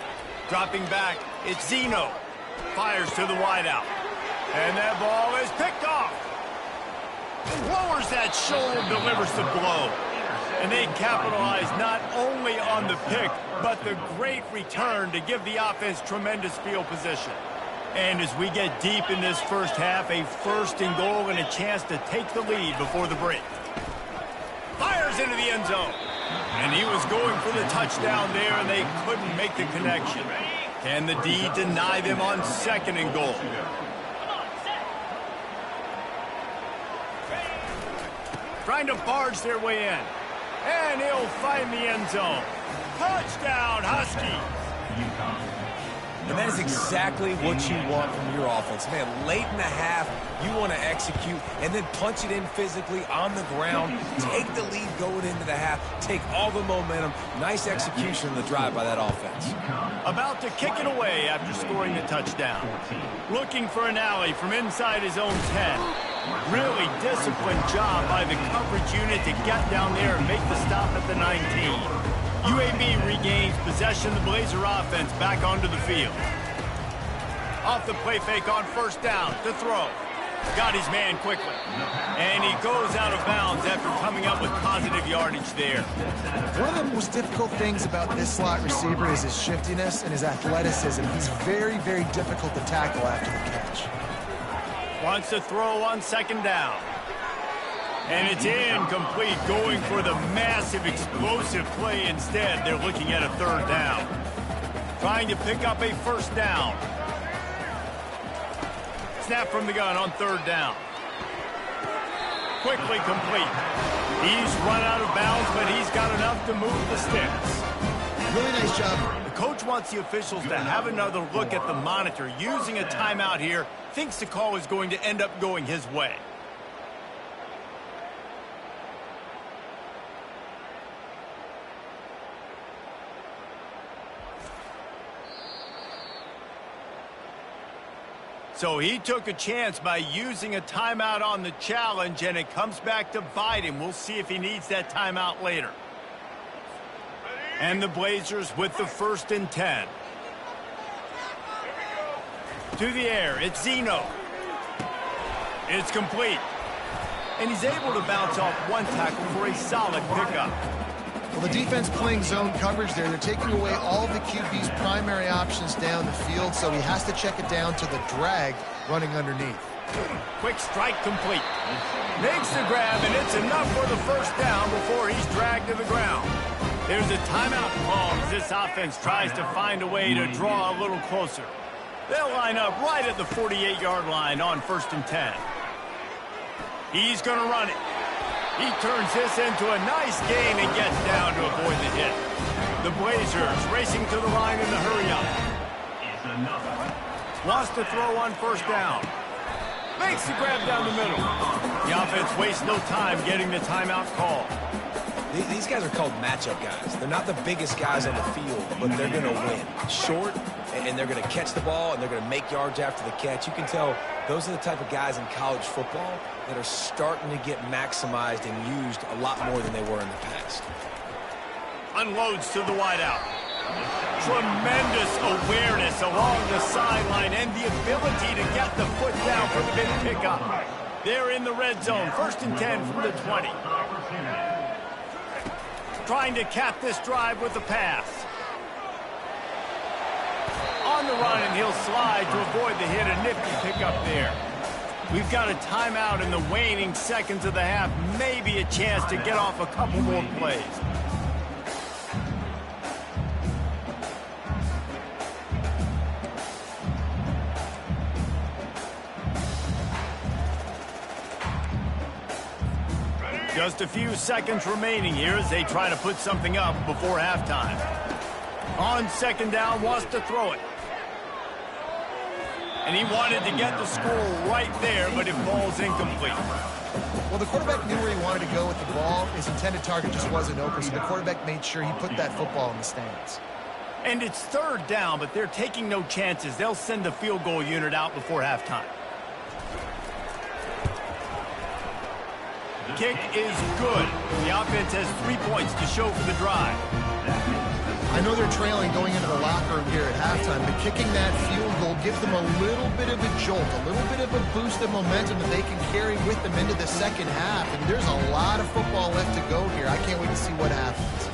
Dropping back, it's Zeno. Fires to the wideout. And that ball is picked off. Lowers that shoulder, delivers the blow. And they capitalize not only on the pick, but the great return to give the offense tremendous field position. And as we get deep in this first half, a 1st and goal and a chance to take the lead before the break. Fires into the end zone. And he was going for the touchdown there, and they couldn't make the connection. Can the D deny them on 2nd and goal? Trying to barge their way in. And he'll find the end zone. Touchdown, Huskies. And that is exactly what you want from your offense. Man, late in the half, you want to execute and then punch it in physically on the ground, take the lead going into the half, take all the momentum. Nice execution in the drive by that offense. About to kick it away after scoring the touchdown. Looking for an alley from inside his own 10. Really disciplined job by the coverage unit to get down there and make the stop at the 19. UAB regains possession of the Blazer offense back onto the field. Off the play fake on 1st down to throw. Got his man quickly. And he goes out of bounds after coming up with positive yardage there. One of the most difficult things about this slot receiver is his shiftiness and his athleticism. He's very, very difficult to tackle after the catch. Wants to throw on 2nd down. And it's incomplete, going for the massive explosive play instead. They're looking at a 3rd down. Trying to pick up a 1st down. Snap from the gun on 3rd down. Quickly complete. He's run out of bounds, but he's got enough to move the sticks. Really nice job. The coach wants the officials to have another look at the monitor. Using a timeout here, thinks the call is going to end up going his way. So he took a chance by using a timeout on the challenge, and it comes back to bite him. We'll see if he needs that timeout later. And the Blazers with the 1st and 10. To the air, it's Zeno. It's complete. And he's able to bounce off 1 tackle for a solid pickup. Well, the defense playing zone coverage there. They're taking away all of the QB's primary options down the field, so he has to check it down to the drag running underneath. Quick strike complete. Makes the grab, and it's enough for the 1st down before he's dragged to the ground. There's a timeout call as this offense tries to find a way to draw a little closer. They'll line up right at the 48-yard line on 1st and 10. He's going to run it. He turns this into a nice gain and gets down to avoid the hit. The Blazers racing to the line in the hurry-up. Wants to throw on 1st down. Makes the grab down the middle. The offense wastes no time getting the timeout call. These guys are called matchup guys. They're not the biggest guys on the field, but they're going to win. Short, and they're going to catch the ball, and they're going to make yards after the catch. You can tell those are the type of guys in college football that are starting to get maximized and used a lot more than they were in the past. Unloads to the wideout. Tremendous awareness along the sideline and the ability to get the foot down for the big pickup. They're in the red zone. 1st and 10 from the 20. Trying to cap this drive with the pass. On the run, and he'll slide to avoid the hit. A nifty pickup there. We've got a timeout in the waning seconds of the half. Maybe a chance to get off a couple more plays. Just a few seconds remaining here as they try to put something up before halftime. On 2nd down, wants to throw it. And he wanted to get the score right there, but it falls incomplete. Well, the quarterback knew where he wanted to go with the ball. His intended target just wasn't open, so the quarterback made sure he put that football in the stands. And it's 3rd down, but they're taking no chances. They'll send the field goal unit out before halftime. Kick is good. The offense has 3 points to show for the drive. I know they're trailing going into the locker room here at halftime, but kicking that field goal gives them a little bit of a jolt, a little bit of a boost of momentum that they can carry with them into the second half. And there's a lot of football left to go here. I can't wait to see what happens.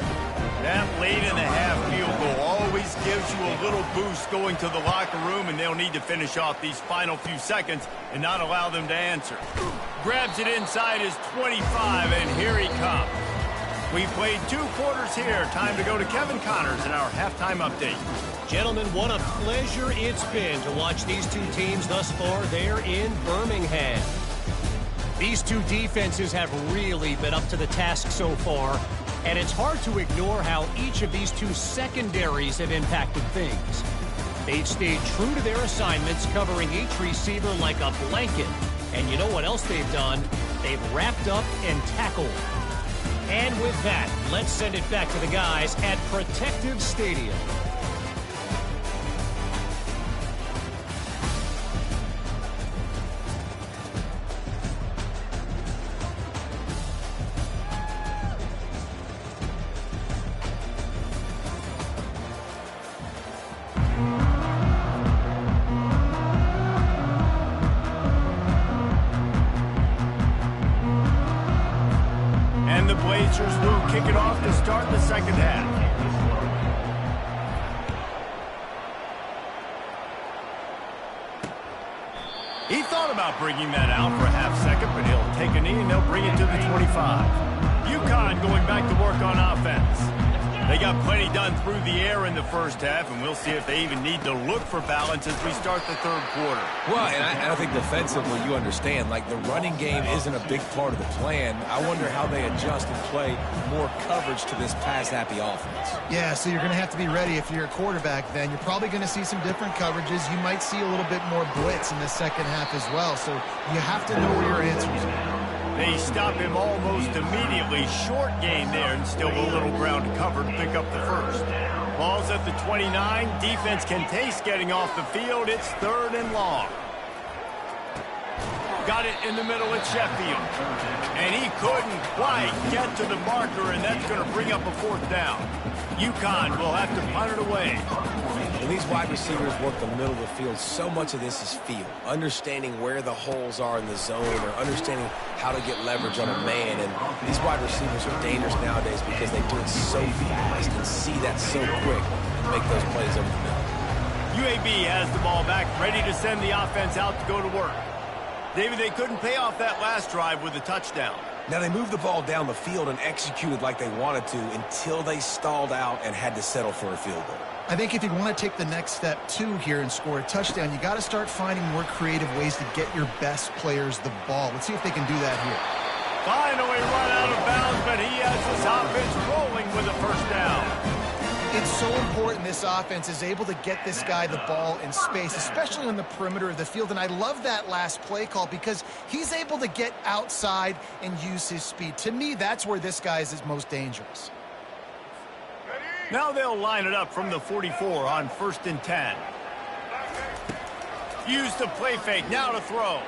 That late in the half field goal always gives you a little boost going to the locker room, and they'll need to finish off these final few seconds and not allow them to answer. Grabs it inside his 25, and here he comes. We played 2 quarters here. Time to go to Kevin Connors in our halftime update. Gentlemen, what a pleasure it's been to watch these two teams thus far there in Birmingham. These two defenses have really been up to the task so far, and it's hard to ignore how each of these two secondaries have impacted things. They've stayed true to their assignments, covering each receiver like a blanket. And you know what else they've done? They've wrapped up and tackled. And with that, let's send it back to the guys at Protective Stadium. Will kick it off to start the second half. He thought about bringing that out for a half second, but he'll take a knee and they'll bring it to the 25. UConn going back to work on offense. They got plenty done through the air in the first half, and we'll see if they even need to look for balance as we start the third quarter. Well, and I think defensively, you understand, like the running game isn't a big part of the plan. I wonder how they adjust and play more coverage to this pass-happy offense. Yeah, so you're going to have to be ready if you're a quarterback then. You're probably going to see some different coverages. You might see a little bit more blitz in the second half as well, so you have to know where your answers are. They stop him almost immediately. Short gain there, and still a little ground to cover to pick up the first. Ball's at the 29. Defense can taste getting off the field. It's 3rd and long. Got it in the middle at Sheffield. And he couldn't quite get to the marker, and that's going to bring up a 4th down. UConn will have to punt it away. When these wide receivers work the middle of the field, so much of this is feel. Understanding where the holes are in the zone, or understanding how to get leverage on a man. And these wide receivers are dangerous nowadays because they do it so fast and see that so quick and make those plays over the middle. UAB has the ball back, ready to send the offense out to go to work. David, they couldn't pay off that last drive with a touchdown. Now, they moved the ball down the field and executed like they wanted to until they stalled out and had to settle for a field goal. I think if you want to take the next step, too, here and score a touchdown, you got to start finding more creative ways to get your best players the ball. Let's see if they can do that here. Finally run out of bounds, but he has his offense rolling with a first down. It's so important this offense is able to get this guy the ball in space, especially on the perimeter of the field. And I love that last play call because he's able to get outside and use his speed. To me, that's where this guy is his most dangerous. Now they'll line it up from the 44 on 1st and 10. Use the play fake, now to throw.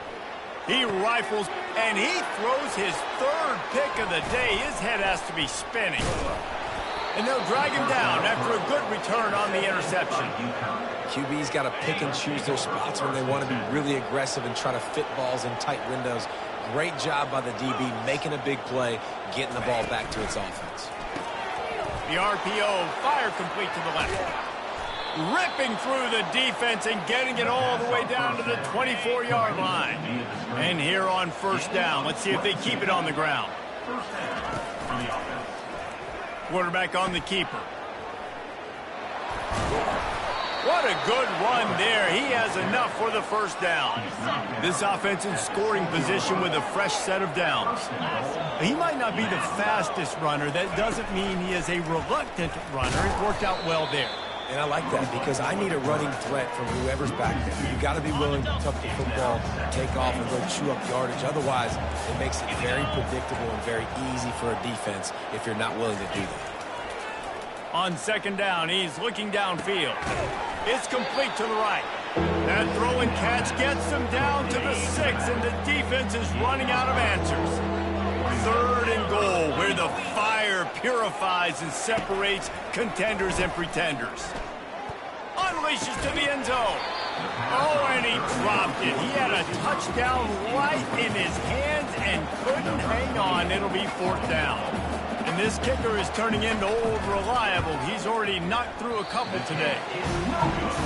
He rifles, and he throws his 3rd pick of the day. His head has to be spinning. And they'll drag him down after a good return on the interception. QB's got to pick and choose their spots when they want to be really aggressive and try to fit balls in tight windows. Great job by the DB making a big play, getting the ball back to its offense. The RPO, fire complete to the left. Ripping through the defense and getting it all the way down to the 24-yard line. And here on 1st down, let's see if they keep it on the ground. Quarterback on the keeper. What a good run there. He has enough for the 1st down. This offense in scoring position with a fresh set of downs. He might not be the fastest runner. That doesn't mean he is a reluctant runner. It worked out well there. And I like that because I need a running threat from whoever's back there. You got to be willing to tuck the football, take off, and go chew up yardage. Otherwise, it makes it very predictable and very easy for a defense if you're not willing to do that. On 2nd down, he's looking downfield. It's complete to the right. That throw and catch gets them down to the 6, and the defense is running out of answers. 3rd and goal, where the fire purifies and separates contenders and pretenders. Unleashes to the end zone. Oh, and he dropped it. He had a touchdown right in his hands and couldn't hang on. It'll be 4th down. And this kicker is turning into old reliable. He's already knocked through a couple today.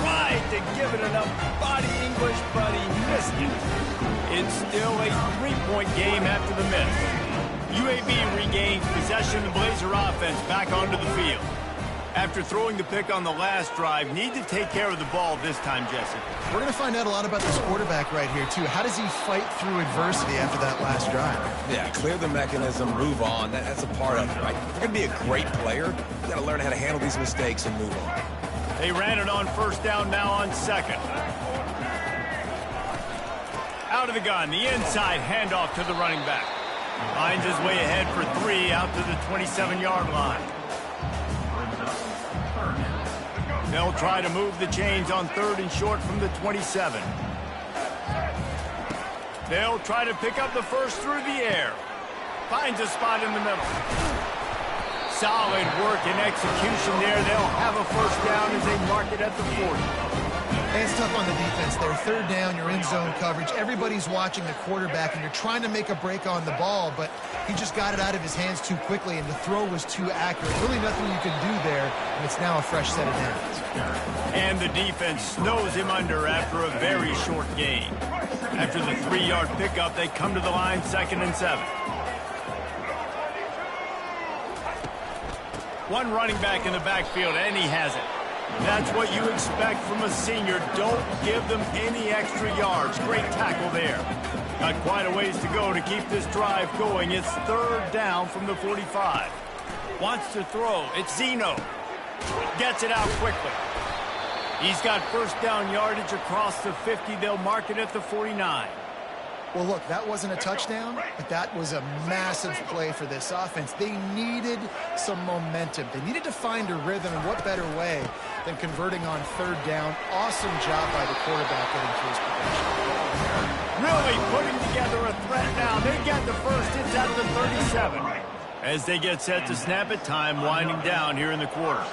Tried to give it enough body English, but he missed it. It's still a 3-point game after the miss. UAB regains possession of the Blazer offense back onto the field. After throwing the pick on the last drive, need to take care of the ball this time, Jesse. We're going to find out a lot about this quarterback right here, too. How does he fight through adversity after that last drive? Yeah, clear the mechanism, move on. That's a part of it, right? If you're going to be a great player, you got to learn how to handle these mistakes and move on. They ran it on 1st down, now on 2nd. Out of the gun, the inside handoff to the running back. Finds his way ahead for 3 out to the 27-yard line. They'll try to move the chains on 3rd and short from the 27. They'll try to pick up the first through the air. Finds a spot in the middle. Solid work and execution there. They'll have a 1st down as they mark it at the 40. And it's tough on the defense there. 3rd down, you're in zone coverage. Everybody's watching the quarterback, and you're trying to make a break on the ball, but he just got it out of his hands too quickly, and the throw was too accurate. Really nothing you can do there, and it's now a fresh set of downs. And the defense snows him under after a very short gain. After the 3-yard pickup, they come to the line 2nd and 7. One running back in the backfield, and he has it. That's what you expect from a senior. Don't give them any extra yards. Great tackle there. Got quite a ways to go to keep this drive going. It's 3rd down from the 45. Wants to throw. It's Zeno. Gets it out quickly. He's got 1st down yardage across the 50. They'll mark it at the 49. Well, look, that wasn't a touchdown, but that was a massive play for this offense. They needed some momentum. They needed to find a rhythm, and what better way than converting on 3rd down. Awesome job by the quarterback getting through his progression. Really putting together a threat now. They get the first. It's at the 37. As they get set to snap it, time winding down here in the quarter.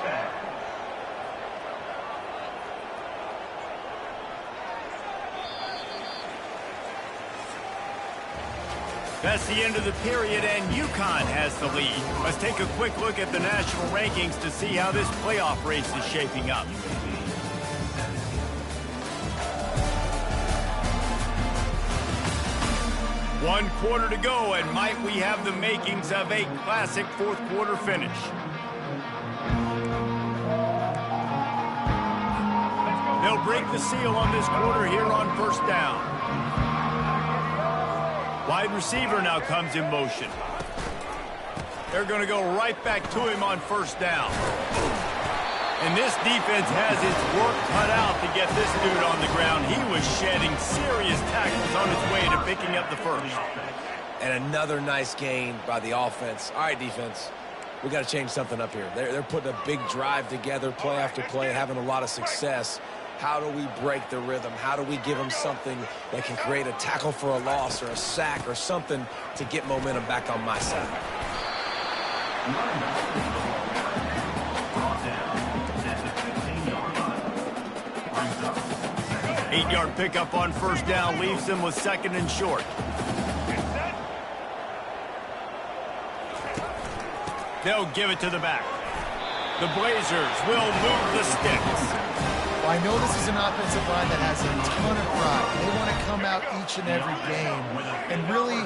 That's the end of the period, and UConn has the lead. Let's take a quick look at the national rankings to see how this playoff race is shaping up. One quarter to go, and might we have the makings of a classic 4th quarter finish. They'll break the seal on this quarter here on 1st down. Wide receiver now comes in motion. They're going to go right back to him on 1st down. And this defense has its work cut out to get this dude on the ground. He was shedding serious tackles on his way to picking up the first. And another nice gain by the offense. All right, defense, we got to change something up here. They're putting a big drive together, play after play, having a lot of success. How do we break the rhythm? How do we give them something that can create a tackle for a loss or a sack or something to get momentum back on my side? 8-yard pickup on 1st down leaves them with 2nd and short. They'll give it to the back. The Blazers will move the sticks. Well, I know this is an offensive line that has a ton of pride. They want to come out each and every game and really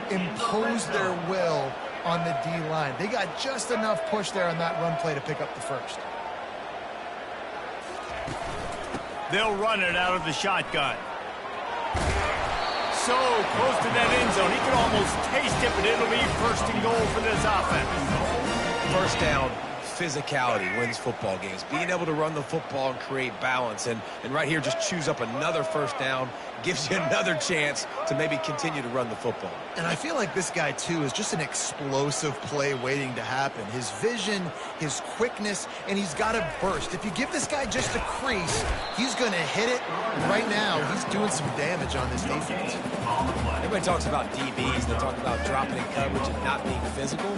impose their will on the D-line. They got just enough push there on that run play to pick up the first. They'll run it out of the shotgun. So close to that end zone. He could almost taste it, but it'll be 1st and goal for this offense. 1st down, physicality wins football games. Being able to run the football and create balance. And right here, just choose up another first down, gives you another chance to maybe continue to run the football. And I feel like this guy, too, is just an explosive play waiting to happen. His vision, his quickness, and he's got a burst. If you give this guy just a crease, he's going to hit it. And right now, he's doing some damage on this defense. Everybody talks about DBs. They talk about dropping in coverage and not being physical.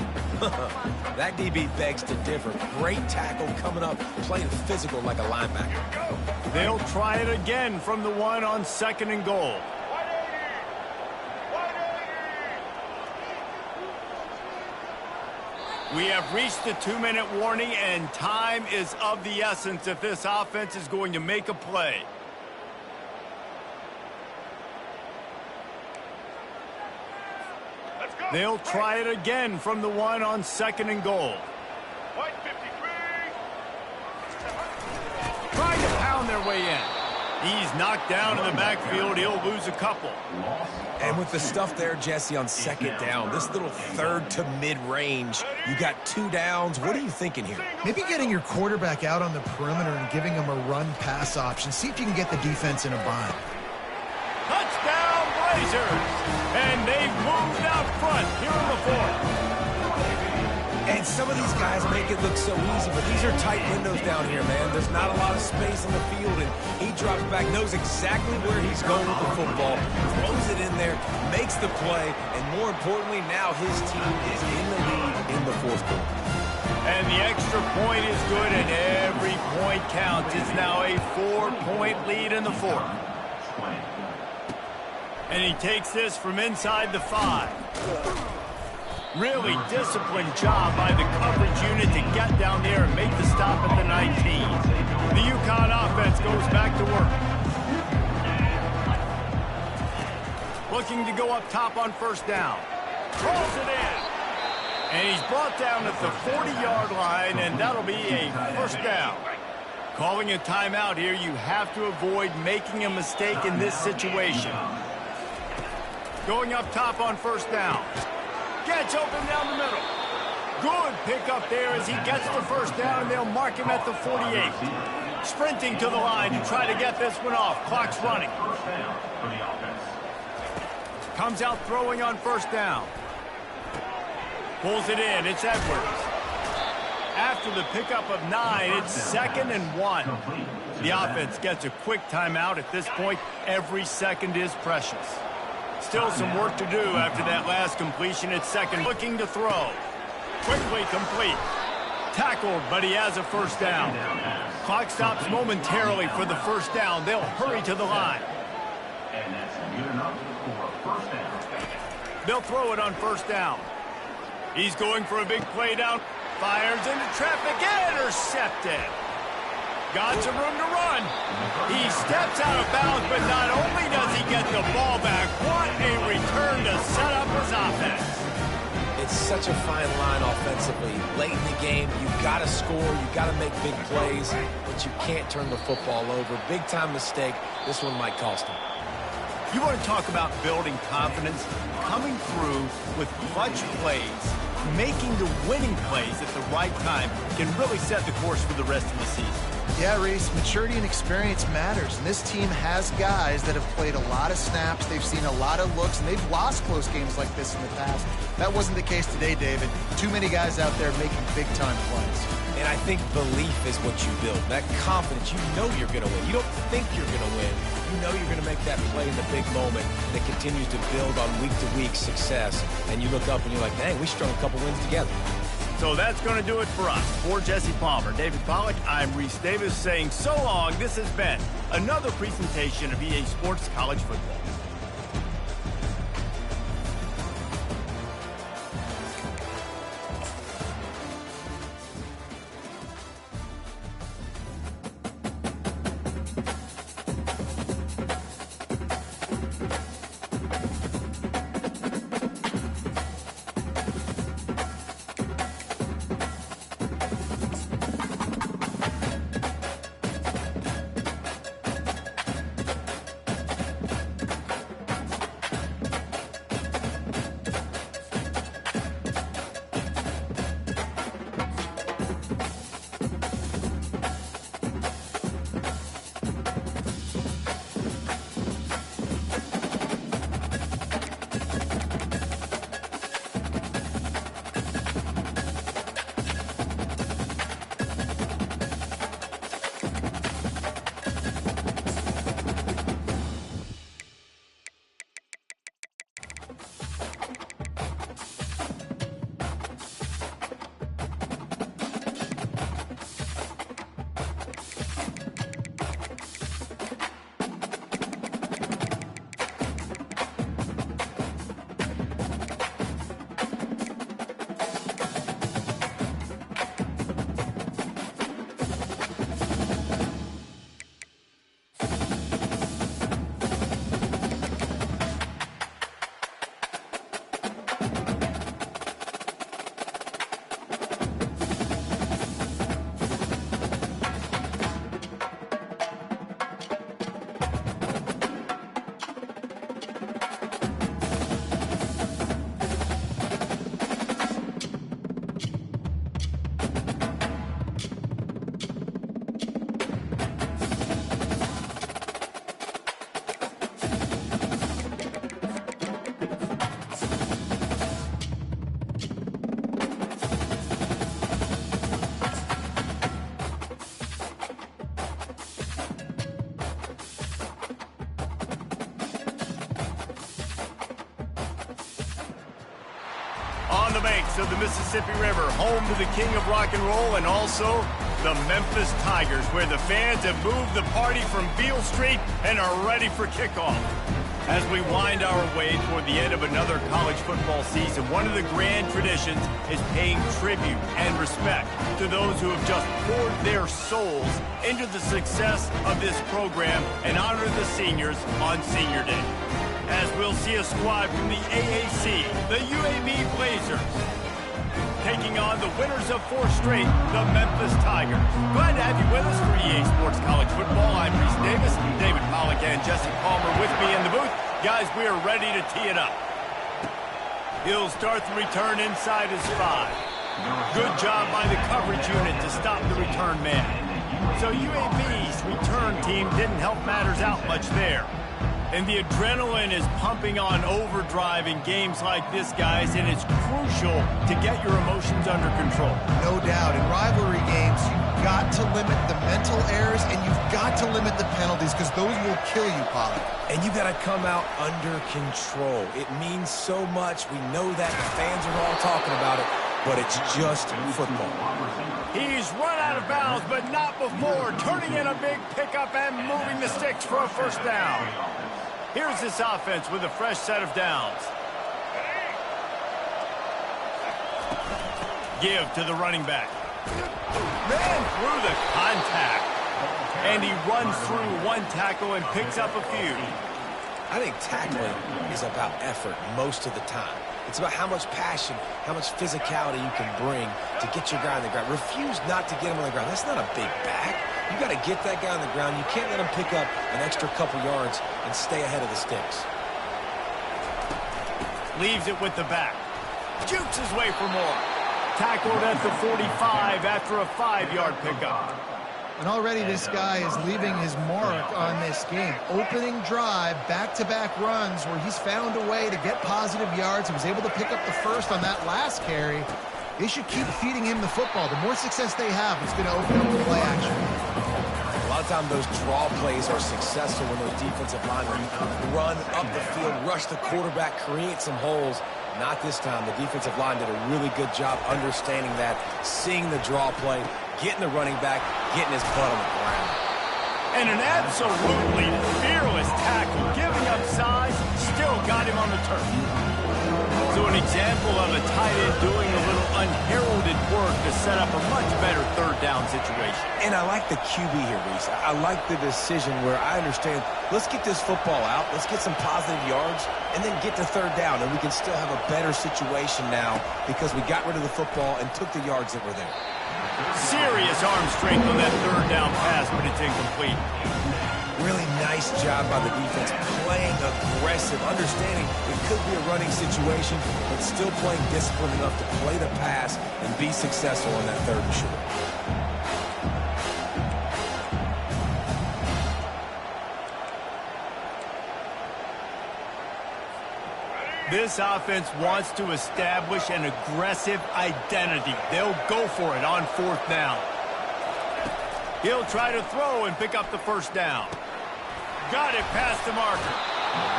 That DB begs to differ. Great tackle coming up, playing physical like a linebacker. They'll try it again from the 1 on 2nd and goal. We have reached the 2-minute warning, and time is of the essence if this offense is going to make a play. They'll try it again from the 1 on 2nd and goal. Trying to pound their way in. He's knocked down in the backfield. He'll lose a couple. And with the stuff there, Jesse, on 2nd down, this little 3rd to mid-range, you got 2 downs. What are you thinking here? Maybe getting your quarterback out on the perimeter and giving him a run-pass option. See if you can get the defense in a bind. Touchdown, Blazers! And they've moved out front here in the 4th. And some of these guys make it look so easy, but these are tight windows down here, man. There's not a lot of space on the field, and he drops back, knows exactly where he's going with the football, throws it in there, makes the play, and more importantly, now his team is in the lead in the 4th quarter. And the extra point is good, and every point counts. It's now a 4-point lead in the 4th. And he takes this from inside the 5. Really disciplined job by the coverage unit to get down there and make the stop at the 19. The UConn offense goes back to work. Looking to go up top on 1st down. Throws it in. And he's brought down at the 40-yard line, and that'll be a 1st down. Calling a timeout here, you have to avoid making a mistake in this situation. Going up top on 1st down. Gets open down the middle. Good pickup there as he gets the 1st down, and they'll mark him at the 48. Sprinting to the line to try to get this one off. Clock's running. Comes out throwing on 1st down. Pulls it in. It's Edwards. After the pickup of 9, it's 2nd and 1. The offense gets a quick timeout. At this point, every second is precious. Still some work to do after that last completion at 2nd. Looking to throw. Quickly complete. Tackled, but he has a 1st down. Clock stops momentarily for the 1st down. They'll hurry to the line. And that's good enough for a 1st down. They'll throw it on 1st down. He's going for a big play down. Fires into traffic. Intercepted. Got some room to run. He steps out of bounds, but not only does he get the ball back, what a return to set up his offense. It's such a fine line offensively. Late in the game, you've got to score, you've got to make big plays, but you can't turn the football over. Big-time mistake. This one might cost him. You want to talk about building confidence? Coming through with clutch plays, making the winning plays at the right time can really set the course for the rest of the season. Yeah, Reese, maturity and experience matters, and this team has guys that have played a lot of snaps, they've seen a lot of looks, and they've lost close games like this in the past. That wasn't the case today, David. Too many guys out there making big-time plays. And I think belief is what you build. That confidence, you know you're going to win. You don't think you're going to win. You know you're going to make that play in the big moment that continues to build on week-to-week success. And you look up and you're like, dang, we strung a couple wins together. So that's going to do it for us. For Jesse Palmer, David Pollack, I'm Reese Davis saying so long. This has been another presentation of EA Sports College Football. On the banks of the Mississippi River, home to the king of rock and roll and also the Memphis Tigers, where the fans have moved the party from Beale Street and are ready for kickoff. As we wind our way toward the end of another college football season, one of the grand traditions is paying tribute and respect to those who have just poured their souls into the success of this program and honor the seniors on Senior Day. As we'll see a squad from the AAC, the UAB Blazers, taking on the winners of 4 straight, the Memphis Tigers. Glad to have you with us for EA Sports College Football. I'm Reese Davis, David Pollack and Jesse Palmer with me in the booth. Guys, we are ready to tee it up. He'll start the return inside his 5. Good job by the coverage unit to stop the return man. So UAB's return team didn't help matters out much there. And the adrenaline is pumping on overdrive in games like this, guys, and it's crucial to get your emotions under control. No doubt. In rivalry games, you've got to limit the mental errors, and you've got to limit the penalties, because those will kill you, Pollack. And you got to come out under control. It means so much. We know that. The fans are all talking about it, but it's just football. He's run out of bounds, but not before turning in a big pickup and moving the sticks for a first down. Here's this offense with a fresh set of downs. Give to the running back. Ran through the contact. And he runs through 1 tackle and picks up a few. I think tackling is about effort most of the time. It's about how much passion, how much physicality you can bring to get your guy on the ground. Refuse not to get him on the ground. That's not a big back. You got to get that guy on the ground. You can't let him pick up an extra couple yards and stay ahead of the sticks. Leaves it with the back. Jukes his way for more. Tackled at the 45 after a 5-yard pickup. And already this guy is leaving his mark on this game. Opening drive, back-to-back runs where he's found a way to get positive yards. He was able to pick up the first on that last carry. They should keep feeding him the football. The more success they have, it's going to open up the play action. A lot of times those draw plays are successful when those defensive linemen run up the field, rush the quarterback, create some holes. Not this time. The defensive line did a really good job understanding that, seeing the draw play, getting the running back, getting his butt on the ground. And an absolutely fearless tackle, giving up size, still got him on the turf. So an example of a tight end doing a little unheralded work to set up a much better 3rd down situation. And I like the QB here, Reese. I like the decision where I understand, let's get this football out, let's get some positive yards, and then get to 3rd down, and we can still have a better situation now because we got rid of the football and took the yards that were there. Serious arm strength on that 3rd down pass, but it's incomplete. Really nice job by the defense, playing aggressive, understanding it could be a running situation, but still playing disciplined enough to play the pass and be successful on that 3rd and short. This offense wants to establish an aggressive identity. They'll go for it on 4th down. He'll try to throw and pick up the first down. Got it past the marker.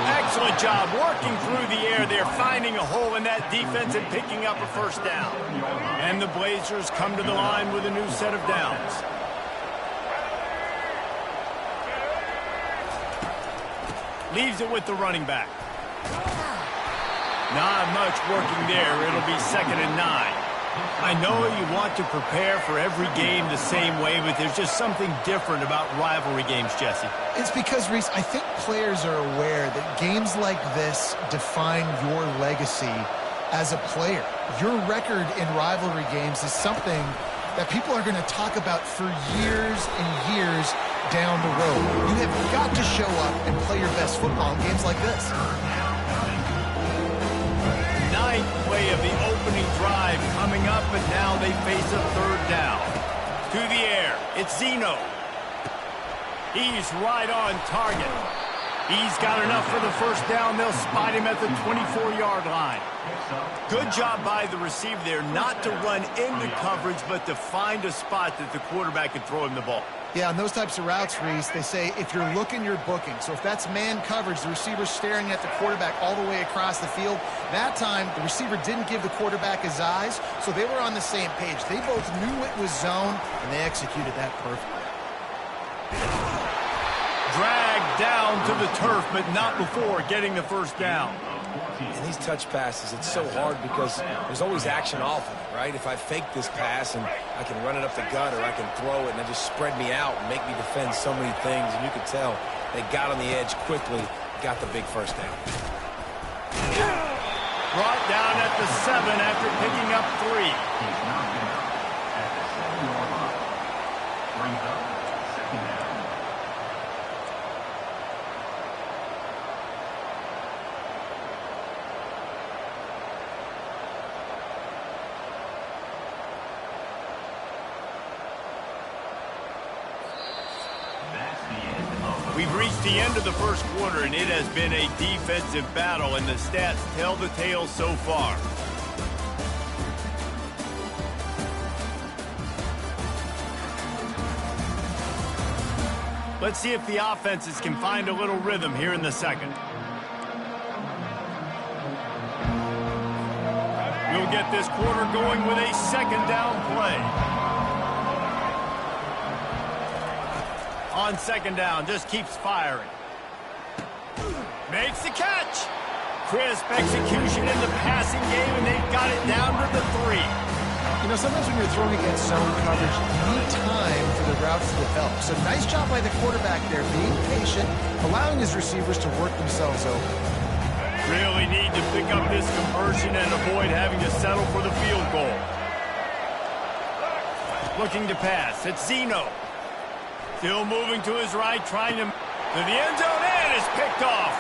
Excellent job working through the air there, finding a hole in that defense and picking up a first down. And the Blazers come to the line with a new set of downs. Leaves it with the running back. Not much working there. It'll be 2nd and 9. I know you want to prepare for every game the same way, but there's just something different about rivalry games, Jesse. It's because, Reese, I think players are aware that games like this define your legacy as a player. Your record in rivalry games is something that people are going to talk about for years and years down the road. You have got to show up and play your best football in games like this. 9th play of the opening drive coming up, but now they face a 3rd down. To the air, it's Zeno. He's right on target. He's got enough for the first down. They'll spot him at the 24-yard line. Good job by the receiver there not to run into coverage, but to find a spot that the quarterback can throw him the ball. Yeah, on those types of routes, Reese, they say if you're looking, you're booking. So if that's man coverage, the receiver's staring at the quarterback all the way across the field. That time, the receiver didn't give the quarterback his eyes, so they were on the same page. They both knew it was zone, and they executed that perfectly. Dragged down to the turf, but not before getting the first down. And these touch passes, it's so hard because there's always action off of it, right? If I fake this pass and I can run it up the gut or I can throw it and they just spread me out and make me defend so many things, and you can tell they got on the edge quickly, got the big first down. Brought down at the 7 after picking up 3. He's knocked down at the 7-yard line. Brings up second down. We've reached the end of the first quarter, and it has been a defensive battle, and the stats tell the tale so far. Let's see if the offenses can find a little rhythm here in the second. We'll get this quarter going with a second down play. On second down, just keeps firing. Makes the catch. Crisp execution in the passing game, and they've got it down to the 3. You know, sometimes when you're throwing against zone coverage, you need time for the routes to develop. So nice job by the quarterback there, being patient, allowing his receivers to work themselves over. Really need to pick up this conversion and avoid having to settle for the field goal. Looking to pass. It's Zeno. Still moving to his right, trying to the end zone, and is picked off.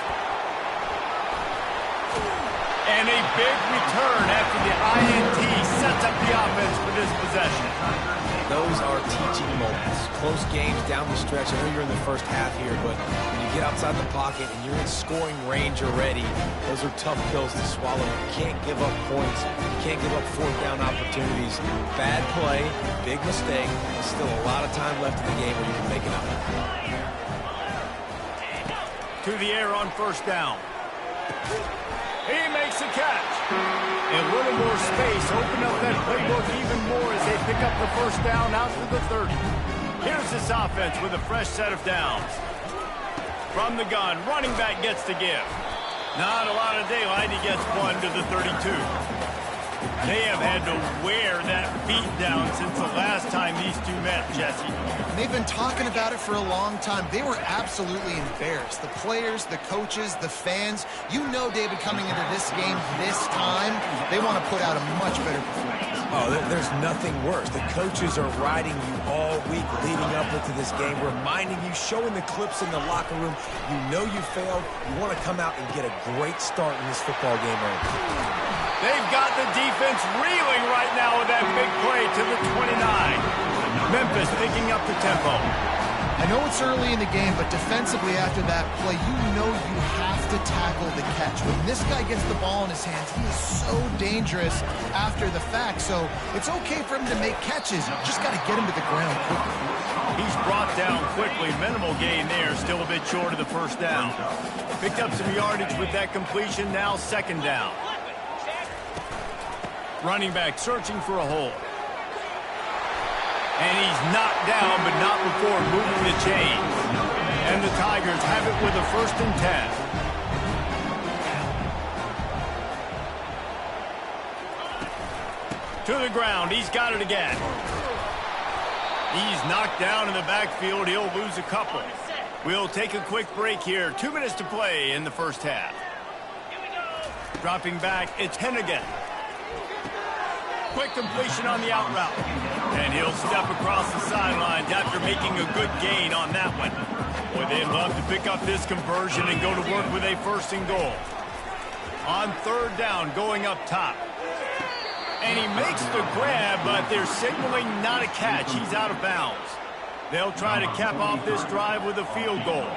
And a big return after the INT sets up the offense for this possession. Those are teaching moments. Close games down the stretch. I know you're in the first half here, but when you get outside the pocket and you're in scoring range already, those are tough pills to swallow. You can't give up points. You can't give up fourth down opportunities. Bad play, big mistake. There's still a lot of time left in the game where you can make it up. To the air on first down. He makes a catch. A little more space, open up that playbook even more as they pick up the first down out to the 30. Here's this offense with a fresh set of downs. From the gun, running back gets the give. Not a lot of daylight, he gets one to the 32. They have had to wear that beat down since the last time these two met, Jesse. And they've been talking about it for a long time. They were absolutely embarrassed. The players, the coaches, the fans. You know, David, coming into this game this time, they want to put out a much better performance. Oh, there's nothing worse. The coaches are riding you all week leading up into this game, reminding you, showing the clips in the locker room. You know you failed. You want to come out and get a great start in this football game early. They've got the defense reeling right now with that big play to the 29. Memphis picking up the tempo. I know it's early in the game, but defensively after that play, you know you have to tackle the catch. When this guy gets the ball in his hands, he is so dangerous after the fact. So it's okay for him to make catches. You just got to get him to the ground quickly. He's brought down quickly. Minimal gain there. Still a bit short of the first down. Picked up some yardage with that completion. Now second down. Running back searching for a hole. And he's knocked down, but not before moving the chains. And the Tigers have it with a 1st and 10. To the ground. He's got it again. He's knocked down in the backfield. He'll lose a couple. We'll take a quick break here. 2 minutes to play in the first half. Dropping back, it's Hennigan. Quick completion on the out route. And he'll step across the sidelines after making a good gain on that one. Boy, they'd love to pick up this conversion and go to work with a 1st and goal. On third down, going up top. And he makes the grab, but they're signaling not a catch. He's out of bounds. They'll try to cap off this drive with a field goal.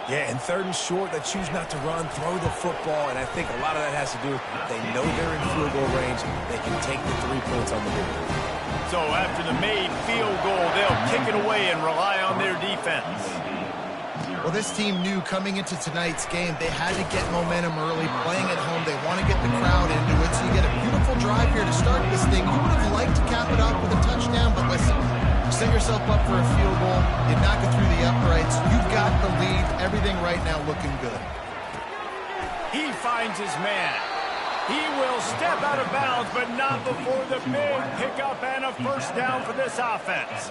Yeah, and 3rd and short, they choose not to run, throw the football, and I think a lot of that has to do with they know they're in field goal range. They can take the 3 points on the board. So after the made field goal, they'll kick it away and rely on their defense. Well, this team knew coming into tonight's game they had to get momentum early, playing at home. They want to get the crowd into it, so you get a beautiful drive here to start this thing. You would have liked to cap it off with a touchdown, but listen, you set yourself up for a field goal, you knock it through the uprights, you've got the lead, everything right now looking good. He finds his man. He will step out of bounds, but not before the big pickup and a first down for this offense.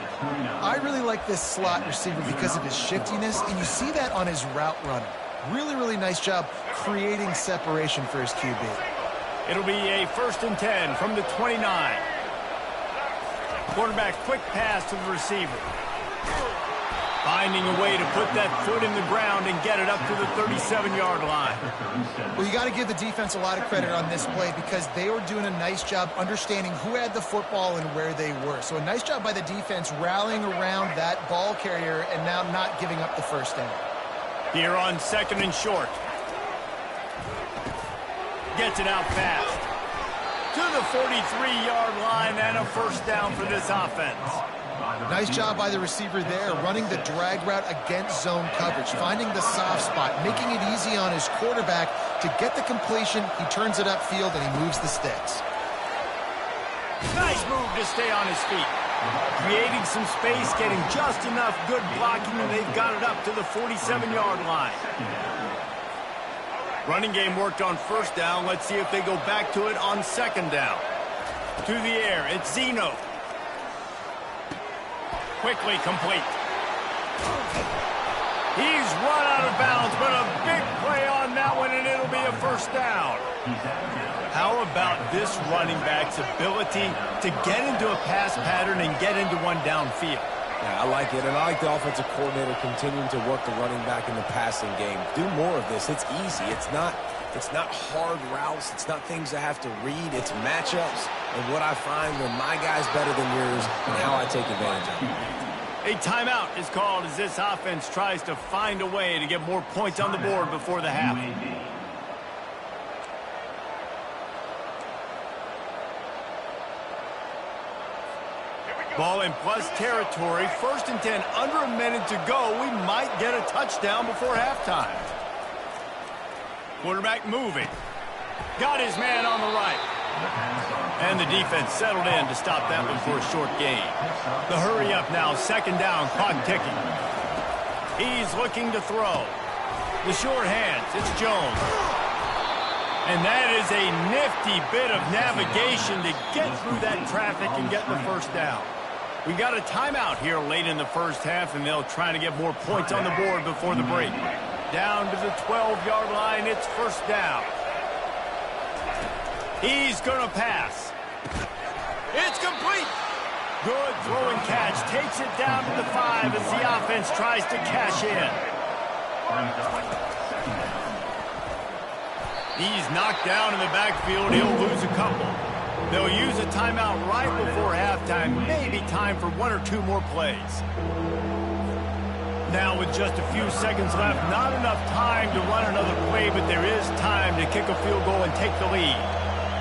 I really like this slot receiver because of his shiftiness, and you see that on his route running. Really, really nice job creating separation for his QB. It'll be a 1st and 10 from the 29. Quarterback quick pass to the receiver. Finding a way to put that foot in the ground and get it up to the 37-yard line. Well, you got to give the defense a lot of credit on this play because they were doing a nice job understanding who had the football and where they were. So a nice job by the defense rallying around that ball carrier and now not giving up the first down. Here on 2nd and short. Gets it out fast. To the 43-yard line and a first down for this offense. Nice job by the receiver there, running the drag route against zone coverage, finding the soft spot, making it easy on his quarterback to get the completion. He turns it upfield and he moves the sticks. Nice move to stay on his feet. Creating some space, getting just enough good blocking, and they've got it up to the 47-yard line. Running game worked on first down. Let's see if they go back to it on 2nd down. To the air, it's Zeno. Quickly complete. He's run out of bounds, but a big play on that one, and it'll be a first down. How about this running back's ability to get into a pass pattern and get into one downfield? Yeah, I like it, and I like the offensive coordinator continuing to work the running back in the passing game. Do more of this. It's easy. It's not hard routes. It's not things I have to read. It's matchups and what I find when my guy's better than yours and how I take advantage of it. A timeout is called as this offense tries to find a way to get more points on the board before the half. Ball in plus territory. 1st and 10, under a minute to go. We might get a touchdown before halftime. Quarterback moving. Got his man on the right. And the defense settled in to stop that one for a short gain. The hurry up now, 2nd down, clock ticking. He's looking to throw. The short hands, it's Jones. And that is a nifty bit of navigation to get through that traffic and get the first down. We got a timeout here late in the first half, and they'll try to get more points on the board before the break. Down to the 12-yard line, it's first down. He's going to pass. It's complete. Good throw and catch. Takes it down to the 5 as the offense tries to cash in. He's knocked down in the backfield. He'll lose a couple. They'll use a timeout right before halftime. Maybe time for 1 or 2 more plays. Now with just a few seconds left, not enough time to run another play, but there is time to kick a field goal and take the lead.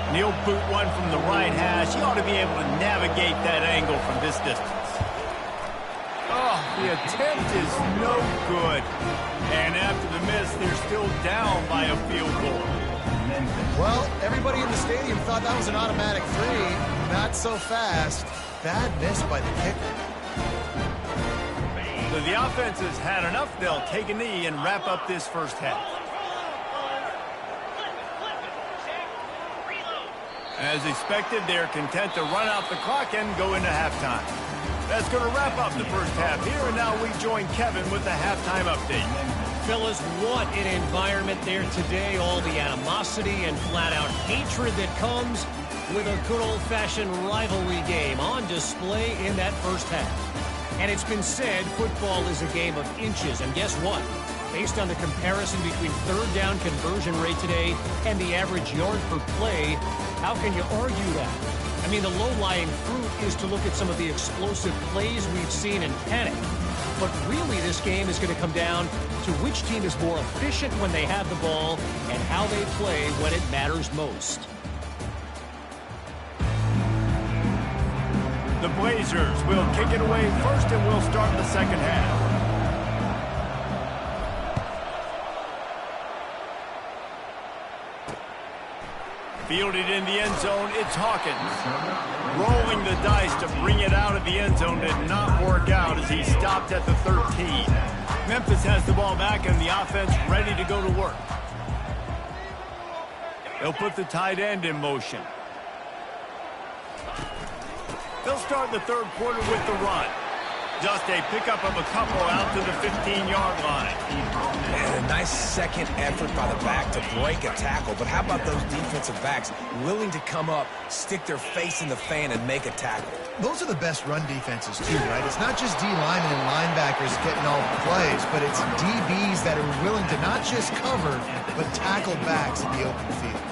And he'll boot one from the right hash. He ought to be able to navigate that angle from this distance. Oh, the attempt is no good. And after the miss, they're still down by a field goal. Well, everybody in the stadium thought that was an automatic 3. Not so fast. Bad miss by the kicker. So the offense has had enough. They'll take a knee and wrap up this first half. As expected, they're content to run out the clock and go into halftime. That's going to wrap up the first half here, and now we join Kevin with the halftime update. Fellas, what an environment there today. All the animosity and flat-out hatred that comes with a good old-fashioned rivalry game on display in that first half. And it's been said football is a game of inches, and guess what? Based on the comparison between third down conversion rate today and the average yard per play, how can you argue that? I mean, the low-lying fruit is to look at some of the explosive plays we've seen and panic. But really, this game is going to come down to which team is more efficient when they have the ball and how they play when it matters most. The Blazers will kick it away first, and we'll start the second half. Fielded in the end zone, it's Hawkins. Rolling the dice to bring it out of the end zone did not work out as he stopped at the 13. Memphis has the ball back and the offense ready to go to work. They'll put the tight end in motion. They'll start the third quarter with the run. Just a pickup of a couple out to the 15-yard line. And a nice second effort by the back to break a tackle. But how about those defensive backs willing to come up, stick their face in the fan, and make a tackle? Those are the best run defenses, too, right? It's not just D-linemen and linebackers getting all the plays, but it's DBs that are willing to not just cover, but tackle backs in the open field.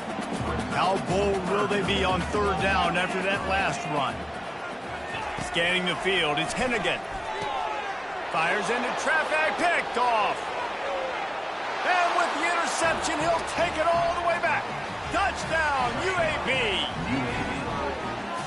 How bold will they be on third down after that last run? Scanning the field, it's Hennigan. Fires into traffic, picked off. And with the interception, he'll take it all the way back. Touchdown, UAB.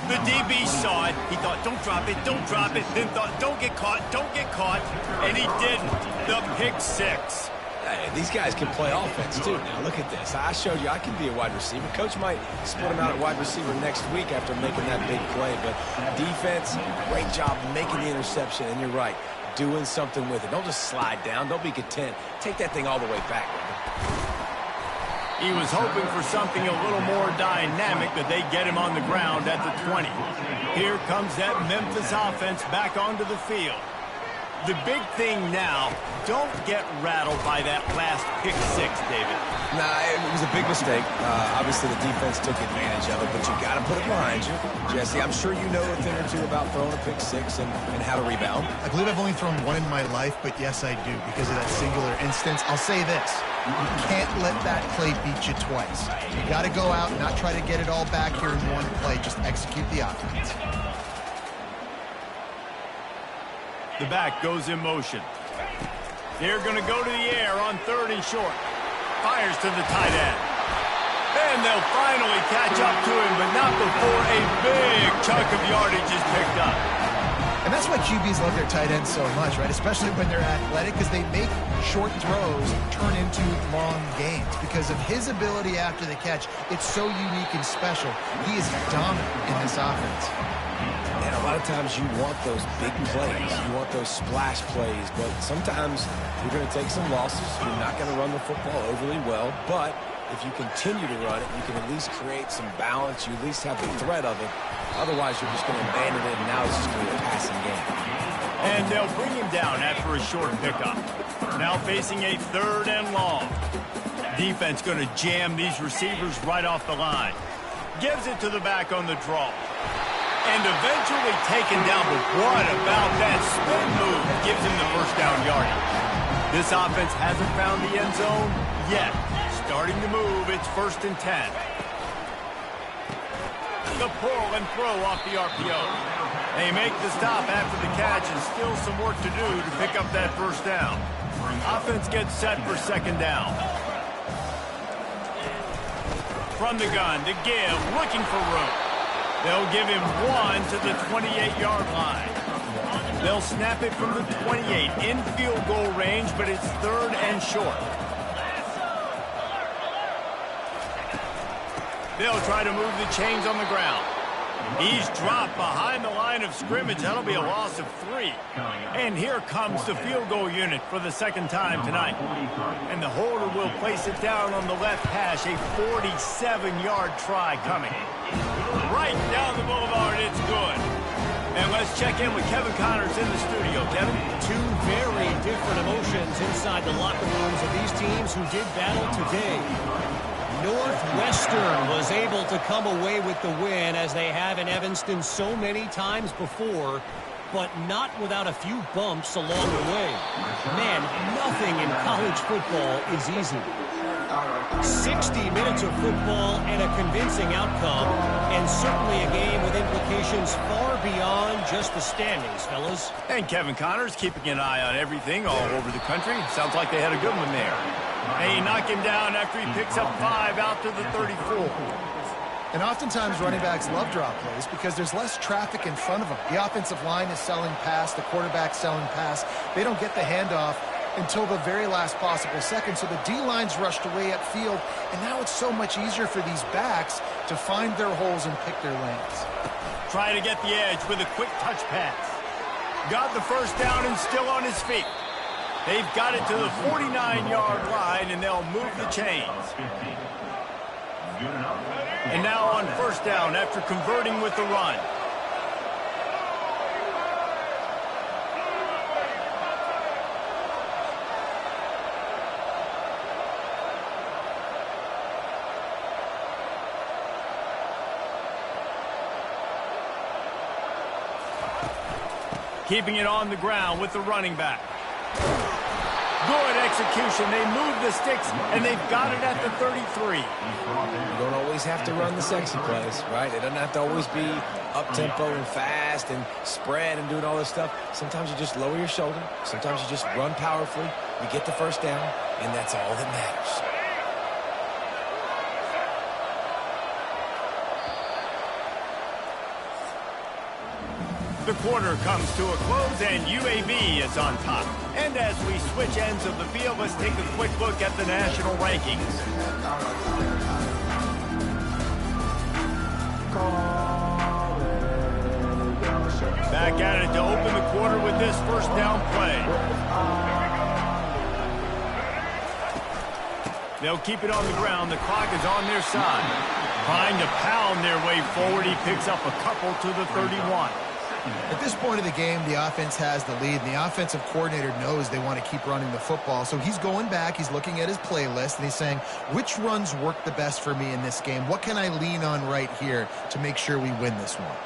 The DB saw it. He thought, don't drop it, don't drop it. Then thought, don't get caught, don't get caught. And he didn't. The pick six. Hey, these guys can play offense, too. Now, look at this. I showed you I can be a wide receiver. Coach might split him out at wide receiver next week after making that big play. But defense, great job making the interception. And you're right, doing something with it. Don't just slide down. Don't be content. Take that thing all the way back. He was hoping for something a little more dynamic, that they get him on the ground at the 20. Here comes that Memphis offense back onto the field. The big thing now, don't get rattled by that last pick six, David. Nah, it was a big mistake. Obviously, the defense took advantage of it, but you got to put it behind you. Jesse, I'm sure you know a thing or two about throwing a pick six and how to rebound. I believe I've only thrown one in my life, but yes, I do, because of that singular instance. I'll say this. You can't let that play beat you twice. You got to go out and not try to get it all back here in one play. Just execute the offense. The back goes in motion. They're going to go to the air on third and short. Fires to the tight end. And they'll finally catch up to him, but not before a big chunk of yardage is picked up. And that's why QBs love their tight ends so much, right? Especially when they're athletic, because they make short throws turn into long gains. Because of his ability after the catch, it's so unique and special. He is dominant in this offense. And a lot of times you want those big plays. You want those splash plays. But sometimes you're going to take some losses. You're not going to run the football overly well. But if you continue to run it, you can at least create some balance. You at least have the threat of it. Otherwise, you're just going to abandon it, and now it's just going to be a passing game. And they'll bring him down after a short pickup. Now facing a third and long. Defense going to jam these receivers right off the line. Gives it to the back on the draw. And eventually taken down, but what about that spin move? Gives him the first down yardage. This offense hasn't found the end zone yet. Starting to move, it's 1st and 10. The pull and throw off the RPO. They make the stop after the catch, and still some work to do to pick up that first down. Offense gets set for second down. From the gun to give, looking for room. They'll give him one to the 28-yard line. They'll snap it from the 28 in field goal range, but it's third and short. They'll try to move the chains on the ground. He's dropped behind the line of scrimmage. That'll be a loss of 3. And here comes the field goal unit for the second time tonight. And the holder will place it down on the left hash. A 47-yard try coming. Right down the boulevard, it's good. And let's check in with Kevin Connors in the studio. Kevin? Two very different emotions inside the locker rooms of these teams who did battle today. Northwestern was able to come away with the win, as they have in Evanston so many times before, but not without a few bumps along the way. Man, nothing in college football is easy. 60 minutes of football and a convincing outcome, and certainly a game with implications far beyond just the standings, fellas. And Kevin Connors keeping an eye on everything all over the country. Sounds like they had a good one there. And he knocked him down after he picks up 5 out to the 34. And oftentimes running backs love draw plays because there's less traffic in front of them. The offensive line is selling pass, the quarterback's selling pass. They don't get the handoff until the very last possible second. So the D-line's rushed away upfield, and now it's so much easier for these backs to find their holes and pick their lanes. Trying to get the edge with a quick touch pass. Got the first down and still on his feet. They've got it to the 49-yard line, and they'll move the chains. And now on first down after converting with the run. Keeping it on the ground with the running back. Good execution. They move the sticks, and they've got it at the 33. You don't always have to run the sexy plays, right? It doesn't have to always be up-tempo and fast and spread and doing all this stuff. Sometimes you just lower your shoulder. Sometimes you just run powerfully. You get the first down, and that's all that matters. The quarter comes to a close, and UAB is on top. And as we switch ends of the field, let's take a quick look at the national rankings. Back at it to open the quarter with this first down play. They'll keep it on the ground. The clock is on their side. Trying to pound their way forward. He picks up a couple to the 31. At this point of the game, the offense has the lead, and the offensive coordinator knows they want to keep running the football. So he's going back, he's looking at his playlist, and he's saying, which runs work the best for me in this game? What can I lean on right here to make sure we win this one?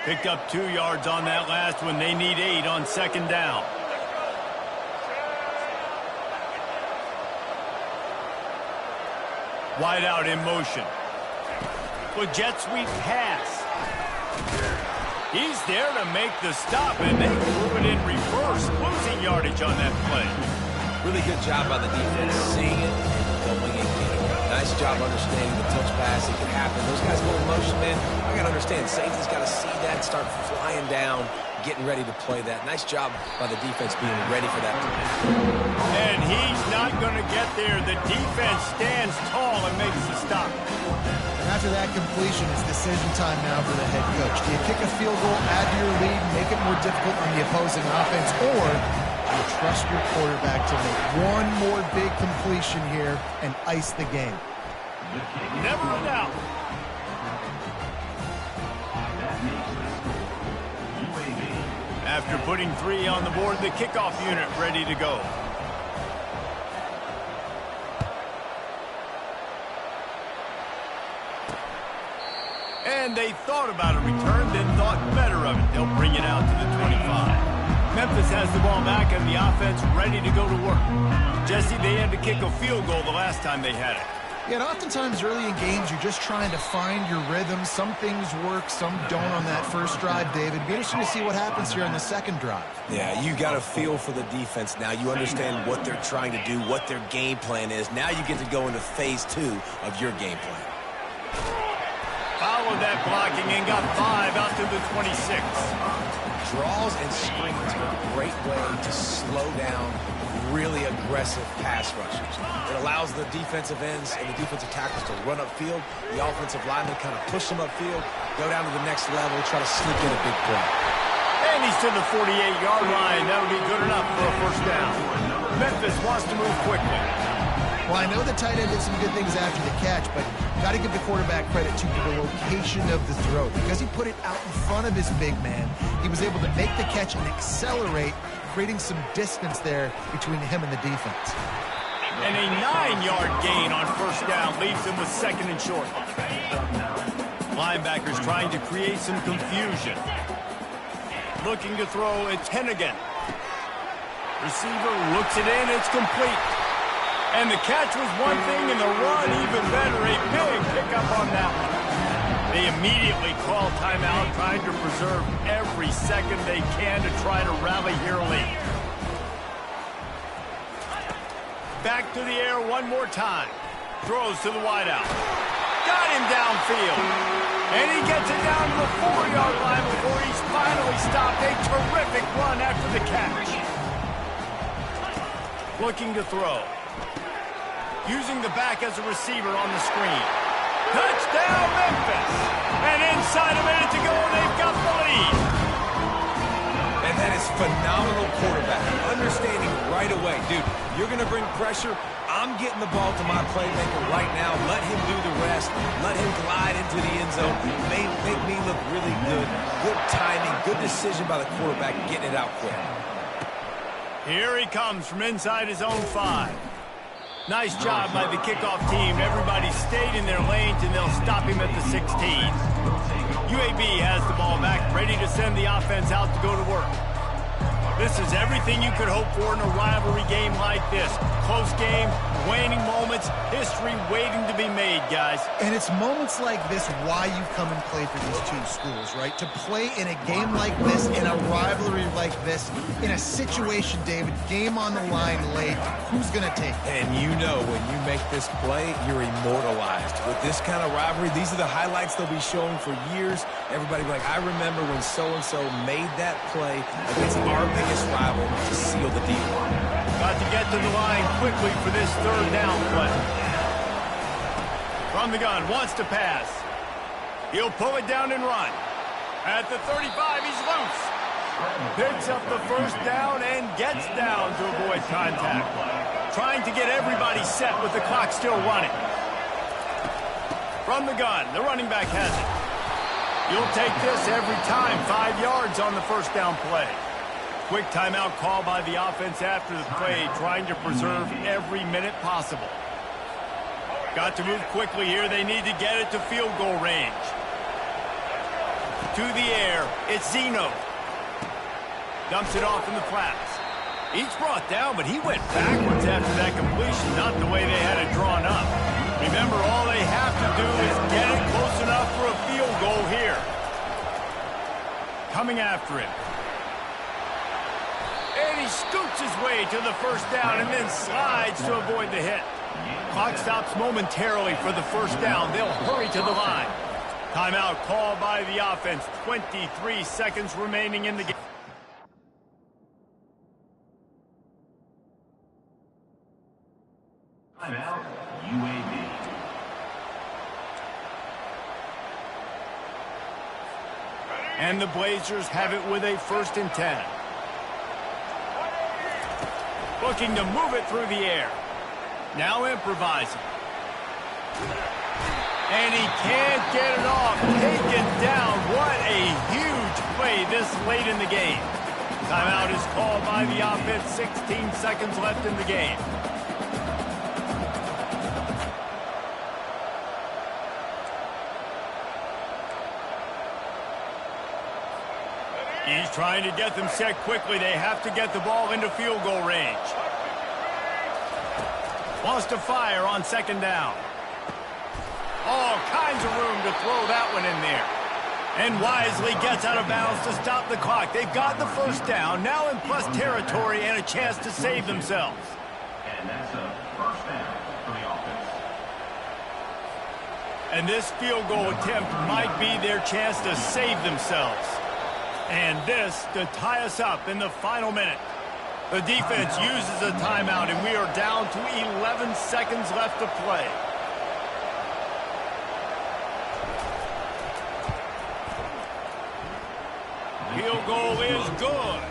Picked up 2 yards on that last one. They need 8 on second down. Wide out in motion. With jet sweep pass. He's there to make the stop, and they threw it in reverse, losing yardage on that play. Really good job by the defense, seeing it and going and getting it. Nice job understanding the touch pass. It can happen. Those guys go in motion, man. I got to understand, safety's got to see that and start flying down, getting ready to play that. Nice job by the defense being ready for that play. And he's not going to get there. The defense stands tall and makes the stop. After that completion, it's decision time now for the head coach. Do you kick a field goal, add to your lead, make it more difficult on the opposing offense, or do you trust your quarterback to make one more big completion here and ice the game? Never a doubt. After putting 3 on the board, the kickoff unit ready to go. And they thought about a return, then thought better of it. They'll bring it out to the 25. Memphis has the ball back and the offense ready to go to work. Jesse, they had to kick a field goal the last time they had it. Yeah, and oftentimes early in games, you're just trying to find your rhythm. Some things work, some don't on that first drive, David. Be interesting to see what happens here on the second drive. Yeah, you got a feel for the defense now. You understand what they're trying to do, what their game plan is. Now you get to go into phase 2 of your game plan. Followed that blocking and got 5 out to the 26. Draws and screens are a great way to slow down really aggressive pass rushers. It allows the defensive ends and the defensive tackles to run upfield. The offensive linemen kind of push them upfield, go down to the next level, try to sneak in a big play. And he's to the 48-yard line. That'll be good enough for a first down. Memphis wants to move quickly. Well, I know the tight end did some good things after the catch, but got to give the quarterback credit to the location of the throw. Because he put it out in front of his big man, he was able to make the catch and accelerate, creating some distance there between him and the defense. And a 9-yard gain on first down leaves him with second and short. Linebackers trying to create some confusion. Looking to throw, it's Hennigan. Receiver looks it in. It's complete. And the catch was one thing, and the run even better. A big pickup on that one. They immediately call timeout, trying to preserve every second they can to try to rally here late. Back to the air one more time. Throws to the wideout. Got him downfield. And he gets it down to the 4-yard line before he's finally stopped. A terrific run after the catch. Looking to throw. Using the back as a receiver on the screen. Touchdown, Memphis! And inside a minute to go, they've got the lead. And that is phenomenal quarterback. Understanding right away, dude, you're going to bring pressure. I'm getting the ball to my playmaker right now. Let him do the rest. Let him glide into the end zone. Make me look really good. Good timing, good decision by the quarterback, getting it out quick. Here he comes from inside his own 5. Nice job by the kickoff team. Everybody stayed in their lanes, and they'll stop him at the 16. UAB has the ball back, ready to send the offense out to go to work. This is everything you could hope for in a rivalry game like this. Close game, waning moments, history waiting to be made, guys. And it's moments like this why you come and play for these two schools, right? To play in a game like this, in a rivalry like this, in a situation, David, game on the line late, who's going to take it? And you know when you make this play, you're immortalized. With this kind of rivalry, these are the highlights they'll be showing for years. Everybody will be like, I remember when so-and-so made that play against our biggest rival to seal the deal. Got to get to the line quickly for this 3rd down play. From the gun, wants to pass. He'll pull it down and run. At the 35, he's loose. Picks up the 1st down and gets down to avoid contact. Trying to get everybody set with the clock still running. From the gun, the running back has it. You'll take this every time. 5 yards on the 1st down play. Quick timeout call by the offense after the play, trying to preserve every minute possible. Got to move quickly here. They need to get it to field goal range. To the air, it's Zeno. Dumps it off in the flats. He's brought down, but he went backwards after that completion, not the way they had it drawn up. Remember, all they have to do is get it close enough for a field goal here. Coming after him. And he scoots his way to the 1st down and then slides to avoid the hit. Clock stops momentarily for the 1st down. They'll hurry to the line. Timeout called by the offense. 23 seconds remaining in the game. Timeout, UAB. And the Blazers have it with a 1st and 10. Looking to move it through the air. Now improvising. And he can't get it off. Taken down. What a huge play this late in the game. Timeout is called by the offense. 16 seconds left in the game. He's trying to get them set quickly. They have to get the ball into field goal range. Wants to fire on 2nd down. All kinds of room to throw that one in there. And wisely gets out of bounds to stop the clock. They've got the 1st down, now in plus territory and a chance to save themselves. And that's a 1st down for the offense. And this field goal attempt might be their chance to save themselves. And this to tie us up in the final minute. The defense uses a timeout, and we are down to 11 seconds left to play. Field goal is good.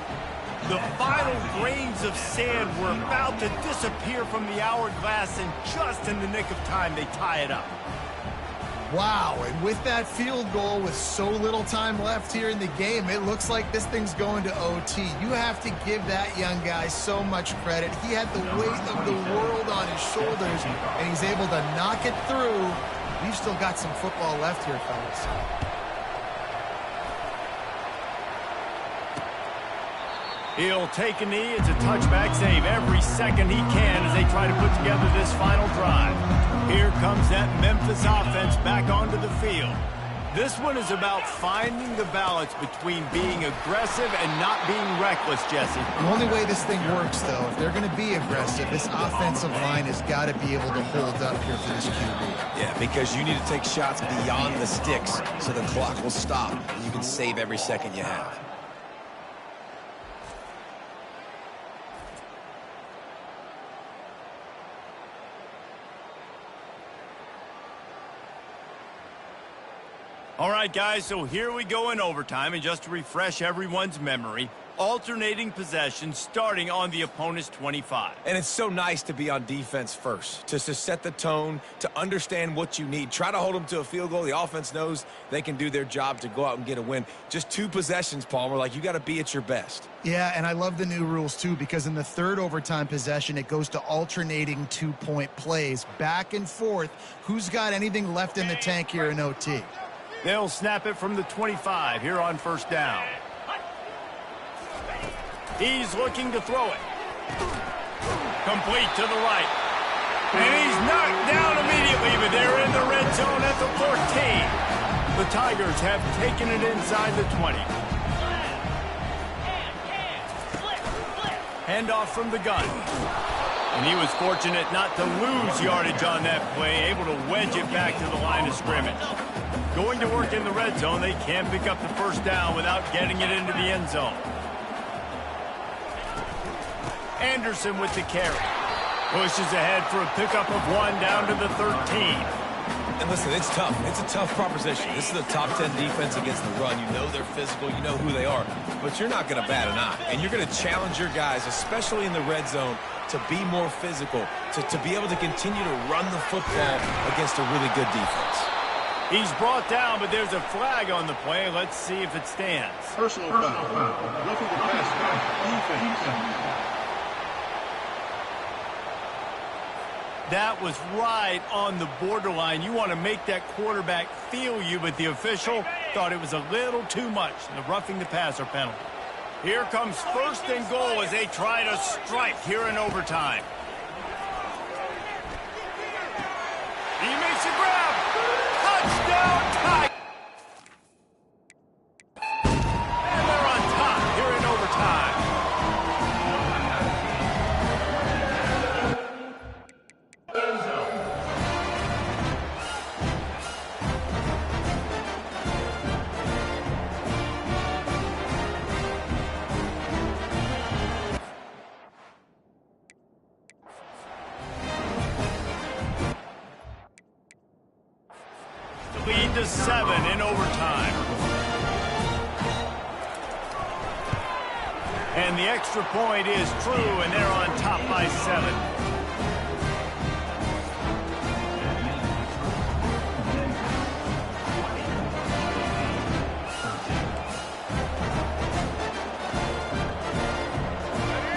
The final grains of sand were about to disappear from the hourglass, and just in the nick of time, they tie it up. Wow, and with that field goal, with so little time left here in the game, it looks like this thing's going to OT. You have to give that young guy so much credit. He had the weight of the world on his shoulders, and he's able to knock it through. We've still got some football left here, fellas. He'll take a knee. It's a touchback. Save every second he can as they try to put together this final drive. Here comes that Memphis offense back onto the field. This one is about finding the balance between being aggressive and not being reckless, Jesse. The only way this thing works, though, if they're going to be aggressive, this offensive line has got to be able to hold up here for this QB. Yeah, because you need to take shots beyond the sticks so the clock will stop and you can save every second you have. All right, guys, so here we go in overtime, and just to refresh everyone's memory, alternating possession starting on the opponent's 25. And it's so nice to be on defense first, just to set the tone, to understand what you need. Try to hold them to a field goal. The offense knows they can do their job to go out and get a win. Just 2 possessions, Palmer, like you got to be at your best. Yeah, and I love the new rules, too, because in the third overtime possession, it goes to alternating 2-point plays, back and forth. Who's got anything left in the tank here in OT? They'll snap it from the 25 here on first down. He's looking to throw it. Complete to the right. And he's knocked down immediately, but they're in the red zone at the 14. The Tigers have taken it inside the 20. Handoff from the gun. And he was fortunate not to lose yardage on that play, able to wedge it back to the line of scrimmage. Going to work in the red zone, they can't pick up the first down without getting it into the end zone. Anderson with the carry. Pushes ahead for a pickup of 1 down to the 13. And listen, it's tough. It's a tough proposition. This is a top 10 defense against the run. You know they're physical. You know who they are. But you're not going to bat an eye. And you're going to challenge your guys, especially in the red zone, to be more physical, to be able to continue to run the football against a really good defense. He's brought down, but there's a flag on the play. Let's see if it stands. Personal foul. Roughing the pass. Defense. That was right on the borderline. You want to make that quarterback feel you, but the official thought it was a little too much. The roughing the passer penalty. Here comes first and goal as they try to strike here in overtime. He makes a grab. Touchdown, Tigers. And they're on top here in overtime. Lead to 7 in overtime. And the extra point is true, and they're on top by 7.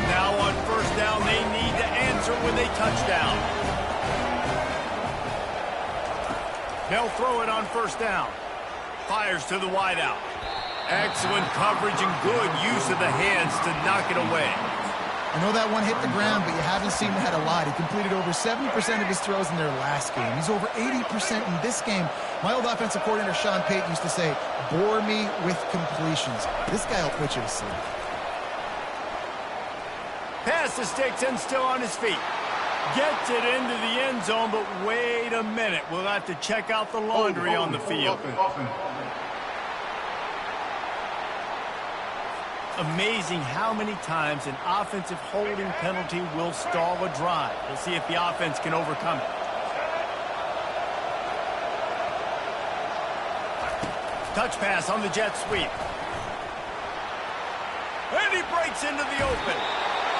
Now on first down, they need to answer with a touchdown. They'll throw it on first down. Fires to the wideout. Excellent coverage and good use of the hands to knock it away. I know that one hit the ground, but you haven't seen that a lot. He completed over 70% of his throws in their last game. He's over 80% in this game. My old offensive coordinator, Sean Payton, used to say, bore me with completions. This guy will put you to sleep. Pass the sticks and still on his feet. Gets it into the end zone, but wait a minute. We'll have to check out the laundry on the field. Amazing how many times an offensive holding penalty will stall a drive. We'll see if the offense can overcome it. Touch pass on the jet sweep. And he breaks into the open.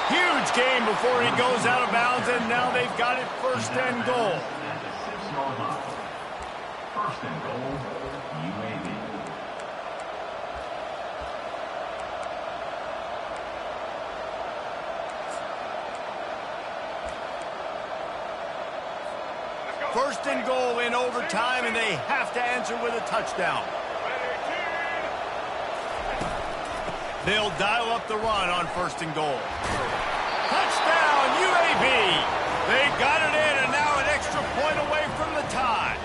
Huge game before he goes out of bounds, and now they've got it first and goal. First and goal, UAB. First and goal in overtime, and they have to answer with a touchdown. They'll dial up the run on 1st and goal. Touchdown, UAB! They got it in, and now an extra point away from the tie.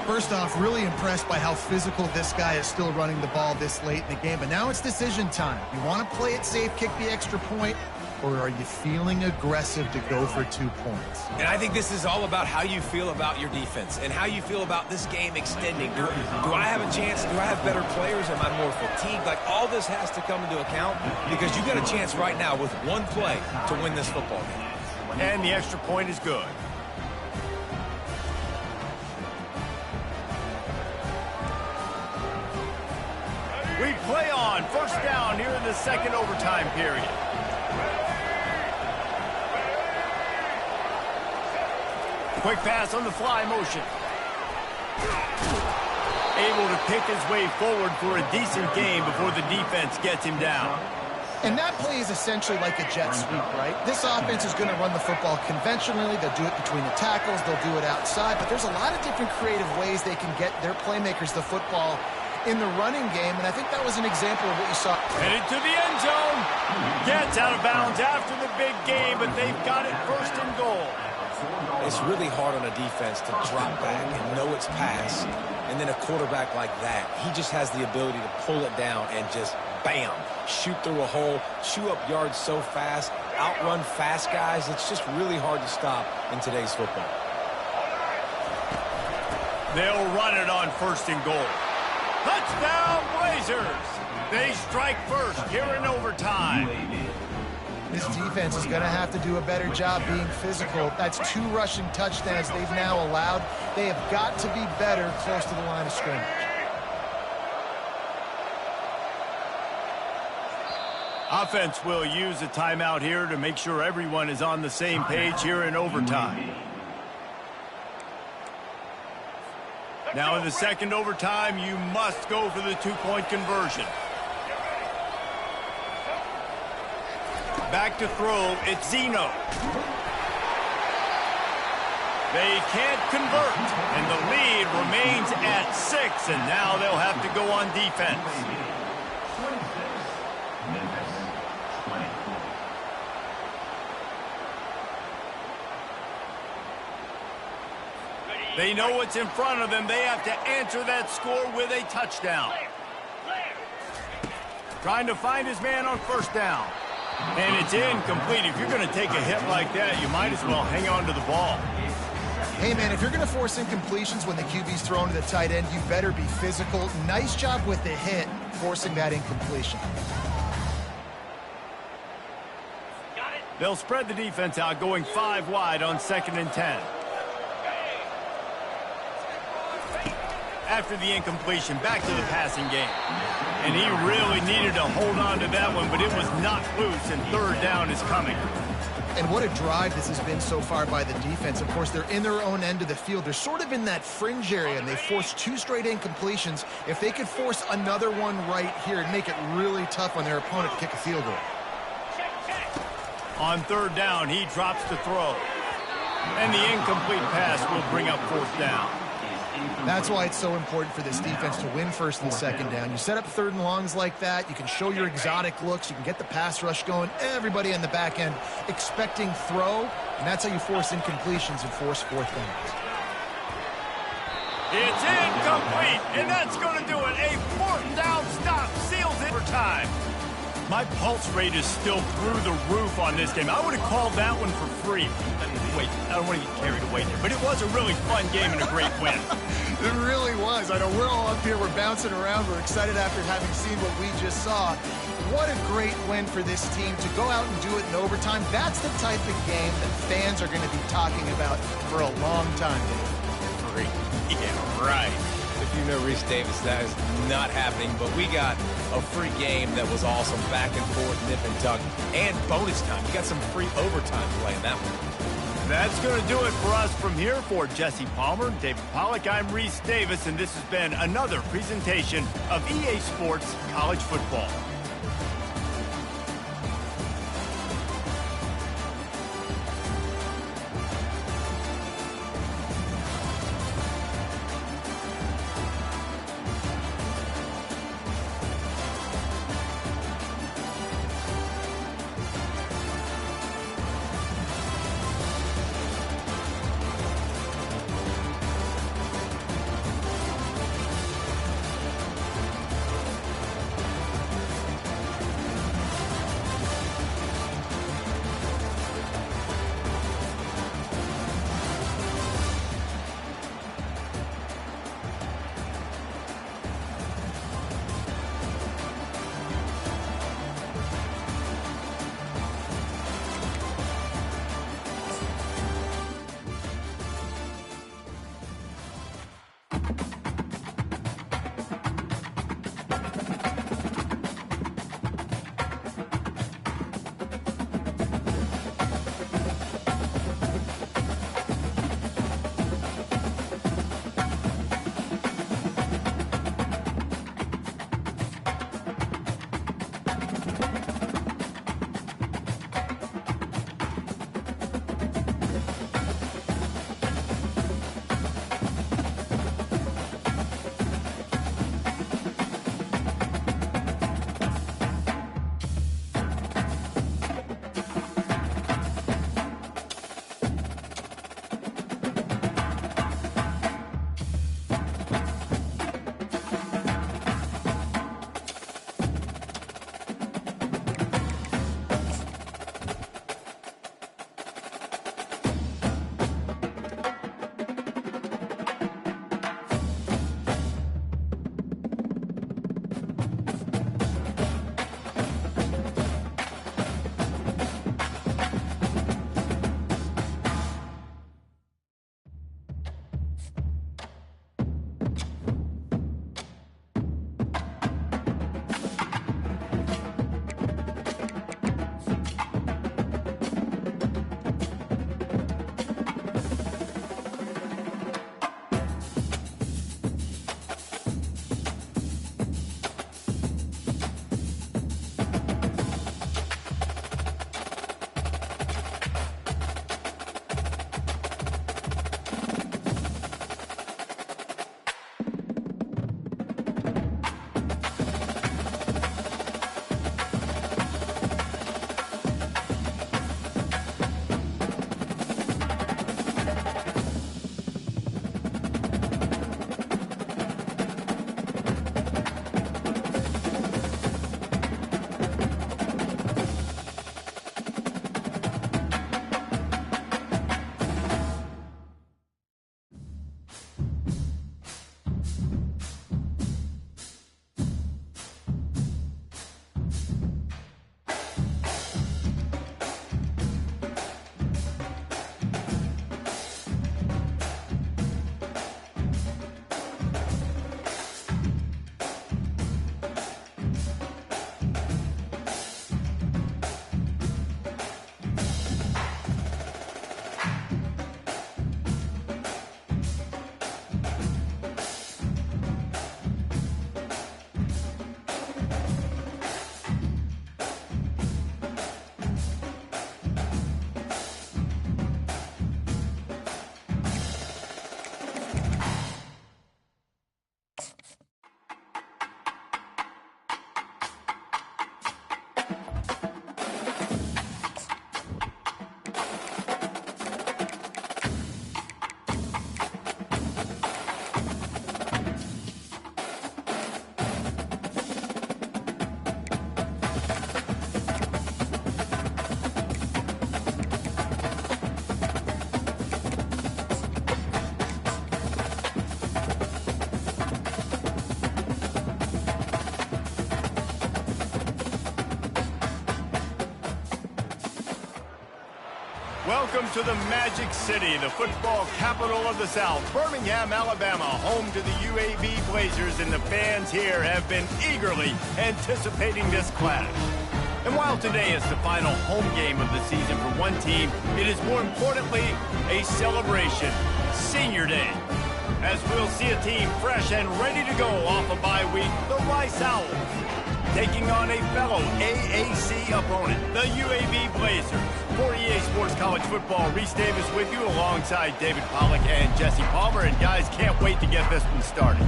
First off, really impressed by how physical this guy is still running the ball this late in the game. But now it's decision time. You want to play it safe, kick the extra point, or are you feeling aggressive to go for 2 points? And I think this is all about how you feel about your defense and how you feel about this game extending. Do I have a chance? Do I have better players? Am I more fatigued? Like, all this has to come into account because you got a chance right now with one play to win this football game. And the extra point is good. We play on 1st down here in the 2nd overtime period. Quick pass on the fly motion. Able to pick his way forward for a decent game before the defense gets him down. And that play is essentially like a jet sweep, right? This offense is going to run the football conventionally. They'll do it between the tackles. They'll do it outside. But there's a lot of different creative ways they can get their playmakers the football in the running game. And I think that was an example of what you saw. Headed to the end zone. Gets out of bounds after the big game, but they've got it 1st and goal. It's really hard on a defense to drop back and know it's pass. And then a quarterback like that, he just has the ability to pull it down and just, bam, shoot through a hole, chew up yards so fast, outrun fast guys. It's just really hard to stop in today's football. They'll run it on 1st and goal. Touchdown, Blazers! They strike first here in overtime. This defense is going to have to do a better job being physical. That's 2 rushing touchdowns they've now allowed. They have got to be better close to the line of scrimmage. Offense will use a timeout here to make sure everyone is on the same page here in overtime. Now in the 2nd overtime, you must go for the 2-point conversion. Back to throw, it's Zeno. They can't convert, and the lead remains at 6, and now they'll have to go on defense. They know what's in front of them. They have to answer that score with a touchdown. Trying to find his man on 1st down. And it's incomplete. If you're going to take a hit like that, you might as well hang on to the ball. Hey, man, if you're going to force incompletions when the QB's thrown to the tight end, you better be physical. Nice job with the hit, forcing that incompletion. They'll spread the defense out, going 5 wide on 2nd and 10. After the incompletion, back to the passing game. And he really needed to hold on to that one, but it was not loose, and 3rd down is coming. And what a drive this has been so far by the defense. Of course, they're in their own end of the field. They're sort of in that fringe area, and they forced 2 straight incompletions. If they could force another one right here, it'd make it really tough on their opponent to kick a field goal. On 3rd down, he drops to throw. And the incomplete pass will bring up 4th down. That's why it's so important for this defense to win 1st and 2nd down. You set up 3rd and longs like that, you can show your exotic looks, you can get the pass rush going, everybody on the back end expecting throw, and that's how you force incompletions and force 4th downs. It's incomplete, and that's going to do it. A 4th down stop seals it for time. My pulse rate is still through the roof on this game. I would have called that one for free. Wait, I don't want to get carried away there, but it was a really fun game and a great win. It really was. I know we're all up here, we're bouncing around, we're excited after having seen what we just saw. What a great win for this team to go out and do it in overtime. That's the type of game that fans are going to be talking about for a long time. Great. Yeah, right. If you know Reese Davis, that is not happening, but we got a free game that was awesome, back and forth, nip and tuck, and bonus time. You got some free overtime play in that one. That's going to do it for us from here. For Jesse Palmer, David Pollack, I'm Reese Davis, and this has been another presentation of EA Sports College Football. Welcome to the Magic City, the football capital of the South, Birmingham, Alabama, home to the UAB Blazers, and the fans here have been eagerly anticipating this clash. And while today is the final home game of the season for one team, it is more importantly a celebration, Senior Day, as we'll see a team fresh and ready to go off a bye week, the Rice Owls, taking on a fellow AAC opponent, the UAB Blazers. For EA Sports College Football, Reese Davis with you alongside David Pollack and Jesse Palmer. And guys, can't wait to get this one started.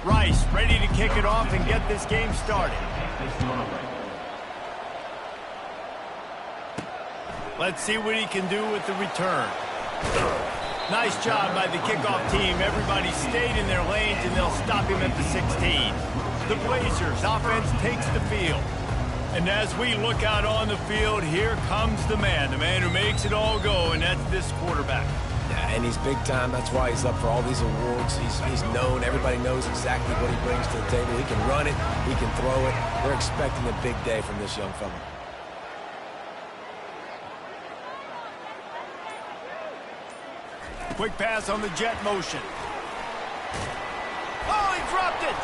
Rice ready to kick it off and get this game started. Let's see what he can do with the return. Nice job by the kickoff team. Everybody stayed in their lanes, and they'll stop him at the 16. The Blazers offense takes the field. And as we look out on the field, here comes the man who makes it all go, and that's this quarterback. Yeah, and he's big time. That's why he's up for all these awards. He's known. Everybody knows exactly what he brings to the table. He can run it. He can throw it. We're expecting a big day from this young fella. Quick pass on the jet motion. Oh, he dropped it.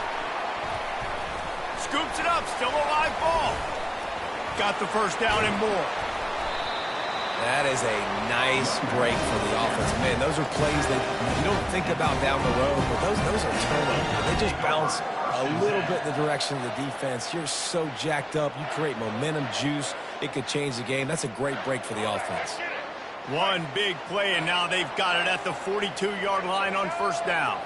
Scoops it up, still a live ball. Got the first down and more. That is a nice break for the offense. Man, those are plays that you don't think about down the road, but those are turnovers. They just bounce a little bit in the direction of the defense. You're so jacked up. You create momentum, juice. It could change the game. That's a great break for the offense. One big play, and now they've got it at the 42-yard line on first down.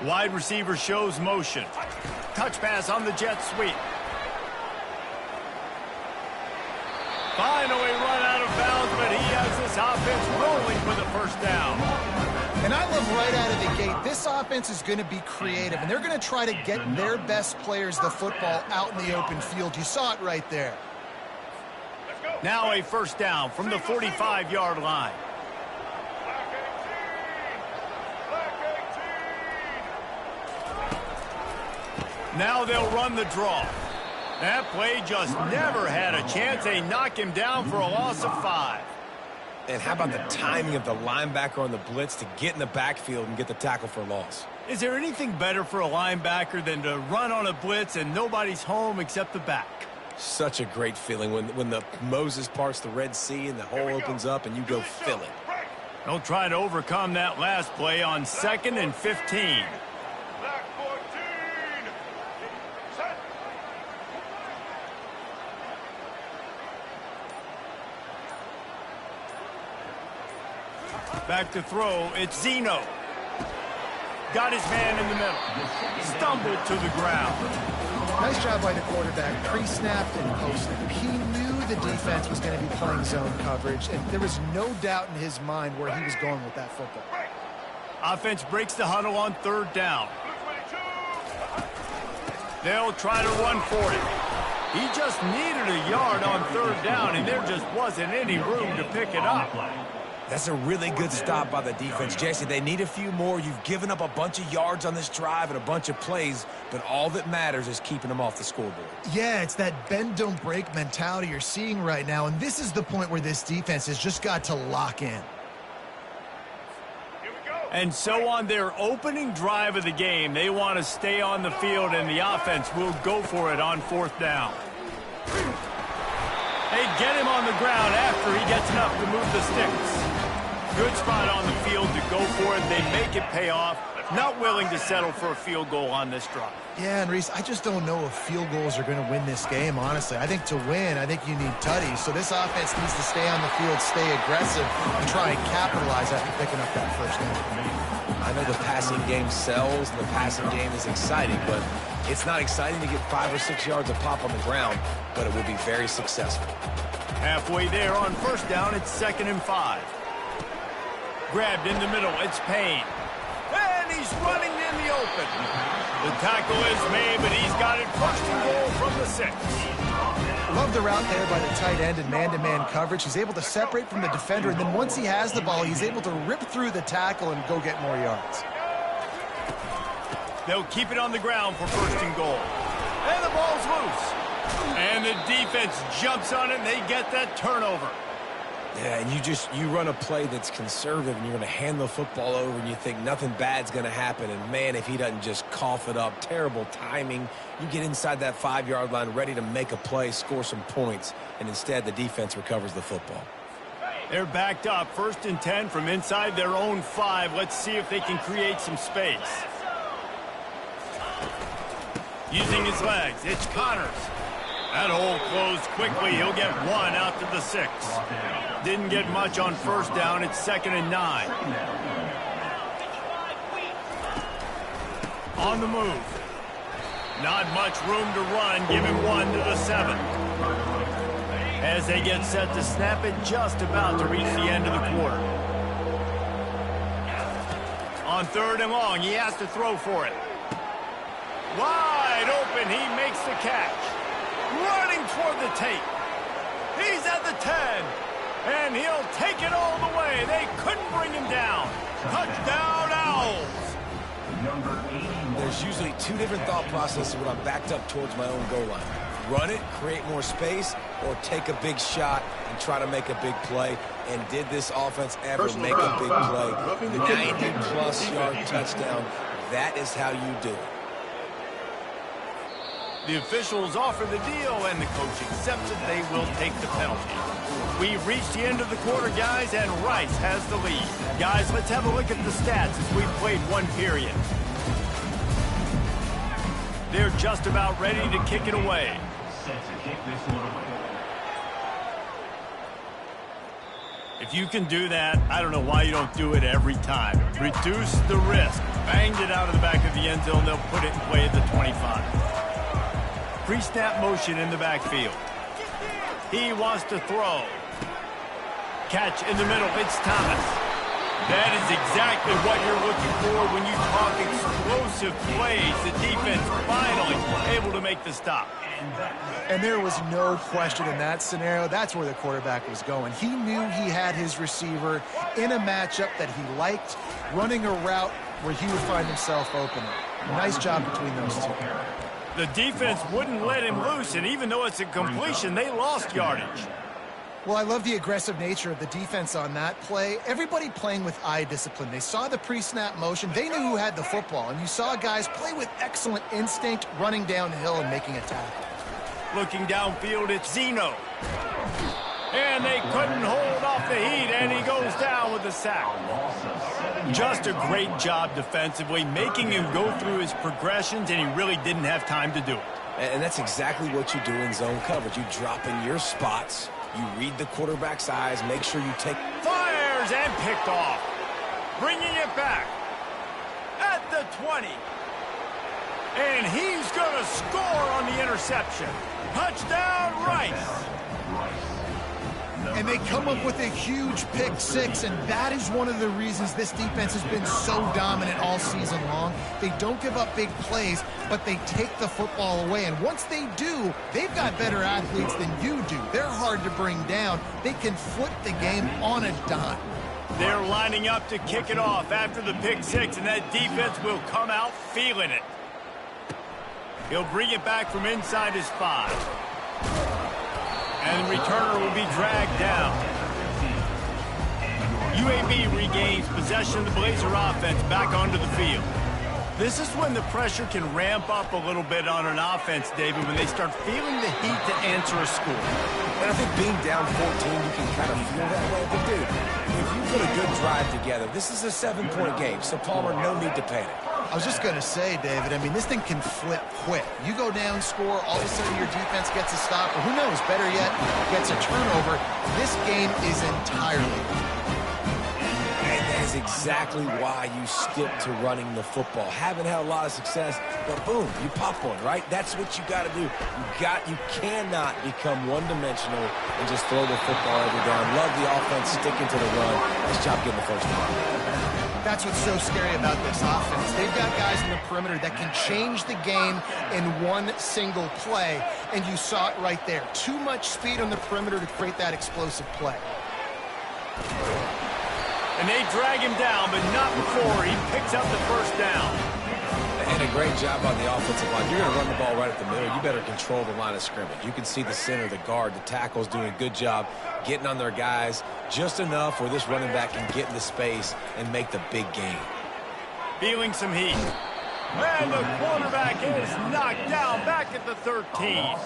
Wide receiver shows motion. Touch pass on the jet sweep. Finally run out of bounds, but he has this offense rolling for the first down. And I love right out of the gate, this offense is going to be creative, and they're going to try to get their best players the football out in the open field. You saw it right there. Now a first down from the 45-yard line. Now they'll run the draw. That play just never had a chance. They knock him down for a loss of 5. And how about the timing of the linebacker on the blitz to get in the backfield and get the tackle for a loss? Is there anything better for a linebacker than to run on a blitz and nobody's home except the back? Such a great feeling when the Moses parts the Red Sea and the hole opens up and you go fill it. They'll try to overcome that last play on 2nd and 15. Back to throw, it's Zeno. Got his man in the middle. Stumbled to the ground. Nice job by the quarterback, pre-snap and post-snap. He knew the defense was going to be playing zone coverage, and there was no doubt in his mind where he was going with that football. Offense breaks the huddle on 3rd down. They'll try to run for it. He just needed a yard on 3rd down, and there just wasn't any room to pick it up. That's a really good stop by the defense. Jesse, they need a few more. You've given up a bunch of yards on this drive and a bunch of plays, but all that matters is keeping them off the scoreboard. Yeah, it's that bend, don't break mentality you're seeing right now, and this is the point where this defense has just got to lock in. And so on their opening drive of the game, they want to stay on the field, and the offense will go for it on 4th down. They get him on the ground after he gets enough to move the sticks. Good spot on the field to go for it. They make it pay off. Not willing to settle for a field goal on this drive. Yeah, and Reese, I just don't know if field goals are going to win this game, honestly. I think to win, I think you need tutties. So this offense needs to stay on the field, stay aggressive, and try and capitalize after picking up that first down. I know the passing game sells, and the passing game is exciting, but it's not exciting to get 5 or 6 yards of pop on the ground, but it will be very successful. Halfway there on first down, it's 2nd and 5. Grabbed in the middle, it's Payne. And he's running in the open. The tackle is made, but he's got it 1st and goal from the 6. Love the route there by the tight end in man-to-man coverage. He's able to separate from the defender, and then once he has the ball, he's able to rip through the tackle and go get more yards. They'll keep it on the ground for first and goal. And the ball's loose. And the defense jumps on it, and they get that turnover. Yeah, and you run a play that's conservative, and you're going to hand the football over, and you think nothing bad's going to happen. And, man, if he doesn't just cough it up, terrible timing. You get inside that 5-yard line ready to make a play, score some points, and instead the defense recovers the football. They're backed up, 1st and 10 from inside their own 5. Let's see if they can create some space. Using his legs, it's Connors. That hole closed quickly. He'll get 1 out to the 6. Didn't get much on 1st down. It's 2nd and 9. On the move. Not much room to run. Give him 1 to the 7. As they get set to snap it, just about to reach the end of the quarter. On 3rd and long, he has to throw for it. Wide open, he makes the catch. Running toward the tape. He's at the 10. And he'll take it all the way. They couldn't bring him down. Touchdown, Owls. There's usually 2 different thought processes when I'm backed up towards my own goal line. Run it, create more space, or take a big shot and try to make a big play. And did this offense ever make a big play? 90-plus yard touchdown. That is how you do it. The officials offer the deal, and the coach accepts it. They will take the penalty. We've reached the end of the quarter, guys, and Rice has the lead. Guys, let's have a look at the stats as we've played 1 period. They're just about ready to kick it away. Set to kick this one away. If you can do that, I don't know why you don't do it every time. Reduce the risk. Banged it out of the back of the end zone. They'll put it in play at the 25. Pre-snap motion in the backfield. He wants to throw. Catch in the middle. It's Thomas. That is exactly what you're looking for when you talk explosive plays. The defense finally able to make the stop. And there was no question in that scenario. That's where the quarterback was going. He knew he had his receiver in a matchup that he liked, running a route where he would find himself open. Nice job between those 2. The defense wouldn't let him loose, and even though it's a completion, they lost yardage. Well, I love the aggressive nature of the defense on that play. Everybody playing with eye discipline. They saw the pre-snap motion. They knew who had the football, and you saw guys play with excellent instinct, running downhill and making a tackle. Looking downfield, it's Zeno. And they couldn't hold off the heat, and he goes down with the sack. Just a great job defensively, making him go through his progressions, and he really didn't have time to do it. And that's exactly what you do in zone coverage. You drop in your spots, you read the quarterback's eyes, make sure you take... Fires and picked off. Bringing it back at the 20. And he's going to score on the interception. Touchdown, Rice. And they come up with a huge pick 6, and that is one of the reasons this defense has been so dominant all season long. They don't give up big plays, but they take the football away. And once they do, they've got better athletes than you do. They're hard to bring down. They can flip the game on a dime. They're lining up to kick it off after the pick 6, and that defense will come out feeling it. He'll bring it back from inside his 5. And the returner will be dragged down. UAB regains possession of the Blazer offense back onto the field. This is when the pressure can ramp up a little bit on an offense, David, when they start feeling the heat to answer a score. And I think being down 14, you can kind of feel that way. But, dude, if you put a good drive together, this is a 7-point game, so Palmer, no need to panic. I was just going to say, David, I mean, this thing can flip quick. You go down, score, all of a sudden your defense gets a stop, or who knows, better yet, gets a turnover. This game is entirely. And that is exactly why you stick to running the football. Haven't had a lot of success, but boom, you pop one, right? That's what you got to do. You cannot become one-dimensional and just throw the football every down. Love the offense sticking to the run. Nice job getting the first one. That's what's so scary about this offense. They've got guys in the perimeter that can change the game in one single play, and you saw it right there. Too much speed on the perimeter to create that explosive play. And they drag him down, but not before he picks up the first down. And a great job on the offensive line. You're going to run the ball right at the middle. You better control the line of scrimmage. You can see the center, the guard, the tackles doing a good job getting on their guys just enough where this running back can get into space and make the big game. Feeling some heat. And the quarterback is knocked down back at the 13. All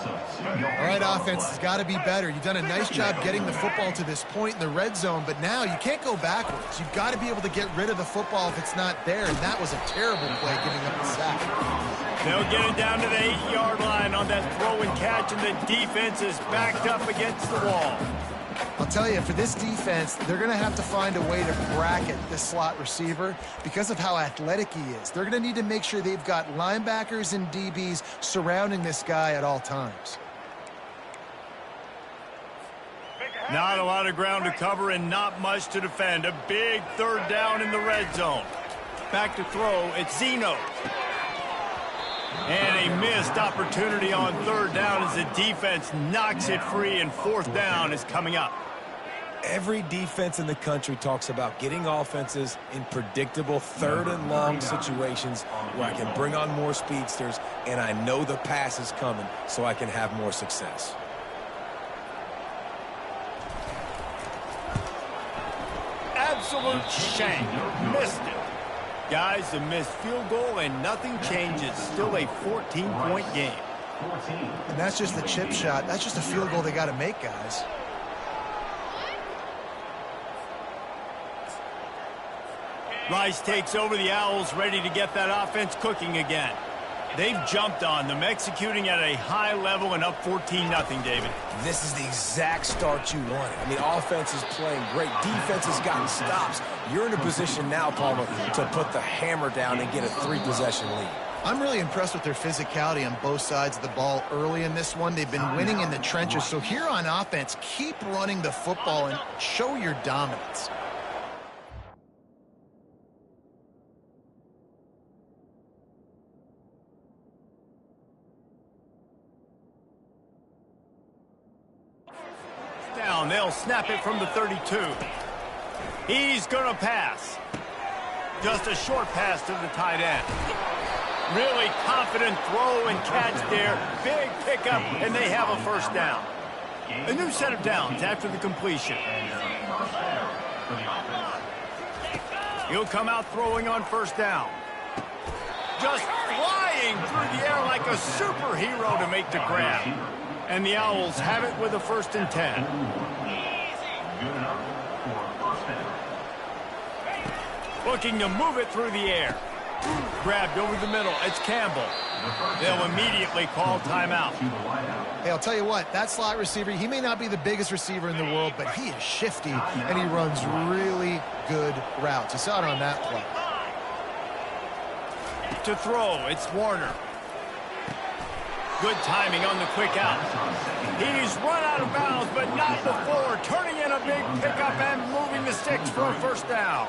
right, offense has got to be better. You've done a nice job getting the football to this point in the red zone, but now you can't go backwards. You've got to be able to get rid of the football if it's not there, and that was a terrible play giving up the sack. They'll get it down to the 8-yard line on that throw and catch, and the defense is backed up against the wall. I'll tell you, for this defense, they're going to have to find a way to bracket this slot receiver because of how athletic he is. They're going to need to make sure they've got linebackers and DBs surrounding this guy at all times. Not a lot of ground to cover and not much to defend. A big third down in the red zone. Back to throw, it's Zeno. And a missed opportunity on third down as the defense knocks it free, and fourth down is coming up. Every defense in the country talks about getting offenses in predictable third and long situations where I can bring on more speedsters and I know the pass is coming so I can have more success. Absolute shank. Missed it. Guys, a missed field goal and nothing changes. Still a 14-point game. And that's just the chip shot. That's just a field goal they got to make, guys. Rice takes over the Owls, ready to get that offense cooking again. They've jumped on them, executing at a high level and up 14-0, David. This is the exact start you wanted. I mean, offense is playing great. Defense has gotten stops. You're in a position now, Palmer, to put the hammer down and get a 3-possession lead. I'm really impressed with their physicality on both sides of the ball early in this one. They've been winning in the trenches. So here on offense, keep running the football and show your dominance. They'll snap it from the 32. He's going to pass. Just a short pass to the tight end. Really confident throw and catch there. Big pickup, and they have a first down. A new set of downs after the completion. He'll come out throwing on first down. Just flying through the air like a superhero to make the grab. And the Owls have it with a 1st and 10. Looking to move it through the air. Grabbed over the middle. It's Campbell. They'll immediately call timeout. Hey, I'll tell you what, that slot receiver, he may not be the biggest receiver in the world, but he is shifty, and he runs really good routes. You saw it on that play. To throw, it's Warner. Good timing on the quick out. He's run out of bounds, but not before. Turning in a big pickup and moving the sticks for a first down.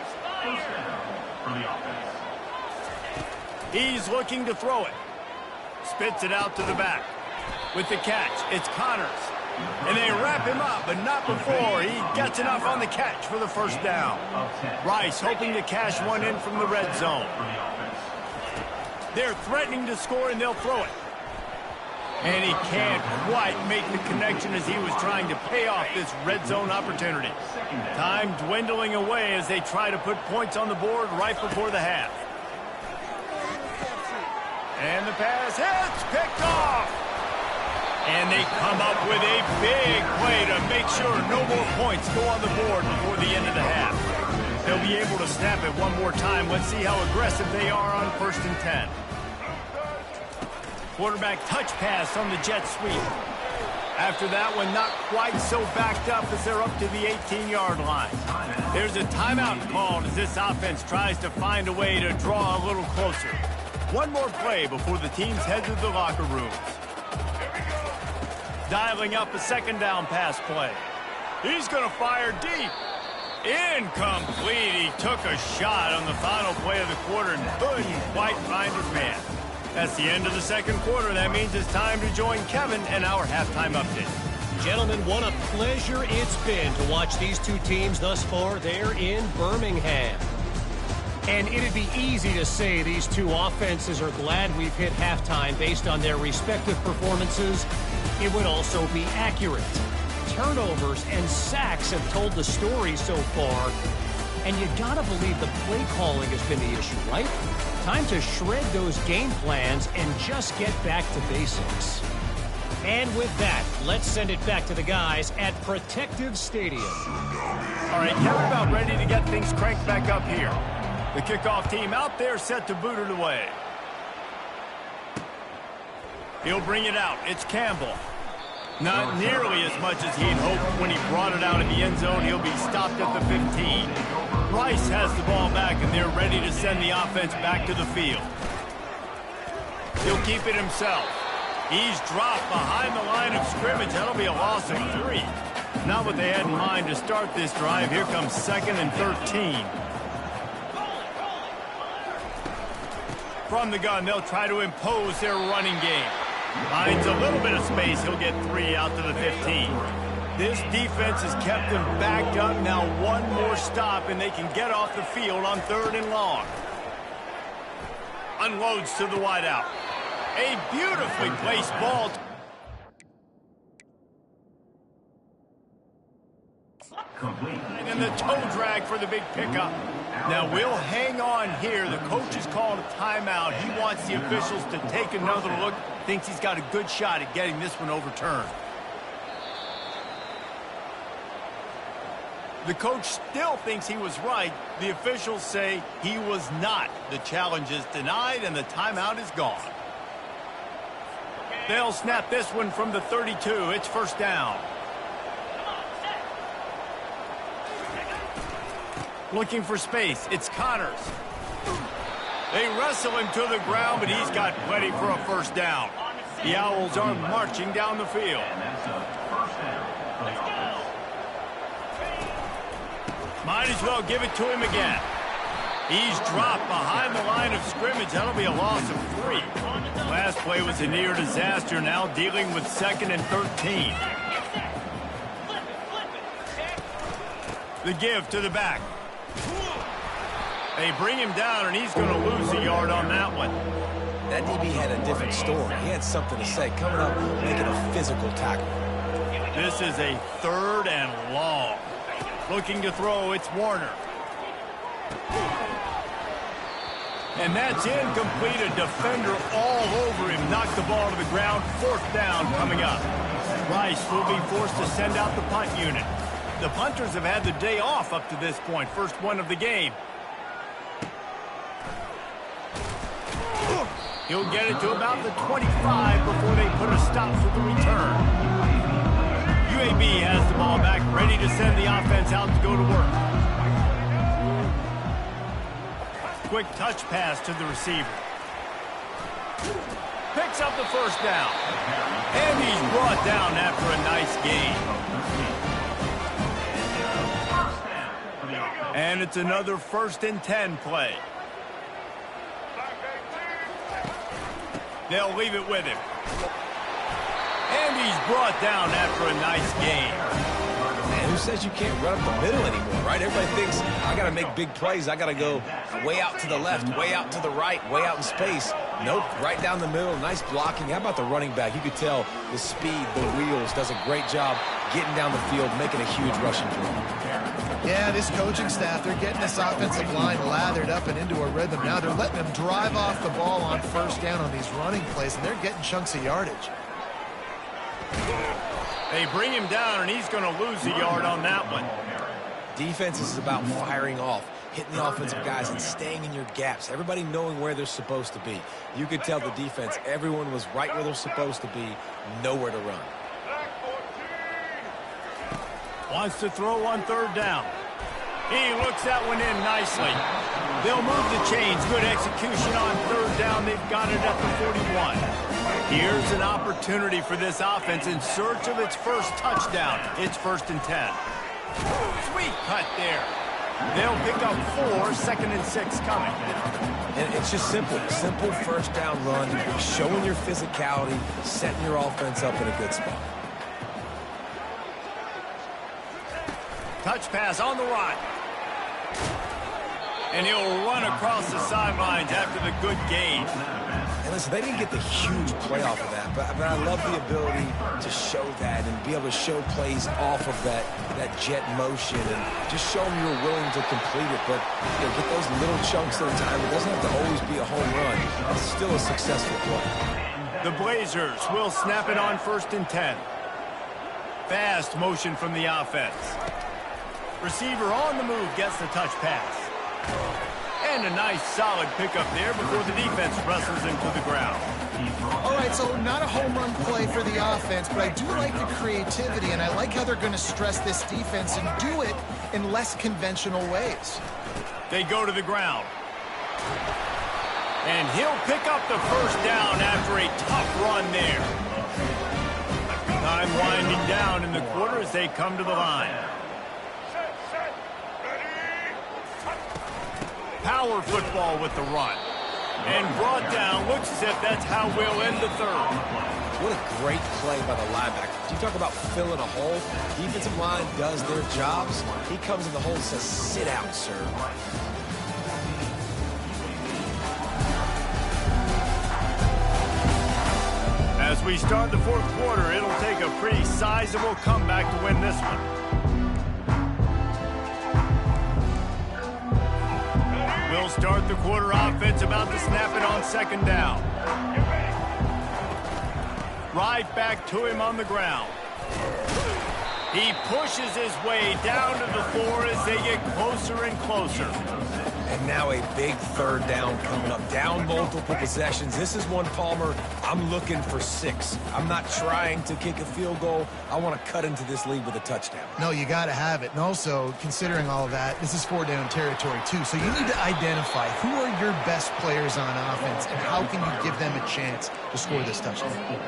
He's looking to throw it. Spits it out to the back. With the catch, it's Connors. And they wrap him up, but not before he gets enough on the catch for the first down. Rice hoping to cash one in from the red zone. They're threatening to score, and they'll throw it. And he can't quite make the connection as he was trying to pay off this red zone opportunity. Time dwindling away as they try to put points on the board right before the half. And the pass hits, picked off. And they come up with a big play to make sure no more points go on the board before the end of the half. They'll be able to snap it one more time. Let's see how aggressive they are on 1st and 10. Quarterback touch pass on the jet sweep. After that one, not quite so backed up as they're up to the 18-yard line. There's a timeout called as this offense tries to find a way to draw a little closer. One more play before the teams head to the locker rooms. Dialing up a 2nd down pass play. He's going to fire deep. Incomplete. He took a shot on the final play of the quarter and couldn't quite find his man. That's the end of the second quarter. That means it's time to join Kevin and our halftime update. Gentlemen, what a pleasure it's been to watch these two teams thus far there in Birmingham. And it'd be easy to say these two offenses are glad we've hit halftime based on their respective performances. It would also be accurate. Turnovers and sacks have told the story so far. And you gotta believe the play calling has been the issue, right? Time to shred those game plans and just get back to basics. And with that, let's send it back to the guys at Protective Stadium. All right, Kevin, about ready to get things cranked back up here. The kickoff team out there set to boot it away. He'll bring it out. It's Campbell. Not nearly as much as he'd hoped when he brought it out in the end zone. He'll be stopped at the 15. Rice has the ball back, and they're ready to send the offense back to the field. He'll keep it himself. He's dropped behind the line of scrimmage. That'll be a loss of 3. Not what they had in mind to start this drive. Here comes 2nd and 13. From the gun, they'll try to impose their running game. Finds a little bit of space. He'll get 3 out to the 15. This defense has kept them backed up. Now one more stop, and they can get off the field on 3rd and long. Unloads to the wideout. A beautifully placed ball. And the toe drag for the big pickup. Now we'll hang on here. The coach has called a timeout. He wants the officials to take another look. Thinks he's got a good shot at getting this one overturned. The coach still thinks he was right. The officials say he was not. The challenge is denied and the timeout is gone. They'll snap this one from the 32. It's 1st down. Looking for space. It's Connors. They wrestle him to the ground, but he's got plenty for a 1st down. The Owls are marching down the field. Might as well give it to him again. He's dropped behind the line of scrimmage. That'll be a loss of 3. Last play was a near disaster. Now dealing with 2nd and 13. The give to the back. They bring him down, and he's going to lose a yard on that one. That DB had a different story. He had something to say, coming up, making a physical tackle. This is a 3rd and long. Looking to throw, it's Warner. And that's incomplete. A defender all over him. Knocked the ball to the ground. 4th down coming up. Rice will be forced to send out the punt unit. The punters have had the day off up to this point. First one of the game. He'll get it to about the 25 before they put a stop for the return. UAB has the ball back, ready to send the offense out to go to work. Quick touch pass to the receiver. Picks up the 1st down. And he's brought down after a nice gain. And it's another 1st and 10 play. They'll leave it with him. And he's brought down after a nice gain. Man, who says you can't run up the middle anymore, right? Everybody thinks, I got to make big plays. I got to go way out to the left, way out to the right, way out in space. Nope, right down the middle. Nice blocking. How about the running back? You could tell the speed, the wheels, does a great job getting down the field, making a huge rushing play. Yeah, this coaching staff, they're getting this offensive line lathered up and into a rhythm. Now they're letting them drive off the ball on 1st down on these running plays, and they're getting chunks of yardage. They bring him down, and he's going to lose a yard on that one. Defense is about firing off, hitting the offensive guys, and staying in your gaps. Everybody knowing where they're supposed to be. You could tell the defense, everyone was right where they're supposed to be, nowhere to run. Wants to throw on 3rd down. He looks that one in nicely. They'll move the chains. Good execution on 3rd down. They've got it at the 41. Here's an opportunity for this offense in search of its 1st touchdown. It's 1st and 10. Sweet cut there. They'll pick up 4, 2nd and 6 coming. And it's just simple first down run, showing your physicality, setting your offense up in a good spot. Touch pass on the run. And he'll run across the sidelines after the good gain. And listen, they didn't get the huge play off of that, but I love the ability to show that and be able to show plays off of that jet motion and just show them you're willing to complete it. But get those little chunks at a time. It doesn't have to always be a home run. It's still a successful play. The Blazers will snap it on 1st and 10. Fast motion from the offense. Receiver on the move gets the touch pass. And a nice solid pickup there before the defense wrestles into the ground. All right, so not a home run play for the offense, but I do like the creativity, and I like how they're going to stress this defense and do it in less conventional ways. They go to the ground. And he'll pick up the first down after a tough run there. Time winding down in the quarter as they come to the line. Power football with the run. And brought down. Looks as if that's how we'll end the third. What a great play by the linebacker. You talk about filling a hole. Defensive line does their jobs. He comes in the hole and says, sit out, sir. As we start the 4th quarter, it'll take a pretty sizable comeback to win this one. We'll start the quarter offense about to snap it on 2nd down. Right back to him on the ground. He pushes his way down to the floor as they get closer and closer. And now a big 3rd down coming up. Down multiple possessions. This is one, Palmer, I'm looking for 6. I'm not trying to kick a field goal. I want to cut into this lead with a touchdown. No, you got to have it. And also, considering all of that, this is 4-down territory, too. So you need to identify who are your best players on offense and how can you give them a chance to score this touchdown.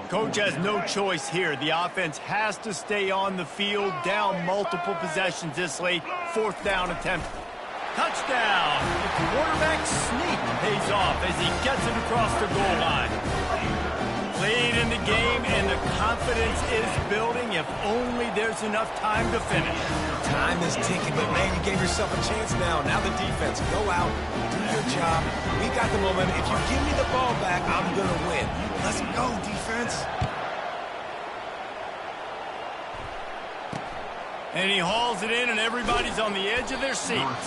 Coach has no choice here. The offense has to stay on the field, down multiple possessions this late. 4th down attempt. Touchdown! The quarterback sneak pays off as he gets it across the goal line. Late in the game, and the confidence is building. If only there's enough time to finish. Time is ticking, but man, you gave yourself a chance now. Now the defense, go out, do your job. We got the momentum. If you give me the ball back, I'm going to win. Let's go, defense. And he hauls it in, and everybody's on the edge of their seats.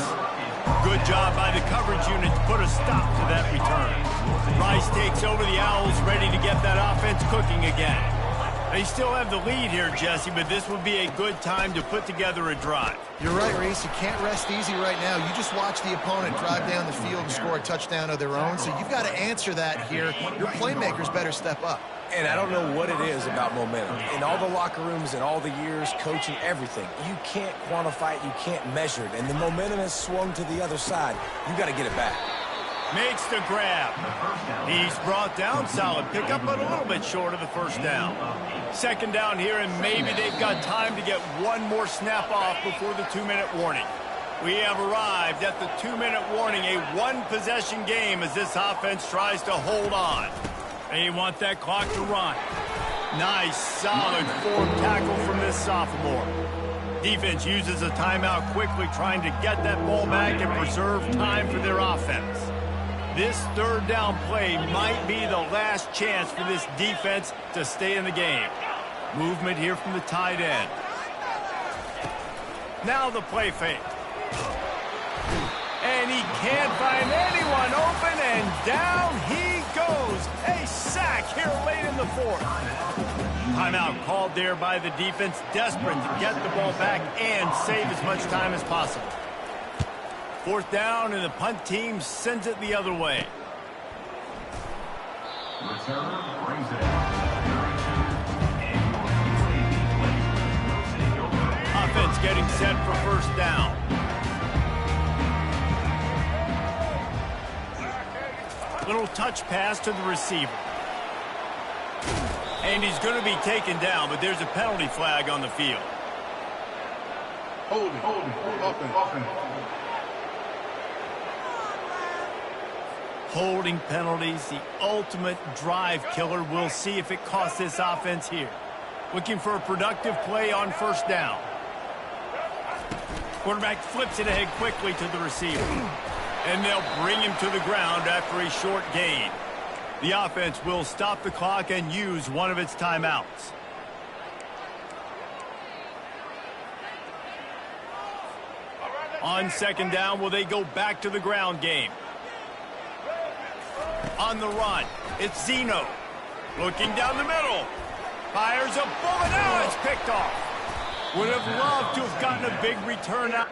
Good job by the coverage unit to put a stop to that return. Rice takes over the Owls, ready to get that offense cooking again. They still have the lead here, Jesse, but this would be a good time to put together a drive. You're right, Reese. You can't rest easy right now. You just watch the opponent drive down the field and score a touchdown of their own, so you've got to answer that here. Your playmakers better step up. And I don't know what it is about momentum. In all the locker rooms and all the years, coaching, everything, you can't quantify it, you can't measure it. And the momentum has swung to the other side. You got to get it back. Makes the grab. He's brought down. Solid pickup, but a little bit short of the 1st down. 2nd down here, and maybe they've got time to get one more snap off before the 2-minute warning. We have arrived at the 2-minute warning, a one-possession game as this offense tries to hold on. They want that clock to run. Nice, solid form tackle from this sophomore. Defense uses a timeout quickly, trying to get that ball back and preserve time for their offense. This 3rd down play might be the last chance for this defense to stay in the game. Movement here from the tight end. Now the play fake. And he can't find anyone open, and down he goes. A sack here late in the 4th. Timeout called there by the defense, desperate to get the ball back and save as much time as possible. 4th down, and the punt team sends it the other way. Returner brings it. Offense getting set for 1st down. Little touch pass to the receiver. And he's going to be taken down, but there's a penalty flag on the field. Holding, offense. Holding penalties, the ultimate drive killer. We'll see if it costs this offense here. Looking for a productive play on first down. Quarterback flips it ahead quickly to the receiver. And they'll bring him to the ground after a short gain. The offense will stop the clock and use one of its timeouts. On second down, will they go back to the ground game? On the run, it's Zeno. Looking down the middle. Fires a bullet. Oh, it's picked off. Would have loved to have gotten a big return out.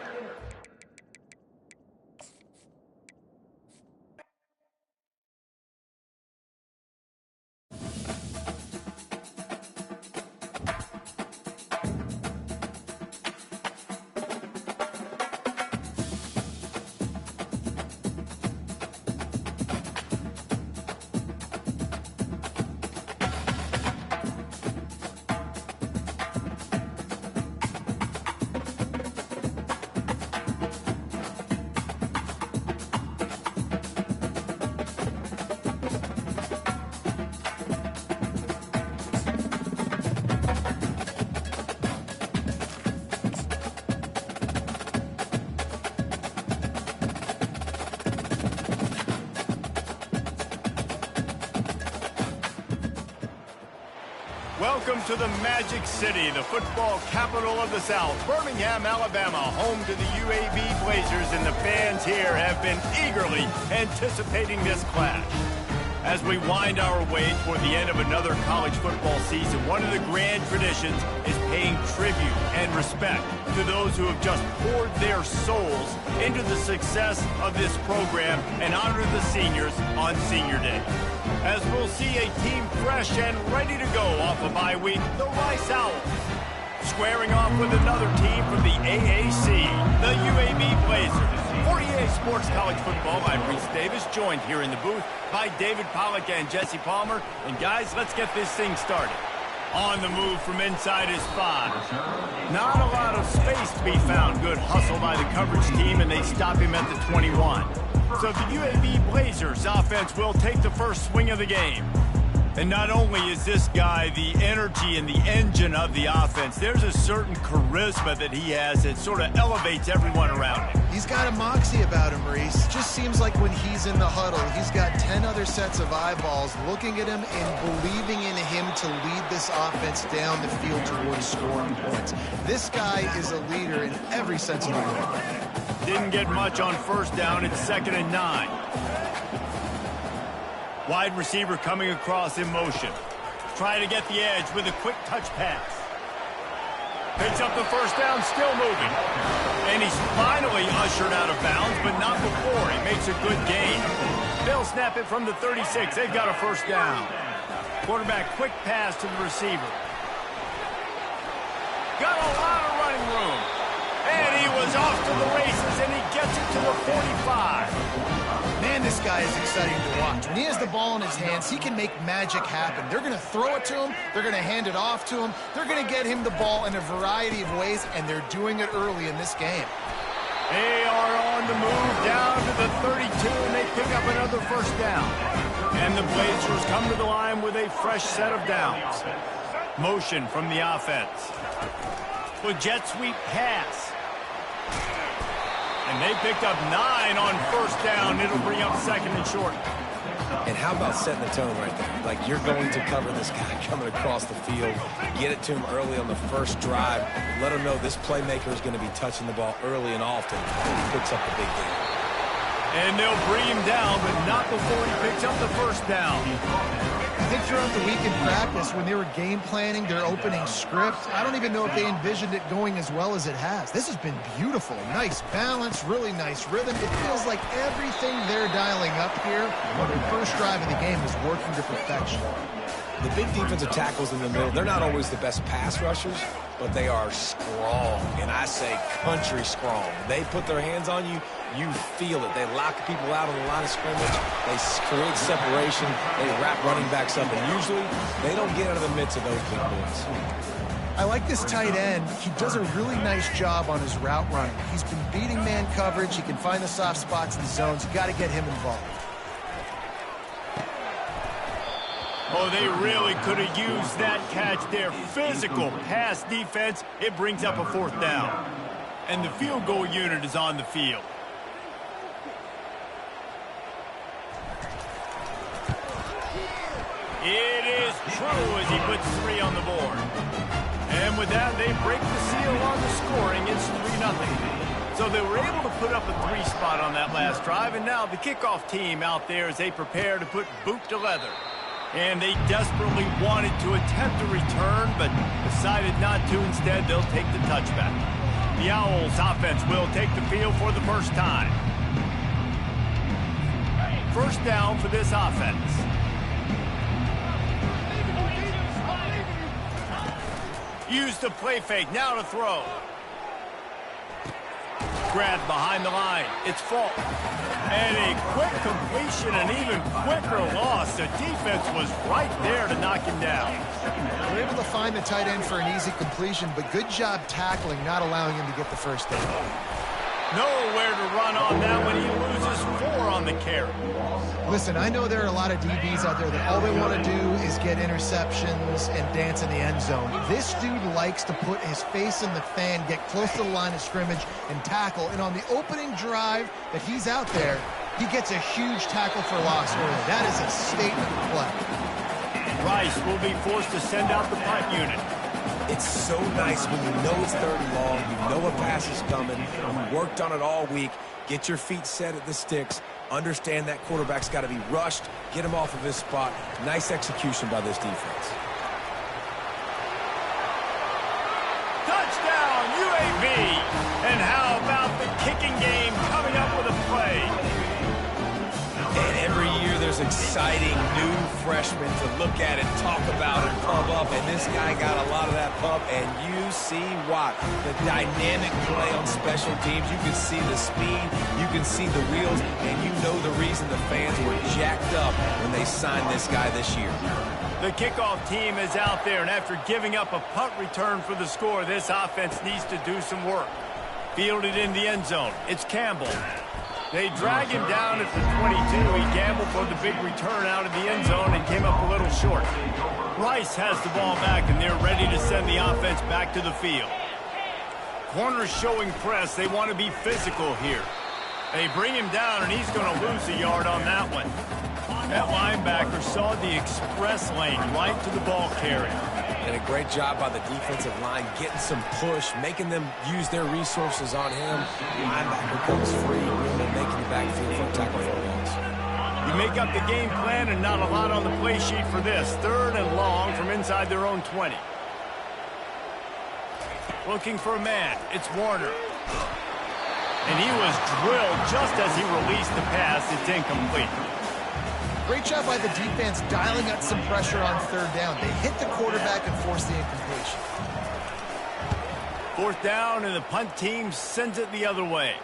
Welcome to the Magic City, the football capital of the South, Birmingham, Alabama, home to the UAB Blazers, and the fans here have been eagerly anticipating this clash. As we wind our way toward the end of another college football season, one of the grand traditions is paying tribute and respect to those who have just poured their souls into the success of this program and honor the seniors on Senior Day. As we'll see a team fresh and ready to go off a bye week, the Rice Owls. Squaring off with another team from the AAC, the UAB Blazers. For EA Sports College Football, I'm Reese Davis, joined here in the booth by David Pollack and Jesse Palmer. And guys, let's get this thing started. On the move from inside his 5. Not a lot of space to be found. Good hustle by the coverage team, and they stop him at the 21. So the UAB Blazers offense will take the first swing of the game. And not only is this guy the energy and the engine of the offense, there's a certain charisma that he has that sort of elevates everyone around him. He's got a moxie about him, Reese. Just seems like when he's in the huddle, he's got 10 other sets of eyeballs looking at him and believing in him to lead this offense down the field towards scoring points. This guy is a leader in every sense of the word. Didn't get much on first down. It's 2nd and 9. Wide receiver coming across in motion. Trying to get the edge with a quick touch pass. Picks up the first down, still moving. And he's finally ushered out of bounds, but not before. He makes a good gain. They'll snap it from the 36. They've got a first down. Quarterback, quick pass to the receiver. Got a lot of running room. And he was off to the races, and he gets it to the 45. Man, this guy is exciting to watch. When he has the ball in his hands, he can make magic happen. They're going to throw it to him. They're going to hand it off to him. They're going to get him the ball in a variety of ways, and they're doing it early in this game. They are on the move down to the 32, and they pick up another first down. And the Blazers come to the line with a fresh set of downs. Motion from the offense. With jet sweep pass. And they picked up 9 on first down. It'll bring up 2nd and short. And how about setting the tone right there? Like, you're going to cover this guy coming across the field. Get it to him early on the first drive. Let him know this playmaker is going to be touching the ball early and often. He picks up the big game. And they'll bring him down, but not before he picks up the first down. I think throughout the week in practice, when they were game planning their opening script, I don't even know if they envisioned it going as well as it has. This has been beautiful. Nice balance, really nice rhythm. It feels like everything they're dialing up here on the first drive of the game is working to perfection. The big defensive tackles in the middle, they're not always the best pass rushers, but they are strong, and I say country strong. They put their hands on you, you feel it. They lock people out on the line of scrimmage. They create separation. They wrap running backs up, and usually they don't get out of the midst of those big boys. I like this tight end. He does a really nice job on his route running. He's been beating man coverage. He can find the soft spots in the zones. You got to get him involved. Oh, they really could have used that catch there. Physical pass defense. It brings up a 4th down. And the field goal unit is on the field. It is true as he puts 3 on the board. And with that, they break the seal on the scoring. It's 3-0. So they were able to put up a 3 spot on that last drive. And now the kickoff team out there as they prepare to put boot to leather. And they desperately wanted to attempt a return, but decided not to. Instead, they'll take the touchback. The Owls offense will take the field for the first time. 1st down for this offense. Use the play fake, now to throw. Grabbed behind the line, it's Falk. And a quick completion, an even quicker loss. The defense was right there to knock him down. We're able to find the tight end for an easy completion, but good job tackling, not allowing him to get the first down. Nowhere to run on that when he loses 4 on the carry. Listen, I know there are a lot of DBs out there that all they want to do is get interceptions and dance in the end zone. This dude likes to put his face in the fan, get close to the line of scrimmage, and tackle. And on the opening drive that he's out there, he gets a huge tackle for loss early. That is a statement play. Rice will be forced to send out the punt unit. It's so nice when you know it's 3rd and long, you know a pass is coming, you worked on it all week, get your feet set at the sticks, understand that quarterback's got to be rushed, get him off of his spot. Nice execution by this defense. Touchdown, UAB! And how about the kicking game coming up with a play? And every year there's exciting new freshmen to look at and talk about and pump up, and this guy got a lot of that pump, and you see why. The dynamic play on special teams, you can see the speed, you can see the wheels, and you know the reason the fans were jacked up when they signed this guy this year. The kickoff team is out there, and after giving up a punt return for the score, this offense needs to do some work. Fielded in the end zone, it's Campbell. They drag him down at the 22. He gambled for the big return out of the end zone and came up a little short. Rice has the ball back, and they're ready to send the offense back to the field. Corners showing press. They want to be physical here. They bring him down, and he's going to lose a yard on that one. That linebacker saw the express lane right to the ball carrier. And a great job by the defensive line, getting some push, making them use their resources on him. Linebacker comes free, and making the backfield for a tackle for a loss. You make up the game plan and not a lot on the play sheet for this. 3rd and long from inside their own 20. Looking for a man. It's Warner. And he was drilled just as he released the pass. It's incomplete. Great job by the defense dialing up some pressure on 3rd down. They hit the quarterback and forced the incompletion. 4th down, and the punt team sends it the other way.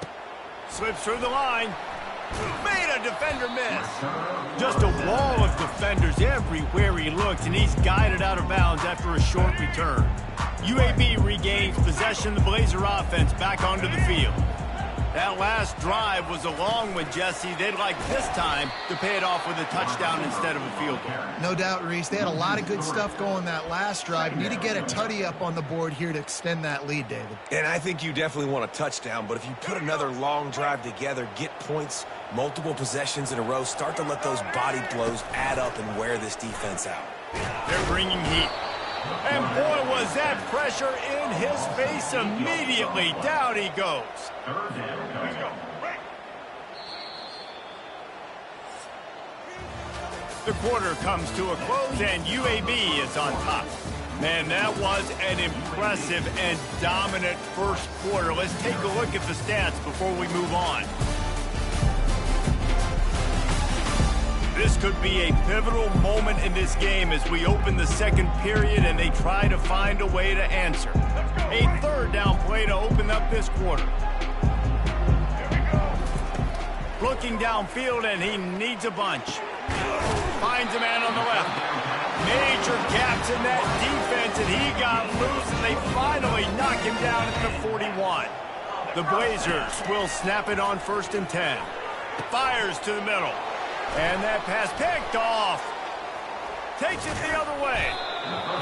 Slips through the line. Made a defender miss. Just a wall of defenders everywhere he looks, and he's guided out of bounds after a short return. UAB regains possession. The Blazer offense back onto the field. That last drive was a long one, Jesse. They'd like this time to pay it off with a touchdown instead of a field goal. No doubt, Reese. They had a lot of good stuff going that last drive. Need to get a tutty up on the board here to extend that lead, David. And I think you definitely want a touchdown, but if you put another long drive together, get points, multiple possessions in a row, start to let those body blows add up and wear this defense out. They're bringing heat. And boy, was that pressure in his face immediately. Down he goes. The quarter comes to a close, and UAB is on top. Man, that was an impressive and dominant first quarter. Let's take a look at the stats before we move on. This could be a pivotal moment in this game as we open the second period and they try to find a way to answer. A third down play to open up this quarter. Looking downfield, and he needs a bunch. Finds a man on the left. Major gaps in that defense, and he got loose, and they finally knock him down at the 41. The Blazers will snap it on 1st and 10. Fires to the middle. And that pass picked off. Takes it the other way.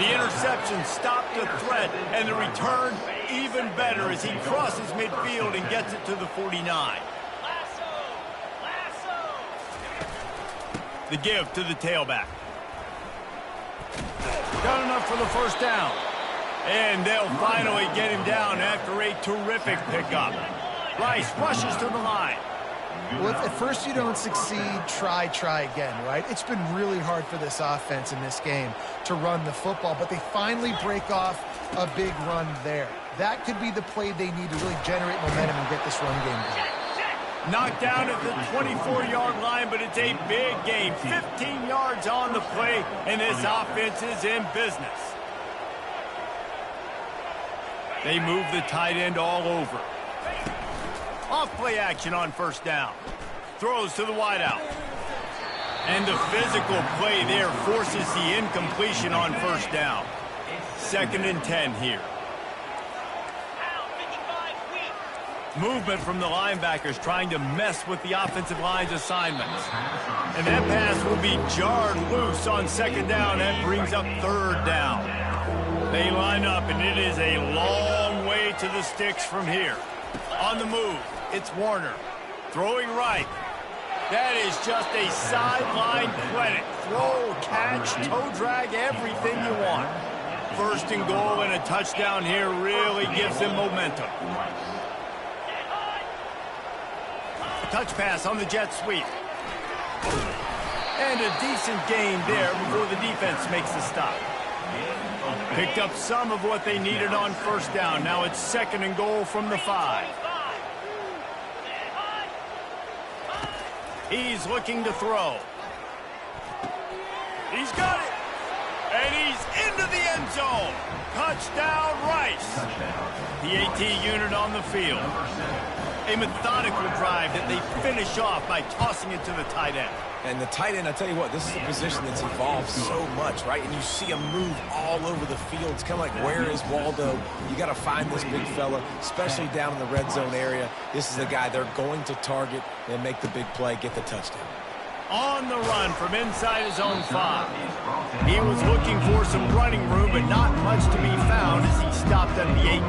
The interception stopped the threat, and the return even better as he crosses midfield and gets it to the 49. The give to the tailback. Got enough for the first down. And they'll finally get him down after a terrific pickup. Rice rushes to the line. Well, if at first you don't succeed, try again, right? It's been really hard for this offense in this game to run the football, but they finally break off a big run there. That could be the play they need to really generate momentum and get this run game going. Knocked down at the 24-yard line, but it's a big gain. 15 yards on the play, and this offense is in business. They move the tight end all over. Off play action on 1st down. Throws to the wideout. And the physical play there forces the incompletion on 1st down. 2nd and 10 here. Movement from the linebackers trying to mess with the offensive line's assignments. And that pass will be jarred loose on 2nd down. That brings up 3rd down. They line up, and it is a long way to the sticks from here. On the move, it's Warner. Throwing right. That is just a sideline clinic. Throw, catch, toe drag, everything you want. 1st and goal and a touchdown here really gives them momentum. Touch pass on the jet sweep. And a decent gain there before the defense makes the stop. Picked up some of what they needed on 1st down. Now it's 2nd and goal from the 5. He's looking to throw. He's got it. And he's into the end zone. Touchdown, Rice. The AT unit on the field. A methodical drive that they finish off by tossing it to the tight end. And the tight end, I tell you what, this is a position that's evolved so much, right? And you see him move all over the field. It's kind of like, where is Waldo? You got to find this big fella, especially down in the red zone area. This is the guy they're going to target and make the big play, get the touchdown. On the run from inside his own 5. He was looking for some running room, but not much to be found as he stopped at the 18.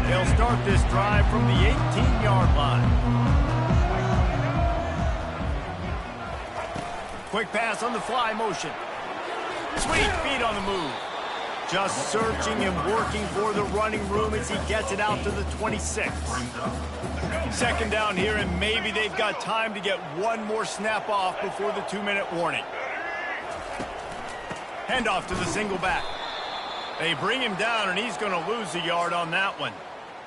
They'll start this drive from the 18-yard line. Quick pass on the fly motion. Sweet feet on the move. Just searching and working for the running room as he gets it out to the 26. 2nd down here, and maybe they've got time to get one more snap off before the 2-minute warning. Handoff to the single back. They bring him down, and he's going to lose a yard on that one.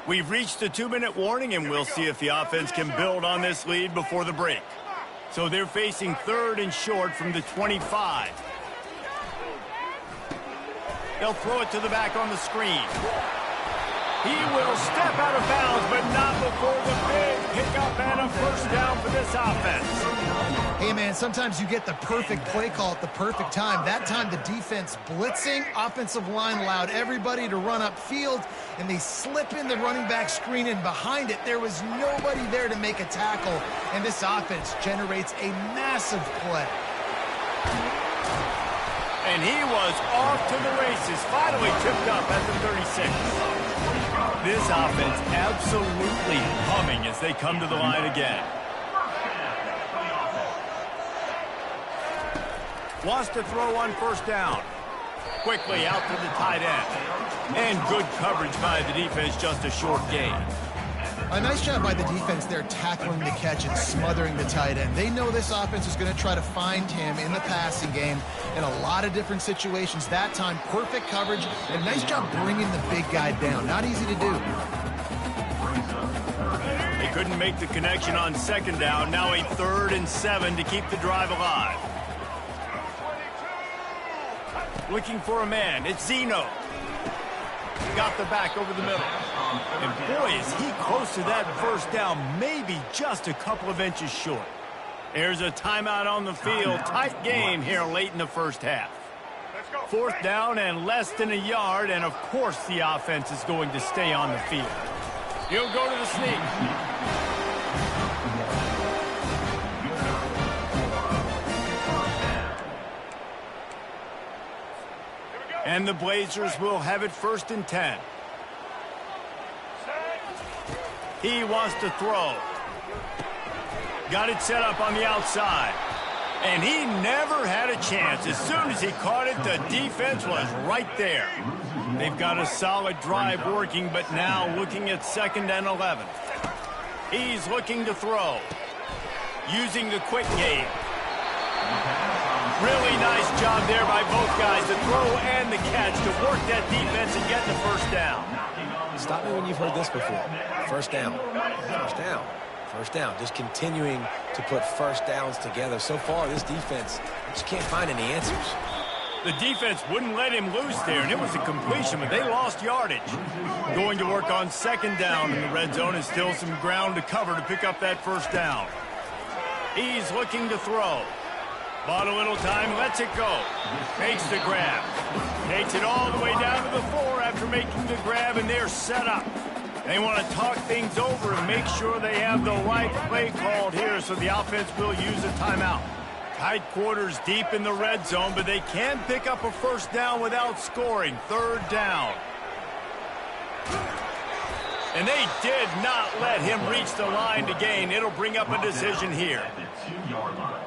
We've reached the 2-minute warning, and we'll see if the offense can build on this lead before the break. So they're facing 3rd and short from the 25. They'll throw it to the back on the screen. He will step out of bounds, but not before the big pickup and a 1st down for this offense. Hey, man, sometimes you get the perfect play call at the perfect time. That time, the defense blitzing, offensive line allowed everybody to run upfield, and they slip in the running back screen, and behind it, there was nobody there to make a tackle, and this offense generates a massive play. And he was off to the races, finally tipped up at the 36. This offense absolutely humming as they come to the line again. Wants to throw on 1st down. Quickly out to the tight end. And good coverage by the defense, just a short gain. A nice job by the defense there tackling the catch and smothering the tight end. They know this offense is going to try to find him in the passing game in a lot of different situations. That time, perfect coverage and nice job bringing the big guy down. Not easy to do. They couldn't make the connection on second down. Now a 3rd and 7 to keep the drive alive. Looking for a man. It's Zeno. Got the back over the middle. And boy, is he close to that first down. Maybe just a couple of inches short. There's a timeout on the field. Tight game here late in the first half. 4th down and less than a yard, and of course the offense is going to stay on the field. He'll go to the sneak. And the Blazers will have it 1st and 10. He wants to throw. Got it set up on the outside. And he never had a chance. As soon as he caught it, the defense was right there. They've got a solid drive working, but now looking at 2nd and 11. He's looking to throw. Using the quick game. Really nice job there by both guys, the throw and the catch, to work that defense and get the first down. Stop me when you've heard this before. First down. First down. First down. Just continuing to put first downs together. So far, this defense just can't find any answers. The defense wouldn't let him loose there, and it was a completion, but they lost yardage. Going to work on 2nd down in the red zone, and still some ground to cover to pick up that first down. He's looking to throw. Bought a little time, lets it go. Makes the grab. Takes it all the way down to the 4 after making the grab, and they're set up. They want to talk things over and make sure they have the right play called here, so the offense will use a timeout. Tight quarters deep in the red zone, but they can pick up a first down without scoring. 3rd down. And they did not let him reach the line to gain. It'll bring up a decision here. At the 2-yard line.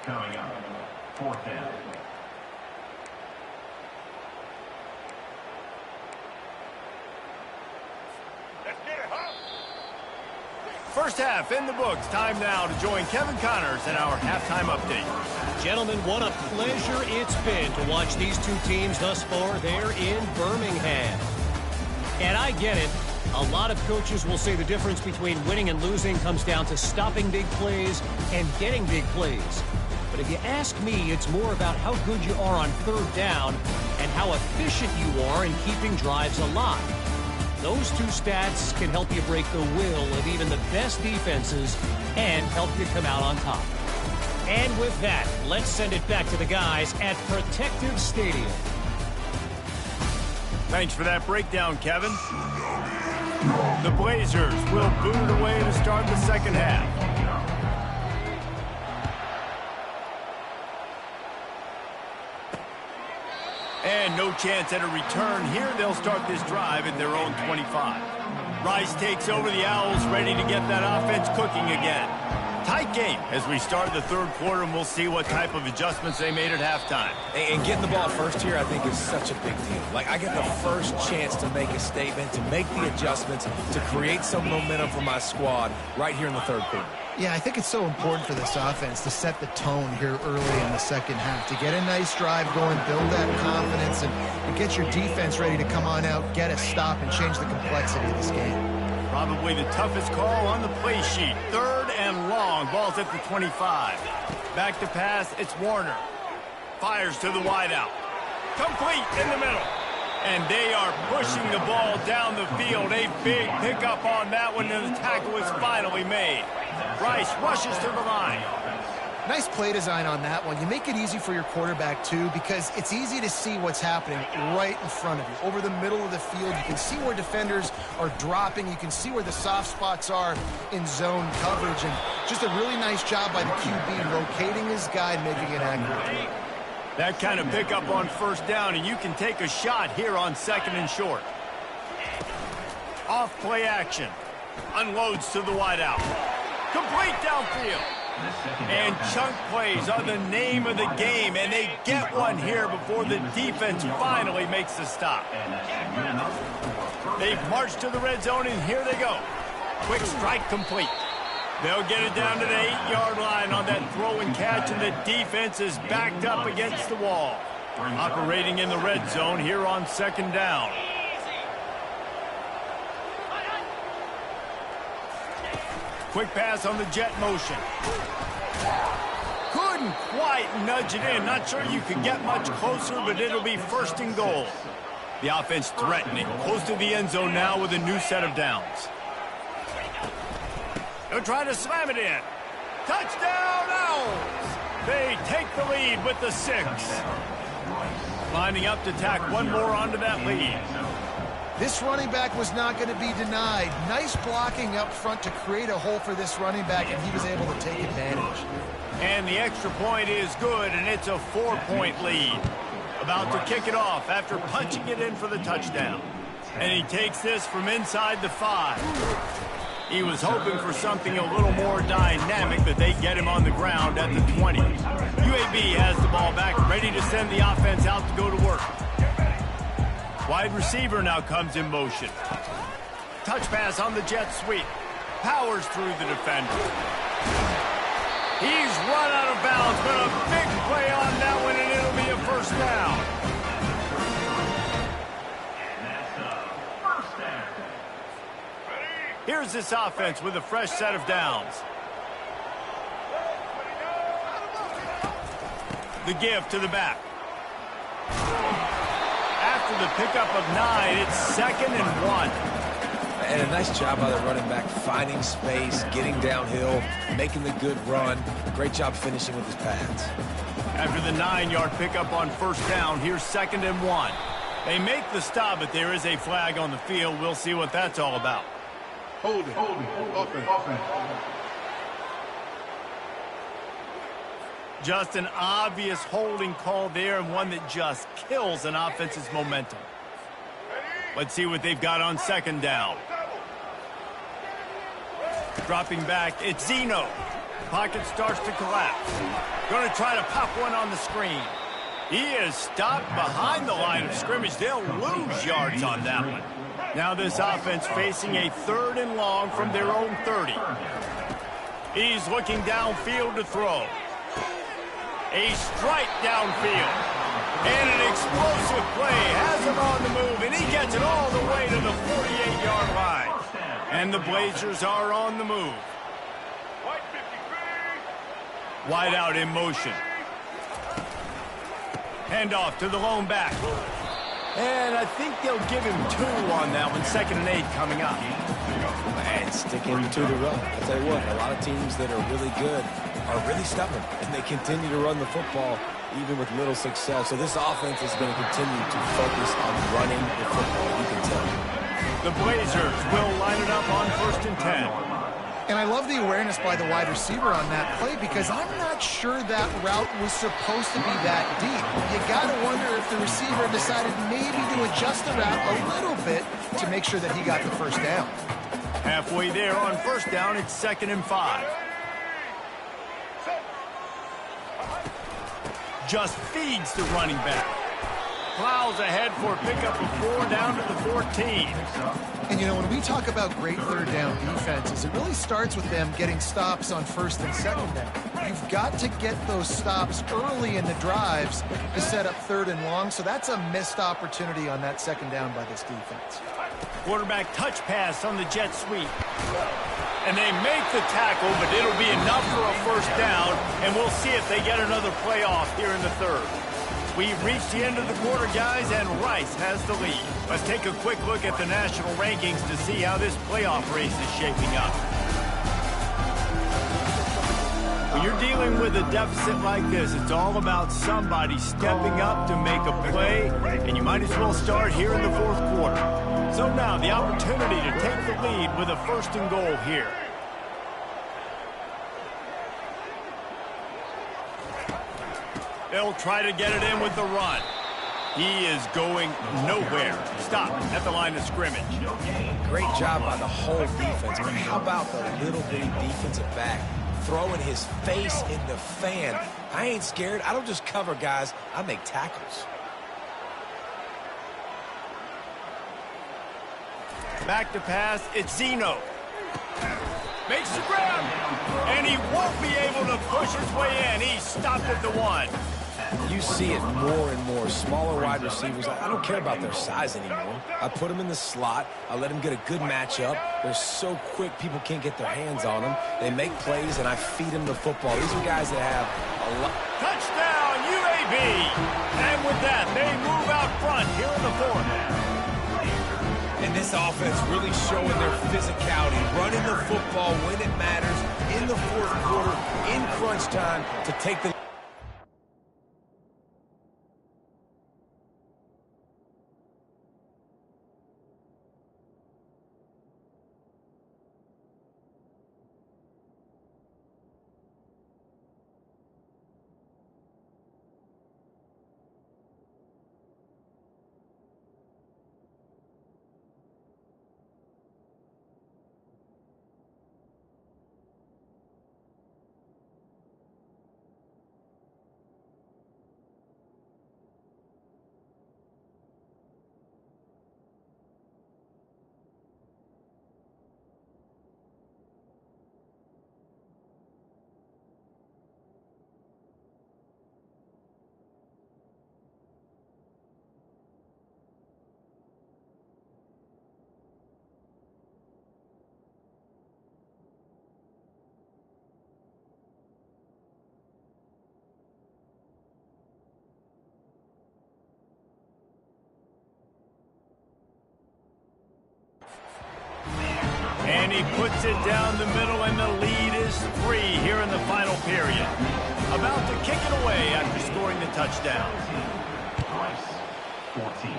Coming up, 4th down. First half in the books. Time now to join Kevin Connors in our halftime update. Gentlemen, what a pleasure it's been to watch these two teams thus far there in Birmingham. And I get it. A lot of coaches will say the difference between winning and losing comes down to stopping big plays and getting big plays. But if you ask me, it's more about how good you are on 3rd down and how efficient you are in keeping drives alive. Those two stats can help you break the will of even the best defenses and help you come out on top. And with that, let's send it back to the guys at Protective Stadium. Thanks for that breakdown, Kevin. The Blazers will boot it away to start the 2nd half. And no chance at a return here. They'll start this drive at their own 25. Rice takes over the Owls, ready to get that offense cooking again. Tight game as we start the 3rd quarter, and we'll see what type of adjustments they made at halftime. And getting the ball first here, I think, is such a big deal. Like, I get the first chance to make a statement, to make the adjustments, to create some momentum for my squad right here in the 3rd quarter. Yeah, I think it's so important for this offense to set the tone here early in the 2nd half, to get a nice drive going, build that confidence, and get your defense ready to come on out, get a stop, and change the complexity of this game. Probably the toughest call on the play sheet. 3rd and long. Ball's at the 25. Back to pass. It's Warner. Fires to the wideout. Complete in the middle. And they are pushing the ball down the field. A big pickup on that one, and the tackle is finally made. Rice rushes to the line. Nice play design on that one. You make it easy for your quarterback, too, because it's easy to see what's happening right in front of you. Over the middle of the field, you can see where defenders are dropping. You can see where the soft spots are in zone coverage. And just a really nice job by the QB locating his guy and making it accurate. That kind of pickup on 1st down, and you can take a shot here on 2nd and short. Off play action. Unloads to the wideout. Complete downfield. And chunk plays are the name of the game, and they get one here before the defense finally makes the stop. They've marched to the red zone, and here they go. Quick strike complete. They'll get it down to the 8-yard line on that throw and catch, and the defense is backed up against the wall. Operating in the red zone here on 2nd down. Quick pass on the jet motion. Couldn't quite nudge it in. Not sure you could get much closer, but it'll be 1st and goal. The offense threatening. Close to the end zone now with a new set of downs. They'll try to slam it in. Touchdown, Owls! They take the lead with the 6. Lining up to tack one more onto that lead. This running back was not going to be denied. Nice blocking up front to create a hole for this running back, and he was able to take advantage. And the extra point is good, and it's a 4-point lead. About to kick it off after punching it in for the touchdown. And he takes this from inside the 5. He was hoping for something a little more dynamic, but they get him on the ground at the 20. UAB has the ball back, ready to send the offense out to go to work. Wide receiver now comes in motion. Touch pass on the jet sweep. Powers through the defender. He's run out of bounds, but a big play on that one, and it'll be a 1st down. Here's this offense with a fresh set of downs. The give to the back. After the pickup of 9, it's 2nd and 1. And a nice job by the running back, finding space, getting downhill, making the good run. Great job finishing with his pads. After the 9-yard pickup on 1st down, here's 2nd and 1. They make the stop, but there is a flag on the field. We'll see what that's all about. Holding. Offense. Just an obvious holding call there, and one that just kills an offense's momentum. Let's see what they've got on 2nd down. Dropping back, it's Zeno. Pocket starts to collapse. Going to try to pop one on the screen. He is stopped behind the line of scrimmage. They'll lose yards on that one. Now this offense facing a 3rd and long from their own 30. He's looking downfield to throw. A strike downfield. And an explosive play has him on the move, and he gets it all the way to the 48-yard line. And the Blazers are on the move. Wide out in motion. Handoff to the lone back. And I think they'll give him 2 on that one. 2nd and 8 coming up. And sticking to the run. I'll tell you what, a lot of teams that are really good are really stubborn, and they continue to run the football even with little success. So this offense is going to continue to focus on running the football, you can tell. The Blazers will line it up on 1st and 10. And I love the awareness by the wide receiver on that play, because I'm not sure that route was supposed to be that deep. You got to wonder if the receiver decided maybe to adjust the route a little bit to make sure that he got the 1st down. Halfway there on 1st down, it's 2nd and 5. Just feeds the running back. Plows ahead for a pickup of 4 down to the 14. And, you know, when we talk about great 3rd down defenses, it really starts with them getting stops on 1st and 2nd down. You've got to get those stops early in the drives to set up 3rd and long, so that's a missed opportunity on that 2nd down by this defense. Quarterback touch pass on the jet sweep. And they make the tackle, but it'll be enough for a 1st down, and we'll see if they get another play off here in the 3rd. We've reached the end of the quarter, guys, and Rice has the lead. Let's take a quick look at the national rankings to see how this playoff race is shaping up. When you're dealing with a deficit like this, it's all about somebody stepping up to make a play, and you might as well start here in the 4th quarter. So now the opportunity to take the lead with a 1st and goal here. They'll try to get it in with the run. He is going nowhere. Stop at the line of scrimmage. Great job by the whole defense. But how about the little bitty defensive back throwing his face in the fan? I ain't scared. I don't just cover guys. I make tackles. Back to pass. It's Zeno. Makes the grab. And he won't be able to push his way in. He's stopped at the 1. You see it more and more. Smaller wide receivers, I don't care about their size anymore. I put them in the slot. I let them get a good matchup. They're so quick, people can't get their hands on them. They make plays, and I feed them the football. These are guys that have a lot. Touchdown, UAB! And with that, they move out front here in the fourth. And this offense really showing their physicality, running the football when it matters, in the fourth quarter, in crunch time, to take the... And he puts it down the middle, and the lead is 3 here in the final period. About to kick it away after scoring the touchdown. Rice, 14.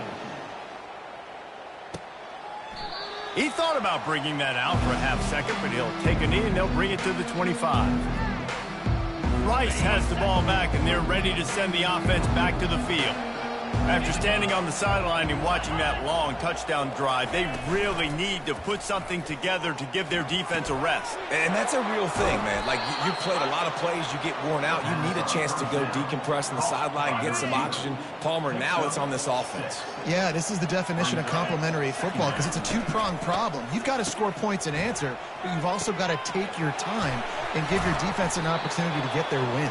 He thought about bringing that out for a half second, but he'll take a knee and they'll bring it to the 25. Rice has the ball back, and they're ready to send the offense back to the field. After standing on the sideline and watching that long touchdown drive, they really need to put something together to give their defense a rest. And that's a real thing, man. Like, you played a lot of plays, you get worn out, you need a chance to go decompress on the sideline, get some oxygen. Palmer, now it's on this offense. Yeah, this is the definition of complementary football because it's a two-pronged problem. You've got to score points and answer, but you've also got to take your time and give your defense an opportunity to get their win.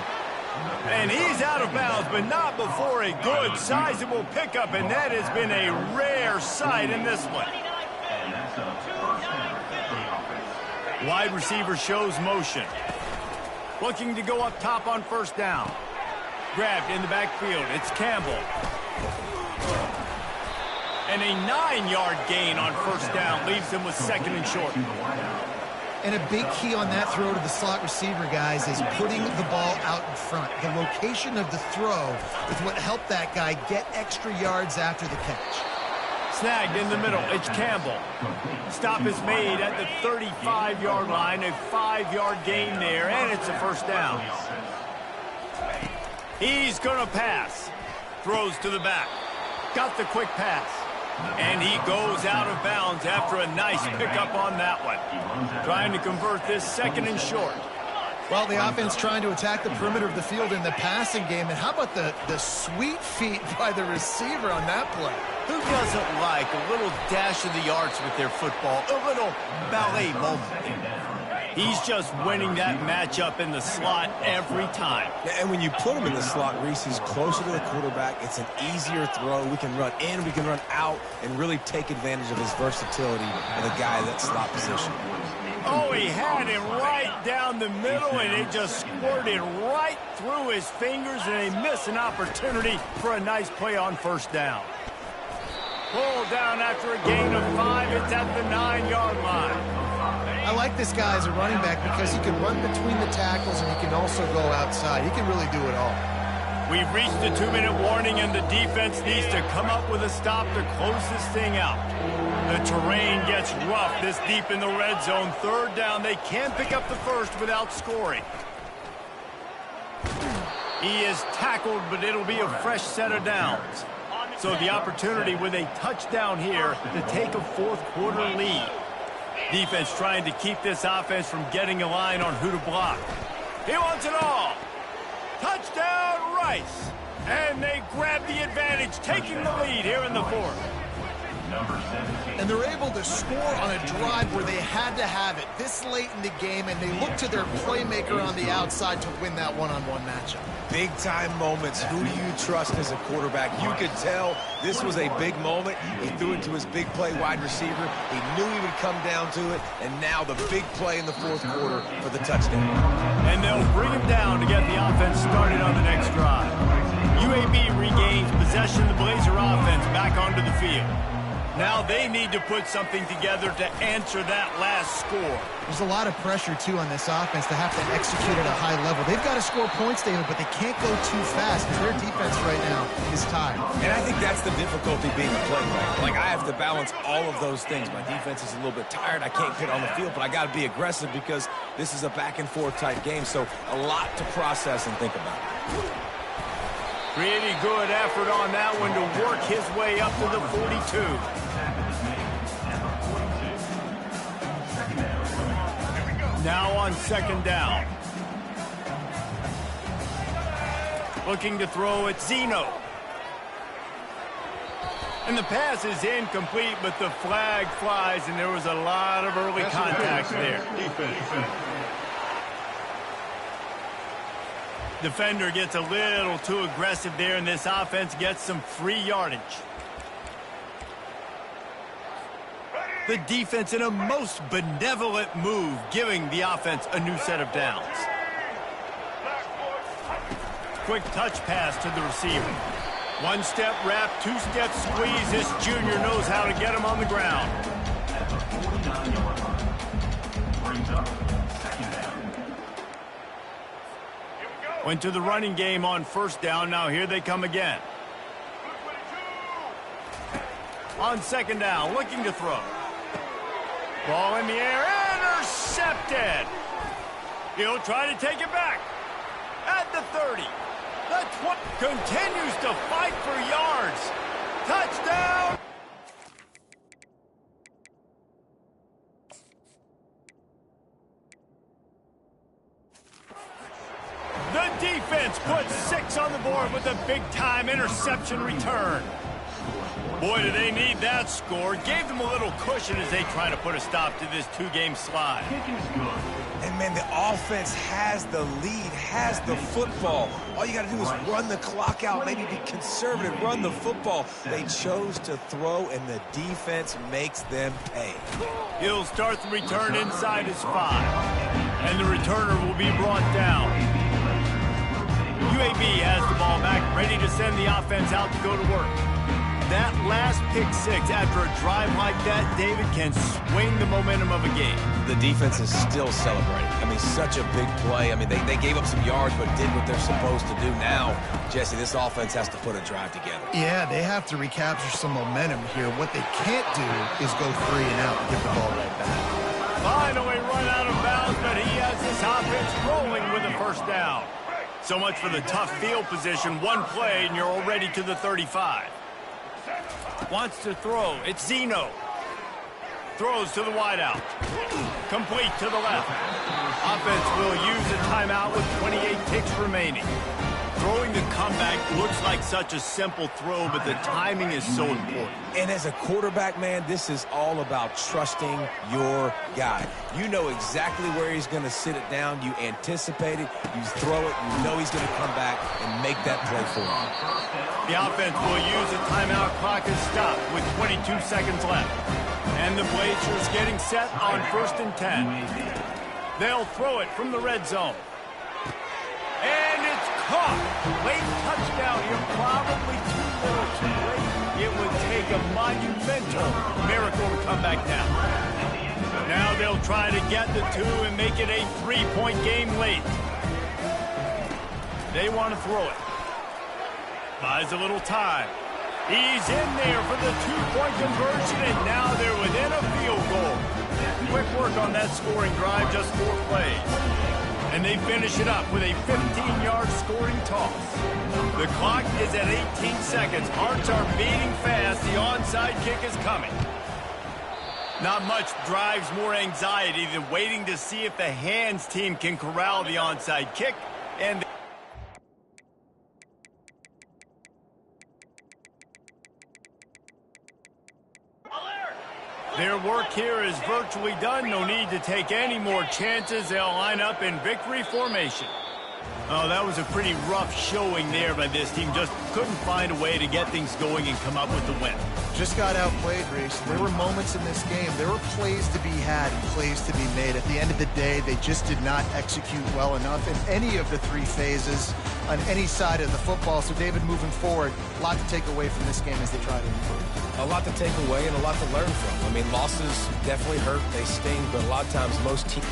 And he's out of bounds, but not before a good, sizable pickup, and that has been a rare sight in this one. And that's a first down for the offense. Wide receiver shows motion. Looking to go up top on first down. Grabbed in the backfield. It's Campbell. And a 9-yard gain on first down leaves him with second and short. And a big key on that throw to the slot receiver, guys, is putting the ball out in front. The location of the throw is what helped that guy get extra yards after the catch. Snagged in the middle. It's Campbell. Stop is made at the 35-yard line. A 5-yard gain there, and it's a first down. He's going to pass. Throws to the back. Got the quick pass. And he goes out of bounds after a nice pickup on that one. Trying to convert this second and short. Well, the offense trying to attack the perimeter of the field in the passing game. And how about the sweet feet by the receiver on that play? Who doesn't like a little dash of the arts with their football? A little ballet moment. He's just winning that matchup in the slot every time. And when you put him in the slot, Reese, he's closer to the quarterback. It's an easier throw. We can run in, we can run out, and really take advantage of his versatility of the guy in that slot position. Oh, he had him right down the middle, and it just squirted right through his fingers, and they miss an opportunity for a nice play on first down. Pulled down after a gain of 5. It's at the 9-yard line. I like this guy as a running back because he can run between the tackles and he can also go outside. He can really do it all. We've reached the 2-minute warning, and the defense needs to come up with a stop to close this thing out. The terrain gets rough this deep in the red zone. Third down, they can't pick up the first without scoring. He is tackled, but it'll be a fresh set of downs. So the opportunity with a touchdown here to take a fourth quarter lead. Defense trying to keep this offense from getting a line on who to block. He wants it all. Touchdown, Rice. And they grab the advantage, taking the lead here in the fourth. Number 17. And they're able to score on a drive where they had to have it this late in the game, and they look to their playmaker on the outside to win that one-on-one matchup. Big-time moments. Who do you trust as a quarterback? You could tell this was a big moment. He threw it to his big play wide receiver. He knew he would come down to it, and now the big play in the fourth quarter for the touchdown. And they'll bring him down to get the offense started on the next drive. UAB regains possession of the Blazer offense back onto the field. Now they need to put something together to answer that last score. There's a lot of pressure, too, on this offense to have to execute at a high level. They've got to score points, David, but they can't go too fast because their defense right now is tired. And I think that's the difficulty being a playmaker. Like, I have to balance all of those things. My defense is a little bit tired. I can't get on the field, but I got to be aggressive because this is a back-and-forth type game, so a lot to process and think about. Pretty good effort on that one to work his way up to the 42. Now on second down. Looking to throw at Zeno. And the pass is incomplete, but the flag flies, and there was a lot of early contact there. Defender gets a little too aggressive there, and this offense gets some free yardage. The defense in a most benevolent move, giving the offense a new set of downs. Quick touch pass to the receiver. One-step wrap, two-step squeeze. This junior knows how to get him on the ground. Went to the running game on first down. Now here they come again. On second down, looking to throw. Ball in the air, intercepted. He'll try to take it back. At the 30. The 20 continues to fight for yards. Touchdown. The defense puts 6 on the board with a big-time interception return. Boy, do they need that score. Gave them a little cushion as they try to put a stop to this 2-game slide. And, man, the offense has the lead, has the football. All you got to do is run the clock out, maybe be conservative, run the football. They chose to throw, and the defense makes them pay. He'll start the return inside his 5. And the returner will be brought down. UAB has the ball back, ready to send the offense out to go to work. That last pick 6 after a drive like that, David, can swing the momentum of a game. The defense is still celebrating. I mean, such a big play. I mean, they gave up some yards but did what they're supposed to do. Now, Jesse, this offense has to put a drive together. Yeah, they have to recapture some momentum here. What they can't do is go 3 and out and give the ball right back. Finally run out of bounds, but he has this offense rolling with a first down. So much for the tough field position. One play, and you're already to the 35. Wants to throw. It's Zeno. Throws to the wideout. Complete to the left. Offense will use a timeout with 28 ticks remaining. Throwing the comeback looks like such a simple throw, but the timing is so important. And as a quarterback, man, this is all about trusting your guy. You know exactly where he's going to sit it down. You anticipate it. You throw it. You know he's going to come back and make that play for you. The offense will use a timeout. Clock is stopped with 22 seconds left. And the Blazers getting set on 1st and 10. They'll throw it from the red zone. And it's caught. Late touchdown here, probably too little too late. It would take a monumental miracle to come back down. Now they'll try to get the 2 and make it a 3-point game late. They want to throw it. Buys a little time. He's in there for the 2-point conversion, and now they're within a field goal. Quick work on that scoring drive, just 4 plays. And they finish it up with a 15-yard scoring toss. The clock is at 18 seconds. Hearts are beating fast. The onside kick is coming. Not much drives more anxiety than waiting to see if the hands team can corral the onside kick. And Their work here is virtually done. No need to take any more chances. They'll line up in victory formation. Oh, that was a pretty rough showing there by this team. Just couldn't find a way to get things going and come up with the win. Just got outplayed, Reese. There were moments in this game. There were plays to be had and plays to be made. At the end of the day, they just did not execute well enough in any of the three phases on any side of the football. So, David, moving forward, a lot to take away from this game as they try to improve. A lot to take away and a lot to learn from. I mean, losses definitely hurt. They sting, but a lot of times most teams...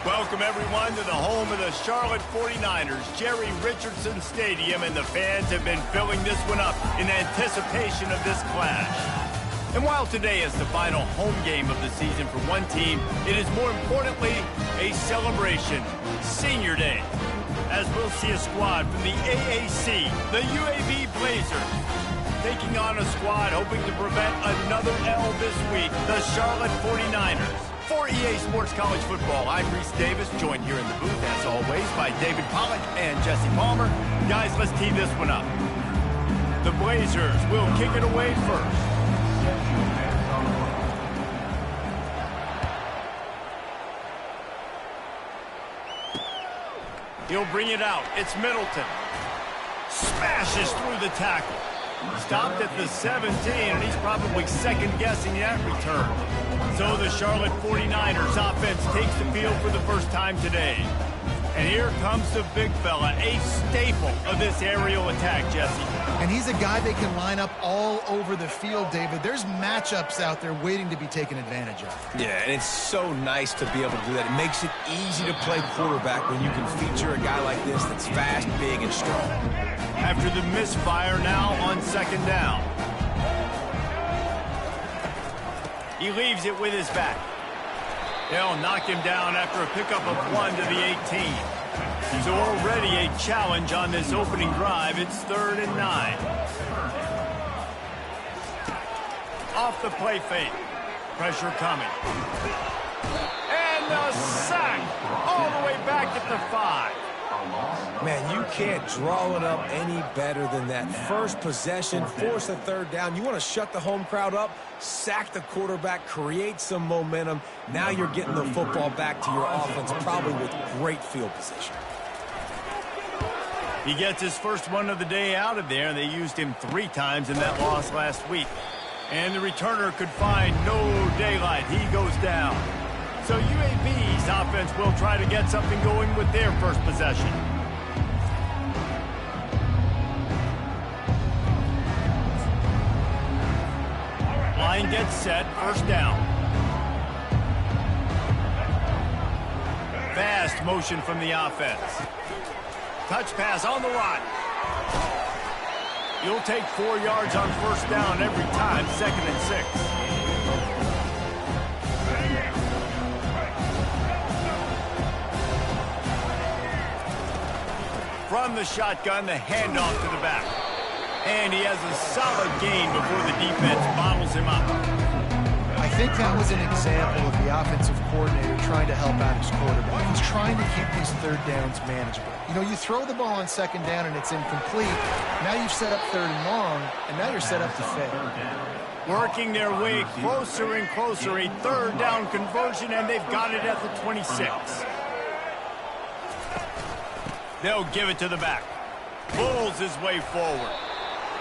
Welcome, everyone, to the home of the Charlotte 49ers, Jerry Richardson Stadium, and the fans have been filling this one up in anticipation of this clash. And while today is the final home game of the season for one team, it is more importantly a celebration, Senior Day, as we'll see a squad from the AAC, the UAB Blazers, taking on a squad hoping to prevent another L this week, the Charlotte 49ers. For EA Sports College Football, I'm Reese Davis, joined here in the booth, as always, by David Pollack and Jesse Palmer. Guys, let's tee this one up. The Blazers will kick it away first. He'll bring it out. It's Middleton. Smashes through the tackle. Stopped at the 17, and he's probably second-guessing that return. So the Charlotte 49ers offense takes the field for the first time today. And here comes the big fella, a staple of this aerial attack, Jesse. And he's a guy they can line up all over the field, David. There's matchups out there waiting to be taken advantage of. Yeah, and it's so nice to be able to do that. It makes it easy to play quarterback when you can feature a guy like this that's fast, big, and strong. After the misfire now on second down. He leaves it with his back. They'll knock him down after a pickup of 1 to the 18. So already a challenge on this opening drive. It's 3rd and 9. Off the play fake. Pressure coming. And the sack all the way back at the 5. Man, you can't draw it up any better than that. First possession, force a 3rd down. You want to shut the home crowd up, sack the quarterback, create some momentum. Now you're getting the football back to your offense, probably with great field position. He gets his first one of the day out of there, and they used him 3 times in that loss last week. And the returner could find no daylight. He goes down. So UAB's offense will try to get something going with their first possession. Line gets set, first down. Fast motion from the offense. Touch pass on the run. You'll take 4 yards on first down every time, 2nd and 6. From the shotgun, the handoff to the back. And he has a solid gain before the defense bottles him up. I think that was an example of the offensive coordinator trying to help out his quarterback. He's trying to keep these 3rd downs manageable. You know, you throw the ball on 2nd down and it's incomplete. Now you've set up 3rd and long, and now you're set up to fail. Working their way closer and closer. A third down conversion, and they've got it at the 26. They'll give it to the back. Pulls his way forward.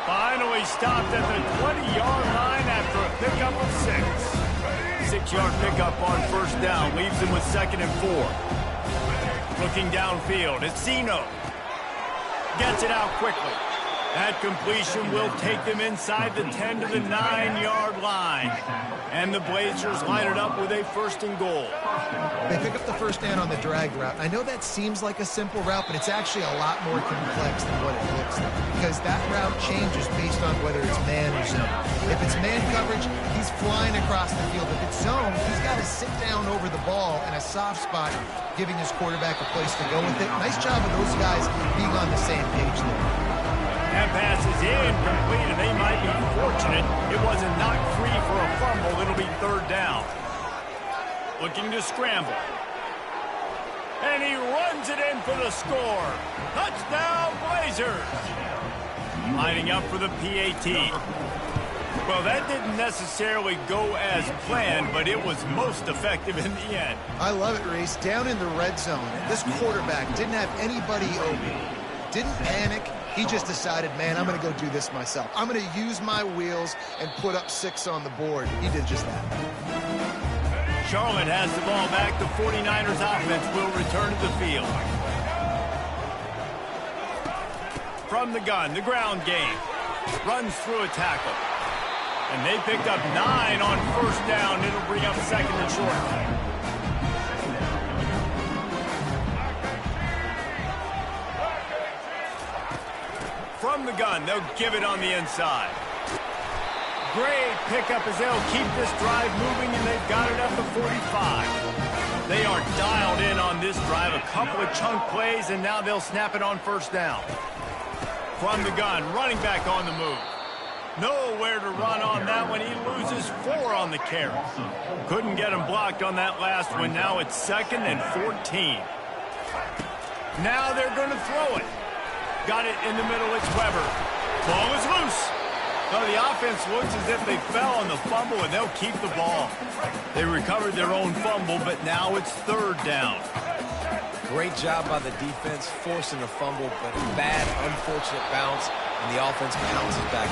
Finally stopped at the 20-yard line after a pickup of 6. 6-yard pickup on first down. Leaves him with 2nd and 4. Looking downfield, it's Zeno. Gets it out quickly. That completion will take them inside the 10 to the 9-yard line. And the Blazers line it up with a 1st and goal. They pick up the first down on the drag route. I know that seems like a simple route, but it's actually a lot more complex than what it looks like, because that route changes based on whether it's man or zone. If it's man coverage, he's flying across the field. If it's zone, he's got to sit down over the ball in a soft spot, giving his quarterback a place to go with it. Nice job of those guys being on the same page there. That pass is incomplete, and they might be fortunate it wasn't knocked free for a fumble. It'll be 3rd down. Looking to scramble. And he runs it in for the score. Touchdown, Blazers. Lining up for the PAT. Well, that didn't necessarily go as planned, but it was most effective in the end. I love it, Reese. Down in the red zone, this quarterback didn't have anybody open. Didn't panic. He just decided, man, I'm going to go do this myself. I'm going to use my wheels and put up 6 on the board. He did just that. Charlotte has the ball back. The 49ers offense will return to the field. From the gun, the ground game. Runs through a tackle. And they picked up 9 on first down. It'll bring up 2nd and short. From the gun, they'll give it on the inside. Great pickup as they'll keep this drive moving, and they've got it at the 45. They are dialed in on this drive. A couple of chunk plays, and now they'll snap it on first down. From the gun, running back on the move. Nowhere to run on that one. He loses 4 on the carry. Couldn't get him blocked on that last one. Now it's 2nd and 14. Now they're going to throw it. Got it in the middle, it's Weber. Ball is loose. No, the offense looks as if they fell on the fumble, and they'll keep the ball. They recovered their own fumble, but now it's 3rd down. Great job by the defense forcing a fumble, but a bad, unfortunate bounce, and the offense bounces back.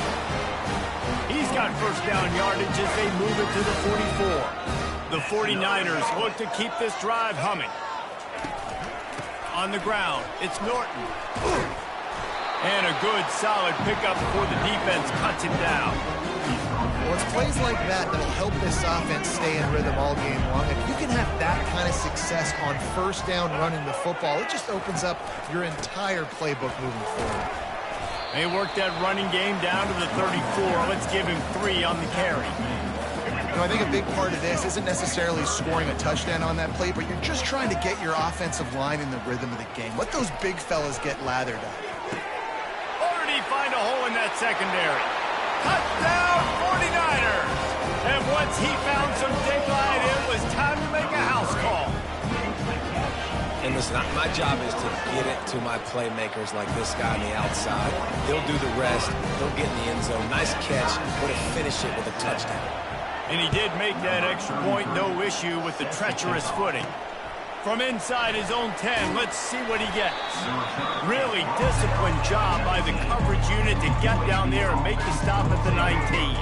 He's got first down yardage as they move it to the 44. The 49ers look to keep this drive humming. On the ground, it's Norton. And a good, solid pickup before the defense cuts him down. Well, it's plays like that that'll help this offense stay in rhythm all game long. If you can have that kind of success on first down running the football, it just opens up your entire playbook moving forward. They work that running game down to the 34. Let's give him 3 on the carry. You know, I think a big part of this isn't necessarily scoring a touchdown on that play, but you're just trying to get your offensive line in the rhythm of the game. Let those big fellas get lathered up. Find a hole in that secondary. Touchdown 49ers! And once he found some daylight, it was time to make a house call. And listen, my job is to get it to my playmakers like this guy on the outside. They'll do the rest. They'll get in the end zone. Nice catch, but to finish it with a touchdown. And he did make that extra point, no issue with the treacherous footing. From inside his own 10, let's see what he gets. Really disciplined job by the coverage unit to get down there and make the stop at the 19.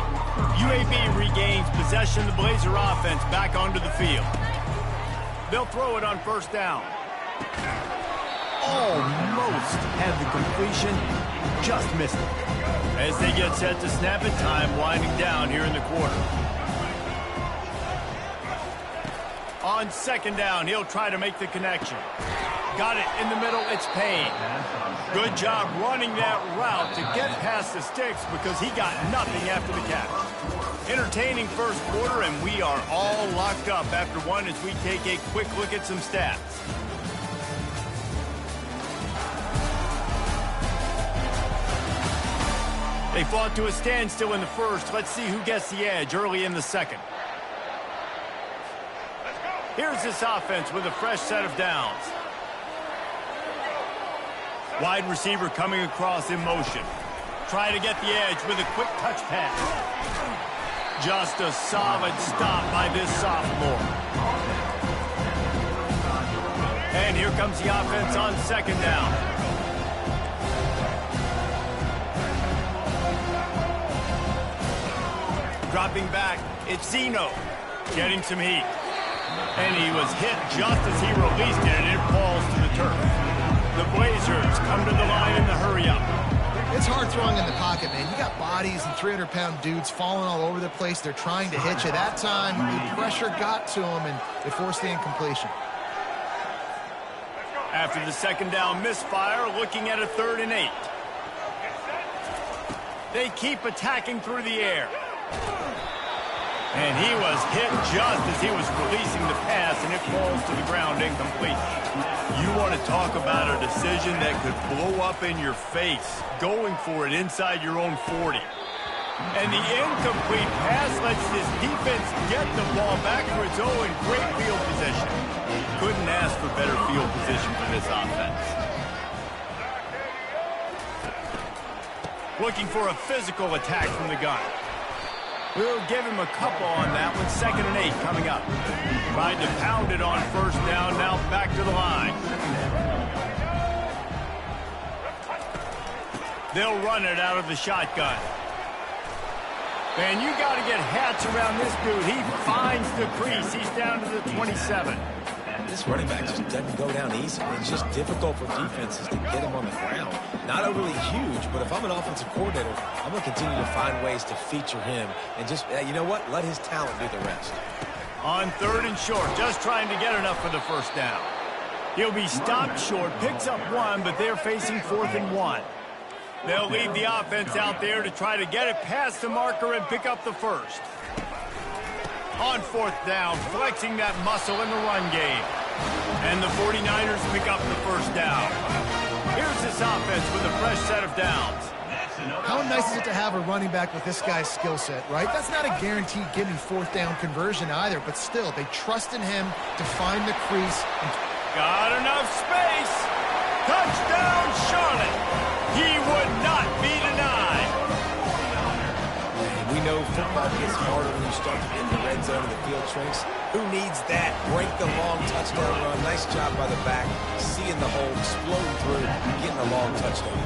UAB regains possession of the Blazer offense back onto the field. They'll throw it on first down. Almost had the completion, just missed it. As they get set to snap it, time winding down here in the quarter. On second down, he'll try to make the connection. Got it in the middle, it's Payne. Good job running that route to get past the sticks because he got nothing after the catch. Entertaining first quarter, and we are all locked up after one as we take a quick look at some stats. They fought to a standstill in the first. Let's see who gets the edge early in the second. Here's this offense with a fresh set of downs. Wide receiver coming across in motion. Try to get the edge with a quick touch pass. Just a solid stop by this sophomore. And here comes the offense on second down. Dropping back, it's Zeno getting some heat. And he was hit just as he released it, and it falls to the turf. The Blazers come to the line in the hurry-up. It's hard throwing in the pocket, man. You got bodies and 300-pound dudes falling all over the place. They're trying to hit you. That time, the pressure got to him, and they forced the incompletion. After the second down misfire, looking at a 3rd and 8. They keep attacking through the air. And he was hit just as he was releasing the pass, and it falls to the ground incomplete. You want to talk about a decision that could blow up in your face, going for it inside your own 40. And the incomplete pass lets this defense get the ball back for its own great field position. Couldn't ask for better field position for this offense. Looking for a physical attack from the gun. We'll give him a couple on that one. 2nd and 8 coming up. Tried to pound it on 1st down, now back to the line. They'll run it out of the shotgun. And you got to get hats around this dude. He finds the crease. He's down to the 27. This running back just doesn't go down easy. It's just difficult for defenses to get him on the ground. Not overly huge, but if I'm an offensive coordinator, I'm going to continue to find ways to feature him and just, you know what, let his talent do the rest. On 3rd and short, just trying to get enough for the 1st down. He'll be stopped short, picks up 1, but they're facing 4th and 1. They'll leave the offense out there to try to get it past the marker and pick up the 1st. On 4th down, flexing that muscle in the run game. And the 49ers pick up the 1st down. Here's this offense with a fresh set of downs. How nice is it to have a running back with this guy's skill set, right? That's not a guaranteed given 4th down conversion either, but still, they trust in him to find the crease. Got enough space. Touchdown, Charlotte. He would not be denied. We know football gets harder when you start to get in the red zone and the field shrinks. Who needs that? Break the long touchdown run. Nice job by the back. Seeing the hole, exploding through, getting a long touchdown.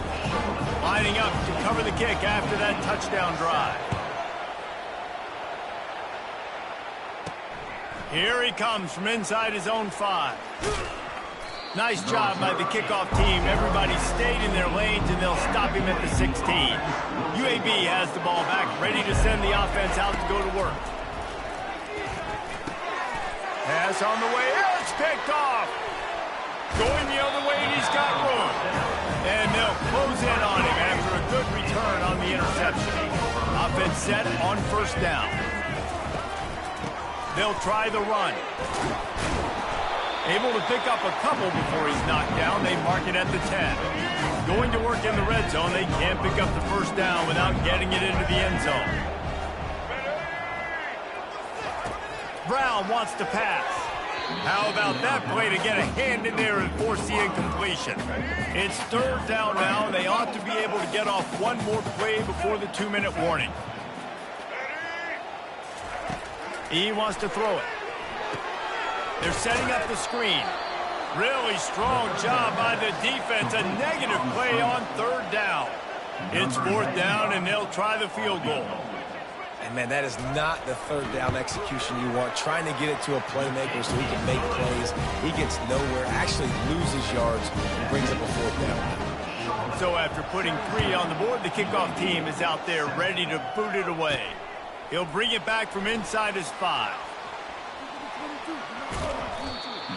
Lining up to cover the kick after that touchdown drive. Here he comes from inside his own 5. Nice job by the kickoff team. Everybody stayed in their lanes, and they'll stop him at the 16. UAB has the ball back, ready to send the offense out to go to work. Pass on the way. It's picked off. Going the other way, and he's got room. And they'll close in on him after a good return on the interception. Offense set on 1st down. They'll try the run. Able to pick up a couple before he's knocked down. They mark it at the 10. Going to work in the red zone. They can't pick up the 1st down without getting it into the end zone. Brown wants to pass. How about that play to get a hand in there and force the incompletion? It's 3rd down now. They ought to be able to get off one more play before the 2-minute warning. He wants to throw it. They're setting up the screen. Really strong job by the defense. A negative play on 3rd down. It's 4th down, and they'll try the field goal. And, man, that is not the 3rd down execution you want. Trying to get it to a playmaker so he can make plays. He gets nowhere, actually loses yards, and brings up a 4th down. So after putting 3 on the board, the kickoff team is out there ready to boot it away. He'll bring it back from inside his 5.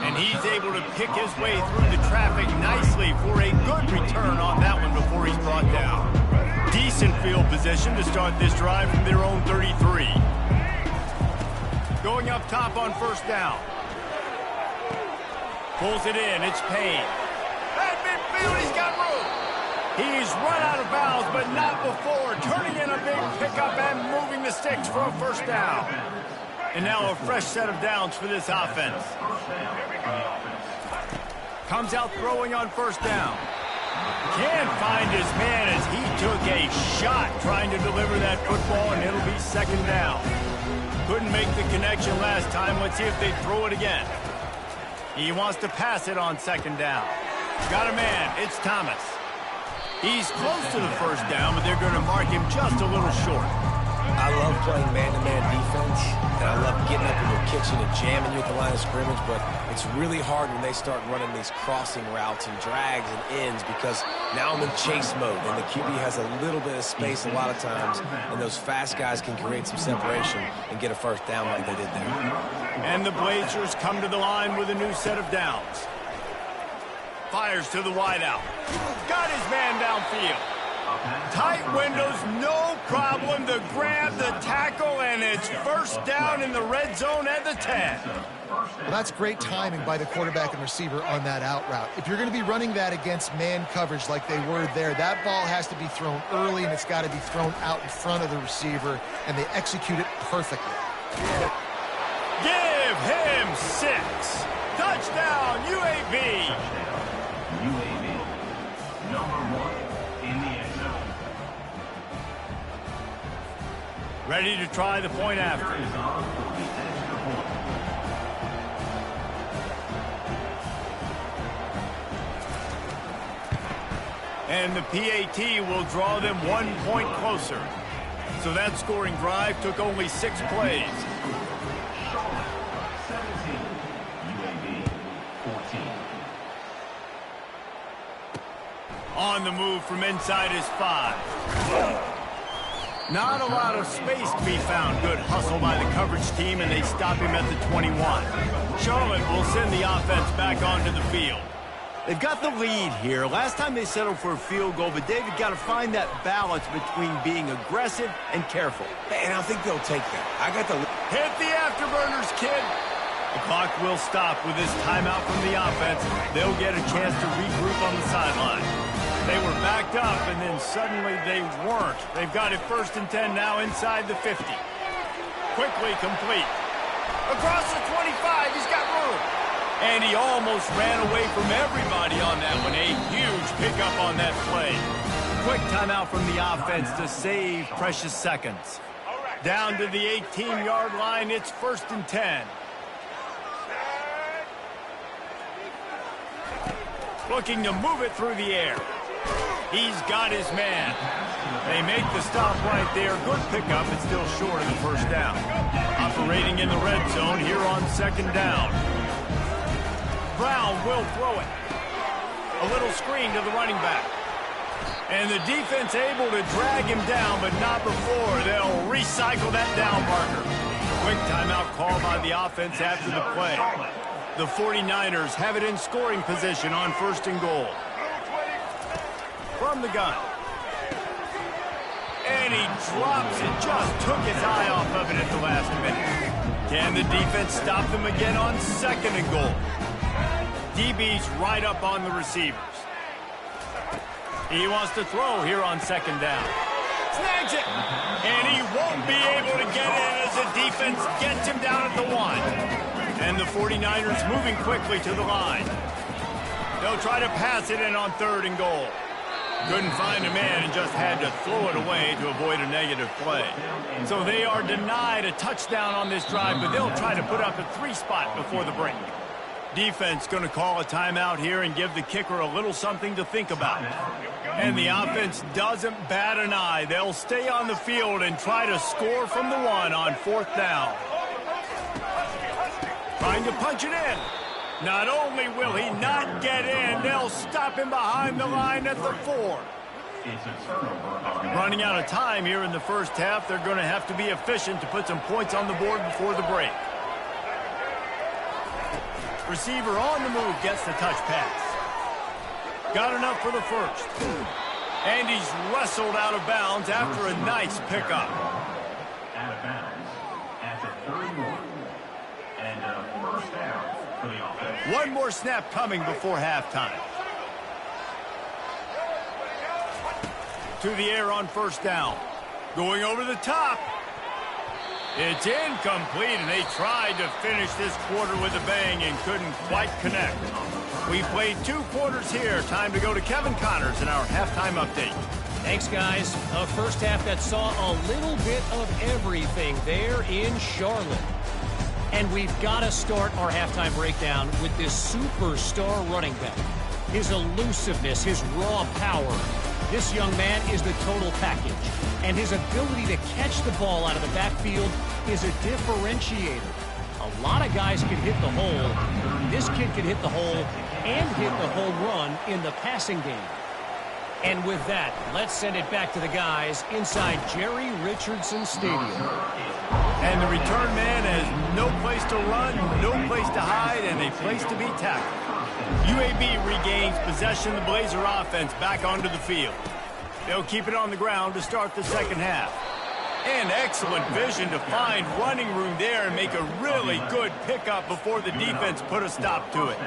And he's able to pick his way through the traffic nicely for a good return on that one before he's brought down. Decent field position to start this drive from their own 33. Going up top on 1st down. Pulls it in. It's Payne. At midfield, he's got room. He's run out of bounds, but not before. Turning in a big pickup and moving the sticks for a 1st down. And now a fresh set of downs for this offense. Comes out throwing on 1st down. Can't find his man as he took a shot trying to deliver that football, and it'll be 2nd down. Couldn't make the connection last time. Let's see if they throw it again. He wants to pass it on second down. Got a man. It's Thomas. He's close to the first down, but they're going to mark him just a little short. I love playing man-to-man defense, and I love getting up in your kitchen and jamming you at the line of scrimmage, but it's really hard when they start running these crossing routes and drags and ends because now I'm in chase mode, and the QB has a little bit of space a lot of times, and those fast guys can create some separation and get a first down like they did there. And the Blazers come to the line with a new set of downs. Fires to the wideout. Got his man downfield. Tight windows, no problem to grab the tackle, and it's first down in the red zone at the 10. Well, that's great timing by the quarterback and receiver on that out route. If you're going to be running that against man coverage like they were there, that ball has to be thrown early, and it's got to be thrown out in front of the receiver, and they execute it perfectly. Give him 6. Touchdown, UAB. UAB, number 1 in the end zone. Ready to try the point after. Is on for the extra point. And the PAT will draw them 1 point closer. So that scoring drive took only 6 plays. Charlotte, 17. UAB, 14. On the move from inside his 5. Not a lot of space to be found. Good hustle by the coverage team, and they stop him at the 21. Charlotte will send the offense back onto the field. They've got the lead here. Last time they settled for a field goal, but David got to find that balance between being aggressive and careful. And I think they'll take that. I got the... Hit the afterburners, kid. The clock will stop with this timeout from the offense. They'll get a chance to regroup on the sideline. They were backed up, and then suddenly they weren't. They've got it first and 10 now inside the 50. Quickly complete. Across the 25, he's got room. And he almost ran away from everybody on that one. A huge pickup on that play. Quick timeout from the offense to save precious seconds. Down to the 18-yard line, it's first and 10. Looking to move it through the air. He's got his man. They make the stop right there. Good pickup, but still short of the first down. Operating in the red zone here on second down. Brown will throw it. A little screen to the running back. And the defense able to drag him down, but not before. They'll recycle that down marker. Quick timeout call by the offense after the play. The 49ers have it in scoring position on first and goal. From the gun. And he drops it. Just took his eye off of it at the last minute. Can the defense stop them again on second and goal? DB's right up on the receivers. He wants to throw here on second down. Snags it. And he won't be able to get in as the defense gets him down at the 1. And the 49ers moving quickly to the line. They'll try to pass it in on third and goal. Couldn't find a man and just had to throw it away to avoid a negative play. So they are denied a touchdown on this drive, but they'll try to put up a 3 spot before the break. Defense going to call a timeout here and give the kicker a little something to think about. And the offense doesn't bat an eye. They'll stay on the field and try to score from the 1 on fourth down. Trying to punch it in. Not only will he not get in, they'll stop him behind the line at the 4. It's a turnover. Running out of time here in the first half. They're going to have to be efficient to put some points on the board before the break. Receiver on the move gets the touch pass. Got enough for the first. And he's wrestled out of bounds after a nice pickup. Out of bounds at the 31. And a first down for the offense. One more snap coming before halftime. To the air on first down. Going over the top. It's incomplete, and they tried to finish this quarter with a bang and couldn't quite connect. We played 2 quarters here. Time to go to Kevin Connors in our halftime update. Thanks, guys. A first half that saw a little bit of everything there in Charlotte. And we've got to start our halftime breakdown with this superstar running back. His elusiveness, his raw power. This young man is the total package. And his ability to catch the ball out of the backfield is a differentiator. A lot of guys can hit the hole. This kid can hit the hole and hit the home run in the passing game. And with that, let's send it back to the guys inside Jerry Richardson Stadium. And the return man has no place to run, no place to hide, and a place to be tackled. UAB regains possession of the Blazer offense back onto the field. They'll keep it on the ground to start the second half. And excellent vision to find running room there and make a really good pickup before the defense put a stop to it.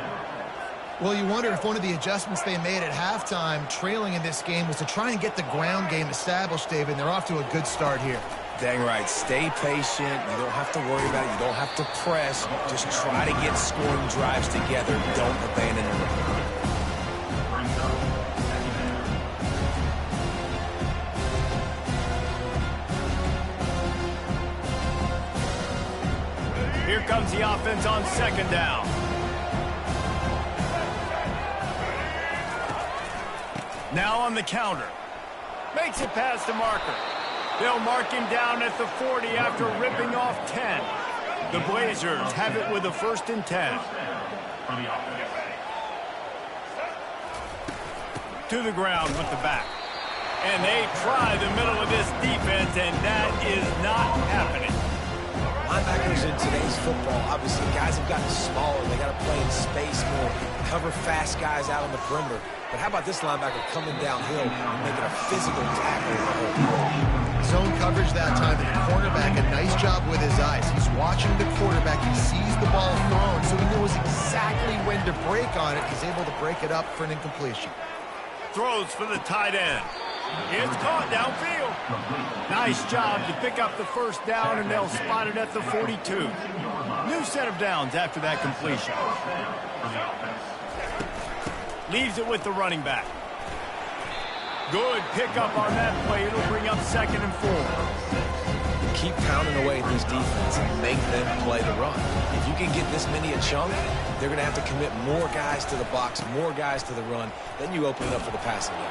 Well, you wonder if one of the adjustments they made at halftime, trailing in this game, was to try and get the ground game established, David. They're off to a good start here. Dang right. Stay patient. You don't have to worry about it. You don't have to press. Just try to get scoring drives together. Don't abandon the run. Here comes the offense on second down. Now on the counter. Makes it past the marker. They'll mark him down at the 40 after ripping off 10. The Blazers have it with a 1st and 10. To the ground with the back. And they try the middle of this defense, and that is not happening. Linebackers in today's football, obviously, guys have gotten smaller. They got to play in space more, cover fast guys out on the perimeter. But how about this linebacker coming downhill and making a physical tackle? Zone coverage that time, and the cornerback, a nice job with his eyes. He's watching the quarterback. He sees the ball thrown, so he knows exactly when to break on it. He's able to break it up for an incompletion. Throws for the tight end. It's caught downfield. Nice job to pick up the 1st down, and they'll spot it at the 42. New set of downs after that completion. Leaves it with the running back. Good pickup on that play. It'll bring up 2nd and 4. Keep pounding away at this defense and make them play the run. If you can get this many a chunk, they're going to have to commit more guys to the box, more guys to the run. Then you open it up for the passing game.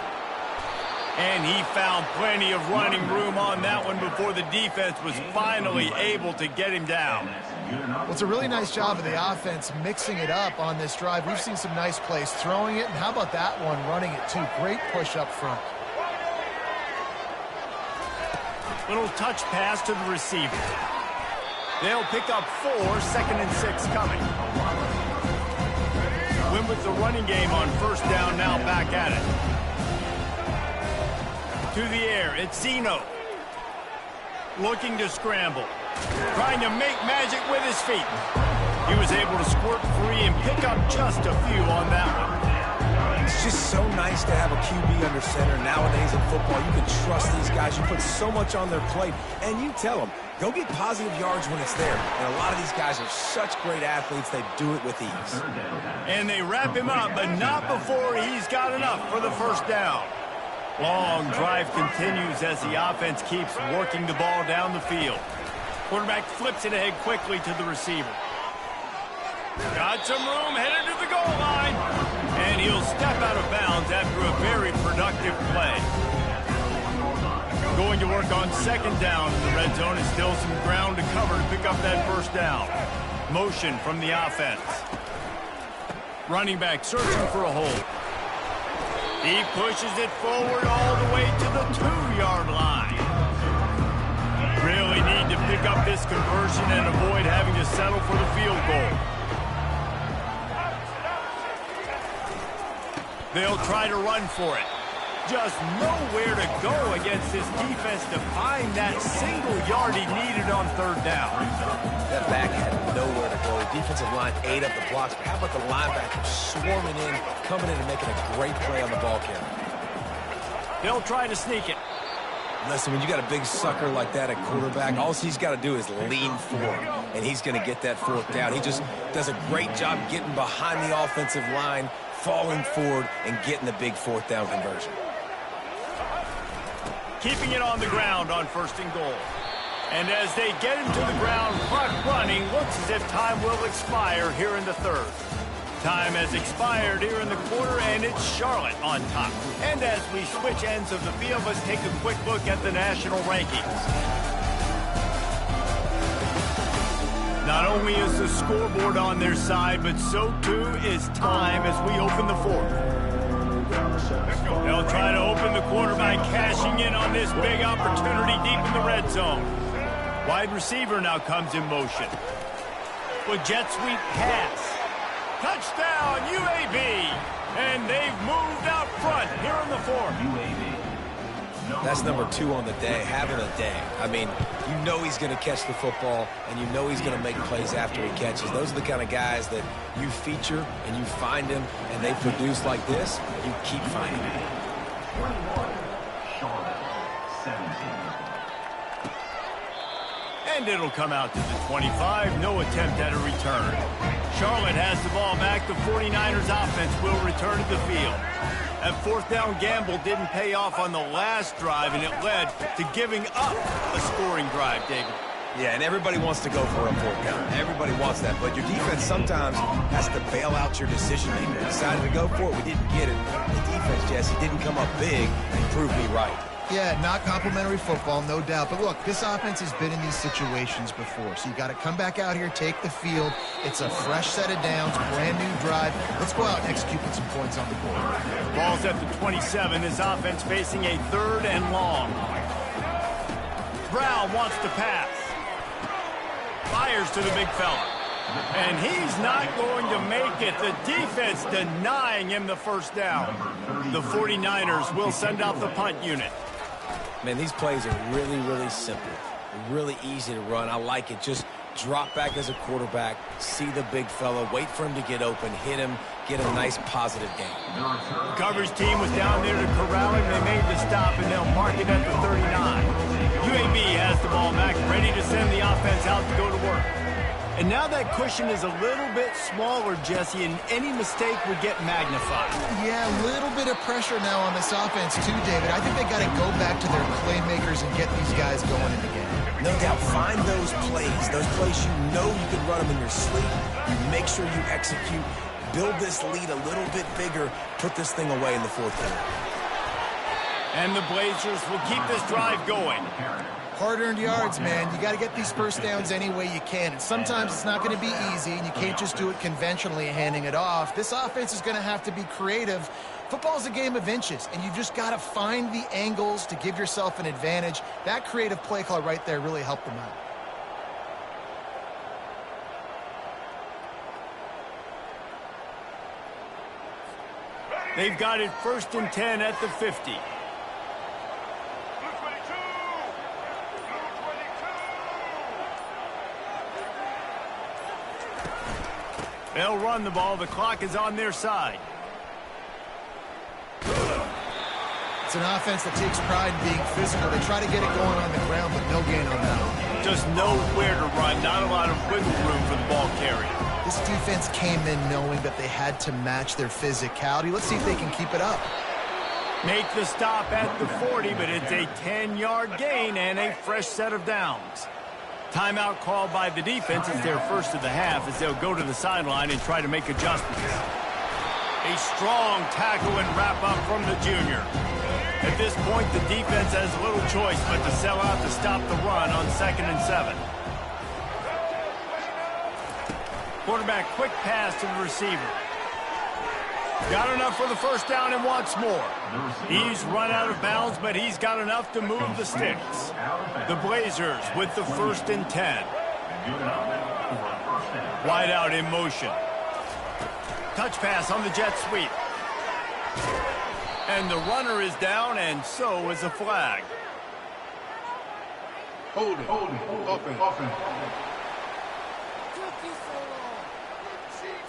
And he found plenty of running room on that one before the defense was finally able to get him down. Well, it's a really nice job of the offense mixing it up on this drive. We've seen some nice plays throwing it, and how about that one running it too? Great push up front. Little touch pass to the receiver. They'll pick up 4, 2nd and 6 coming. Win with the running game on 1st down, now back at it. To the air, it's Zeno. Looking to scramble. Trying to make magic with his feet. He was able to squirt free and pick up just a few on that one. It's just so nice to have a QB under center nowadays in football. You can trust these guys. You put so much on their plate, and you tell them, go get positive yards when it's there. And a lot of these guys are such great athletes, they do it with ease. And they wrap him up, but not before he's got enough for the 1st down. Long drive continues as the offense keeps working the ball down the field. Quarterback flips it ahead quickly to the receiver. Got some room, headed to the goal line. And he'll step out of bounds after a very productive play. Going to work on 2nd down in the red zone, and still some ground to cover to pick up that 1st down. Motion from the offense. Running back searching for a hole. He pushes it forward all the way to the 2-yard line. Really need to pick up this conversion and avoid having to settle for the field goal. They'll try to run for it. Just nowhere to go against this defense to find that single yard he needed on 3rd down. That back had nowhere to go. The defensive line ate up the blocks, but how about the linebackers swarming in, coming in and making a great play on the ball carrier? They'll try to sneak it. Listen, when you got a big sucker like that at quarterback, all he's got to do is lean forward, and he's going to get that 4th down. He just does a great job getting behind the offensive line, falling forward, and getting the big 4th down conversion. keeping it on the ground on 1st and goal. And as they get him to the ground, clock running, looks as if time will expire here in the 3rd. Time has expired here in the quarter, and it's Charlotte on top. And as we switch ends of the field, let's take a quick look at the national rankings. Not only is the scoreboard on their side, but so too is time as we open the 4th. They'll try to open the quarter by cashing in on this big opportunity deep in the red zone. Wide receiver now comes in motion. With jet sweep pass. Touchdown, UAB! And they've moved out front here in the 4th. That's number 2 on the day, having a day. I mean, you know he's going to catch the football, and you know he's going to make plays after he catches. Those are the kind of guys that you feature, and you find him, and they produce like this, you keep finding them. 21, Charlotte, 17. And it'll come out to the 25. No attempt at a return. Charlotte has the ball back. The 49ers offense will return to the field. That 4th down gamble didn't pay off on the last drive, and it led to giving up a scoring drive, David. Yeah, and everybody wants to go for a 4th down. Everybody wants that, but your defense sometimes has to bail out your decision-making. We decided to go for it. We didn't get it. The defense, Jesse, didn't come up big and prove me right. Yeah, not complimentary football, no doubt. But look, this offense has been in these situations before. So you got to come back out here, take the field. It's a fresh set of downs, brand new drive. Let's go out and execute with some points on the board. Ball's at the 27. This offense facing a 3rd and long. Brown wants to pass. Fires to the big fella. And he's not going to make it. The defense denying him the 1st down. The 49ers will send out the punt unit. Man, these plays are really, really simple. Really easy to run. I like it. Just drop back as a quarterback, see the big fella, wait for him to get open, hit him, get a nice positive game. The coverage team was down there to corral him. They made the stop, and they'll mark it at the 39. UAB has the ball back, ready to send the offense out to go to work. And now that cushion is a little bit smaller, Jesse, and any mistake would get magnified. Yeah, a little bit of pressure now on this offense too, David. I think they got to go back to their playmakers and get these guys going in the game. No doubt, find those plays you know you can run them in your sleep. You make sure you execute, build this lead a little bit bigger, put this thing away in the 4th quarter. And the Blazers will keep this drive going. Hard-earned yards, man. You got to get these 1st downs any way you can. And sometimes it's not going to be easy, and you can't just do it conventionally handing it off. This offense is going to have to be creative. Football's a game of inches, and you've just got to find the angles to give yourself an advantage. That creative play call right there really helped them out. They've got it 1st and 10 at the 50. They'll run the ball. The clock is on their side. It's an offense that takes pride in being physical. They try to get it going on the ground, but no gain on that one. Just nowhere to run. Not a lot of wiggle room for the ball carrier. This defense came in knowing that they had to match their physicality. Let's see if they can keep it up. Make the stop at the 40, but it's a 10-yard gain and a fresh set of downs. Timeout called by the defense. It's their 1st of the half as they'll go to the sideline and try to make adjustments. A strong tackle and wrap up from the junior. At this point, the defense has little choice but to sell out to stop the run on 2nd and 7. Quarterback quick pass to the receiver. Got enough for the 1st down and wants more. He's run out of bounds, but he's got enough to move the sticks. The Blazers with the 1st and 10. Wide out in motion. Touch pass on the jet sweep. And the runner is down, and so is a flag. Holding. Offense.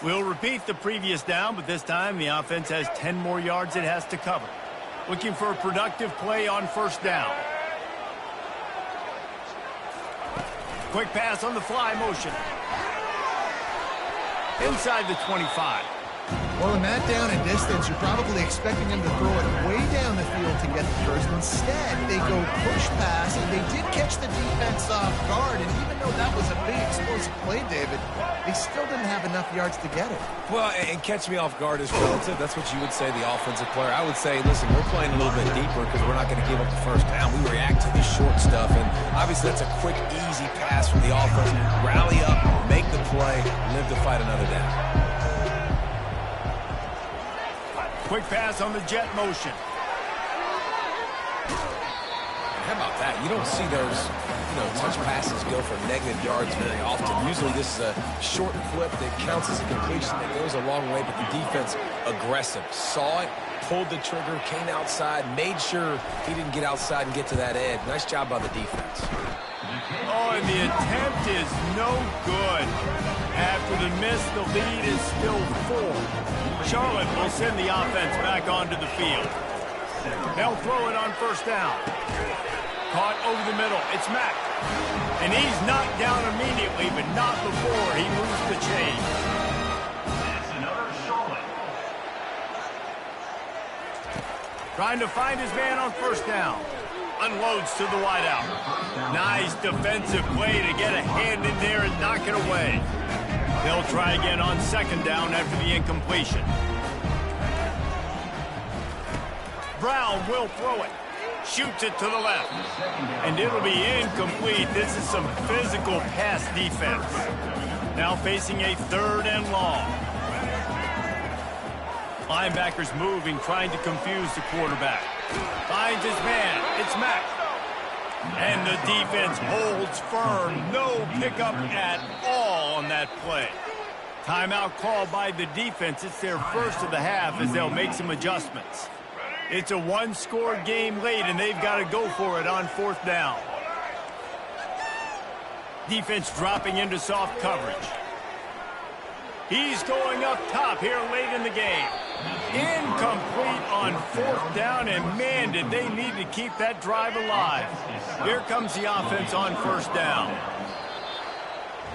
We'll repeat the previous down, but this time the offense has 10 more yards it has to cover. Looking for a productive play on 1st down. Quick pass on the fly motion. Inside the 25. Well, in that down and distance, you're probably expecting him to throw it way down the field to get the first. Instead, they go push pass, and they did catch the defense off guard. And even though that was a big explosive play, David, they still didn't have enough yards to get it. Well, and catch me off guard is relative. That's what you would say, the offensive player. I would say, listen, we're playing a little bit deeper because we're not going to give up the first down. We react to the short stuff, and obviously that's a quick, easy pass from the offense. Rally up, make the play, live to fight another down. Quick pass on the jet motion. How about that? You don't see those, touch passes go for negative yards very often. Usually this is a short clip that counts as a completion that goes a long way, but the defense aggressive. Saw it, pulled the trigger, came outside, made sure he didn't get outside and get to that edge. Nice job by the defense. Oh, and the attempt is no good. After the miss, the lead is still 4. Charlotte will send the offense back onto the field. They'll throw it on first down. Caught over the middle. It's Mack. And he's knocked down immediately, but not before he moves the chain. It's another Charlotte. Trying to find his man on first down. Unloads to the wideout. Nice defensive play to get a hand in there and knock it away. They'll try again on second down after the incompletion. Brown will throw it. Shoots it to the left. And it'll be incomplete. This is some physical pass defense. Now facing a 3rd and long. Linebackers moving, trying to confuse the quarterback. Finds his man. It's Mack. And the defense holds firm. No pickup at all on that play. Timeout called by the defense. It's their first of the half as they'll make some adjustments. It's a 1-score game late, and they've got to go for it on 4th down. Defense dropping into soft coverage. He's going up top here late in the game. Incomplete on 4th down, and man, did they need to keep that drive alive. Here comes the offense on first down.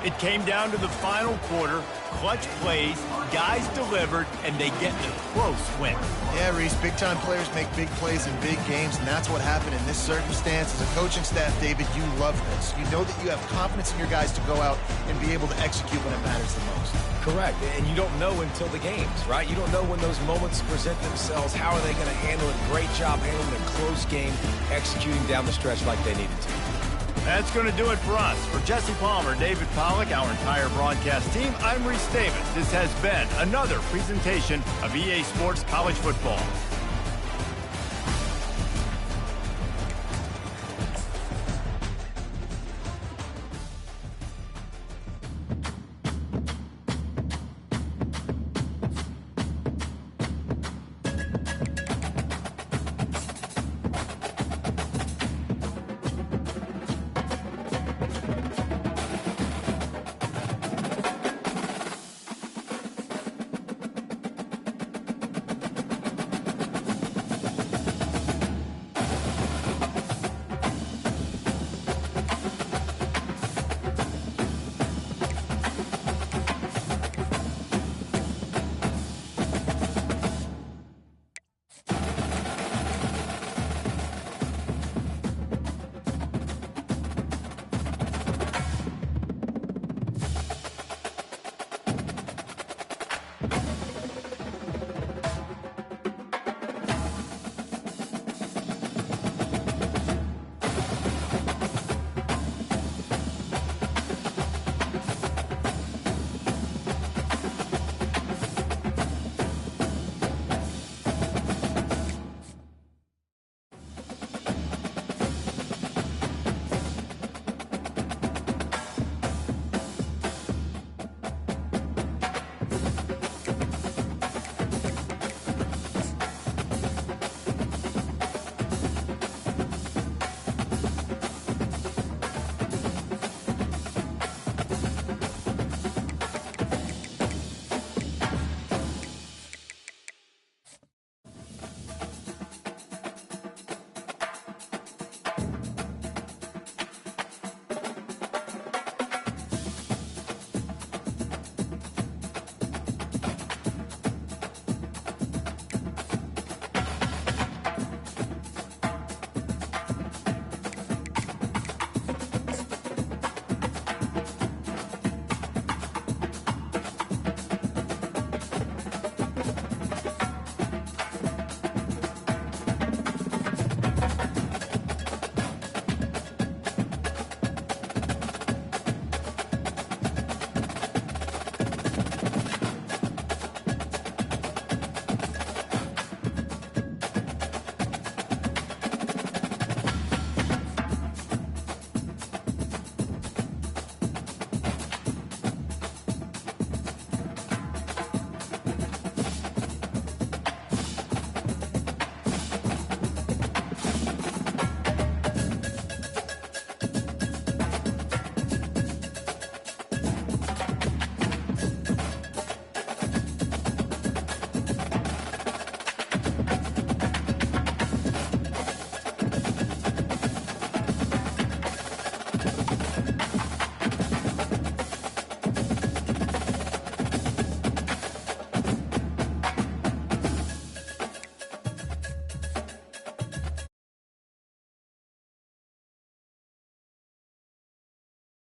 It came down to the final quarter. Clutch plays, guys delivered, and they get the close win. Yeah, Reese, big-time players make big plays in big games, and that's what happened in this circumstance. As a coaching staff, David, you love this. You know that you have confidence in your guys to go out and be able to execute when it matters the most. Correct, and you don't know until the games, right? You don't know when those moments present themselves. How are they going to handle it? Great job handling a close game, executing down the stretch like they needed to. That's going to do it for us. For Jesse Palmer, David Pollack, our entire broadcast team, I'm Reese Davis. This has been another presentation of EA Sports College Football.